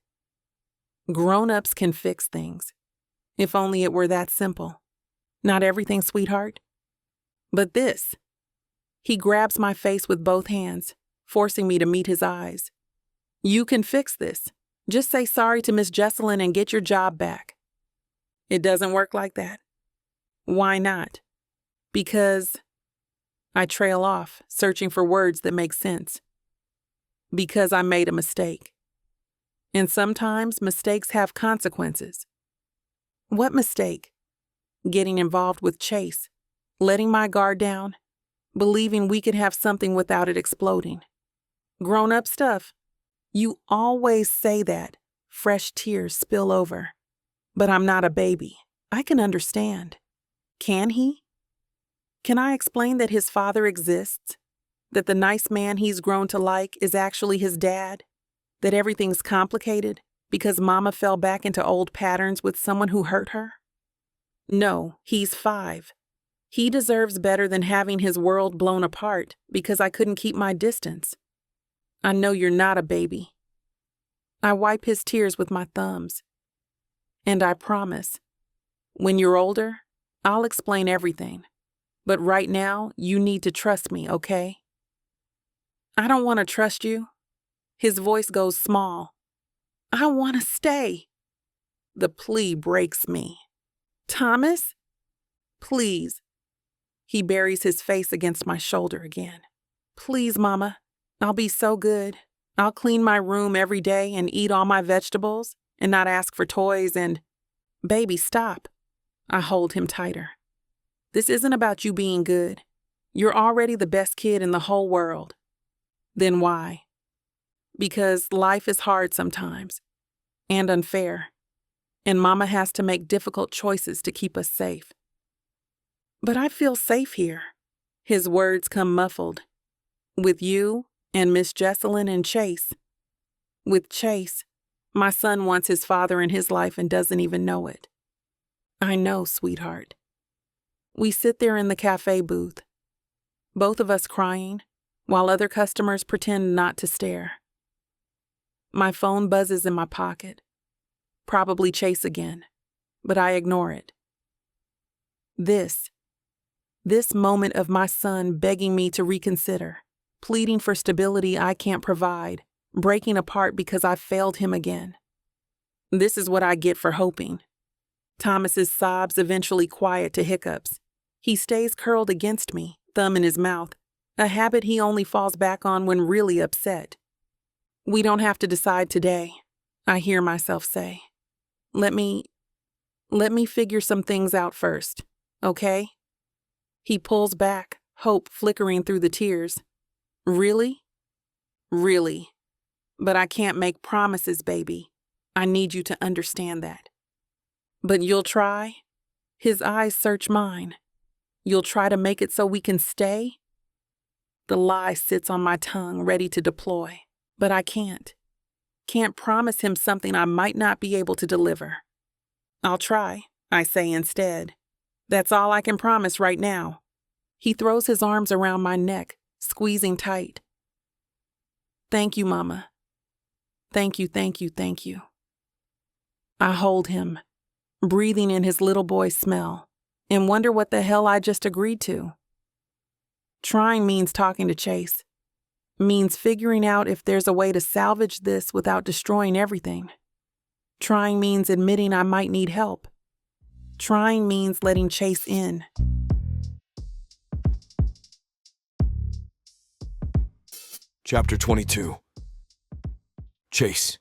Grown-ups can fix things. If only it were that simple. Not everything, sweetheart. But this. He grabs my face with both hands, forcing me to meet his eyes. You can fix this. Just say sorry to Miss Jesselyn and get your job back. It doesn't work like that. Why not? Because... I trail off, searching for words that make sense. Because I made a mistake. And sometimes mistakes have consequences. What mistake? Getting involved with Chase, letting my guard down, believing we could have something without it exploding. Grown-up stuff. You always say that. Fresh tears spill over. But I'm not a baby. I can understand. Can he? Can I explain that his father exists? That the nice man he's grown to like is actually his dad? That everything's complicated because Mama fell back into old patterns with someone who hurt her? No, he's 5. He deserves better than having his world blown apart because I couldn't keep my distance. I know you're not a baby. I wipe his tears with my thumbs. And I promise, when you're older, I'll explain everything. But right now, you need to trust me, okay? I don't want to trust you. His voice goes small. I want to stay. The plea breaks me. Thomas? Please. He buries his face against my shoulder again. Please, Mama. I'll be so good. I'll clean my room every day and eat all my vegetables and not ask for toys and... Baby, stop. I hold him tighter. This isn't about you being good. You're already the best kid in the whole world. Then why? Because life is hard sometimes and unfair, and Mama has to make difficult choices to keep us safe. But I feel safe here. His words come muffled. With you and Miss Jesselyn and Chase. With Chase, my son wants his father in his life and doesn't even know it. I know, sweetheart. We sit there in the cafe booth, both of us crying, while other customers pretend not to stare. My phone buzzes in my pocket. Probably Chase again, but I ignore it. This moment of my son begging me to reconsider, pleading for stability I can't provide, breaking apart because I failed him again. This is what I get for hoping. Thomas's sobs eventually quiet to hiccups. He stays curled against me, thumb in his mouth, a habit he only falls back on when really upset. We don't have to decide today, I hear myself say. Let me figure some things out first, okay? He pulls back, hope flickering through the tears. Really? Really. But I can't make promises, baby. I need you to understand that. But you'll try? His eyes search mine. You'll try to make it so we can stay? The lie sits on my tongue, ready to deploy, but I can't. Can't promise him something I might not be able to deliver. I'll try, I say instead. That's all I can promise right now. He throws his arms around my neck, squeezing tight. Thank you, Mama. Thank you, thank you, thank you. I hold him, breathing in his little boy's smell, and wonder what the hell I just agreed to. Trying means talking to Chase. Means figuring out if there's a way to salvage this without destroying everything. Trying means admitting I might need help. Trying means letting Chase in. Chapter 22. Chase.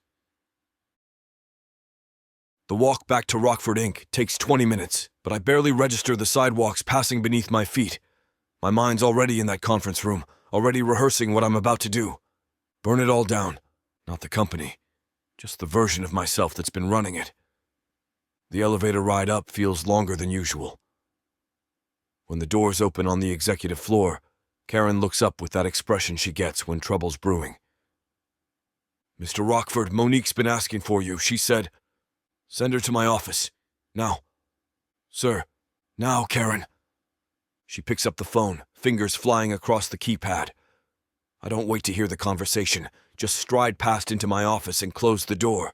The walk back to Rockford Inc. takes 20 minutes, but I barely register the sidewalks passing beneath my feet. My mind's already in that conference room, already rehearsing what I'm about to do. Burn it all down. Not the company, just the version of myself that's been running it. The elevator ride up feels longer than usual. When the doors open on the executive floor, Karen looks up with that expression she gets when trouble's brewing. Mr. Rockford, Monique's been asking for you, she said. Send her to my office. Now. Sir. Now, Karen. She picks up the phone, fingers flying across the keypad. I don't wait to hear the conversation, just stride past into my office and close the door.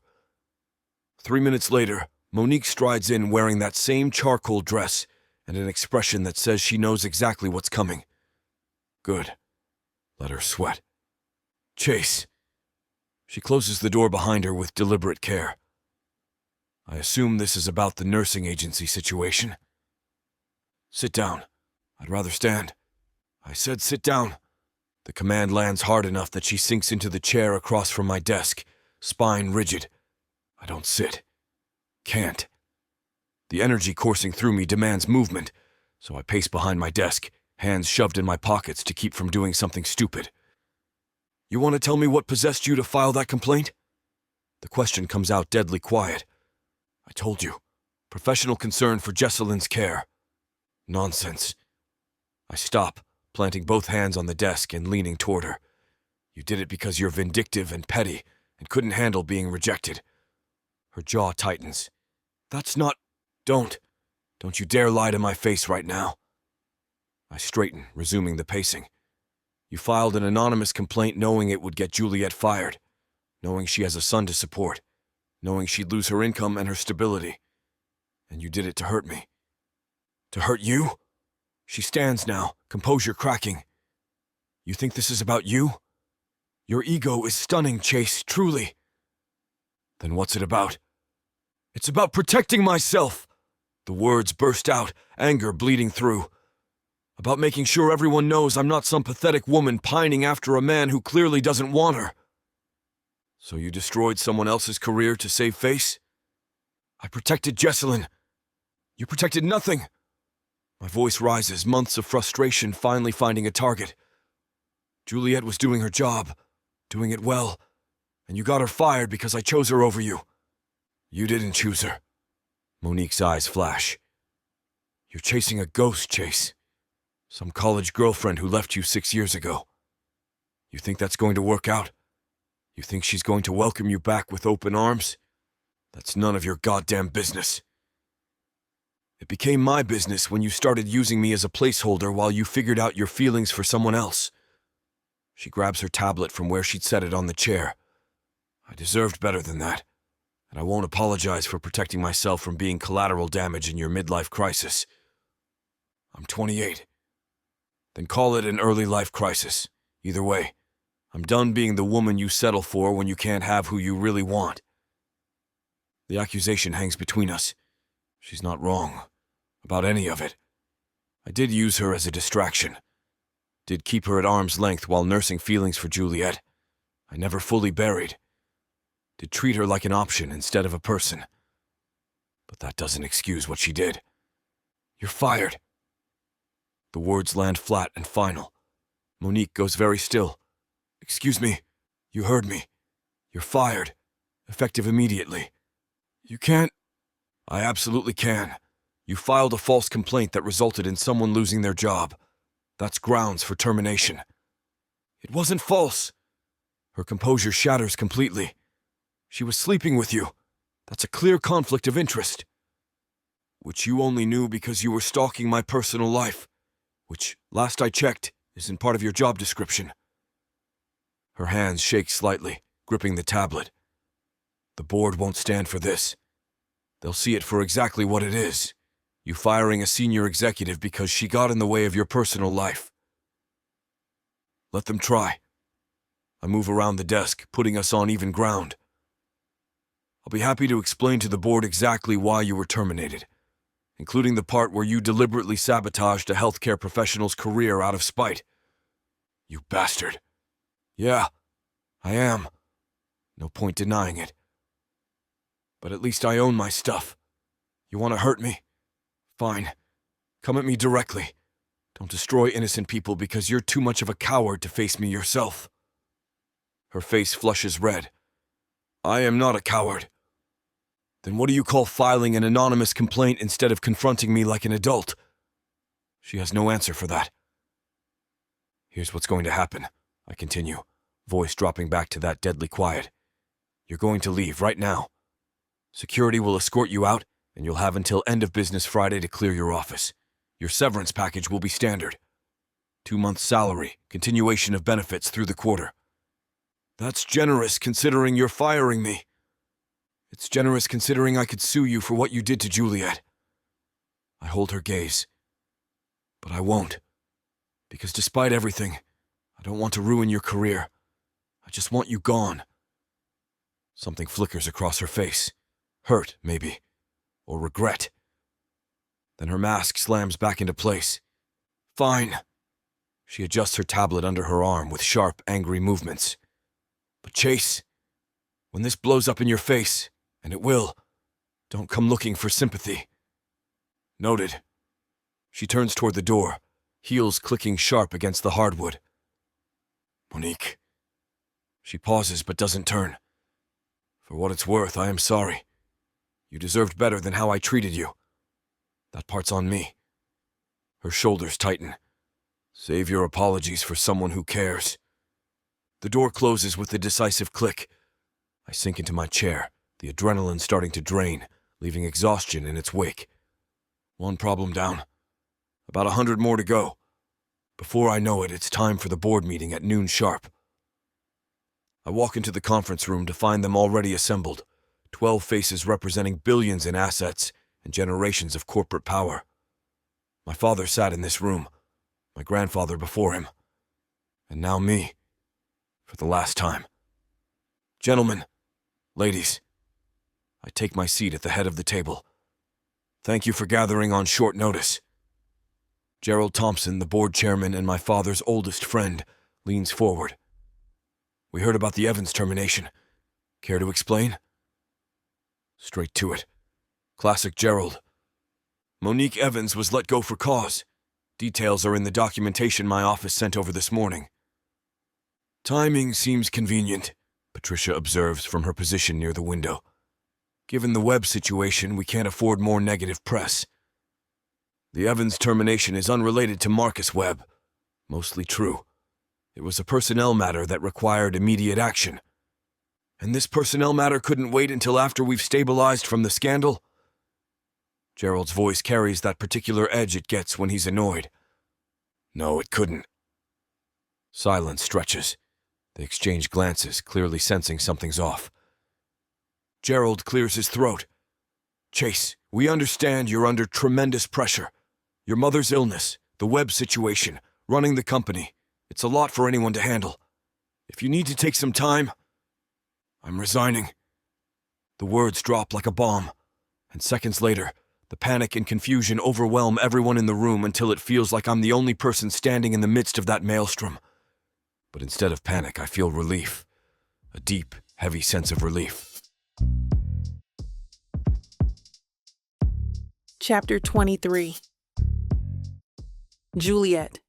3 minutes later, Monique strides in wearing that same charcoal dress and an expression that says she knows exactly what's coming. Good. Let her sweat. Chase. She closes the door behind her with deliberate care. I assume this is about the nursing agency situation. Sit down. I'd rather stand. I said sit down. The command lands hard enough that she sinks into the chair across from my desk, spine rigid. I don't sit. Can't. The energy coursing through me demands movement, so I pace behind my desk, hands shoved in my pockets to keep from doing something stupid. You want to tell me what possessed you to file that complaint? The question comes out deadly quiet. I told you. Professional concern for Jesselyn's care. Nonsense. I stop, planting both hands on the desk and leaning toward her. You did it because you're vindictive and petty and couldn't handle being rejected. Her jaw tightens. That's not... Don't you dare lie to my face right now. I straighten, resuming the pacing. You filed an anonymous complaint knowing it would get Juliet fired. knowing she has a son to support, knowing she'd lose her income and her stability. And you did it to hurt me. To hurt you? She stands now, composure cracking. You think this is about you? Your ego is stunning, Chase, truly. Then what's it about? It's about protecting myself. The words burst out, anger bleeding through. About making sure everyone knows I'm not some pathetic woman pining after a man who clearly doesn't want her. So you destroyed someone else's career to save face? I protected Jessalyn. You protected nothing. My voice rises, months of frustration finally finding a target. Juliet was doing her job, doing it well, and you got her fired because I chose her over you. You didn't choose her. Monique's eyes flash. You're chasing a ghost, Chase. Some college girlfriend who left you 6 years ago. You think that's going to work out? You think she's going to welcome you back with open arms? That's none of your goddamn business. It became my business when you started using me as a placeholder while you figured out your feelings for someone else. She grabs her tablet from where she'd set it on the chair. I deserved better than that, and I won't apologize for protecting myself from being collateral damage in your midlife crisis. I'm 28. Then call it an early life crisis. Either way, I'm done being the woman you settle for when you can't have who you really want. The accusation hangs between us. She's not wrong about any of it. I did use her as a distraction. Did keep her at arm's length while nursing feelings for Juliet. I never fully buried. Did treat her like an option instead of a person. But that doesn't excuse what she did. You're fired. The words land flat and final. Monique goes very still. Excuse me. You heard me. You're fired. Effective immediately. You can't. I absolutely can. You filed a false complaint that resulted in someone losing their job. That's grounds for termination. It wasn't false. Her composure shatters completely. She was sleeping with you. That's a clear conflict of interest. Which you only knew because you were stalking my personal life, which, last I checked, isn't part of your job description. Her hands shake slightly, gripping the tablet. The board won't stand for this. They'll see it for exactly what it is. You firing a senior executive because she got in the way of your personal life. Let them try. I move around the desk, putting us on even ground. I'll be happy to explain to the board exactly why you were terminated, including the part where you deliberately sabotaged a healthcare professional's career out of spite. You bastard. Yeah, I am. No point denying it. But at least I own my stuff. You want to hurt me? Fine. Come at me directly. Don't destroy innocent people because you're too much of a coward to face me yourself. Her face flushes red. I am not a coward. Then what do you call filing an anonymous complaint instead of confronting me like an adult? She has no answer for that. Here's what's going to happen, I continue, voice dropping back to that deadly quiet. You're going to leave right now. Security will escort you out, and you'll have until end of business Friday to clear your office. Your severance package will be standard. 2 months' salary, continuation of benefits through the quarter. That's generous considering you're firing me. It's generous considering I could sue you for what you did to Juliet. I hold her gaze. But I won't. Because despite everything, I don't want to ruin your career. I just want you gone. Something flickers across her face. Hurt, maybe. Or regret. Then her mask slams back into place. Fine. She adjusts her tablet under her arm with sharp, angry movements. But Chase, when this blows up in your face, and it will, don't come looking for sympathy. Noted. She turns toward the door, heels clicking sharp against the hardwood. Monique. She pauses but doesn't turn. For what it's worth, I am sorry. You deserved better than how I treated you. That part's on me. Her shoulders tighten. Save your apologies for someone who cares. The door closes with a decisive click. I sink into my chair, the adrenaline starting to drain, leaving exhaustion in its wake. One problem down. About 100 more to go. Before I know it, it's time for the board meeting at noon sharp. I walk into the conference room to find them already assembled, 12 faces representing billions in assets and generations of corporate power. My father sat in this room, my grandfather before him, and now me, for the last time. Gentlemen, ladies, I take my seat at the head of the table. Thank you for gathering on short notice. Gerald Thompson, the board chairman and my father's oldest friend, leans forward. We heard about the Evans termination. Care to explain? Straight to it. Classic Gerald. Monique Evans was let go for cause. Details are in the documentation my office sent over this morning. Timing seems convenient, Patricia observes from her position near the window. Given the Webb situation, we can't afford more negative press. The Evans termination is unrelated to Marcus Webb. Mostly true. It was a personnel matter that required immediate action. And this personnel matter couldn't wait until after we've stabilized from the scandal? Gerald's voice carries that particular edge it gets when he's annoyed. No, it couldn't. Silence stretches. They exchange glances, clearly sensing something's off. Gerald clears his throat. Chase, we understand you're under tremendous pressure. Your mother's illness, the Webb situation, running the company. It's a lot for anyone to handle. If you need to take some time, I'm resigning. The words drop like a bomb, and seconds later, the panic and confusion overwhelm everyone in the room until it feels like I'm the only person standing in the midst of that maelstrom. But instead of panic, I feel relief. A deep, heavy sense of relief. Chapter 23. Juliet.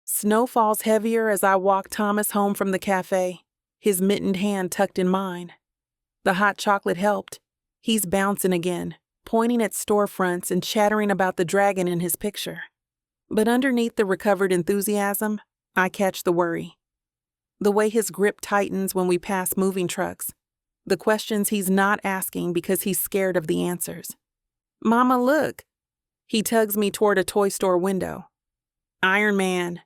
Snow falls heavier as I walk Thomas home from the cafe, his mittened hand tucked in mine. The hot chocolate helped. He's bouncing again, pointing at storefronts and chattering about the dragon in his picture. But underneath the recovered enthusiasm, I catch the worry. The way his grip tightens when we pass moving trucks. The questions he's not asking because he's scared of the answers. Mama, look. He tugs me toward a toy store window. Iron Man.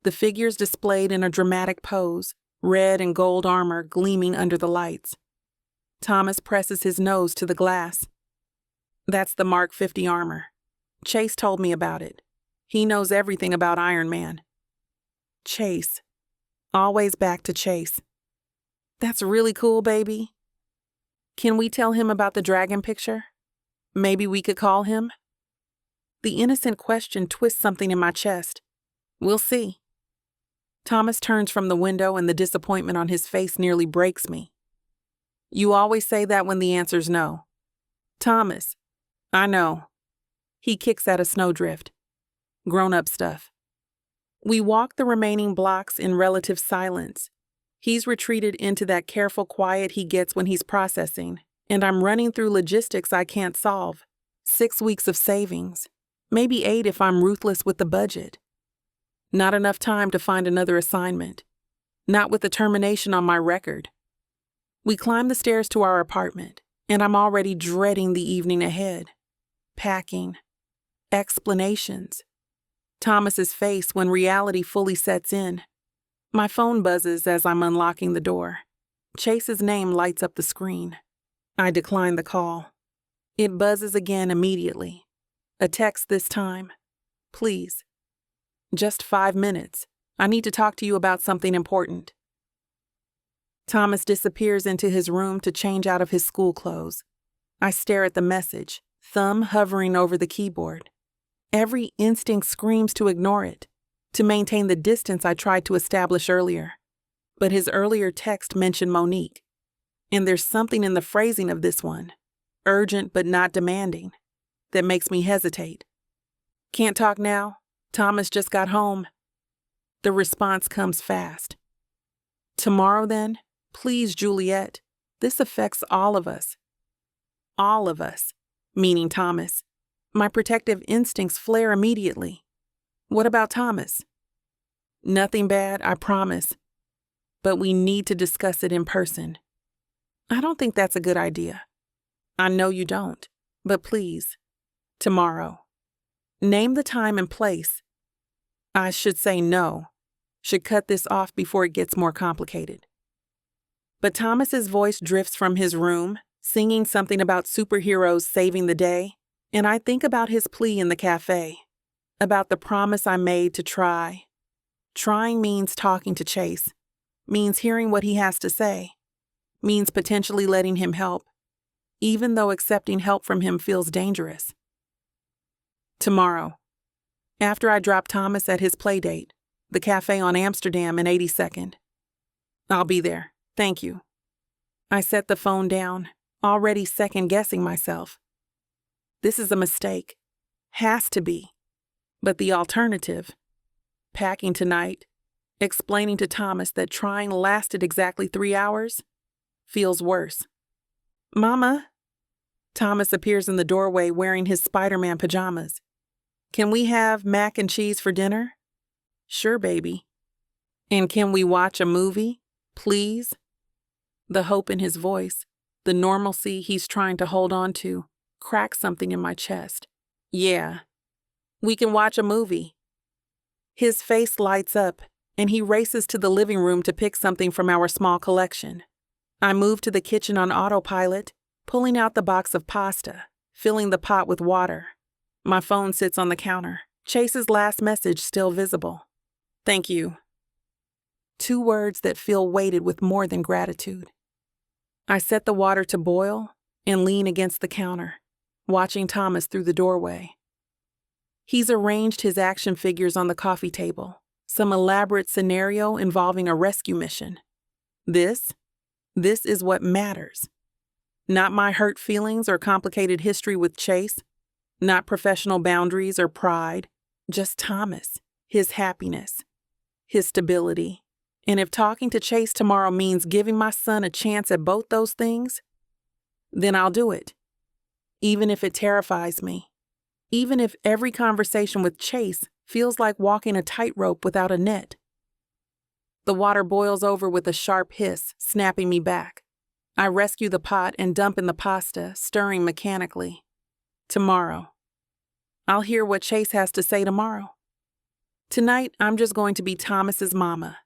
The figure's displayed in a dramatic pose, red and gold armor gleaming under the lights. Thomas presses his nose to the glass. That's the Mark 50 armor. Chase told me about it. He knows everything about Iron Man. Chase. Always back to Chase. That's really cool, baby. Can we tell him about the dragon picture? Maybe we could call him? The innocent question twists something in my chest. We'll see. Thomas turns from the window and the disappointment on his face nearly breaks me. You always say that when the answer's no. Thomas. I know. He kicks at a snowdrift. Grown-up stuff. We walk the remaining blocks in relative silence. He's retreated into that careful quiet he gets when he's processing, and I'm running through logistics I can't solve. 6 weeks of savings. Maybe 8 if I'm ruthless with the budget. Not enough time to find another assignment. Not with the termination on my record. We climb the stairs to our apartment, and I'm already dreading the evening ahead. Packing. Explanations. Thomas's face when reality fully sets in. My phone buzzes as I'm unlocking the door. Chase's name lights up the screen. I decline the call. It buzzes again immediately. A text this time. Please. Just 5 minutes. I need to talk to you about something important. Thomas disappears into his room to change out of his school clothes. I stare at the message, thumb hovering over the keyboard. Every instinct screams to ignore it, to maintain the distance I tried to establish earlier. But his earlier text mentioned Monique. And there's something in the phrasing of this one, urgent but not demanding, that makes me hesitate. Can't talk now? Thomas just got home. The response comes fast. Tomorrow then? Please, Juliet. This affects all of us. All of us, meaning Thomas. My protective instincts flare immediately. What about Thomas? Nothing bad, I promise. But we need to discuss it in person. I don't think that's a good idea. I know you don't, but please. Tomorrow. Name the time and place. I should say no. Should cut this off before it gets more complicated. But Thomas's voice drifts from his room, singing something about superheroes saving the day, and I think about his plea in the cafe, about the promise I made to try. Trying means talking to Chase, means hearing what he has to say, means potentially letting him help, even though accepting help from him feels dangerous. Tomorrow, after I drop Thomas at his playdate, the cafe on Amsterdam and 82nd. I'll be there, thank you. I set the phone down, already second-guessing myself. This is a mistake. Has to be. But the alternative, packing tonight, explaining to Thomas that trying lasted exactly 3 hours, feels worse. Mama? Thomas appears in the doorway wearing his Spider-Man pajamas. Can we have mac and cheese for dinner? Sure, baby. And can we watch a movie, please? The hope in his voice, the normalcy he's trying to hold on to, cracks something in my chest. Yeah, we can watch a movie. His face lights up, and he races to the living room to pick something from our small collection. I move to the kitchen on autopilot, pulling out the box of pasta, filling the pot with water. My phone sits on the counter, Chase's last message still visible. Thank you. 2 words that feel weighted with more than gratitude. I set the water to boil and lean against the counter, watching Thomas through the doorway. He's arranged his action figures on the coffee table, some elaborate scenario involving a rescue mission. This is what matters. Not my hurt feelings or complicated history with Chase, not professional boundaries or pride, just Thomas, his happiness, his stability. And if talking to Chase tomorrow means giving my son a chance at both those things, then I'll do it. Even if it terrifies me. Even if every conversation with Chase feels like walking a tightrope without a net. The water boils over with a sharp hiss, snapping me back. I rescue the pot and dump in the pasta, stirring mechanically. Tomorrow. I'll hear what Chase has to say tomorrow. Tonight, I'm just going to be Thomas's mama.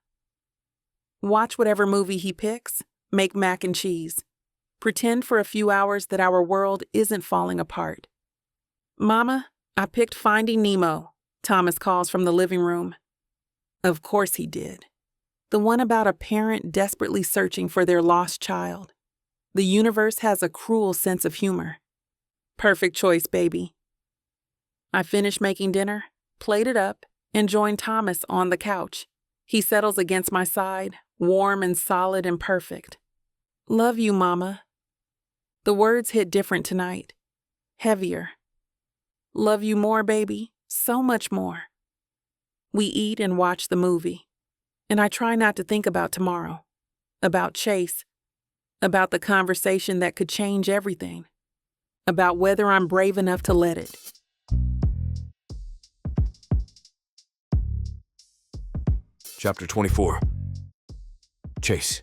Watch whatever movie he picks, make mac and cheese. Pretend for a few hours that our world isn't falling apart. Mama, I picked Finding Nemo, Thomas calls from the living room. Of course he did. The one about a parent desperately searching for their lost child. The universe has a cruel sense of humor. Perfect choice, baby. I finish making dinner, plate it up, and join Thomas on the couch. He settles against my side, warm and solid and perfect. Love you, Mama. The words hit different tonight. Heavier. Love you more, baby. So much more. We eat and watch the movie. And I try not to think about tomorrow. About Chase. About the conversation that could change everything. About whether I'm brave enough to let it. Chapter 24. Chase.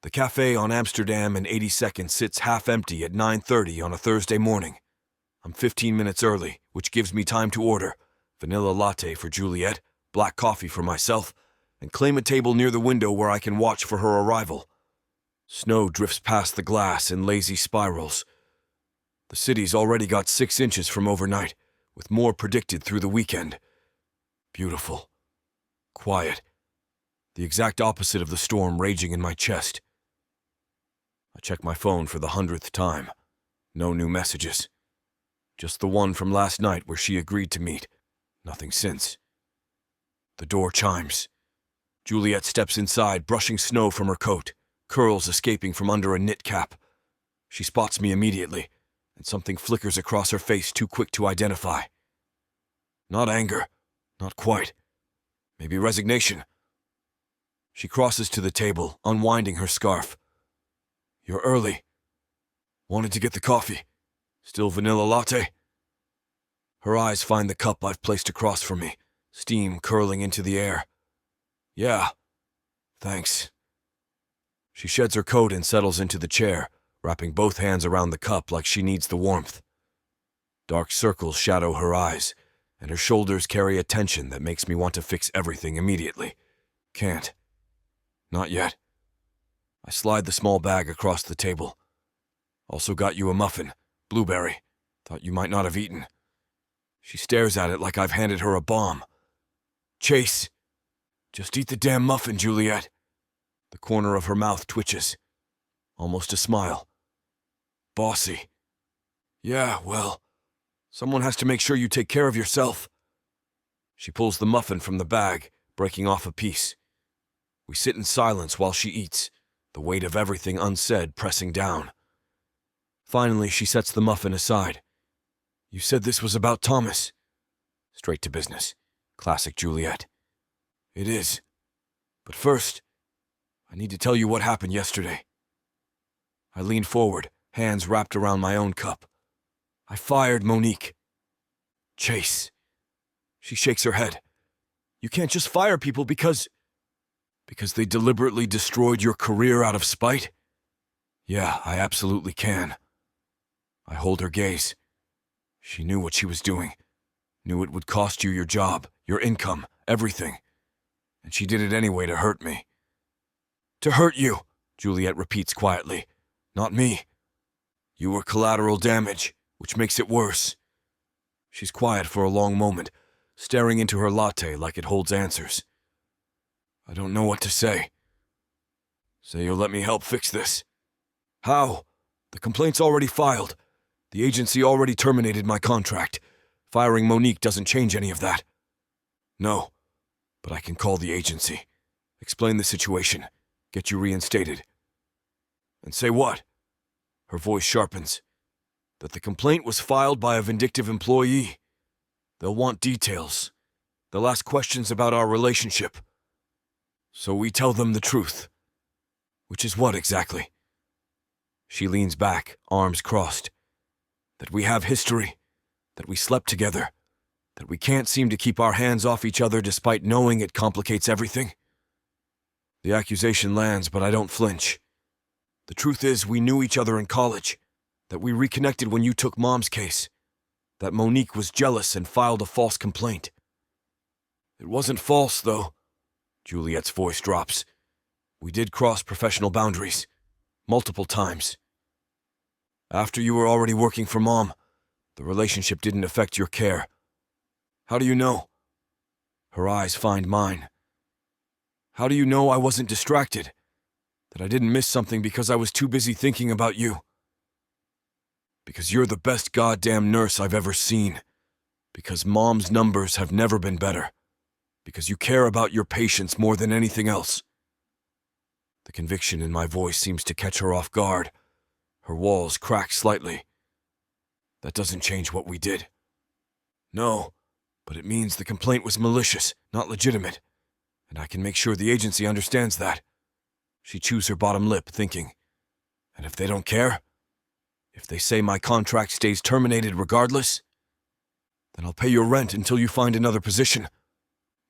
The cafe on Amsterdam and 82nd sits half empty at 9:30 on a Thursday morning. I'm 15 minutes early, which gives me time to order vanilla latte for Juliet, black coffee for myself, and claim a table near the window where I can watch for her arrival. Snow drifts past the glass in lazy spirals. The city's already got 6 inches from overnight, with more predicted through the weekend. Beautiful. Quiet. The exact opposite of the storm raging in my chest. I check my phone for the 100th time. No new messages. Just the one from last night where she agreed to meet. Nothing since. The door chimes. Juliet steps inside, brushing snow from her coat, curls escaping from under a knit cap. She spots me immediately, and something flickers across her face too quick to identify. Not anger. Not quite. Maybe resignation. She crosses to the table, unwinding her scarf. You're early. Wanted to get the coffee. Still vanilla latte? Her eyes find the cup I've placed across from me, steam curling into the air. Yeah. Thanks. She sheds her coat and settles into the chair, wrapping both hands around the cup like she needs the warmth. Dark circles shadow her eyes, and her shoulders carry a tension that makes me want to fix everything immediately. Can't. Not yet. I slide the small bag across the table. Also got you a muffin, blueberry. Thought you might not have eaten. She stares at it like I've handed her a bomb. Chase! Just eat the damn muffin, Juliet. The corner of her mouth twitches. Almost a smile. Bossy. Yeah, well, someone has to make sure you take care of yourself. She pulls the muffin from the bag, breaking off a piece. We sit in silence while she eats, the weight of everything unsaid pressing down. Finally, she sets the muffin aside. You said this was about Thomas. Straight to business. Classic Juliet. It is. But first, I need to tell you what happened yesterday. I lean forward, hands wrapped around my own cup. I fired Monique. Chase. She shakes her head. You can't just fire people because they deliberately destroyed your career out of spite? Yeah, I absolutely can. I hold her gaze. She knew what she was doing. Knew it would cost you your job, your income, everything. And she did it anyway to hurt me. To hurt you, Juliet repeats quietly. Not me. You were collateral damage, which makes it worse. She's quiet for a long moment, staring into her latte like it holds answers. I don't know what to say. Say you'll let me help fix this. How? The complaint's already filed. The agency already terminated my contract. Firing Monique doesn't change any of that. No, but I can call the agency, explain the situation, get you reinstated. And say what? Her voice sharpens. That the complaint was filed by a vindictive employee. They'll want details. They'll ask questions about our relationship. So we tell them the truth. Which is what exactly? She leans back, arms crossed. That we have history. That we slept together. That we can't seem to keep our hands off each other despite knowing it complicates everything. The accusation lands, but I don't flinch. The truth is, we knew each other in college. That we reconnected when you took Mom's case. That Monique was jealous and filed a false complaint. It wasn't false, though. Juliet's voice drops. We did cross professional boundaries. Multiple times. After you were already working for Mom, the relationship didn't affect your care. How do you know? Her eyes find mine. How do you know I wasn't distracted? That I didn't miss something because I was too busy thinking about you? Because you're the best goddamn nurse I've ever seen. Because Mom's numbers have never been better. Because you care about your patients more than anything else. The conviction in my voice seems to catch her off guard. Her walls crack slightly. That doesn't change what we did. No, but it means the complaint was malicious, not legitimate. And I can make sure the agency understands that. She chews her bottom lip, thinking. And if they don't care? If they say my contract stays terminated regardless? Then I'll pay your rent until you find another position.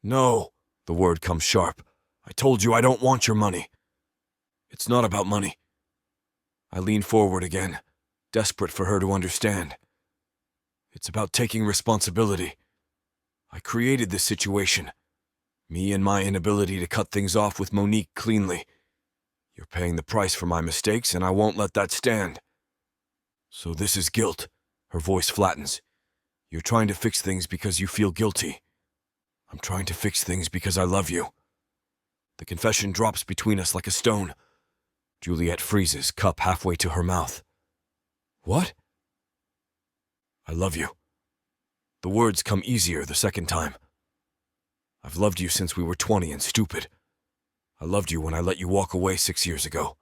No, the word comes sharp. I told you I don't want your money. It's not about money. I lean forward again, desperate for her to understand. It's about taking responsibility. I created this situation. Me and my inability to cut things off with Monique cleanly. You're paying the price for my mistakes, and I won't let that stand. So this is guilt. Her voice flattens. You're trying to fix things because you feel guilty. I'm trying to fix things because I love you. The confession drops between us like a stone. Juliet freezes, cup halfway to her mouth. What? I love you. The words come easier the second time. I've loved you since we were 20 and stupid. I loved you when I let you walk away 6 years ago.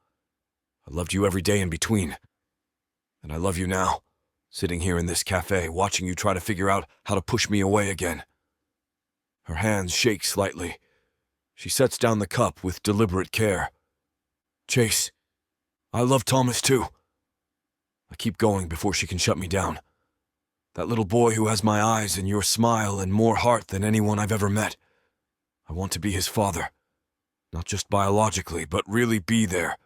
I loved you every day in between. And I love you now, sitting here in this cafe, watching you try to figure out how to push me away again. Her hands shake slightly. She sets down the cup with deliberate care. Chase, I love Thomas too. I keep going before she can shut me down. That little boy who has my eyes and your smile and more heart than anyone I've ever met. I want to be his father. Not just biologically, but really be there.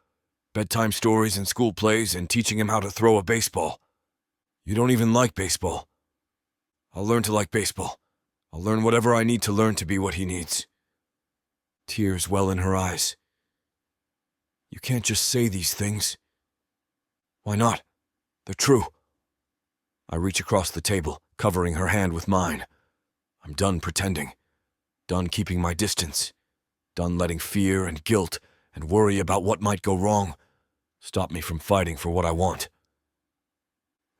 Bedtime stories and school plays and teaching him how to throw a baseball. You don't even like baseball. I'll learn to like baseball. I'll learn whatever I need to learn to be what he needs. Tears well in her eyes. You can't just say these things. Why not? They're true. I reach across the table, covering her hand with mine. I'm done pretending. Done keeping my distance. Done letting fear and guilt and worry about what might go wrong stop me from fighting for what I want.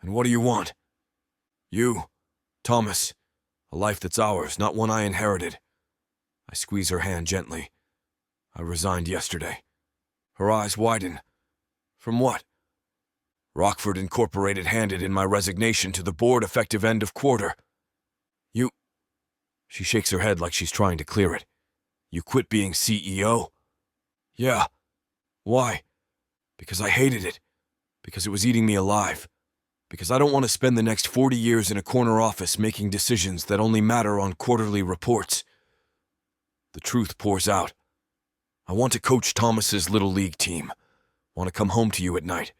And what do you want? You, Thomas. A life that's ours, not one I inherited. I squeeze her hand gently. I resigned yesterday. Her eyes widen. From what? Rockford Incorporated handed in my resignation to the board effective end of quarter. You... She shakes her head like she's trying to clear it. You quit being CEO? Yeah. Why? Because I hated it. Because it was eating me alive. Because I don't want to spend the next 40 years in a corner office making decisions that only matter on quarterly reports. The truth pours out. I want to coach Thomas's little league team. Want to come home to you at night.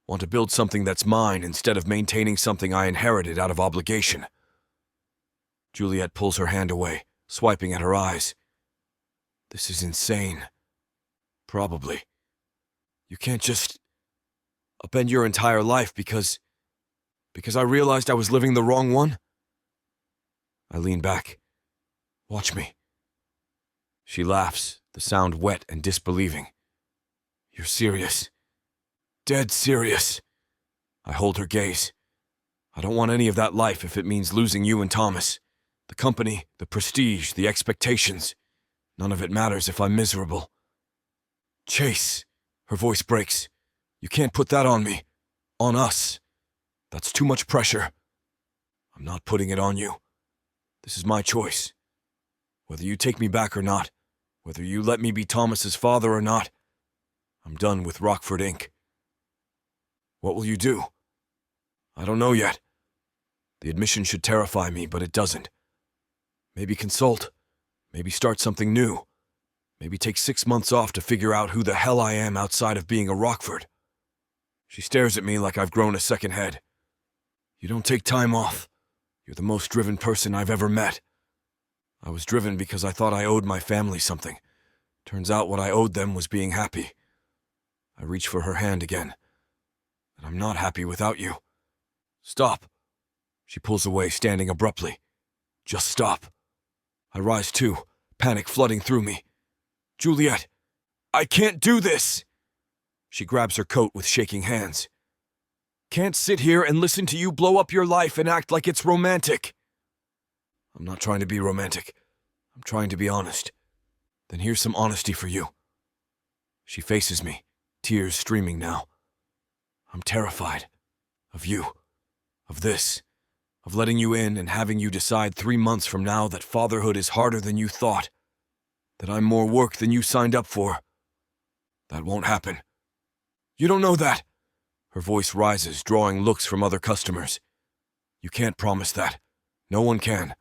Want to build something that's mine instead of maintaining something I inherited out of obligation. Juliet pulls her hand away, swiping at her eyes. This is insane. Probably. You can't just upend your entire life because I realized I was living the wrong one? I lean back. Watch me. She laughs, the sound wet and disbelieving. You're serious. Dead serious. I hold her gaze. I don't want any of that life if it means losing you and Thomas. The company, the prestige, the expectations. None of it matters if I'm miserable. Chase. Her voice breaks. You can't put that on me. On us. That's too much pressure. I'm not putting it on you. This is my choice. Whether you take me back or not, whether you let me be Thomas's father or not, I'm done with Rockford Inc. What will you do? I don't know yet. The admission should terrify me, but it doesn't. Maybe consult. Maybe start something new. Maybe take 6 months off to figure out who the hell I am outside of being a Rockford. She stares at me like I've grown a second head. You don't take time off. You're the most driven person I've ever met. I was driven because I thought I owed my family something. Turns out what I owed them was being happy. I reach for her hand again. And I'm not happy without you. Stop. She pulls away, standing abruptly. Just stop. I rise too, panic flooding through me. Juliet, I can't do this! She grabs her coat with shaking hands. Can't sit here and listen to you blow up your life and act like it's romantic. I'm not trying to be romantic. I'm trying to be honest. Then here's some honesty for you. She faces me, tears streaming now. I'm terrified. Of you. Of this. Of letting you in and having you decide 3 months from now that fatherhood is harder than you thought. That I'm more work than you signed up for. That won't happen. You don't know that. Her voice rises, drawing looks from other customers. You can't promise that. No one can.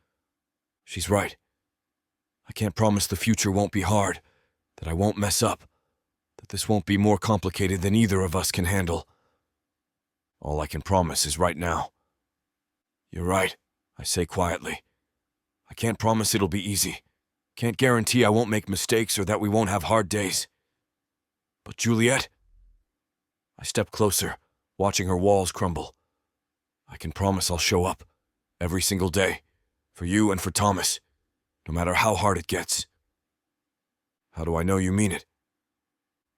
She's right. I can't promise the future won't be hard, that I won't mess up, that this won't be more complicated than either of us can handle. All I can promise is right now. You're right, I say quietly. I can't promise it'll be easy. Can't guarantee I won't make mistakes or that we won't have hard days. But Juliet? I step closer, watching her walls crumble. I can promise I'll show up, every single day, for you and for Thomas, no matter how hard it gets. How do I know you mean it?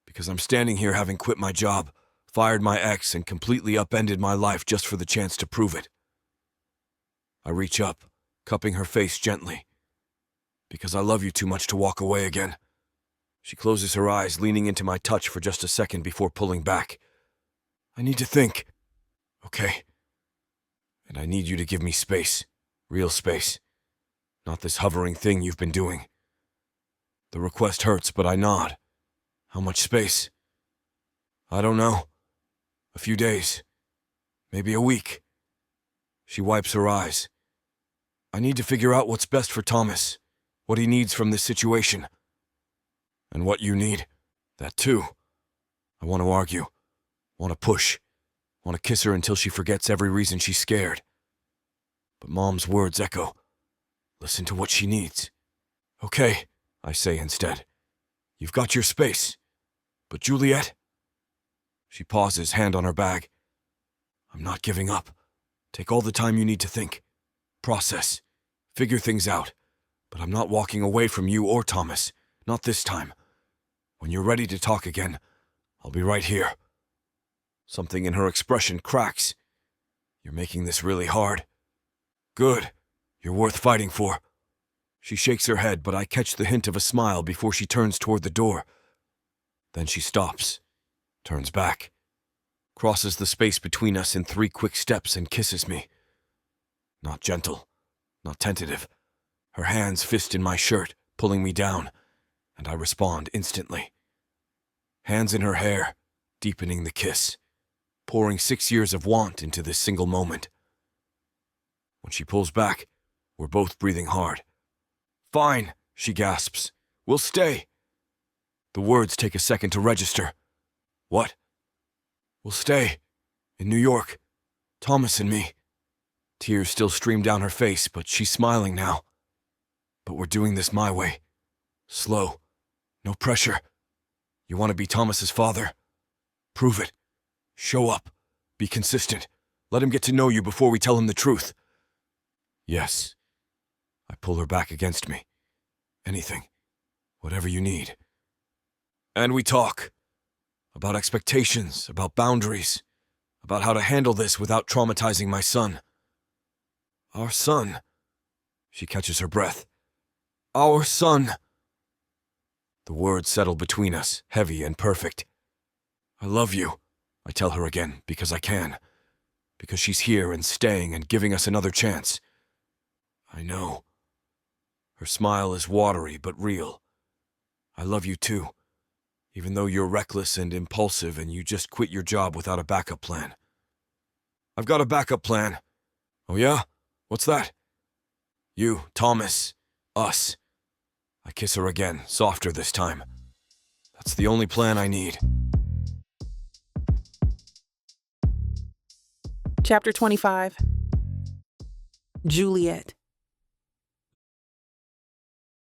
Because I'm standing here having quit my job, fired my ex, and completely upended my life just for the chance to prove it. I reach up, cupping her face gently. Because I love you too much to walk away again. She closes her eyes, leaning into my touch for just a second before pulling back. I need to think. Okay. And I need you to give me space. Real space. Not this hovering thing you've been doing. The request hurts, but I nod. How much space? I don't know. A few days. Maybe a week. She wipes her eyes. I need to figure out what's best for Thomas. What he needs from this situation. And what you need. That too. I want to argue. Want to push. Want to kiss her until she forgets every reason she's scared. But Mom's words echo. Listen to what she needs. Okay, I say instead. You've got your space. But Juliet? She pauses, hand on her bag. I'm not giving up. Take all the time you need to think. Process. Figure things out. But I'm not walking away from you or Thomas. Not this time. When you're ready to talk again, I'll be right here. Something in her expression cracks. You're making this really hard. Good. You're worth fighting for. She shakes her head, but I catch the hint of a smile before she turns toward the door. Then she stops, turns back, crosses the space between us in 3 quick steps and kisses me. Not gentle, not tentative. Her hands fist in my shirt, pulling me down, and I respond instantly. Hands in her hair, deepening the kiss, pouring 6 years of want into this single moment. When she pulls back, we're both breathing hard. Fine, she gasps. We'll stay. The words take a second to register. What? We'll stay. In New York. Thomas and me. Tears still stream down her face, but she's smiling now. But we're doing this my way. Slow. No pressure. You want to be Thomas's father? Prove it. Show up. Be consistent. Let him get to know you before we tell him the truth. Yes. I pull her back against me. Anything. Whatever you need. And we talk. About expectations, about boundaries, about how to handle this without traumatizing my son. Our son. She catches her breath. Our son. The words settle between us, heavy and perfect. I love you, I tell her again, because I can. Because she's here and staying and giving us another chance. I know. Her smile is watery but real. I love you too, even though you're reckless and impulsive and you just quit your job without a backup plan. I've got a backup plan. Oh yeah? What's that? You, Thomas, us. I kiss her again, softer this time. That's the only plan I need. Chapter 25. Juliet.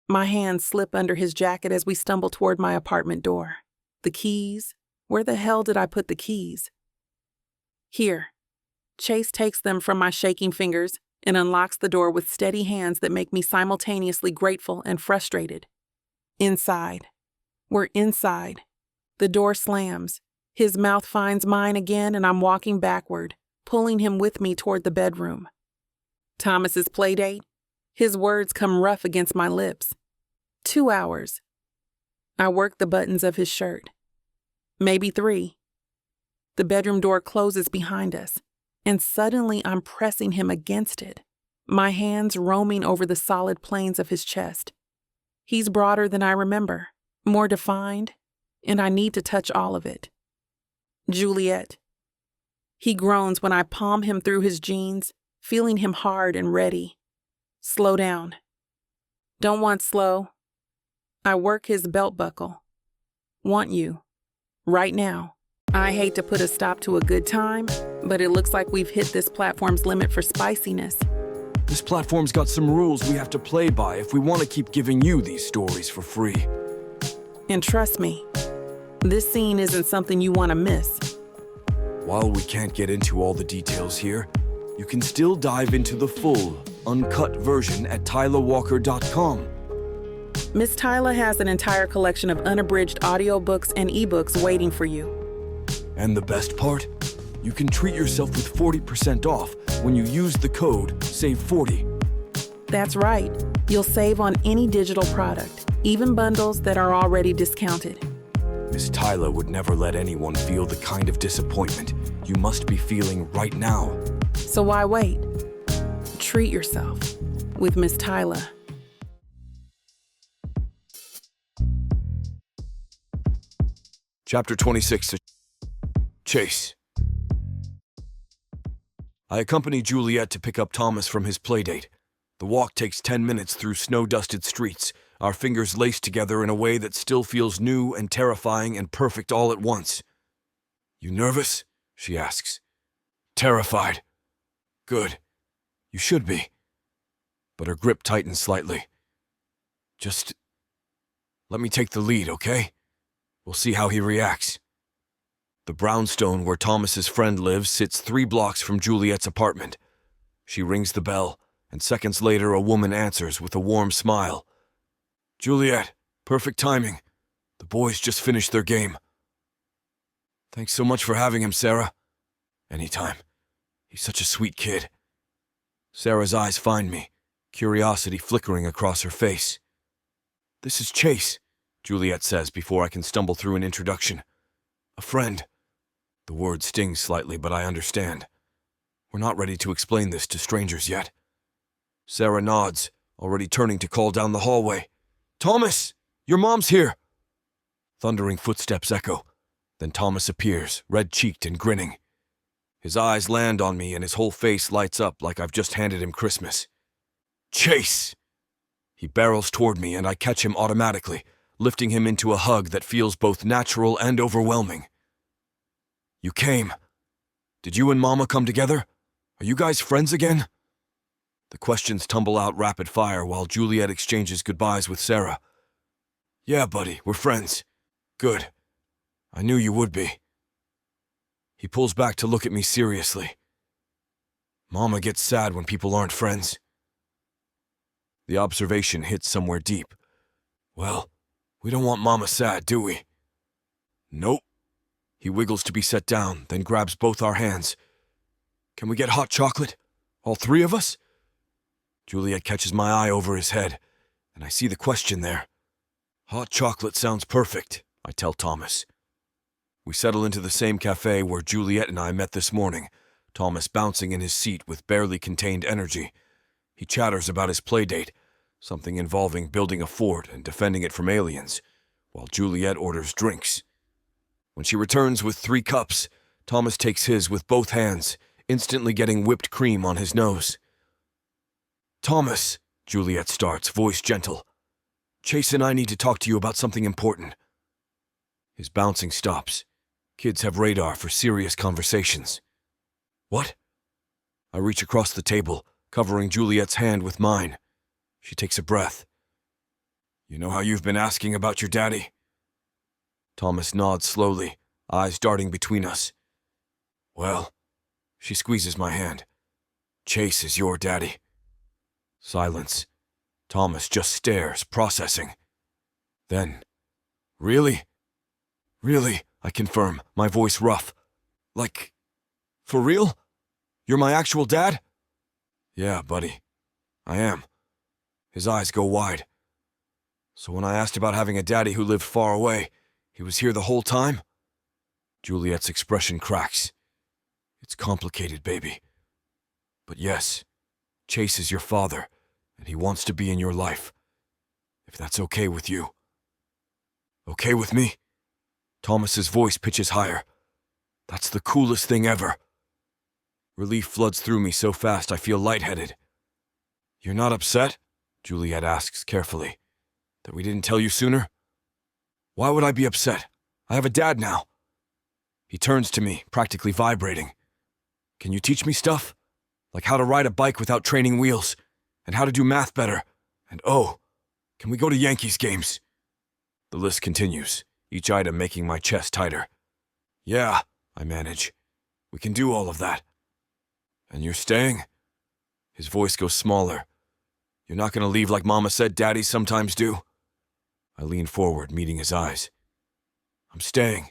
My hands slip under his jacket as we stumble toward my apartment door. The keys? Where the hell did I put the keys? Here. Chase takes them from my shaking fingers and unlocks the door with steady hands that make me simultaneously grateful and frustrated. Inside. We're inside. The door slams. His mouth finds mine again and I'm walking backward, pulling him with me toward the bedroom. Thomas's playdate? His words come rough against my lips. 2 hours. I work the buttons of his shirt. Maybe 3. The bedroom door closes behind us, and suddenly I'm pressing him against it, my hands roaming over the solid planes of his chest. He's broader than I remember, more defined, and I need to touch all of it. Juliet. He groans when I palm him through his jeans, feeling him hard and ready. Slow down. Don't want slow. I work his belt buckle. Want you. Right now. I hate to put a stop to a good time, but it looks like we've hit this platform's limit for spiciness. This platform's got some rules we have to play by if we want to keep giving you these stories for free. And trust me, this scene isn't something you want to miss. While we can't get into all the details here, you can still dive into the full, uncut version at TylaWalker.com. Miss Tyla has an entire collection of unabridged audiobooks and ebooks waiting for you. And the best part? You can treat yourself with 40% off when you use the code SAVE40. That's right. You'll save on any digital product, even bundles that are already discounted. Miss Tyla would never let anyone feel the kind of disappointment you must be feeling right now. So why wait? Treat yourself with Miss Tyla. Chapter 26. Chase. I accompany Juliet to pick up Thomas from his playdate. The walk takes 10 minutes through snow-dusted streets, our fingers laced together in a way that still feels new and terrifying and perfect all at once. You nervous? She asks. Terrified. Good. You should be. but her grip tightens slightly. Just let me take the lead, okay? We'll see how he reacts. The brownstone where Thomas's friend lives sits 3 blocks from Juliet's apartment. She rings the bell, and seconds later a woman answers with a warm smile. Juliet, perfect timing. The boys just finished their game. Thanks so much for having him, Sarah. Anytime. He's such a sweet kid. Sarah's eyes find me, curiosity flickering across her face. This is Chase, Juliet says before I can stumble through an introduction. A friend. The word stings slightly, but I understand. We're not ready to explain this to strangers yet. Sarah nods, already turning to call down the hallway. Thomas! Your mom's here! Thundering footsteps echo. Then Thomas appears, red-cheeked and grinning. His eyes land on me and his whole face lights up like I've just handed him Christmas. Chase! He barrels toward me and I catch him automatically, lifting him into a hug that feels both natural and overwhelming. You came. Did you and Mama come together? Are you guys friends again? The questions tumble out rapid fire while Juliet exchanges goodbyes with Sarah. Yeah, buddy, we're friends. Good. I knew you would be. He pulls back to look at me seriously. Mama gets sad when people aren't friends. The observation hits somewhere deep. Well, we don't want Mama sad, do we? Nope. He wiggles to be set down, then grabs both our hands. Can we get hot chocolate? All 3 of us? Juliet catches my eye over his head, and I see the question there. Hot chocolate sounds perfect, I tell Thomas. We settle into the same cafe where Juliet and I met this morning, Thomas bouncing in his seat with barely contained energy. He chatters about his playdate, something involving building a fort and defending it from aliens, while Juliet orders drinks. When she returns with 3 cups, Thomas takes his with both hands, instantly getting whipped cream on his nose. Thomas, Juliet starts, voice gentle. Chase and I need to talk to you about something important. His bouncing stops. Kids have radar for serious conversations. What? I reach across the table, covering Juliet's hand with mine. She takes a breath. You know how you've been asking about your daddy? Thomas nods slowly, eyes darting between us. Well, she squeezes my hand. Chase is your daddy. Silence. Thomas just stares, processing. Then, really? Really, I confirm, my voice rough. Like, for real? You're my actual dad? Yeah, buddy. I am. His eyes go wide. So when I asked about having a daddy who lived far away, he was here the whole time? Juliet's expression cracks. It's complicated, baby. But yes, Chase is your father, and he wants to be in your life. If that's okay with you. Okay with me? Thomas's voice pitches higher. That's the coolest thing ever. Relief floods through me so fast I feel lightheaded. You're not upset? Juliet asks carefully. That we didn't tell you sooner? Why would I be upset? I have a dad now. He turns to me, practically vibrating. Can you teach me stuff? Like how to ride a bike without training wheels, and how to do math better, and oh, can we go to Yankees games? The list continues, each item making my chest tighter. Yeah, I manage. We can do all of that. And you're staying? His voice goes smaller. You're not gonna leave like Mama said daddies sometimes do? I lean forward, meeting his eyes. I'm staying.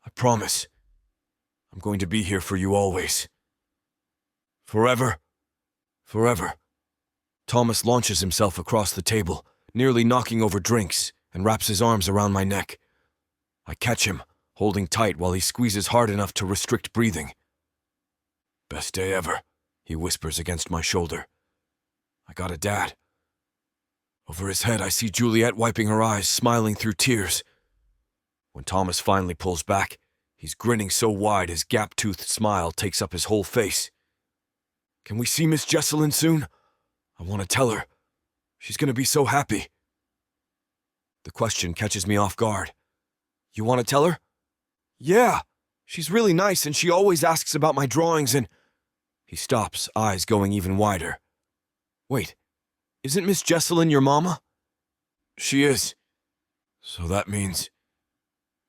I promise. I'm going to be here for you always. Forever. Forever. Thomas launches himself across the table, nearly knocking over drinks, and wraps his arms around my neck. I catch him, holding tight while he squeezes hard enough to restrict breathing. Best day ever, he whispers against my shoulder. I got a dad. Over his head, I see Juliet wiping her eyes, smiling through tears. When Thomas finally pulls back, he's grinning so wide his gap-toothed smile takes up his whole face. Can we see Miss Jesselyn soon? I want to tell her. She's going to be so happy. The question catches me off guard. You want to tell her? Yeah. She's really nice and she always asks about my drawings and... He stops, eyes going even wider. Wait, Isn't Miss Jesselyn your mama? She is. So that means...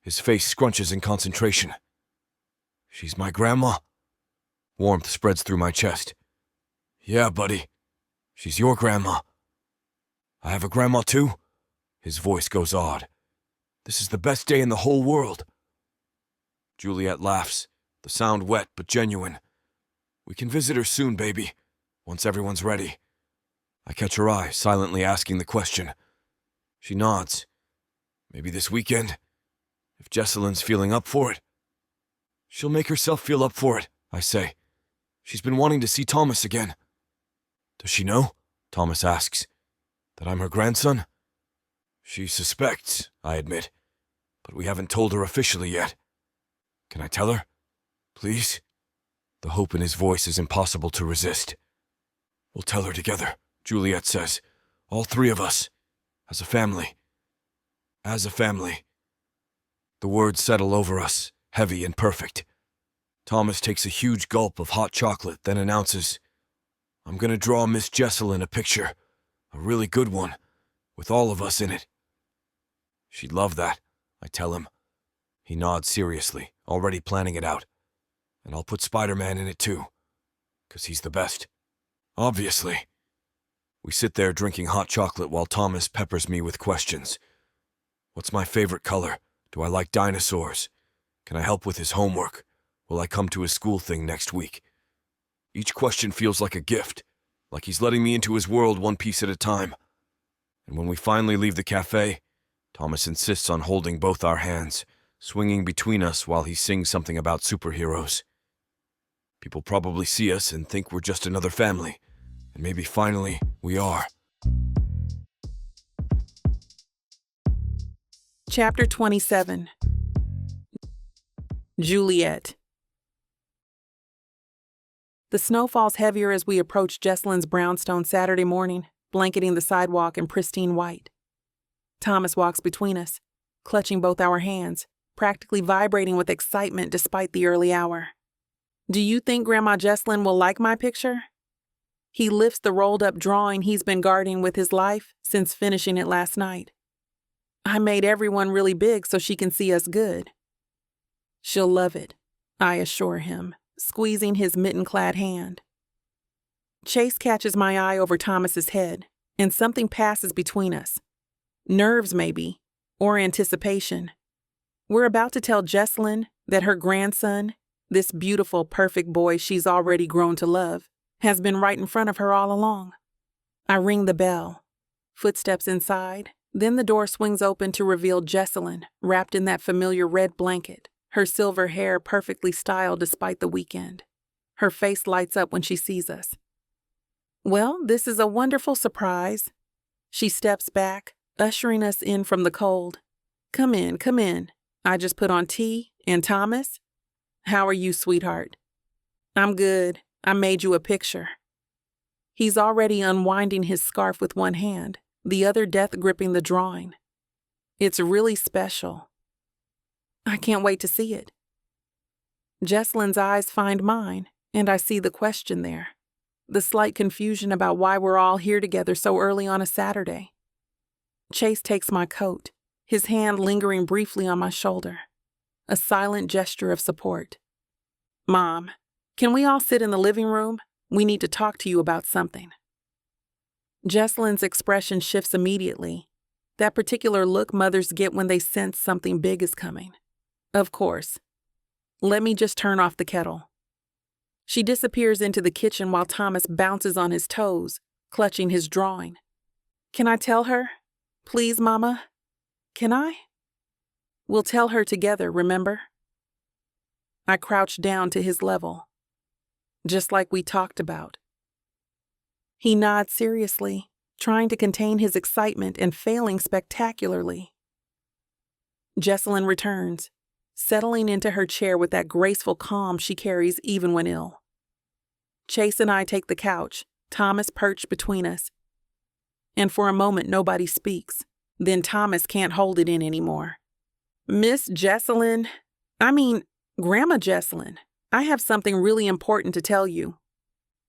His face scrunches in concentration. She's my grandma? Warmth spreads through my chest. Yeah, buddy. She's your grandma. I have a grandma too? His voice goes odd. This is the best day in the whole world. Juliet laughs, the sound wet but genuine. We can visit her soon, baby, once everyone's ready. I catch her eye, silently asking the question. She nods. Maybe this weekend, if Jesselyn's feeling up for it. She'll make herself feel up for it, I say. She's been wanting to see Thomas again. Does she know? Thomas asks. That I'm her grandson? She suspects, I admit, but we haven't told her officially yet. Can I tell her? Please? The hope in his voice is impossible to resist. We'll tell her together, Juliet says. All three of us. As a family. As a family. The words settle over us, heavy and perfect. Thomas takes a huge gulp of hot chocolate, then announces, I'm gonna draw Miss Jesselyn a picture. A really good one, with all of us in it. She'd love that, I tell him. He nods seriously, already planning it out. And I'll put Spider-Man in it too, 'cause he's the best. Obviously. We sit there drinking hot chocolate while Thomas peppers me with questions. What's my favorite color? Do I like dinosaurs? Can I help with his homework? Will I come to his school thing next week? Each question feels like a gift, like he's letting me into his world one piece at a time. And when we finally leave the cafe, Thomas insists on holding both our hands, swinging between us while he sings something about superheroes. People probably see us and think we're just another family, and maybe finally we are. Chapter 27. Juliet. The snow falls heavier as we approach Jesselyn's brownstone Saturday morning, blanketing the sidewalk in pristine white. Thomas walks between us, clutching both our hands, practically vibrating with excitement despite the early hour. Do you think Grandma Jesselyn will like my picture? He lifts the rolled-up drawing he's been guarding with his life since finishing it last night. I made everyone really big so she can see us good. She'll love it, I assure him, squeezing his mitten-clad hand. Chase catches my eye over Thomas's head, and something passes between us. Nerves, maybe, or anticipation. We're about to tell Jesselyn that her grandson, this beautiful, perfect boy she's already grown to love, has been right in front of her all along. I ring the bell. Footsteps inside, then the door swings open to reveal Jesselyn, wrapped in that familiar red blanket, her silver hair perfectly styled despite the weekend. Her face lights up when she sees us. Well, this is a wonderful surprise. She steps back, ushering us in from the cold. Come in, come in. I just put on tea. And Thomas? How are you, sweetheart? I'm good. I made you a picture. He's already unwinding his scarf with one hand, the other death gripping the drawing. It's really special. I can't wait to see it. Jesselyn's eyes find mine, and I see the question there. The slight confusion about why we're all here together so early on a Saturday. Chase takes my coat, his hand lingering briefly on my shoulder. A silent gesture of support. Mom, can we all sit in the living room? We need to talk to you about something. Jesselyn's expression shifts immediately. That particular look mothers get when they sense something big is coming. Of course. Let me just turn off the kettle. She disappears into the kitchen while Thomas bounces on his toes, clutching his drawing. Can I tell her? Please, Mama? Can I? We'll tell her together, remember? I crouch down to his level. Just like we talked about. He nods seriously, trying to contain his excitement and failing spectacularly. Jesselyn returns, settling into her chair with that graceful calm she carries even when ill. Chase and I take the couch, Thomas perched between us. And for a moment nobody speaks. Then Thomas can't hold it in anymore. Miss Jesselyn, Grandma Jesselyn, I have something really important to tell you.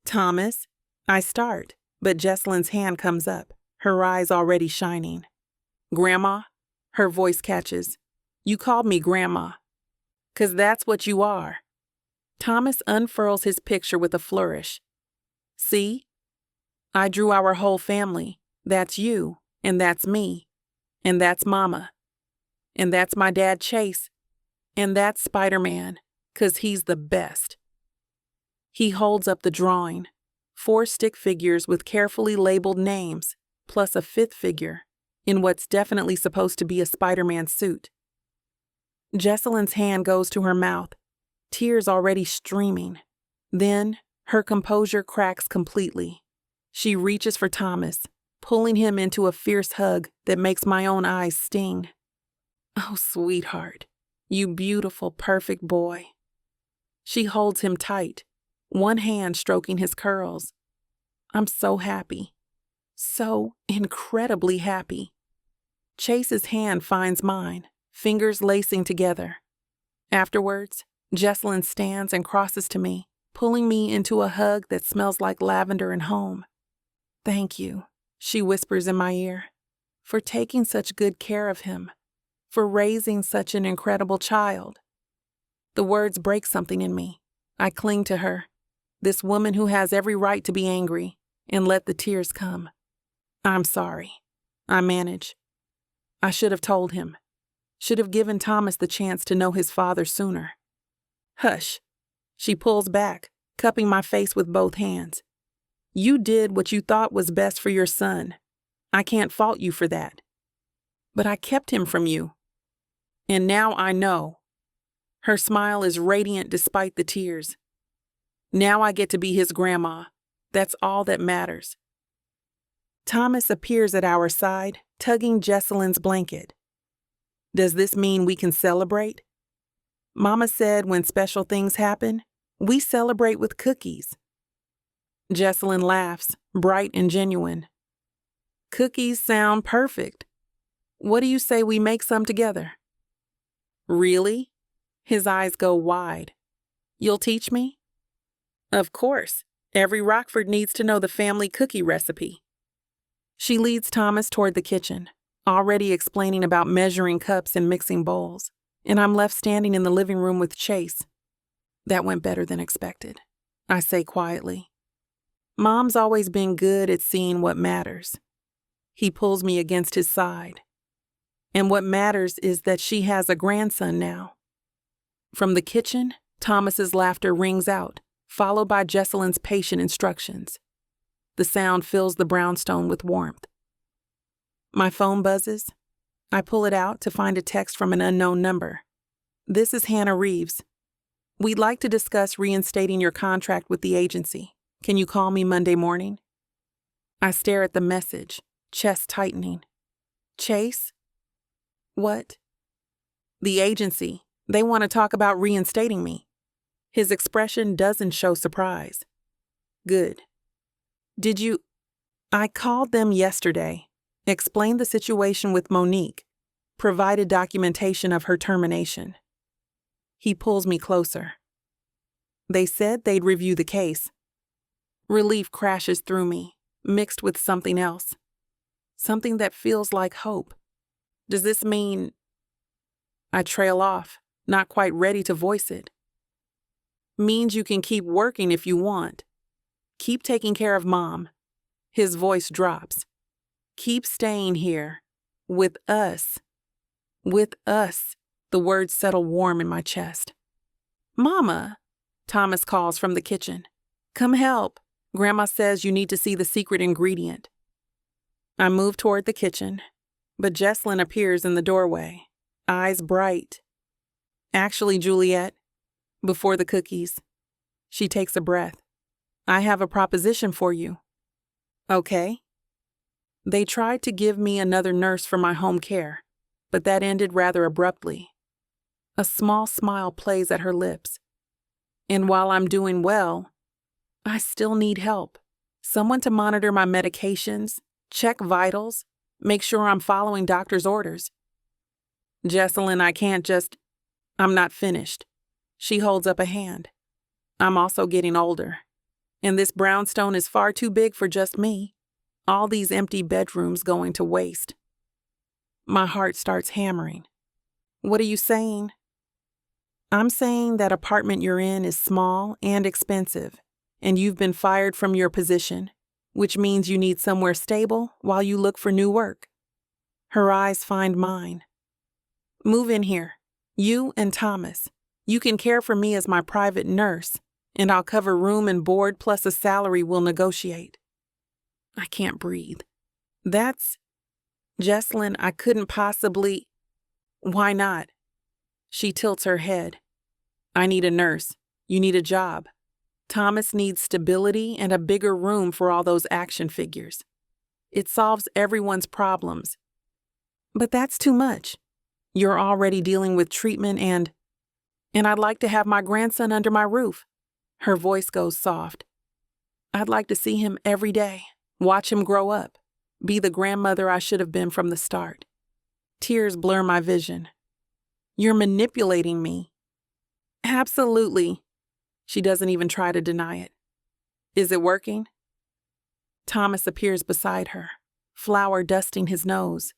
Thomas, I start, But Jesselyn's hand comes up, her eyes already shining. Grandma? Her voice catches. You called me Grandma. 'Cause that's what you are. Thomas unfurls his picture with a flourish. See? I drew our whole family. That's you, and that's me, and that's Mama, and that's my dad Chase, and that's Spider-Man, 'cause he's the best. He holds up the drawing, 4 stick figures with carefully labeled names, plus a 5th figure, in what's definitely supposed to be a Spider-Man suit. Jesselyn's hand goes to her mouth, tears already streaming. Then, her composure cracks completely. She reaches for Thomas, pulling him into a fierce hug that makes my own eyes sting. Oh, sweetheart, you beautiful, perfect boy. She holds him tight, one hand stroking his curls. I'm so happy. So incredibly happy. Chase's hand finds mine, fingers lacing together. Afterwards, Jesselyn stands and crosses to me, pulling me into a hug that smells like lavender and home. Thank you, she whispers in my ear, for taking such good care of him, for raising such an incredible child. The words break something in me. I cling to her, this woman who has every right to be angry, and let the tears come. I'm sorry. I manage. I should have told him. Should have given Thomas the chance to know his father sooner. Hush. She pulls back, cupping my face with both hands. You did what you thought was best for your son. I can't fault you for that. But I kept him from you. And now I know. Her smile is radiant despite the tears. Now I get to be his grandma. That's all that matters. Thomas appears at our side, tugging Jesselyn's blanket. Does this mean we can celebrate? Mama said when special things happen, we celebrate with cookies. Jesselyn laughs, bright and genuine. Cookies sound perfect. What do you say we make some together? Really? His eyes go wide. You'll teach me? Of course. Every Rockford needs to know the family cookie recipe. She leads Thomas toward the kitchen, already explaining about measuring cups and mixing bowls, and I'm left standing in the living room with Chase. That went better than expected, I say quietly. Mom's always been good at seeing what matters. He pulls me against his side. And what matters is that she has a grandson now. From the kitchen, Thomas's laughter rings out, followed by Jesselyn's patient instructions. The sound fills the brownstone with warmth. My phone buzzes. I pull it out to find a text from an unknown number. This is Hannah Reeves. We'd like to discuss reinstating your contract with the agency. Can you call me Monday morning? I stare at the message, chest tightening. Chase? What? The agency. They want to talk about reinstating me. His expression doesn't show surprise. Good. Did you? I called them yesterday, explained the situation with Monique, provided documentation of her termination. He pulls me closer. They said they'd review the case. Relief crashes through me, mixed with something else. Something that feels like hope. Does this mean? I trail off, not quite ready to voice it. Means you can keep working if you want. Keep taking care of Mom. His voice drops. Keep staying here. With us. With us. The words settle warm in my chest. Mama, Thomas calls from the kitchen. Come help. Grandma says you need to see the secret ingredient. I move toward the kitchen, but Jesselyn appears in the doorway, eyes bright. Actually, Juliet, before the cookies, she takes a breath. I have a proposition for you. Okay. They tried to give me another nurse for my home care, but that ended rather abruptly. A small smile plays at her lips. And while I'm doing well, I still need help. Someone to monitor my medications, check vitals, make sure I'm following doctor's orders. Jesselyn, I'm not finished. She holds up a hand. I'm also getting older. And this brownstone is far too big for just me. All these empty bedrooms going to waste. My heart starts hammering. What are you saying? I'm saying that apartment you're in is small and expensive, and you've been fired from your position, which means you need somewhere stable while you look for new work. Her eyes find mine. Move in here, you and Thomas. You can care for me as my private nurse, and I'll cover room and board plus a salary we'll negotiate. I can't breathe. Jesslyn, I couldn't possibly. Why not? She tilts her head. I need a nurse. You need a job. Thomas needs stability and a bigger room for all those action figures. It solves everyone's problems. But that's too much. You're already dealing with treatment and I'd like to have my grandson under my roof. Her voice goes soft. I'd like to see him every day, watch him grow up, be the grandmother I should have been from the start. Tears blur my vision. You're manipulating me. Absolutely. She doesn't even try to deny it. Is it working? Thomas appears beside her, flour dusting his nose.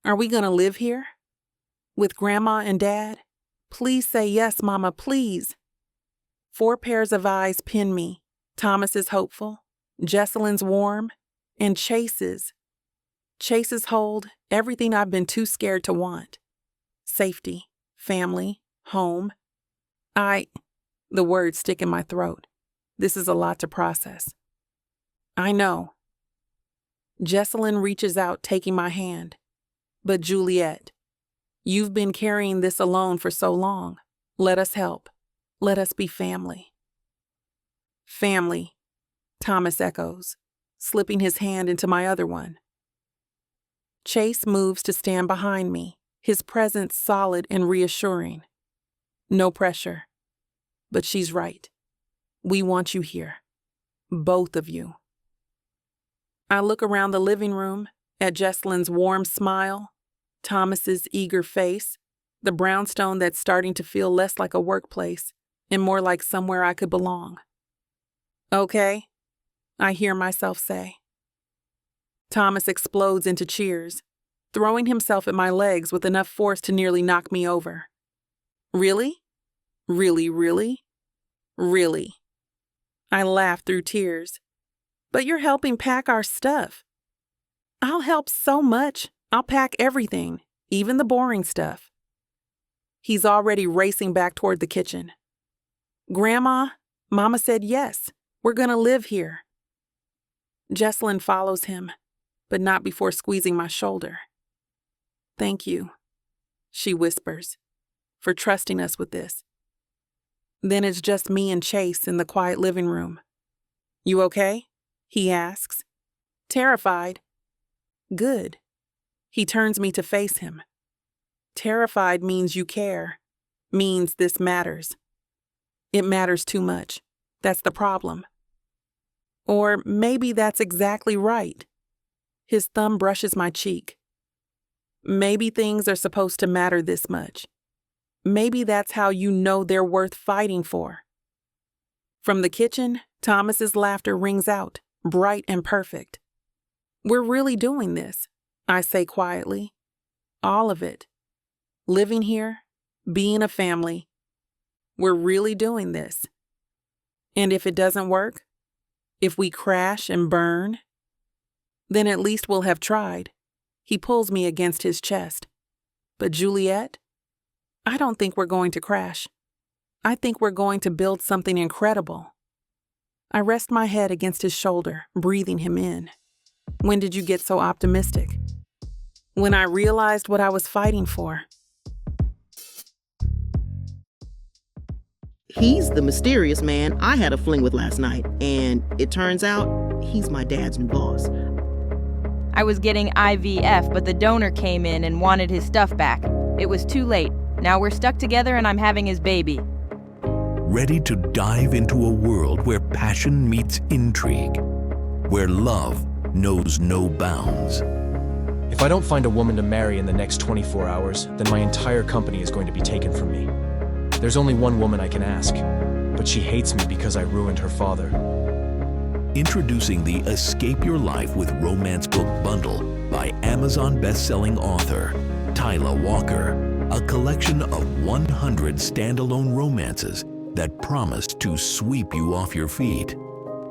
Are we going to live here? With Grandma and Dad? Please say yes, Mama, please. 4 pairs of eyes pin me. Thomas is hopeful, Jesselyn's warm, and Chase's. Chase's hold everything I've been too scared to want. Safety, family, home. The words stick in my throat. This is a lot to process. I know. Jesselyn reaches out, taking my hand. But Juliet, you've been carrying this alone for so long. Let us help. Let us be family. Family, Thomas echoes, slipping his hand into my other one. Chase moves to stand behind me, his presence solid and reassuring. No pressure. But she's right. We want you here. Both of you. I look around the living room at Jesselyn's warm smile, Thomas's eager face, the brownstone that's starting to feel less like a workplace and more like somewhere I could belong. Okay, I hear myself say. Thomas explodes into cheers, throwing himself at my legs with enough force to nearly knock me over. Really? Really? Really? I laugh through tears. But you're helping pack our stuff. I'll help so much. I'll pack everything, even the boring stuff. He's already racing back toward the kitchen. Grandma, Mama said yes. We're going to live here. Jesselyn follows him, but not before squeezing my shoulder. Thank you, she whispers, for trusting us with this. Then it's just me and Chase in the quiet living room. You okay? He asks. Terrified. Good. He turns me to face him. Terrified means you care, means this matters. It matters too much. That's the problem. Or maybe that's exactly right. His thumb brushes my cheek. Maybe things are supposed to matter this much. Maybe that's how you know they're worth fighting for. From the kitchen, Thomas's laughter rings out, bright and perfect. We're really doing this, I say quietly. All of it. Living here, being a family. We're really doing this. And if it doesn't work, if we crash and burn, then at least we'll have tried. He pulls me against his chest. But Juliet, I don't think we're going to crash. I think we're going to build something incredible. I rest my head against his shoulder, breathing him in. When did you get so optimistic? When I realized what I was fighting for. He's the mysterious man I had a fling with last night, and it turns out he's my dad's new boss. I was getting IVF, but the donor came in and wanted his stuff back. It was too late. Now we're stuck together and I'm having his baby. Ready to dive into a world where passion meets intrigue, where love knows no bounds. If I don't find a woman to marry in the next 24 hours, then my entire company is going to be taken from me. There's only one woman I can ask, but she hates me because I ruined her father. Introducing the Escape Your Life with Romance Book Bundle by Amazon best-selling author Tyler Walker, a collection of 100 standalone romances that promise to sweep you off your feet.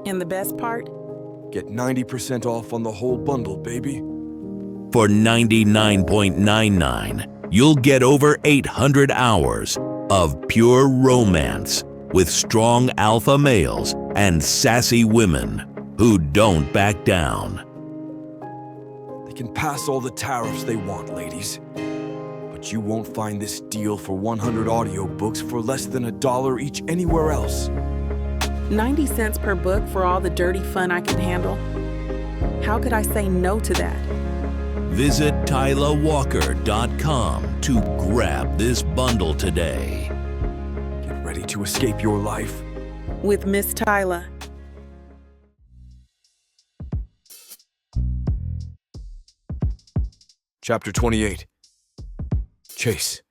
And the best part? Get 90% off on the whole bundle, baby. For $99.99, you'll get over 800 hours of pure romance with strong alpha males and sassy women who don't back down. They can pass all the tariffs they want, ladies. But you won't find this deal for 100 audiobooks for less than $1 each anywhere else. 90 cents per book for all the dirty fun I can handle? How could I say no to that? Visit TylerWalker.com to grab this bundle today. Get ready to escape your life With Miss Tyler. Chapter 28. Chase.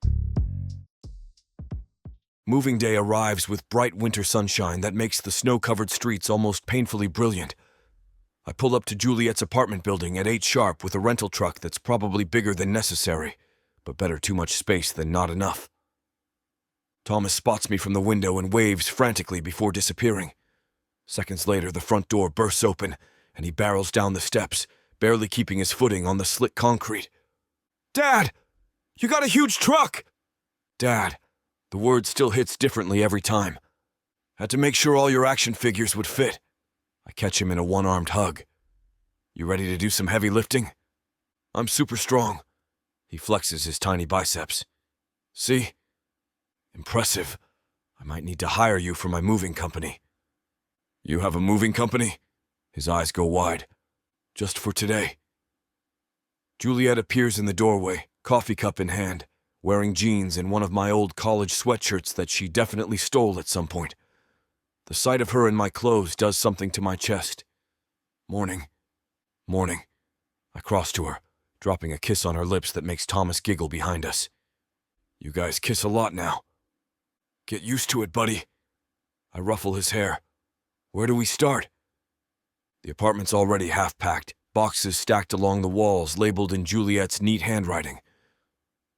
Moving day arrives with bright winter sunshine that makes the snow-covered streets almost painfully brilliant. I pull up to Juliet's apartment building at 8 sharp with a rental truck that's probably bigger than necessary, but better too much space than not enough. Thomas spots me from the window and waves frantically before disappearing. Seconds later, the front door bursts open, and he barrels down the steps, barely keeping his footing on the slick concrete. "Dad! You got a huge truck!" "Dad." The word still hits differently every time. Had to make sure all your action figures would fit. I catch him in a one-armed hug. "You ready to do some heavy lifting?" "I'm super strong." He flexes his tiny biceps. "See? Impressive. I might need to hire you for my moving company." "You have a moving company?" His eyes go wide. "Just for today." Juliet appears in the doorway, coffee cup in hand, wearing jeans and one of my old college sweatshirts that she definitely stole at some point. The sight of her in my clothes does something to my chest. "Morning." "Morning." I cross to her, dropping a kiss on her lips that makes Thomas giggle behind us. "You guys kiss a lot now." "Get used to it, buddy." I ruffle his hair. "Where do we start?" The apartment's already half-packed, boxes stacked along the walls labeled in Juliet's neat handwriting.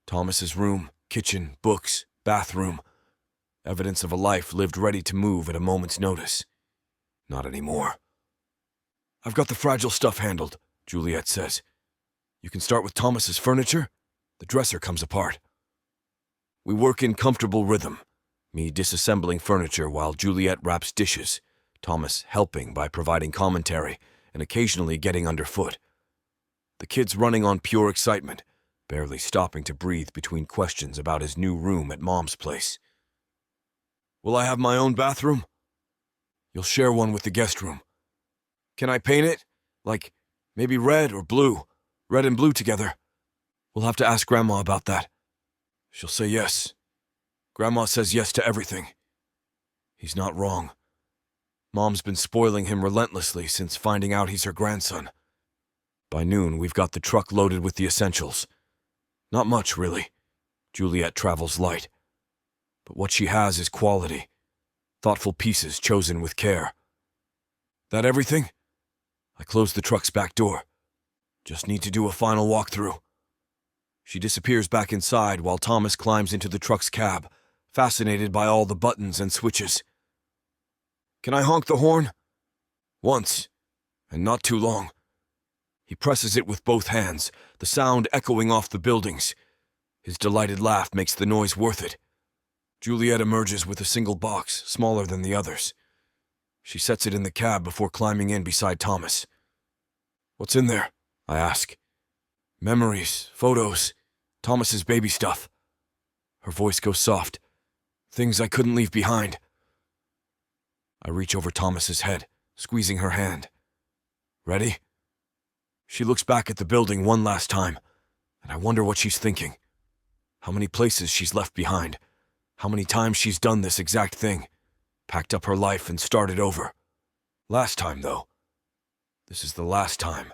Thomas's room, kitchen, books, bathroom. Evidence of a life lived ready to move at a moment's notice. Not anymore. "I've got the fragile stuff handled," Juliet says. "You can start with Thomas's furniture. The dresser comes apart." We work in comfortable rhythm, me disassembling furniture while Juliet wraps dishes, Thomas helping by providing commentary and occasionally getting underfoot. The kid's running on pure excitement, barely stopping to breathe between questions about his new room at Mom's place. "Will I have my own bathroom?" "You'll share one with the guest room." "Can I paint it? Like, maybe red or blue? Red and blue together?" "We'll have to ask Grandma about that." "She'll say yes." Grandma says yes to everything. He's not wrong. Mom's been spoiling him relentlessly since finding out he's her grandson. By noon, we've got the truck loaded with the essentials. Not much, really. Juliet travels light. But what she has is quality. Thoughtful pieces chosen with care. "That everything?" I close the truck's back door. "Just need to do a final walkthrough." She disappears back inside while Thomas climbs into the truck's cab, fascinated by all the buttons and switches. "Can I honk the horn?" "Once, and not too long." He presses it with both hands, the sound echoing off the buildings. His delighted laugh makes the noise worth it. Juliet emerges with a single box, smaller than the others. She sets it in the cab before climbing in beside Thomas. "What's in there?" I ask. "Memories, photos, Thomas's baby stuff." Her voice goes soft. "Things I couldn't leave behind." I reach over Thomas's head, squeezing her hand. "Ready?" She looks back at the building one last time, and I wonder what she's thinking. How many places she's left behind. How many times she's done this exact thing. Packed up her life and started over. Last time, though. This is the last time.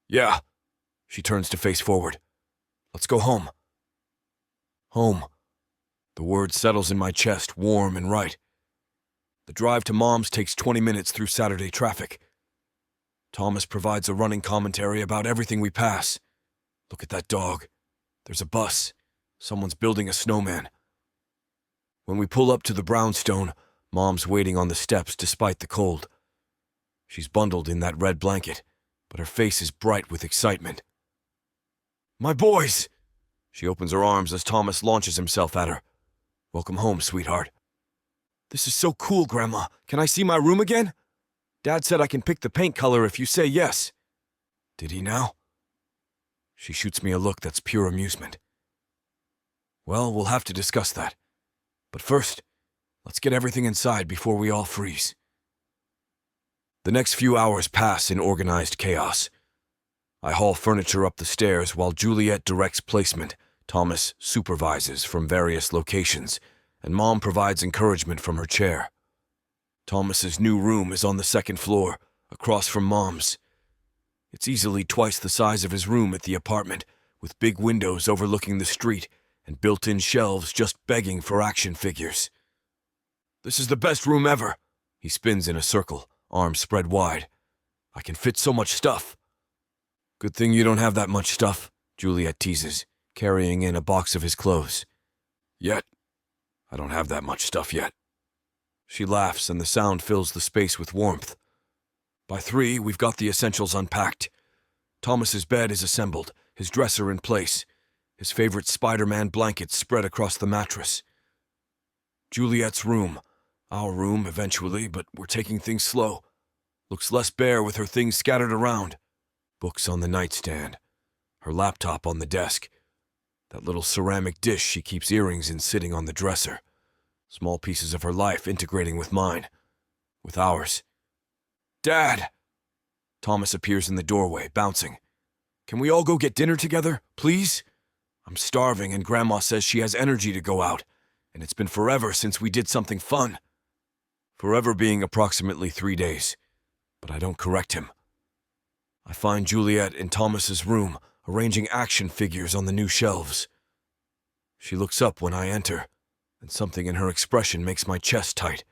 "Yeah." She turns to face forward. "Let's go home." Home. The word settles in my chest, warm and right. The drive to Mom's takes 20 minutes through Saturday traffic. Thomas provides a running commentary about everything we pass. Look at that dog. There's a bus. Someone's building a snowman. When we pull up to the brownstone, Mom's waiting on the steps despite the cold. She's bundled in that red blanket, but her face is bright with excitement. "My boys!" She opens her arms as Thomas launches himself at her. "Welcome home, sweetheart." "This is so cool, Grandma. Can I see my room again? Dad said I can pick the paint color if you say yes." "Did he now?" She shoots me a look that's pure amusement. "Well, we'll have to discuss that. But first, let's get everything inside before we all freeze." The next few hours pass in organized chaos. I haul furniture up the stairs while Juliet directs placement, Thomas supervises from various locations, and Mom provides encouragement from her chair. Thomas's new room is on the second floor, across from Mom's. It's easily twice the size of his room at the apartment, with big windows overlooking the street and built-in shelves just begging for action figures. "This is the best room ever." He spins in a circle, arms spread wide. "I can fit so much stuff." "Good thing you don't have that much stuff," Juliet teases, carrying in a box of his clothes. "Yet. I don't have that much stuff yet." She laughs and the sound fills the space with warmth. By 3, we've got the essentials unpacked. Thomas's bed is assembled, his dresser in place, his favorite Spider-Man blankets spread across the mattress. Juliet's room, our room eventually, but we're taking things slow, looks less bare with her things scattered around. Books on the nightstand, her laptop on the desk, that little ceramic dish she keeps earrings in sitting on the dresser. Small pieces of her life integrating with mine, with ours. "Dad!" Thomas appears in the doorway, bouncing. "Can we all go get dinner together, please? I'm starving and Grandma says she has energy to go out, and it's been forever since we did something fun." Forever being approximately 3 days, but I don't correct him. I find Juliet in Thomas's room, arranging action figures on the new shelves. She looks up when I enter, and something in her expression makes my chest tight.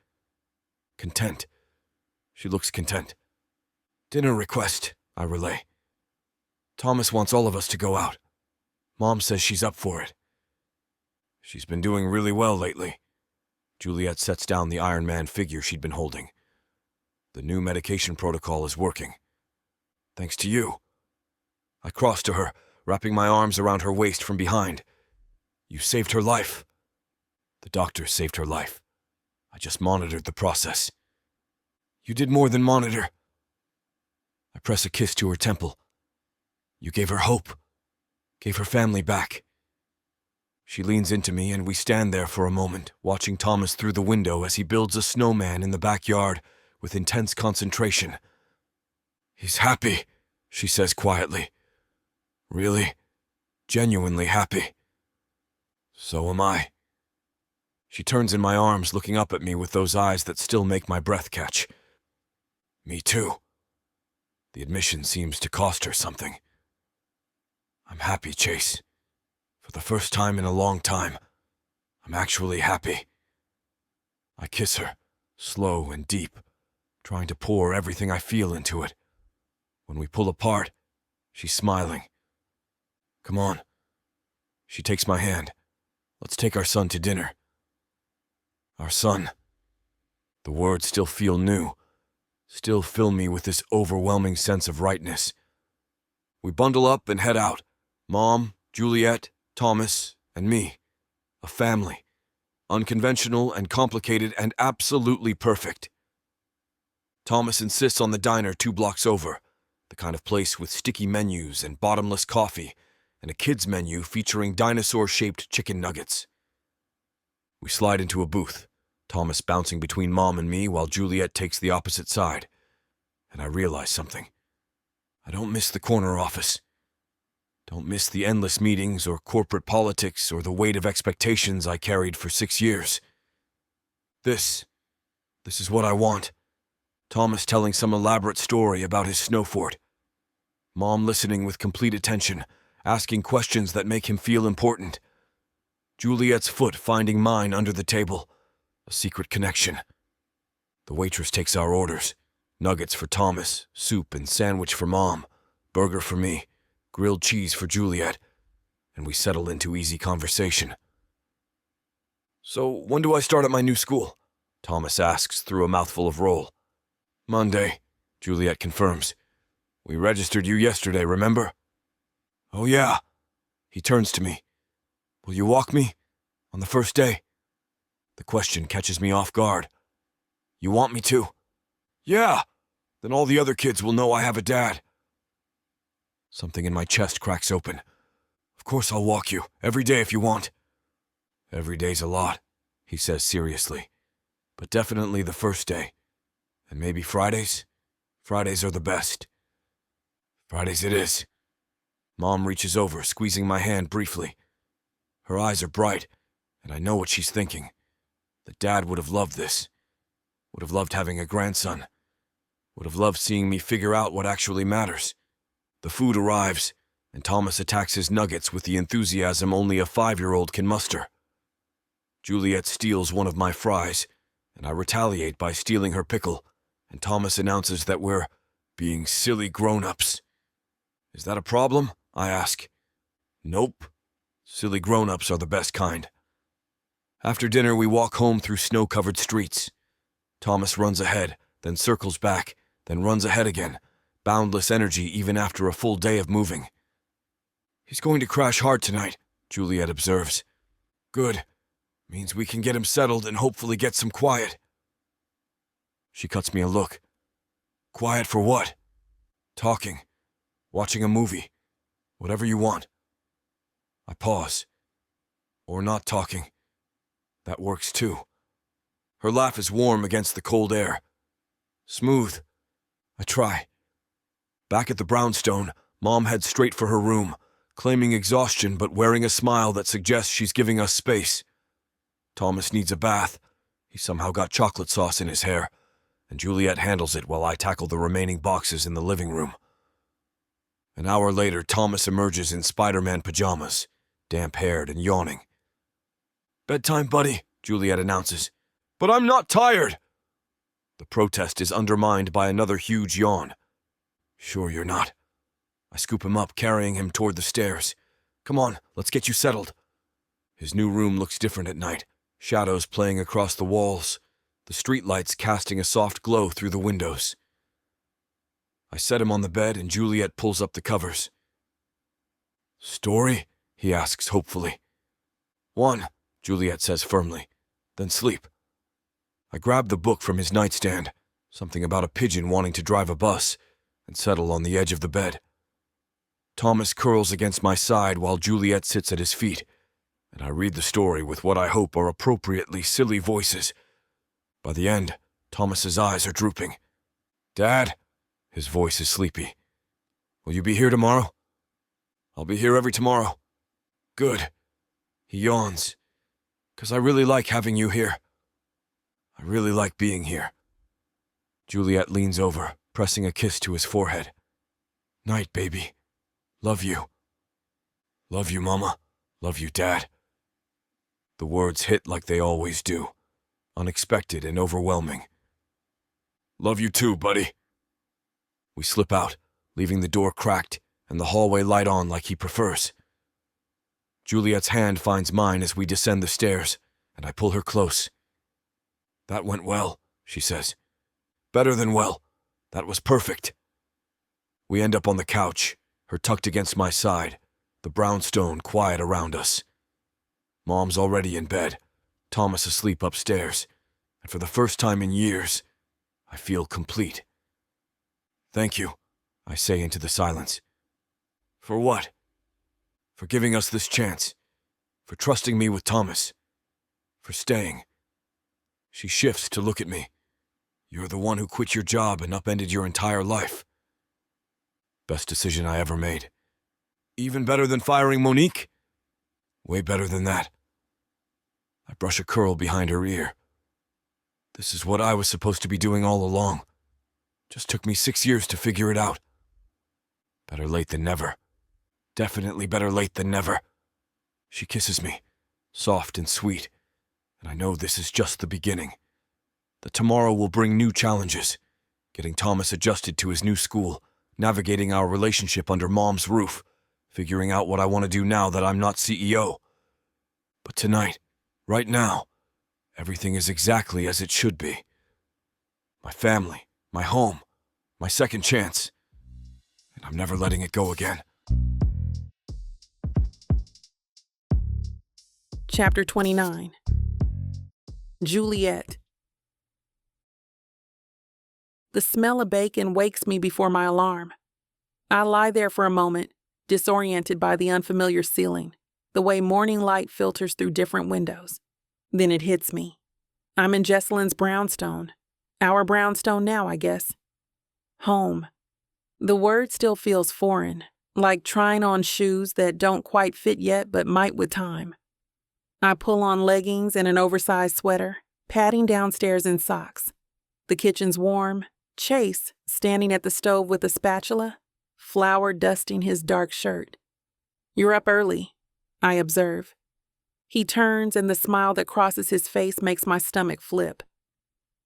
Content. She looks content. "Dinner request," I relay. "Thomas wants all of us to go out. Mom says she's up for it." She's been doing really well lately. Juliet sets down the Iron Man figure she'd been holding. The new medication protocol is working. Thanks to you. I cross to her, wrapping my arms around her waist from behind. "You saved her life." "The doctor saved her life. I just monitored the process." "You did more than monitor." I press a kiss to her temple. "You gave her hope. Gave her family back." She leans into me and we stand there for a moment, watching Thomas through the window as he builds a snowman in the backyard with intense concentration. "He's happy," she says quietly. "Really, genuinely happy." "So am I." She turns in my arms, looking up at me with those eyes that still make my breath catch. "Me too." The admission seems to cost her something. "I'm happy, Chase. For the first time in a long time, I'm actually happy." I kiss her, slow and deep, trying to pour everything I feel into it. When we pull apart, she's smiling. "Come on." She takes my hand. "Let's take our son to dinner." Our son. The words still feel new, still fill me with this overwhelming sense of rightness. We bundle up and head out. Mom, Juliet, Thomas, and me. A family. Unconventional and complicated and absolutely perfect. Thomas insists on the diner 2 blocks over, the kind of place with sticky menus and bottomless coffee, and a kids' menu featuring dinosaur-shaped chicken nuggets. We slide into a booth, Thomas bouncing between Mom and me while Juliet takes the opposite side. And I realize something. I don't miss the corner office. Don't miss the endless meetings or corporate politics or the weight of expectations I carried for 6 years. This is what I want. Thomas telling some elaborate story about his snow fort. Mom listening with complete attention, asking questions that make him feel important. Juliet's foot finding mine under the table. A secret connection. The waitress takes our orders. Nuggets for Thomas, soup and sandwich for Mom, burger for me, grilled cheese for Juliet, and we settle into easy conversation. "So, when do I start at my new school?" Thomas asks through a mouthful of roll. "Monday," Juliet confirms. "We registered you yesterday, remember?" "Oh yeah." He turns to me. "Will you walk me? On the first day?" The question catches me off guard. "You want me to?" "Yeah. Then all the other kids will know I have a dad." Something in my chest cracks open. "Of course I'll walk you, every day if you want." "Every day's a lot," he says seriously. "But definitely the first day. And maybe Fridays? Fridays are the best." "Fridays it is." Mom reaches over, squeezing my hand briefly. Her eyes are bright, and I know what she's thinking. That Dad would have loved this. Would have loved having a grandson. Would have loved seeing me figure out what actually matters. The food arrives, and Thomas attacks his nuggets with the enthusiasm only a 5-year-old can muster. Juliet steals one of my fries, and I retaliate by stealing her pickle, and Thomas announces that we're being silly grown-ups. "Is that a problem?" I ask. "Nope. Silly grown-ups are the best kind." After dinner, we walk home through snow-covered streets. Thomas runs ahead, then circles back, then runs ahead again, boundless energy even after a full day of moving. "He's going to crash hard tonight," Juliet observes. "Good. Means we can get him settled and hopefully get some quiet." She cuts me a look. "Quiet for what?" "Talking. Watching a movie. Whatever you want." I pause. "Or not talking. That works too." Her laugh is warm against the cold air. "Smooth." I try. Back at the brownstone, Mom heads straight for her room, claiming exhaustion but wearing a smile that suggests she's giving us space. Thomas needs a bath. He somehow got chocolate sauce in his hair, and Juliet handles it while I tackle the remaining boxes in the living room. An hour later, Thomas emerges in Spider-Man pajamas, damp-haired and yawning. "Bedtime, buddy," Juliet announces. "But I'm not tired!" The protest is undermined by another huge yawn. "Sure you're not." I scoop him up, carrying him toward the stairs. "Come on, let's get you settled." His new room looks different at night, shadows playing across the walls, the streetlights casting a soft glow through the windows. I set him on the bed and Juliet pulls up the covers. "Story?" he asks hopefully. "One," Juliet says firmly. "Then sleep." I grab the book from his nightstand, something about a pigeon wanting to drive a bus, and settle on the edge of the bed. Thomas curls against my side while Juliet sits at his feet, and I read the story with what I hope are appropriately silly voices. By the end, Thomas's eyes are drooping. "Dad?" His voice is sleepy. "Will you be here tomorrow?" "I'll be here every tomorrow." "Good." He yawns. "'Cause I really like having you here. I really like being here." Juliet leans over, pressing a kiss to his forehead. "Night, baby. Love you." "Love you, Mama. Love you, Dad." The words hit like they always do, unexpected and overwhelming. "Love you too, buddy." We slip out, leaving the door cracked and the hallway light on like he prefers. Juliet's hand finds mine as we descend the stairs, and I pull her close. "That went well," she says. "Better than well. That was perfect." We end up on the couch, her tucked against my side, the brownstone quiet around us. Mom's already in bed, Thomas asleep upstairs, and for the first time in years, I feel complete. "Thank you," I say into the silence. "For what?" "For giving us this chance. For trusting me with Thomas. For staying." She shifts to look at me. "You're the one who quit your job and upended your entire life." Best decision I ever made. "Even better than firing Monique?" "Way better than that." I brush a curl behind her ear. "This is what I was supposed to be doing all along. Just took me 6 years to figure it out. Better late than never. Definitely better late than never." She kisses me, soft and sweet, and I know this is just the beginning. The tomorrow will bring new challenges. Getting Thomas adjusted to his new school, navigating our relationship under Mom's roof, figuring out what I want to do now that I'm not CEO. But tonight, right now, everything is exactly as it should be. My family, my home, my second chance. And I'm never letting it go again. Chapter 29. Juliet. The smell of bacon wakes me before my alarm. I lie there for a moment, disoriented by the unfamiliar ceiling, the way morning light filters through different windows. Then it hits me. I'm in Jesselyn's brownstone. Our brownstone now, I guess. Home. The word still feels foreign, like trying on shoes that don't quite fit yet but might with time. I pull on leggings and an oversized sweater, padding downstairs in socks. The kitchen's warm. Chase, standing at the stove with a spatula, flour dusting his dark shirt. "You're up early," I observe. He turns and the smile that crosses his face makes my stomach flip.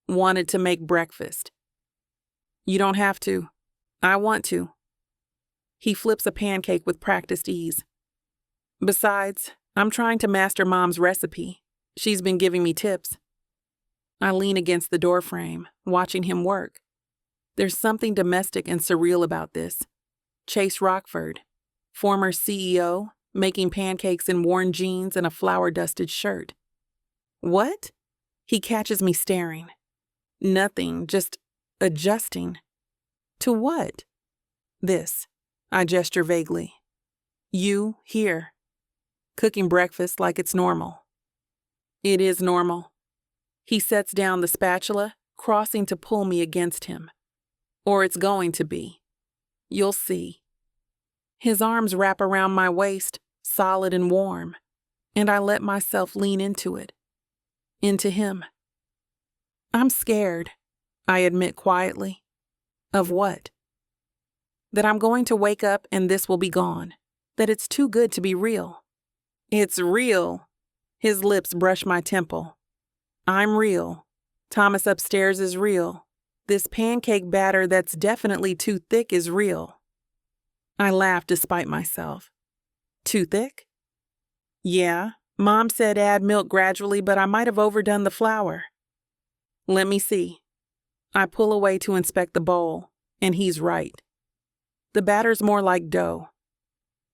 "Wanted to make breakfast." "You don't have to. I want to." He flips a pancake with practiced ease. "Besides, I'm trying to master Mom's recipe. She's been giving me tips." I lean against the doorframe, watching him work. There's something domestic and surreal about this. Chase Rockford, former CEO, making pancakes in worn jeans and a flour-dusted shirt. "What?" He catches me staring. "Nothing, just adjusting." "To what?" "This." I gesture vaguely. "You, here. Cooking breakfast like it's normal." "It is normal." He sets down the spatula, crossing to pull me against him. "Or it's going to be. You'll see." His arms wrap around my waist, solid and warm, and I let myself lean into it. Into him. "I'm scared," I admit quietly. "Of what?" "That I'm going to wake up and this will be gone. That it's too good to be real." "It's real." His lips brush my temple. "I'm real. Thomas upstairs is real. This pancake batter that's definitely too thick is real." I laugh despite myself. "Too thick?" "Yeah, Mom said add milk gradually, but I might have overdone the flour." "Let me see." I pull away to inspect the bowl, and he's right. The batter's more like dough.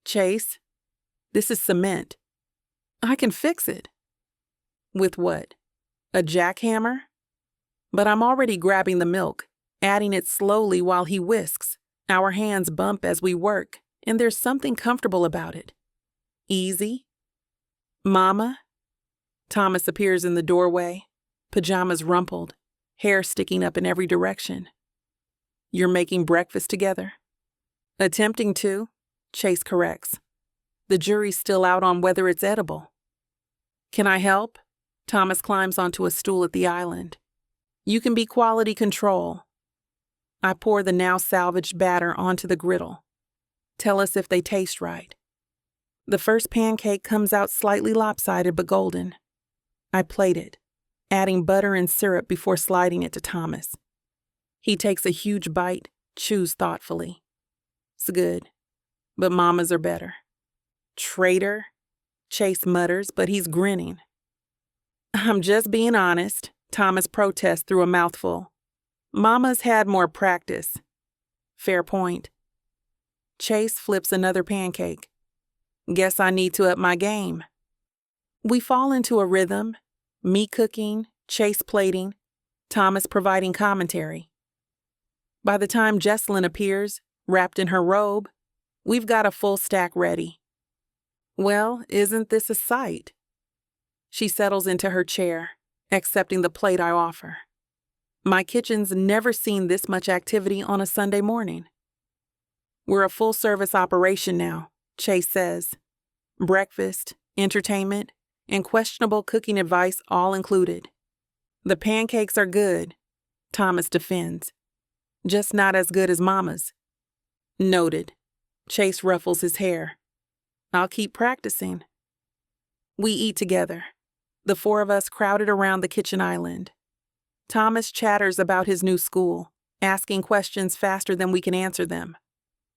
"Chase, this is cement." "I can fix it." "With what? A jackhammer?" But I'm already grabbing the milk, adding it slowly while he whisks. Our hands bump as we work, and there's something comfortable about it. "Easy." "Mama?" Thomas appears in the doorway, pajamas rumpled, hair sticking up in every direction. "You're making breakfast together?" "Attempting to," Chase corrects. "The jury's still out on whether it's edible." "Can I help?" Thomas climbs onto a stool at the island. "You can be quality control." I pour the now salvaged batter onto the griddle. "Tell us if they taste right." The first pancake comes out slightly lopsided but golden. I plate it, adding butter and syrup before sliding it to Thomas. He takes a huge bite, chews thoughtfully. "It's good, but Mama's are better." "Traitor," Chase mutters, but he's grinning. "I'm just being honest," Thomas protests through a mouthful. "Mama's had more practice." "Fair point." Chase flips another pancake. "Guess I need to up my game." We fall into a rhythm, me cooking, Chase plating, Thomas providing commentary. By the time Jesselyn appears, wrapped in her robe, we've got a full stack ready. "Well, isn't this a sight?" She settles into her chair, accepting the plate I offer. My kitchen's never seen this much activity on a Sunday morning. "We're a full-service operation now," Chase says. "Breakfast, entertainment, and questionable cooking advice all included. The pancakes are good," Thomas defends. "Just not as good as Mama's." "Noted." Chase ruffles his hair. "I'll keep practicing." We eat together, the four of us crowded around the kitchen island. Thomas chatters about his new school, asking questions faster than we can answer them.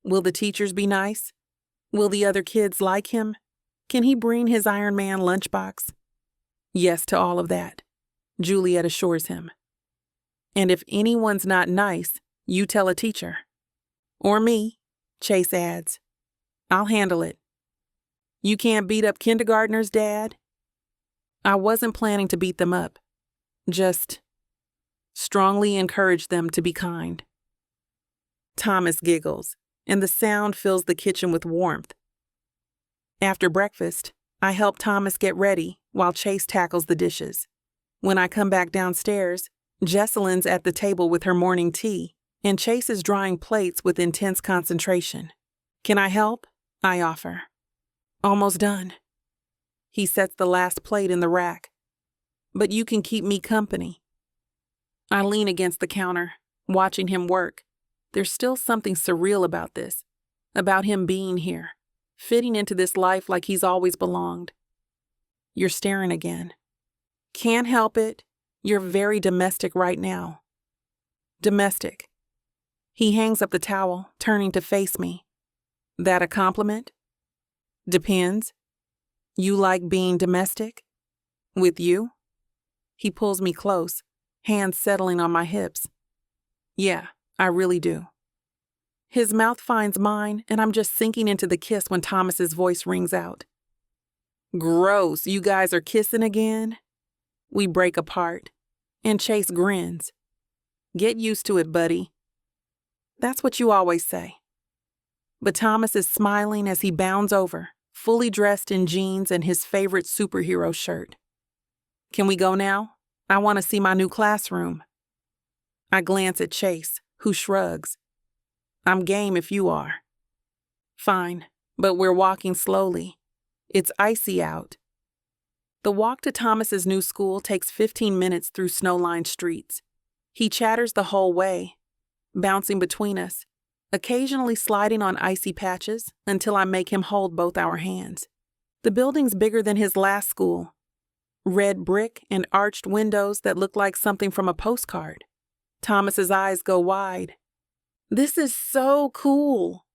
Will the teachers be nice? Will the other kids like him? Can he bring his Iron Man lunchbox? Yes to all of that, Juliet assures him. And if anyone's not nice, you tell a teacher. Or me, Chase adds. I'll handle it. You can't beat up kindergartners, Dad? I wasn't planning to beat them up. Just strongly encourage them to be kind. Thomas giggles, and the sound fills the kitchen with warmth. After breakfast, I help Thomas get ready while Chase tackles the dishes. When I come back downstairs, Jesselyn's at the table with her morning tea, and Chase is drying plates with intense concentration. Can I help? I offer. Almost done. He sets the last plate in the rack. But you can keep me company. I lean against the counter, watching him work. There's still something surreal about this, about him being here, fitting into this life like he's always belonged. You're staring again. Can't help it. You're very domestic right now. Domestic. He hangs up the towel, turning to face me. That a compliment? Depends. You like being domestic? With you? He pulls me close, hands settling on my hips. Yeah, I really do. His mouth finds mine, and I'm just sinking into the kiss when Thomas's voice rings out. Gross, you guys are kissing again? We break apart, and Chase grins. Get used to it, buddy. That's what you always say. But Thomas is smiling as he bounds over, fully dressed in jeans and his favorite superhero shirt. Can we go now? I want to see my new classroom. I glance at Chase, who shrugs. I'm game if you are. Fine, but we're walking slowly. It's icy out. The walk to Thomas's new school takes 15 minutes through snow-lined streets. He chatters the whole way, bouncing between us, occasionally sliding on icy patches until I make him hold both our hands. The building's bigger than his last school. Red brick and arched windows that look like something from a postcard. Thomas's eyes go wide. This is so cool.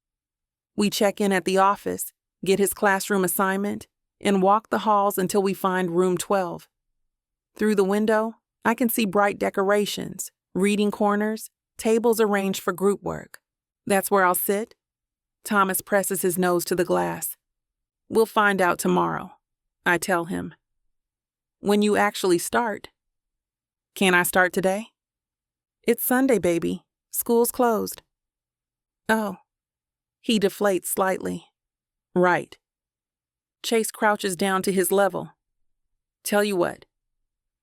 We check in at the office, get his classroom assignment, and walk the halls until we find room 12. Through the window, I can see bright decorations, reading corners, tables arranged for group work. That's where I'll sit. Thomas presses his nose to the glass. We'll find out tomorrow, I tell him. When you actually start. Can I start today? It's Sunday, baby. School's closed. Oh. He deflates slightly. Right. Chase crouches down to his level. Tell you what.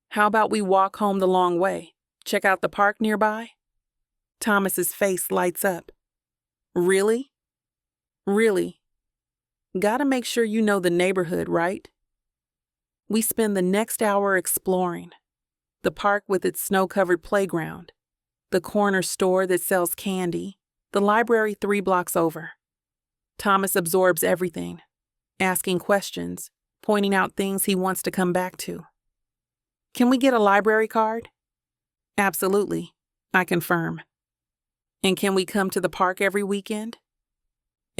How about we walk home the long way? Check out the park nearby? Thomas's face lights up. Really? Really. Gotta make sure you know the neighborhood, right? We spend the next hour exploring. The park with its snow-covered playground, the corner store that sells candy, the library 3 blocks over. Thomas absorbs everything, asking questions, pointing out things he wants to come back to. Can we get a library card? Absolutely, I confirm. And can we come to the park every weekend?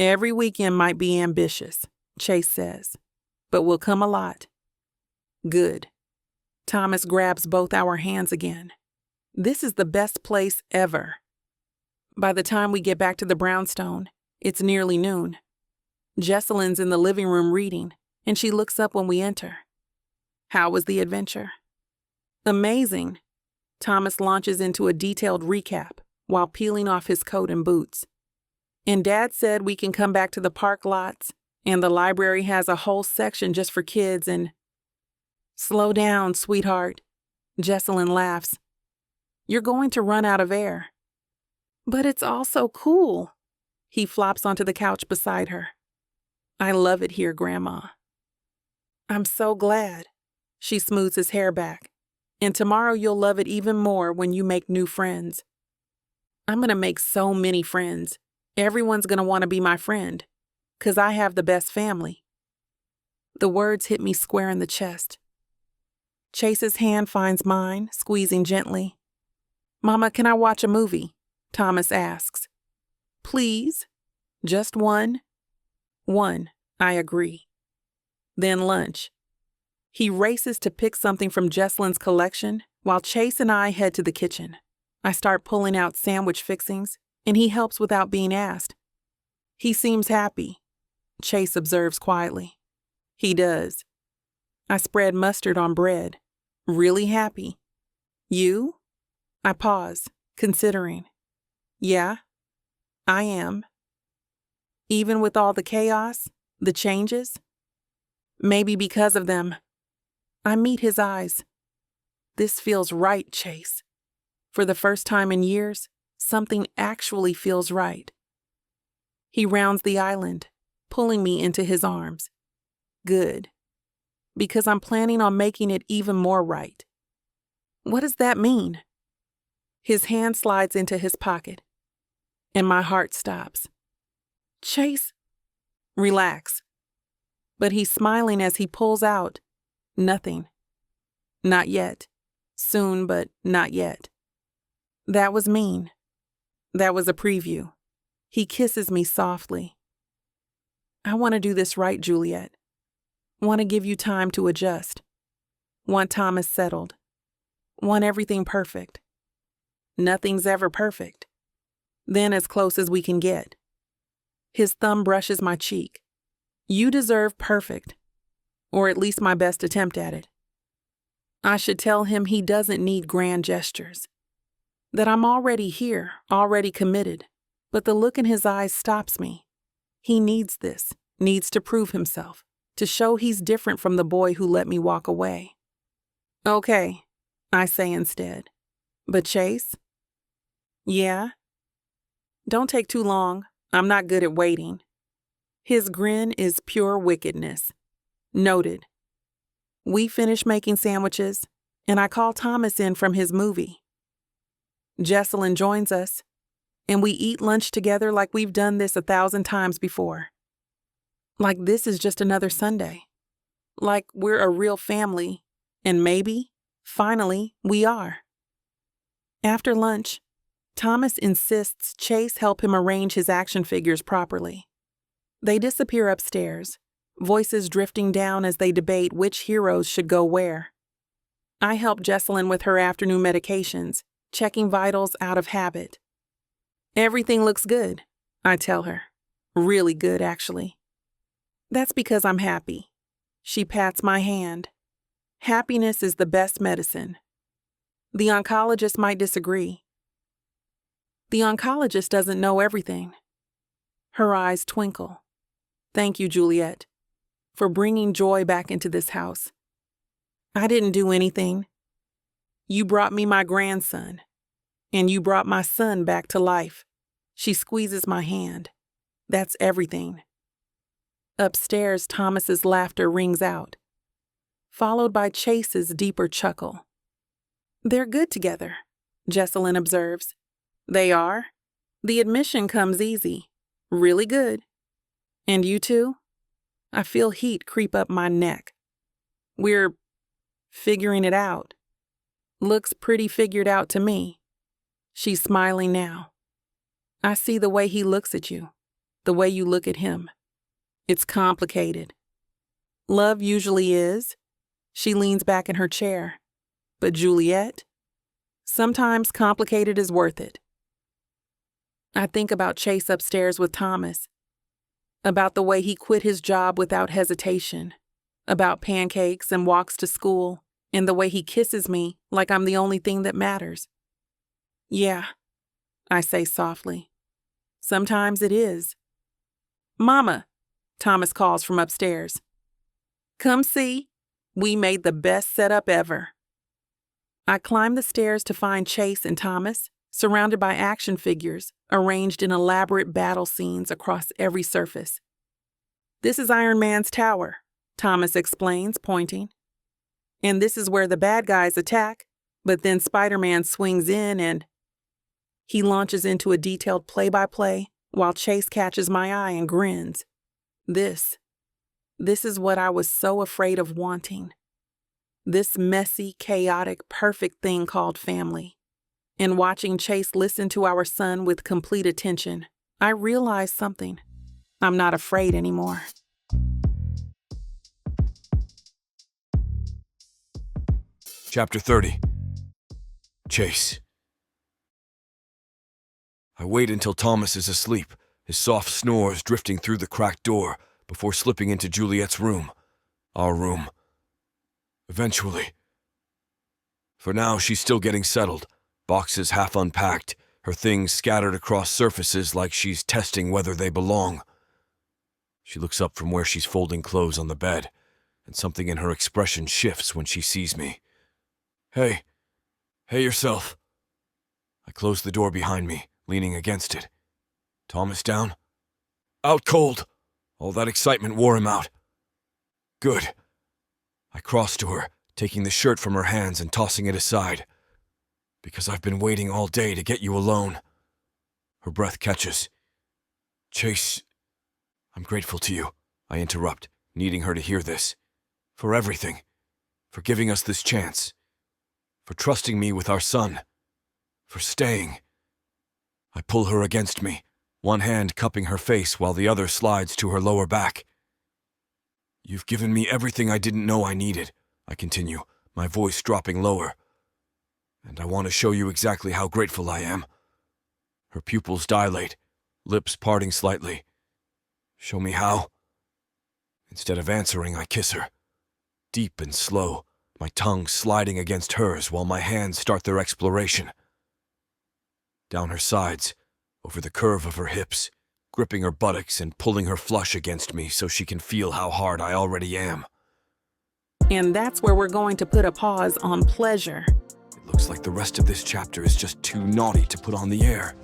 Every weekend might be ambitious, Chase says, but we'll come a lot. Good. Thomas grabs both our hands again. This is the best place ever. By the time we get back to the brownstone, it's nearly noon. Jesselyn's in the living room reading, and she looks up when we enter. How was the adventure? Amazing. Thomas launches into a detailed recap while peeling off his coat and boots. And Dad said we can come back to the park lots, and the library has a whole section just for kids and... Slow down, sweetheart. Jesselyn laughs. You're going to run out of air. But it's all so cool. He flops onto the couch beside her. I love it here, Grandma. I'm so glad. She smooths his hair back. And tomorrow you'll love it even more when you make new friends. I'm going to make so many friends. Everyone's going to want to be my friend. 'Cause I have the best family. The words hit me square in the chest. Chase's hand finds mine, squeezing gently, Mama, can I watch a movie? Thomas asks. Please? Just one? One, I agree. Then lunch. He races to pick something from Jesselyn's collection while Chase and I head to the kitchen. I start pulling out sandwich fixings, and he helps without being asked. He seems happy, Chase observes quietly. He does. I spread mustard on bread. Really happy. You? I pause, considering. Yeah, I am. Even with all the chaos, the changes? Maybe because of them. I meet his eyes. This feels right, Chase. For the first time in years, something actually feels right. He rounds the island, pulling me into his arms. Good. Because I'm planning on making it even more right. What does that mean? His hand slides into his pocket, and my heart stops. Chase, relax. But he's smiling as he pulls out. Nothing. Not yet. Soon, but not yet. That was mean. That was a preview. He kisses me softly. I want to do this right, Juliet. Want to give you time to adjust. Want Thomas settled. Want everything perfect. Nothing's ever perfect. Then as close as we can get. His thumb brushes my cheek. You deserve perfect. Or at least my best attempt at it. I should tell him he doesn't need grand gestures. That I'm already here, already committed. But the look in his eyes stops me. He needs this, needs to prove himself, to show he's different from the boy who let me walk away. Okay, I say instead. But Chase? Yeah? Don't take too long. I'm not good at waiting. His grin is pure wickedness. Noted. We finish making sandwiches, and I call Thomas in from his movie. Jesselyn joins us, and we eat lunch together like we've done this 1,000 times before. Like this is just another Sunday. Like we're a real family, and maybe, finally, we are. After lunch, Thomas insists Chase help him arrange his action figures properly. They disappear upstairs, voices drifting down as they debate which heroes should go where. I help Jesselyn with her afternoon medications, checking vitals out of habit. Everything looks good, I tell her. Really good, actually. That's because I'm happy. She pats my hand. Happiness is the best medicine. The oncologist might disagree. The oncologist doesn't know everything. Her eyes twinkle. Thank you, Juliet, for bringing joy back into this house. I didn't do anything. You brought me my grandson, and you brought my son back to life. She squeezes my hand. That's everything. Upstairs, Thomas's laughter rings out, followed by Chase's deeper chuckle. They're good together, Jesselyn observes. They are? The admission comes easy. Really good. And you two? I feel heat creep up my neck. We're figuring it out. Looks pretty figured out to me. She's smiling now. I see the way he looks at you, the way you look at him. It's complicated. Love usually is. She leans back in her chair. But Juliet? Sometimes complicated is worth it. I think about Chase upstairs with Thomas. About the way he quit his job without hesitation. About pancakes and walks to school, and the way he kisses me like I'm the only thing that matters. Yeah, I say softly. Sometimes it is. Mama, Thomas calls from upstairs. Come see. We made the best setup ever. I climb the stairs to find Chase and Thomas, surrounded by action figures, arranged in elaborate battle scenes across every surface. This is Iron Man's tower, Thomas explains, pointing. And this is where the bad guys attack, but then Spider-Man swings in and... He launches into a detailed play-by-play while Chase catches my eye and grins. This is what I was so afraid of wanting. This messy, chaotic, perfect thing called family. In watching Chase listen to our son with complete attention, I realized something. I'm not afraid anymore. Chapter 30. Chase. I wait until Thomas is asleep, his soft snores drifting through the cracked door, before slipping into Juliet's room. Our room. Eventually. For now, she's still getting settled, boxes half unpacked, her things scattered across surfaces like she's testing whether they belong. She looks up from where she's folding clothes on the bed, and something in her expression shifts when she sees me. Hey yourself. I close the door behind me, leaning against it. Thomas down? Out cold. All that excitement wore him out. Good. I cross to her, taking the shirt from her hands and tossing it aside. Because I've been waiting all day to get you alone. Her breath catches. Chase, I'm grateful to you, I interrupt, needing her to hear this. For everything. For giving us this chance. For trusting me with our son. For staying. I pull her against me, one hand cupping her face while the other slides to her lower back. You've given me everything I didn't know I needed, I continue, my voice dropping lower. And I want to show you exactly how grateful I am. Her pupils dilate, lips parting slightly. Show me how? Instead of answering, I kiss her. Deep and slow, my tongue sliding against hers while my hands start their exploration. Down her sides, over the curve of her hips, gripping her buttocks and pulling her flush against me so she can feel how hard I already am. And that's where we're going to put a pause on pleasure. It looks like the rest of this chapter is just too naughty to put on the air.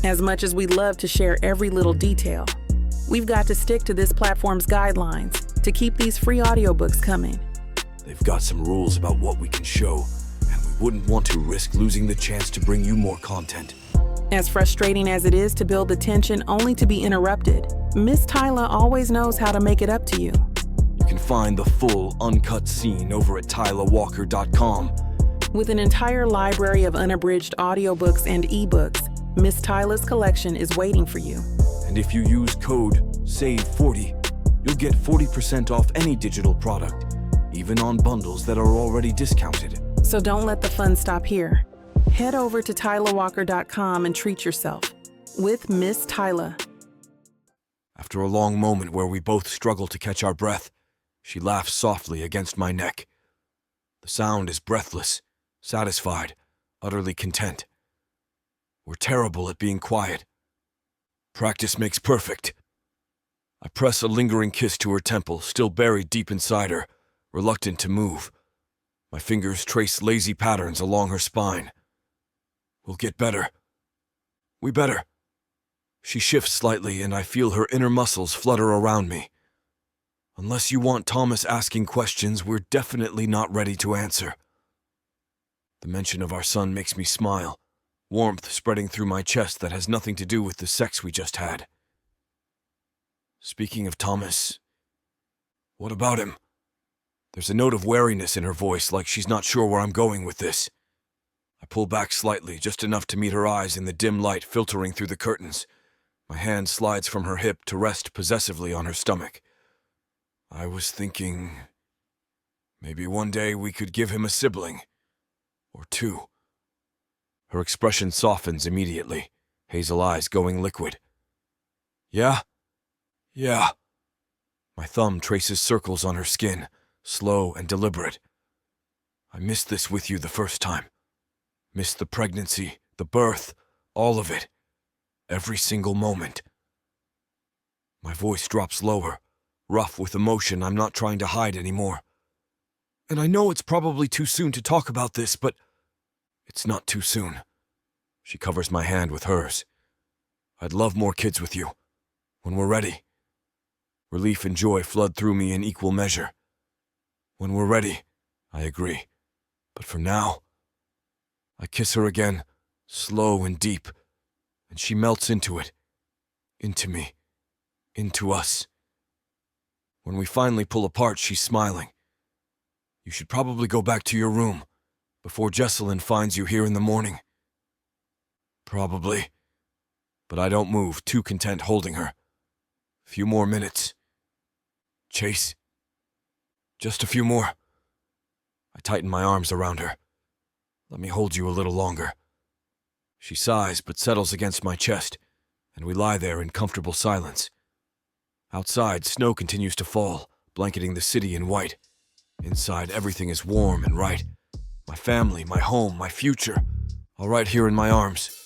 As much as we'd love to share every little detail, we've got to stick to this platform's guidelines to keep these free audiobooks coming. They've got some rules about what we can show, and we wouldn't want to risk losing the chance to bring you more content. As frustrating as it is to build the tension only to be interrupted, Miss Tyla always knows how to make it up to you. You can find the full, uncut scene over at tylawalker.com. With an entire library of unabridged audiobooks and ebooks, Miss Tyla's collection is waiting for you. And if you use code SAVE40, you'll get 40% off any digital product, even on bundles that are already discounted. So don't let the fun stop here. Head over to tylawalker.com and treat yourself with Miss Tyla. After a long moment where we both struggle to catch our breath, she laughs softly against my neck. The sound is breathless, satisfied, utterly content. We're terrible at being quiet. Practice makes perfect. I press a lingering kiss to her temple, still buried deep inside her, reluctant to move. My fingers trace lazy patterns along her spine. We'll get better. We better. She shifts slightly, and I feel her inner muscles flutter around me. Unless you want Thomas asking questions, we're definitely not ready to answer. The mention of our son makes me smile, warmth spreading through my chest that has nothing to do with the sex we just had. Speaking of Thomas, what about him? There's a note of wariness in her voice, like she's not sure where I'm going with this. I pull back slightly, just enough to meet her eyes in the dim light filtering through the curtains. My hand slides from her hip to rest possessively on her stomach. I was thinking, maybe one day we could give him a sibling. Or two. Her expression softens immediately, hazel eyes going liquid. Yeah? Yeah. My thumb traces circles on her skin, slow and deliberate. I missed this with you the first time. Missed the pregnancy, the birth, all of it. Every single moment. My voice drops lower, rough with emotion I'm not trying to hide anymore. And I know it's probably too soon to talk about this, but it's not too soon. She covers my hand with hers. I'd love more kids with you, when we're ready. Relief and joy flood through me in equal measure. When we're ready, I agree. But for now, I kiss her again, slow and deep, and she melts into it, into me, into us. When we finally pull apart, she's smiling. You should probably go back to your room before Jesselyn finds you here in the morning. Probably. But I don't move, too content holding her. A few more minutes. Chase. Just a few more. I tighten my arms around her. Let me hold you a little longer. She sighs but settles against my chest, and we lie there in comfortable silence. Outside, snow continues to fall, blanketing the city in white. Inside, everything is warm and right. My family, my home, my future, all right here in my arms.